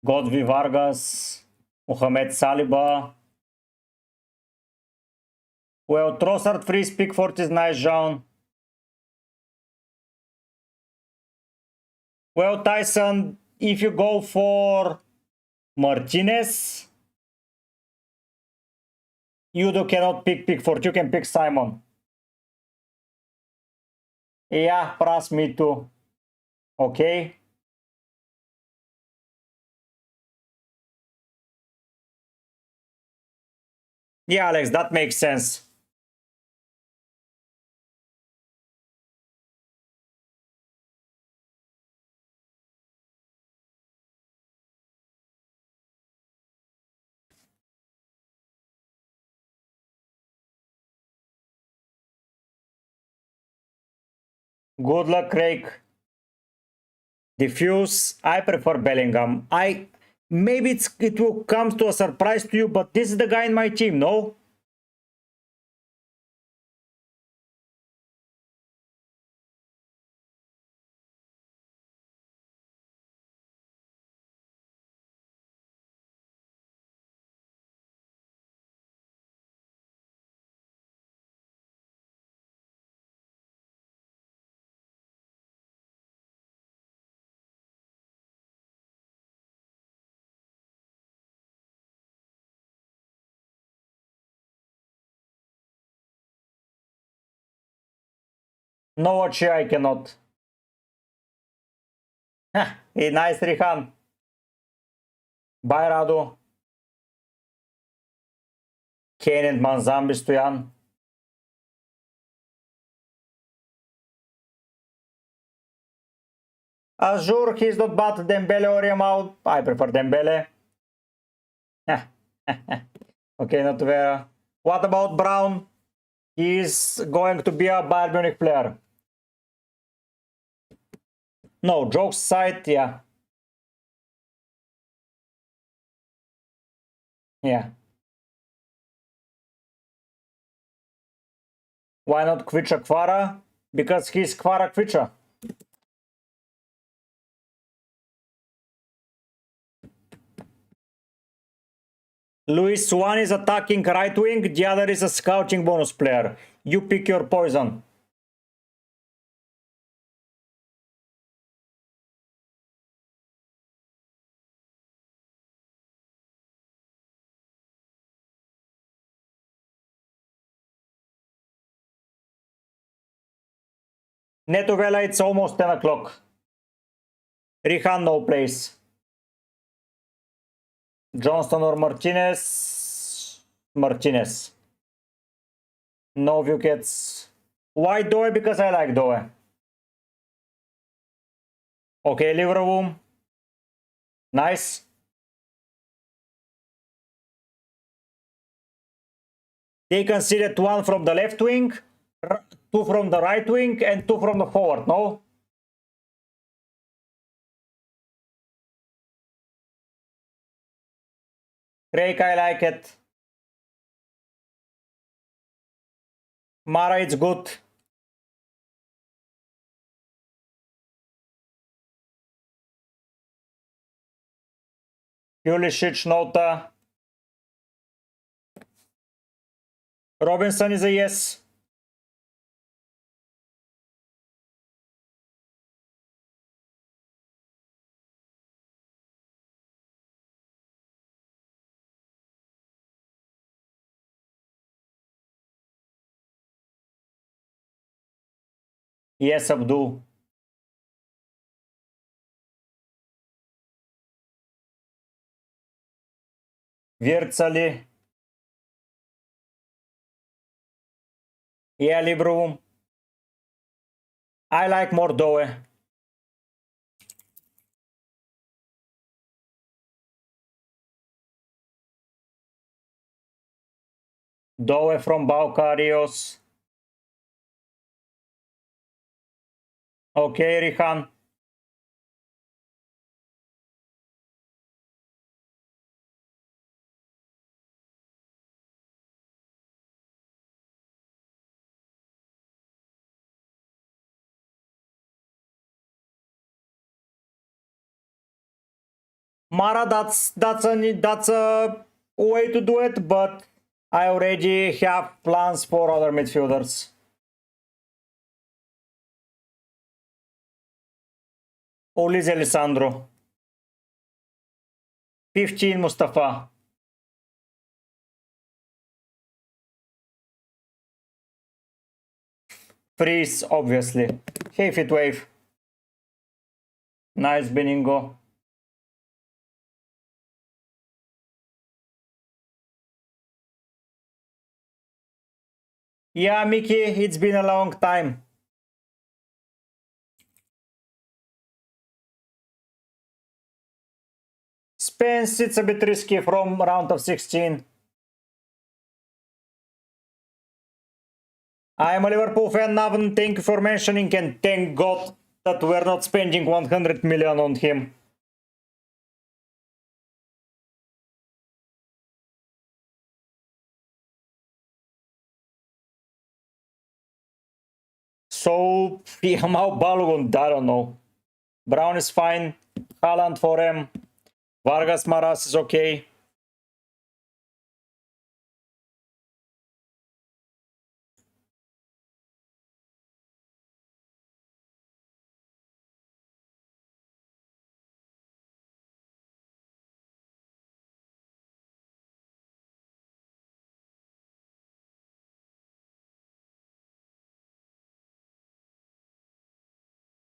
Godvi Vargas, Mohamed Saliba. Well, Trossard freeze, Pickford is nice, Jean. Well, Tyson, if you go for Martinez, you cannot pick Pickford, you can pick Simon. Yeah, Pras, me too. Okay. Yeah, Alex, that makes sense. Good luck, Craig. Diffuse. I prefer Bellingham. Maybe it will come to a surprise to you, but this is the guy in my team, no? No, actually, I cannot. Nice, Rihan. Bye, Radu. Kane and Manzambi Stoyan. Azure, he's not bad. Dembele or Yamal. I prefer Dembele. Okay, not very. What about Brown? He's going to be a Bayern Munich player. No, jokes aside, yeah. Yeah. Why not Kvicha Kvara? Because he's Kvara Kvicha. Luis, one is attacking right wing, the other is a scouting bonus player. You pick your poison. Neto Vela, it's almost 10 o'clock. Rihan, no place. Johnston or Martinez? Martinez. No wickets. Why Doe? Because I like Doe. Okay, Liverpool. Nice. They conceded one from the left wing, two from the right wing, and two from the forward, no? Craig, I like it. Mara, it's good. Pulisic, Nota. Robinson is a yes. Yes, Abdul. Virtsali. Yeah, Librum. I like more Doe. Doe from Balkarios. Okay, Rihan. Mara, that's a way to do it, but I already have plans for other midfielders. Ulize Alessandro. 15 Mustafa. Freeze, obviously. Hey, Fitwave. Nice, Beningo. Yeah, Mickey, it's been a long time. Spence, it's a bit risky from round of 16. I am a Liverpool fan, Navan. Thank you for mentioning, and thank God that we're not spending 100 million on him. So, Piamau Balogun, I don't know. Brown is fine. Haaland for him. Vargas Maras is okay.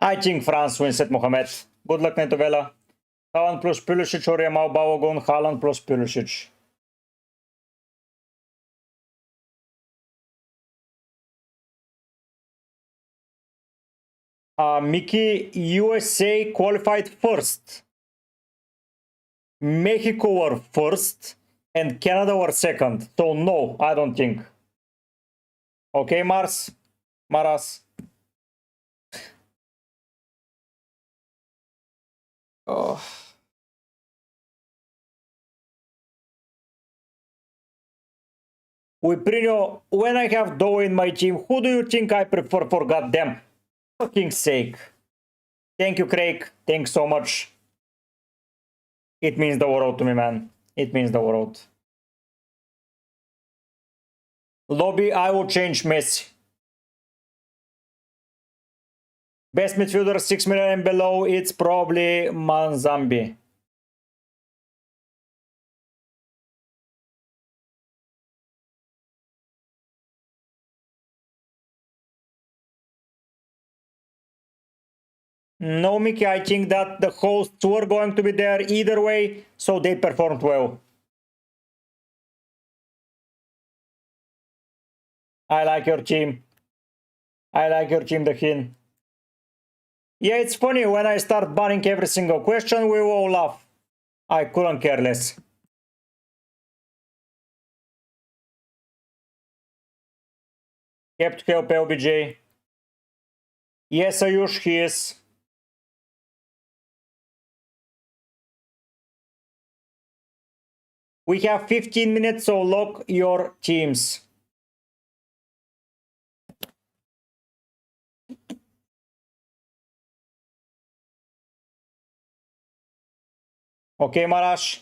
I think France wins it, Mohamed. Good luck, Netovela. Haaland plus Pulisic or Piamau Balogun. Haaland plus Pulisic. Mickey, USA qualified first. Mexico were first and Canada were second. So no, I don't think. Okay, Maras. Oh. Wiprinho, when I have Doe in my team, who do you think I prefer, for goddamn fucking sake? Thank you, Craig. Thanks so much. It means the world to me, man. It means the world. Lobby, I will change Messi. Best midfielder, 6 million and below, it's probably Manzambi. No, Mickey, I think that the hosts were going to be there either way, so they performed well. I like your team. I like your team, the Hin. Yeah, it's funny, when I start banning every single question, we all laugh. I couldn't care less. Kept help LBJ. Yes, Ayush, he is. We have 15 minutes, so lock your teams. Okay, Marash.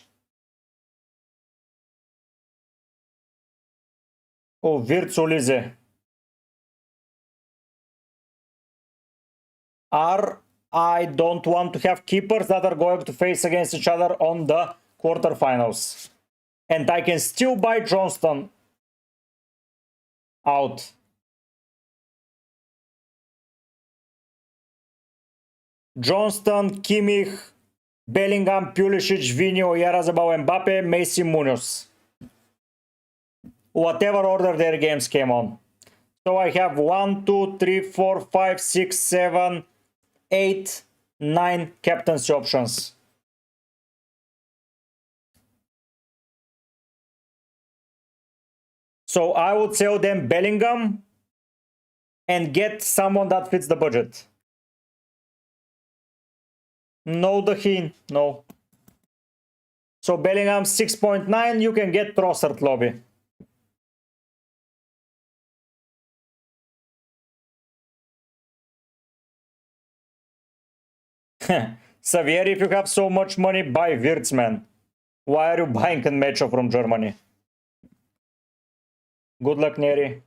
Oh, Virtualize. I don't want to have keepers that are going to face against each other on the quarterfinals. And I can still buy Johnston out. Johnston, Kimmich, Bellingham, Pulisic, Vinho, Yarazabal, Mbappe, Messi, Munoz. Whatever order their games came on. So I have 1, 2, 3, 4, 5, 6, 7, 8, 9 captaincy options. So I would sell them Bellingham and get someone that fits the budget. No Dahin, no. So Bellingham 6.9, you can get Trossard lobby. Xavier, if you have so much money, buy Wirtz, man. Why are you buying a Mecho from Germany? Good luck, Neri.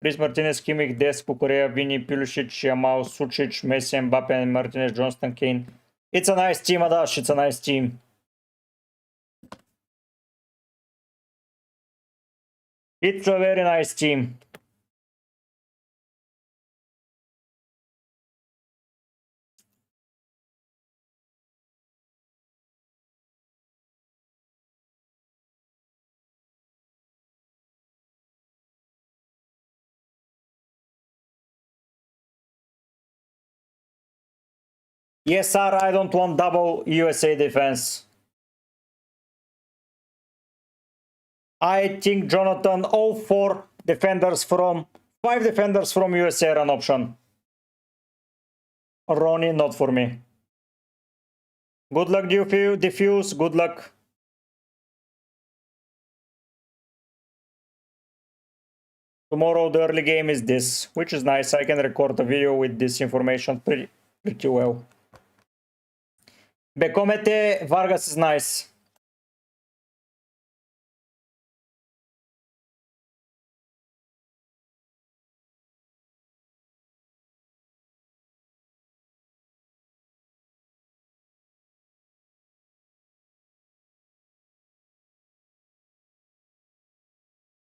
Chris Martinez, Kimmich, Dest, Cucurella, Vini, Pulisic, Yamal, Sucic, Messi, Mbappe, Martinez, Johnston, Kane. It's a nice team, Adash. It's a nice team. It's a very nice team. Yes, sir, I don't want double USA defense. I think, Jonathan, all 5 defenders from USA are an option. Ronnie, not for me. Good luck, Diffuse. Good luck. Tomorrow the early game is this, which is nice. I can record a video with this information pretty well. Becomete Vargas is nice.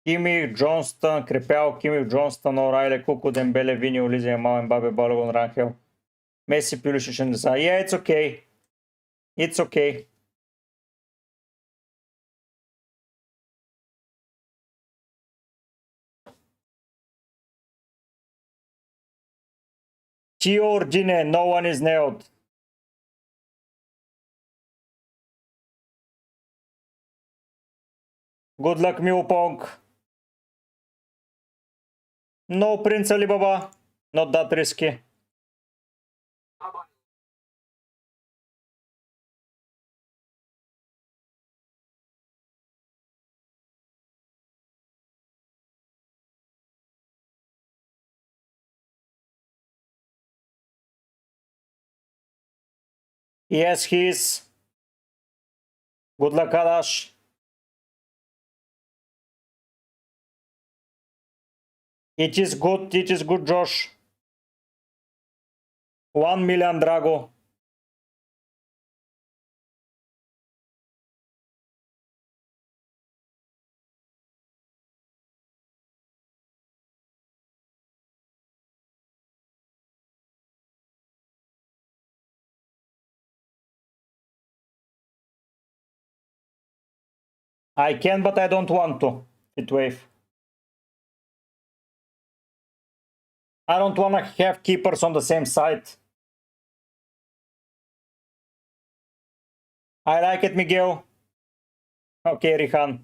Kimmich, Johnston, Crepel, Kimmich, Johnston, O'Reilly, Cucu, Dembele, Vini, Ulize, Yamal, Mbappe, Balogun, Rangel, Messi, Pulisic, and Desa. Yeah, it's okay. It's okay. Tio or Gine, no one is nailed. Good luck, Mewpong. No Prince Alibaba. Not that risky. Yes, he is. Good luck, Kalash. It is good, Josh. 1 million, Drago. I can, but I don't want to. Hitwave. I don't want to have keepers on the same side. I like it, Miguel. Okay, Rihan.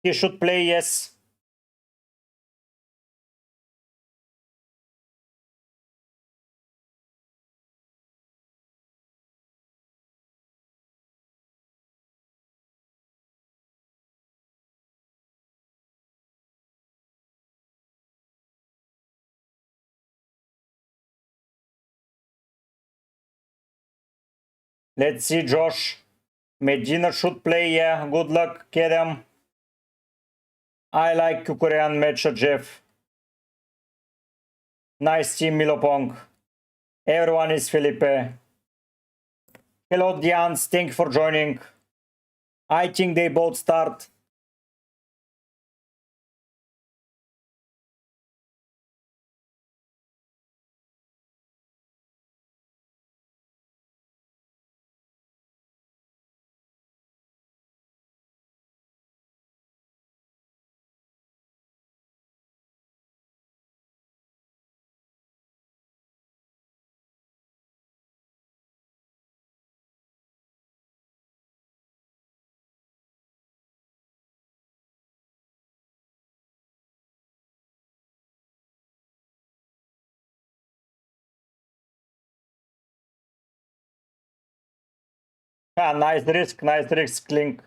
He should play, yes. Let's see, Josh. Medina should play, yeah. Good luck, Kerem. I like Kukurean match, Jeff. Nice team, Milopong. Everyone is Felipe. Hello, Dians. Thank you for joining. I think they both start. Ah, nice risk, Clink.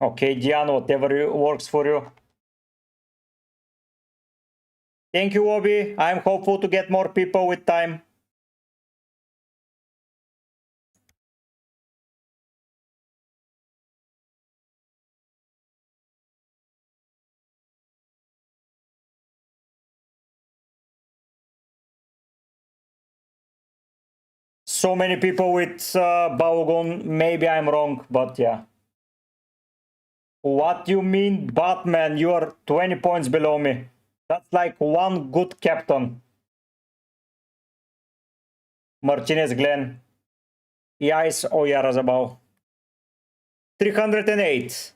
Okay, Diane, whatever works for you. Thank you, Obi. I'm hopeful to get more people with time. So many people with Balogun. Maybe I'm wrong, but yeah. What you mean, Batman? You are 20 points below me. That's like one good captain. Martinez Glenn. Ice Oyarzabal. 308.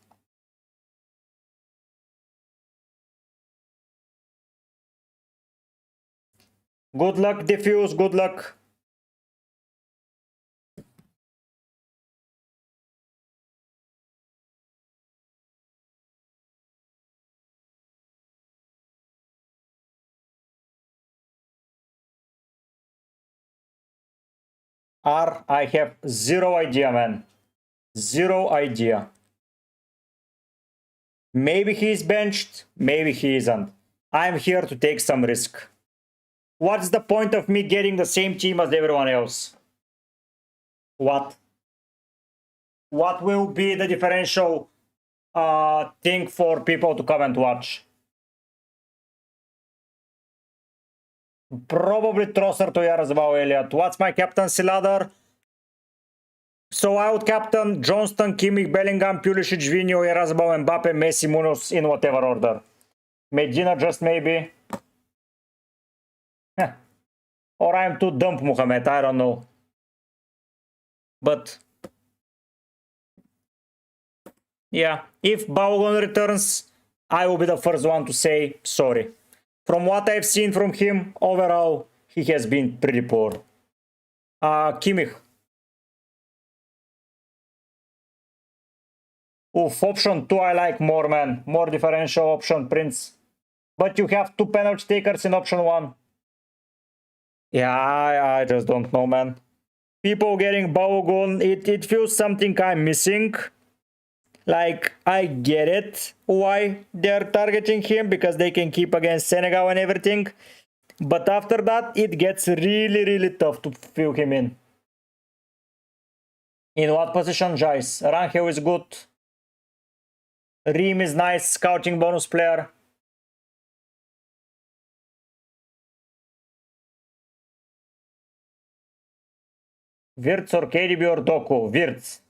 Good luck, Diffuse. Good luck. R, I have zero idea, man. Zero idea. Maybe he is benched, maybe he isn't. I'm here to take some risk. What's the point of me getting the same team as everyone else? What? What will be the differential thing for people to come and watch? Probably Trossard to Yaroslav Elliott. What's my captaincy ladder? So I would captain Johnston, Kimmich, Bellingham, Pulisic, Vinho, Yaroslav, Mbappe, Messi, Munoz in whatever order. Medina just maybe. Or I'm too dumb, Mohamed. I don't know. But yeah, if Balogun returns, I will be the first one to say sorry. From what I've seen from him, overall, he has been pretty poor. Kimmich. Oof, option 2 I like more, man. More differential option, Prince. But you have 2 penalty takers in option 1. Yeah, I just don't know, man. People getting Balogun, it feels something I'm missing. Like, I get it why they're targeting him, because they can keep against Senegal and everything. But after that, it gets really, really tough to fill him in. In what position, Jais? Rangel is good. Reem is nice, scouting bonus player. Wirtz or KDB or Doku? Wirtz.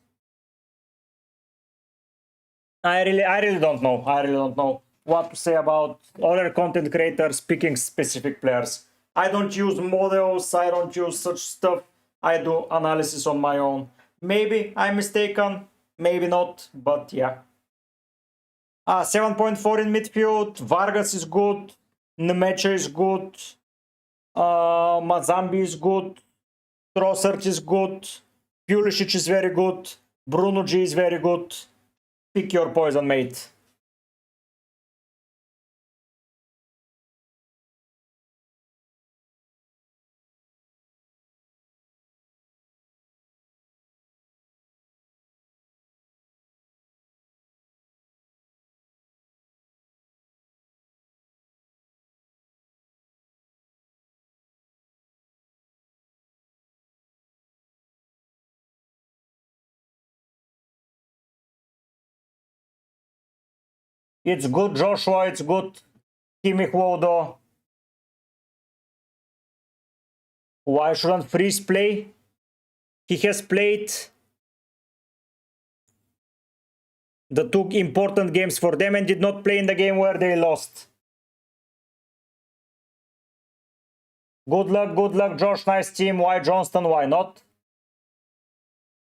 I really don't know. I really don't know what to say about other content creators picking specific players. I don't use models, I don't use such stuff. I do analysis on my own. Maybe I'm mistaken, maybe not, but yeah. 7.4 in midfield. Vargas is good. Nemecha is good. Mazambi is good. Trossard is good. Pulisic is very good. Bruno G is very good. Pick your poison, mate. It's good, Joshua. It's good, Kimmich Wodo. Why shouldn't Freeze play? He has played the 2 important games for them and did not play in the game where they lost. Good luck, Josh. Nice team. Why Johnston? Why not?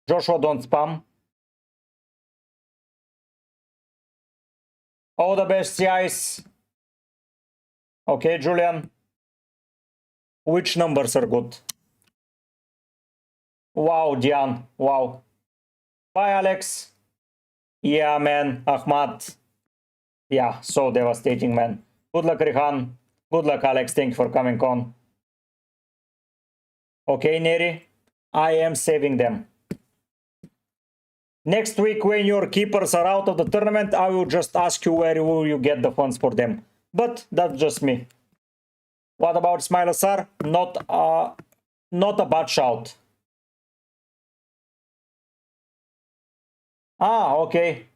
Joshua, don't spam. All the best, guys. Okay, Julian. Which numbers are good? Wow, Dian. Wow. Bye, Alex. Yeah, man. Ahmad. Yeah, so devastating, man. Good luck, Rihan. Good luck, Alex. Thank you for coming on. Okay, Neri. I am saving them. Next week, when your keepers are out of the tournament, I will just ask you where will you get the funds for them. But that's just me. What about Smile Sar? Not a bad shout. Ah, okay.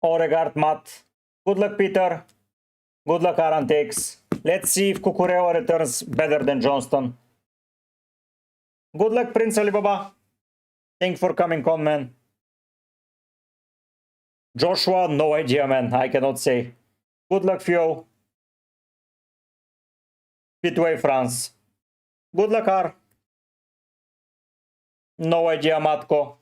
Oregard Matt. Good luck, Peter. Good luck, Aran takes. Let's see if Kukurewa returns better than Johnston. Good luck, Prince Alibaba. Thanks for coming on, man. Joshua, no idea, man. I cannot say. Good luck, Fio. Pitway, France. Good luck, R. No idea, Matko.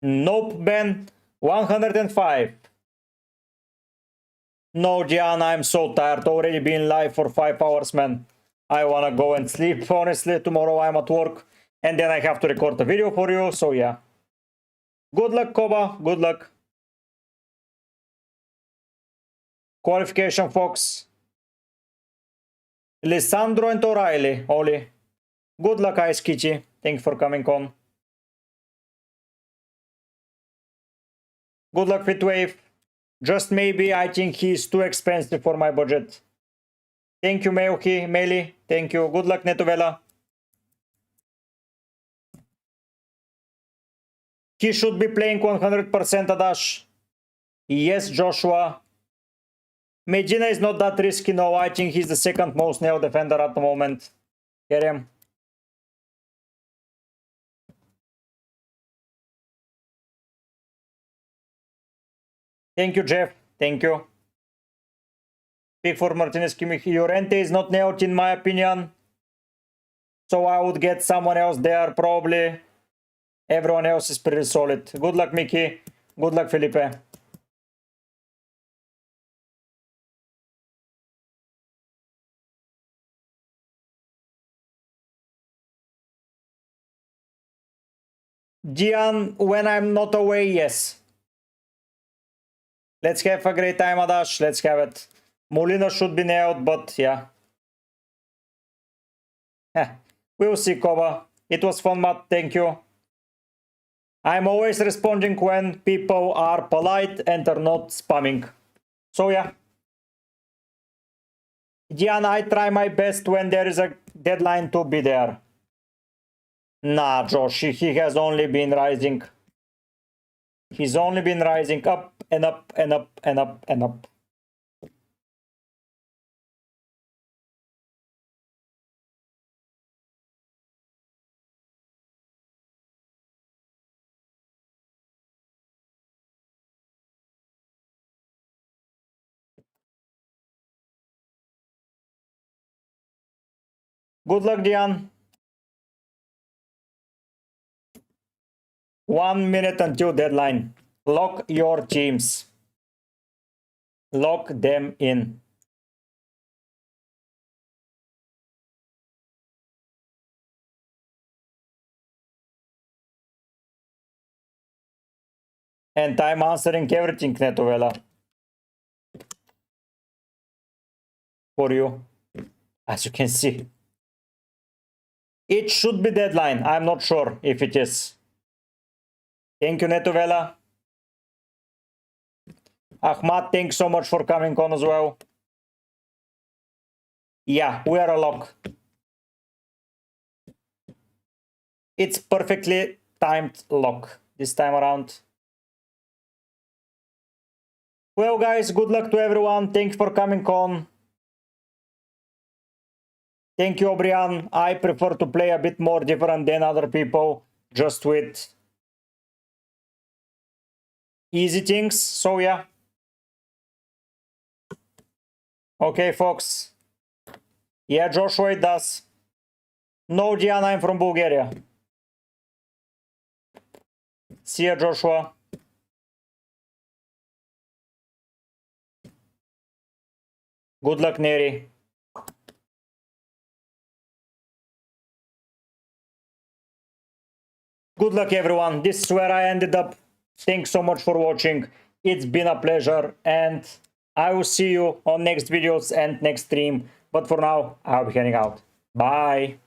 Nope, Ben. 105. No, Gian, I'm so tired. Already been live for 5 hours, man. I wanna go and sleep, honestly. Tomorrow I'm at work. And then I have to record the video for you, so yeah. Good luck, Koba. Good luck. Qualification, Fox. Lisandro and O'Reilly, Oli. Good luck, Ice Kichi. Thanks for coming on. Good luck, Fitwave. Just maybe I think he's too expensive for my budget. Thank you, Meuki, Meli. Thank you. Good luck, Netovela. He should be playing 100% Adash. Yes, Joshua. Medina is not that risky, no. I think he's the second most nail defender at the moment. Get him. Thank you, Jeff. Thank you. Pick for Martinez Kimmich. Llorente is not nailed in my opinion. So I would get someone else there probably. Everyone else is pretty solid. Good luck, Mickey. Good luck, Felipe. Gian, when I'm not away, yes. Let's have a great time, Adash. Let's have it. Molina should be nailed, but yeah. We'll see, Koba. It was fun, Matt. Thank you. I'm always responding when people are polite and are not spamming. So yeah. Gian, I try my best when there is a deadline to be there. Nah, Josh, he has only been rising. He's only been rising up and up and up and up and up. Good luck, Dian. 1 minute until deadline. Lock your teams. Lock them in. And I'm answering everything, Netovela. For you. As you can see. It should be deadline. I'm not sure if it is. Thank you, Netovela. Ahmad, thanks so much for coming on as well. Yeah, we are a lock. It's perfectly timed lock this time around. Well, guys, good luck to everyone. Thanks for coming on. Thank you, Brian. I prefer to play a bit more different than other people, just with easy things. So yeah. Okay, folks. Yeah, Joshua, it does. No, Diana, I'm from Bulgaria. See ya, Joshua. Good luck, Neri. Good luck, everyone. This is where I ended up. Thanks so much for watching. It's been a pleasure, and I will see you on next videos and next stream. But for now, I'll be heading out. Bye.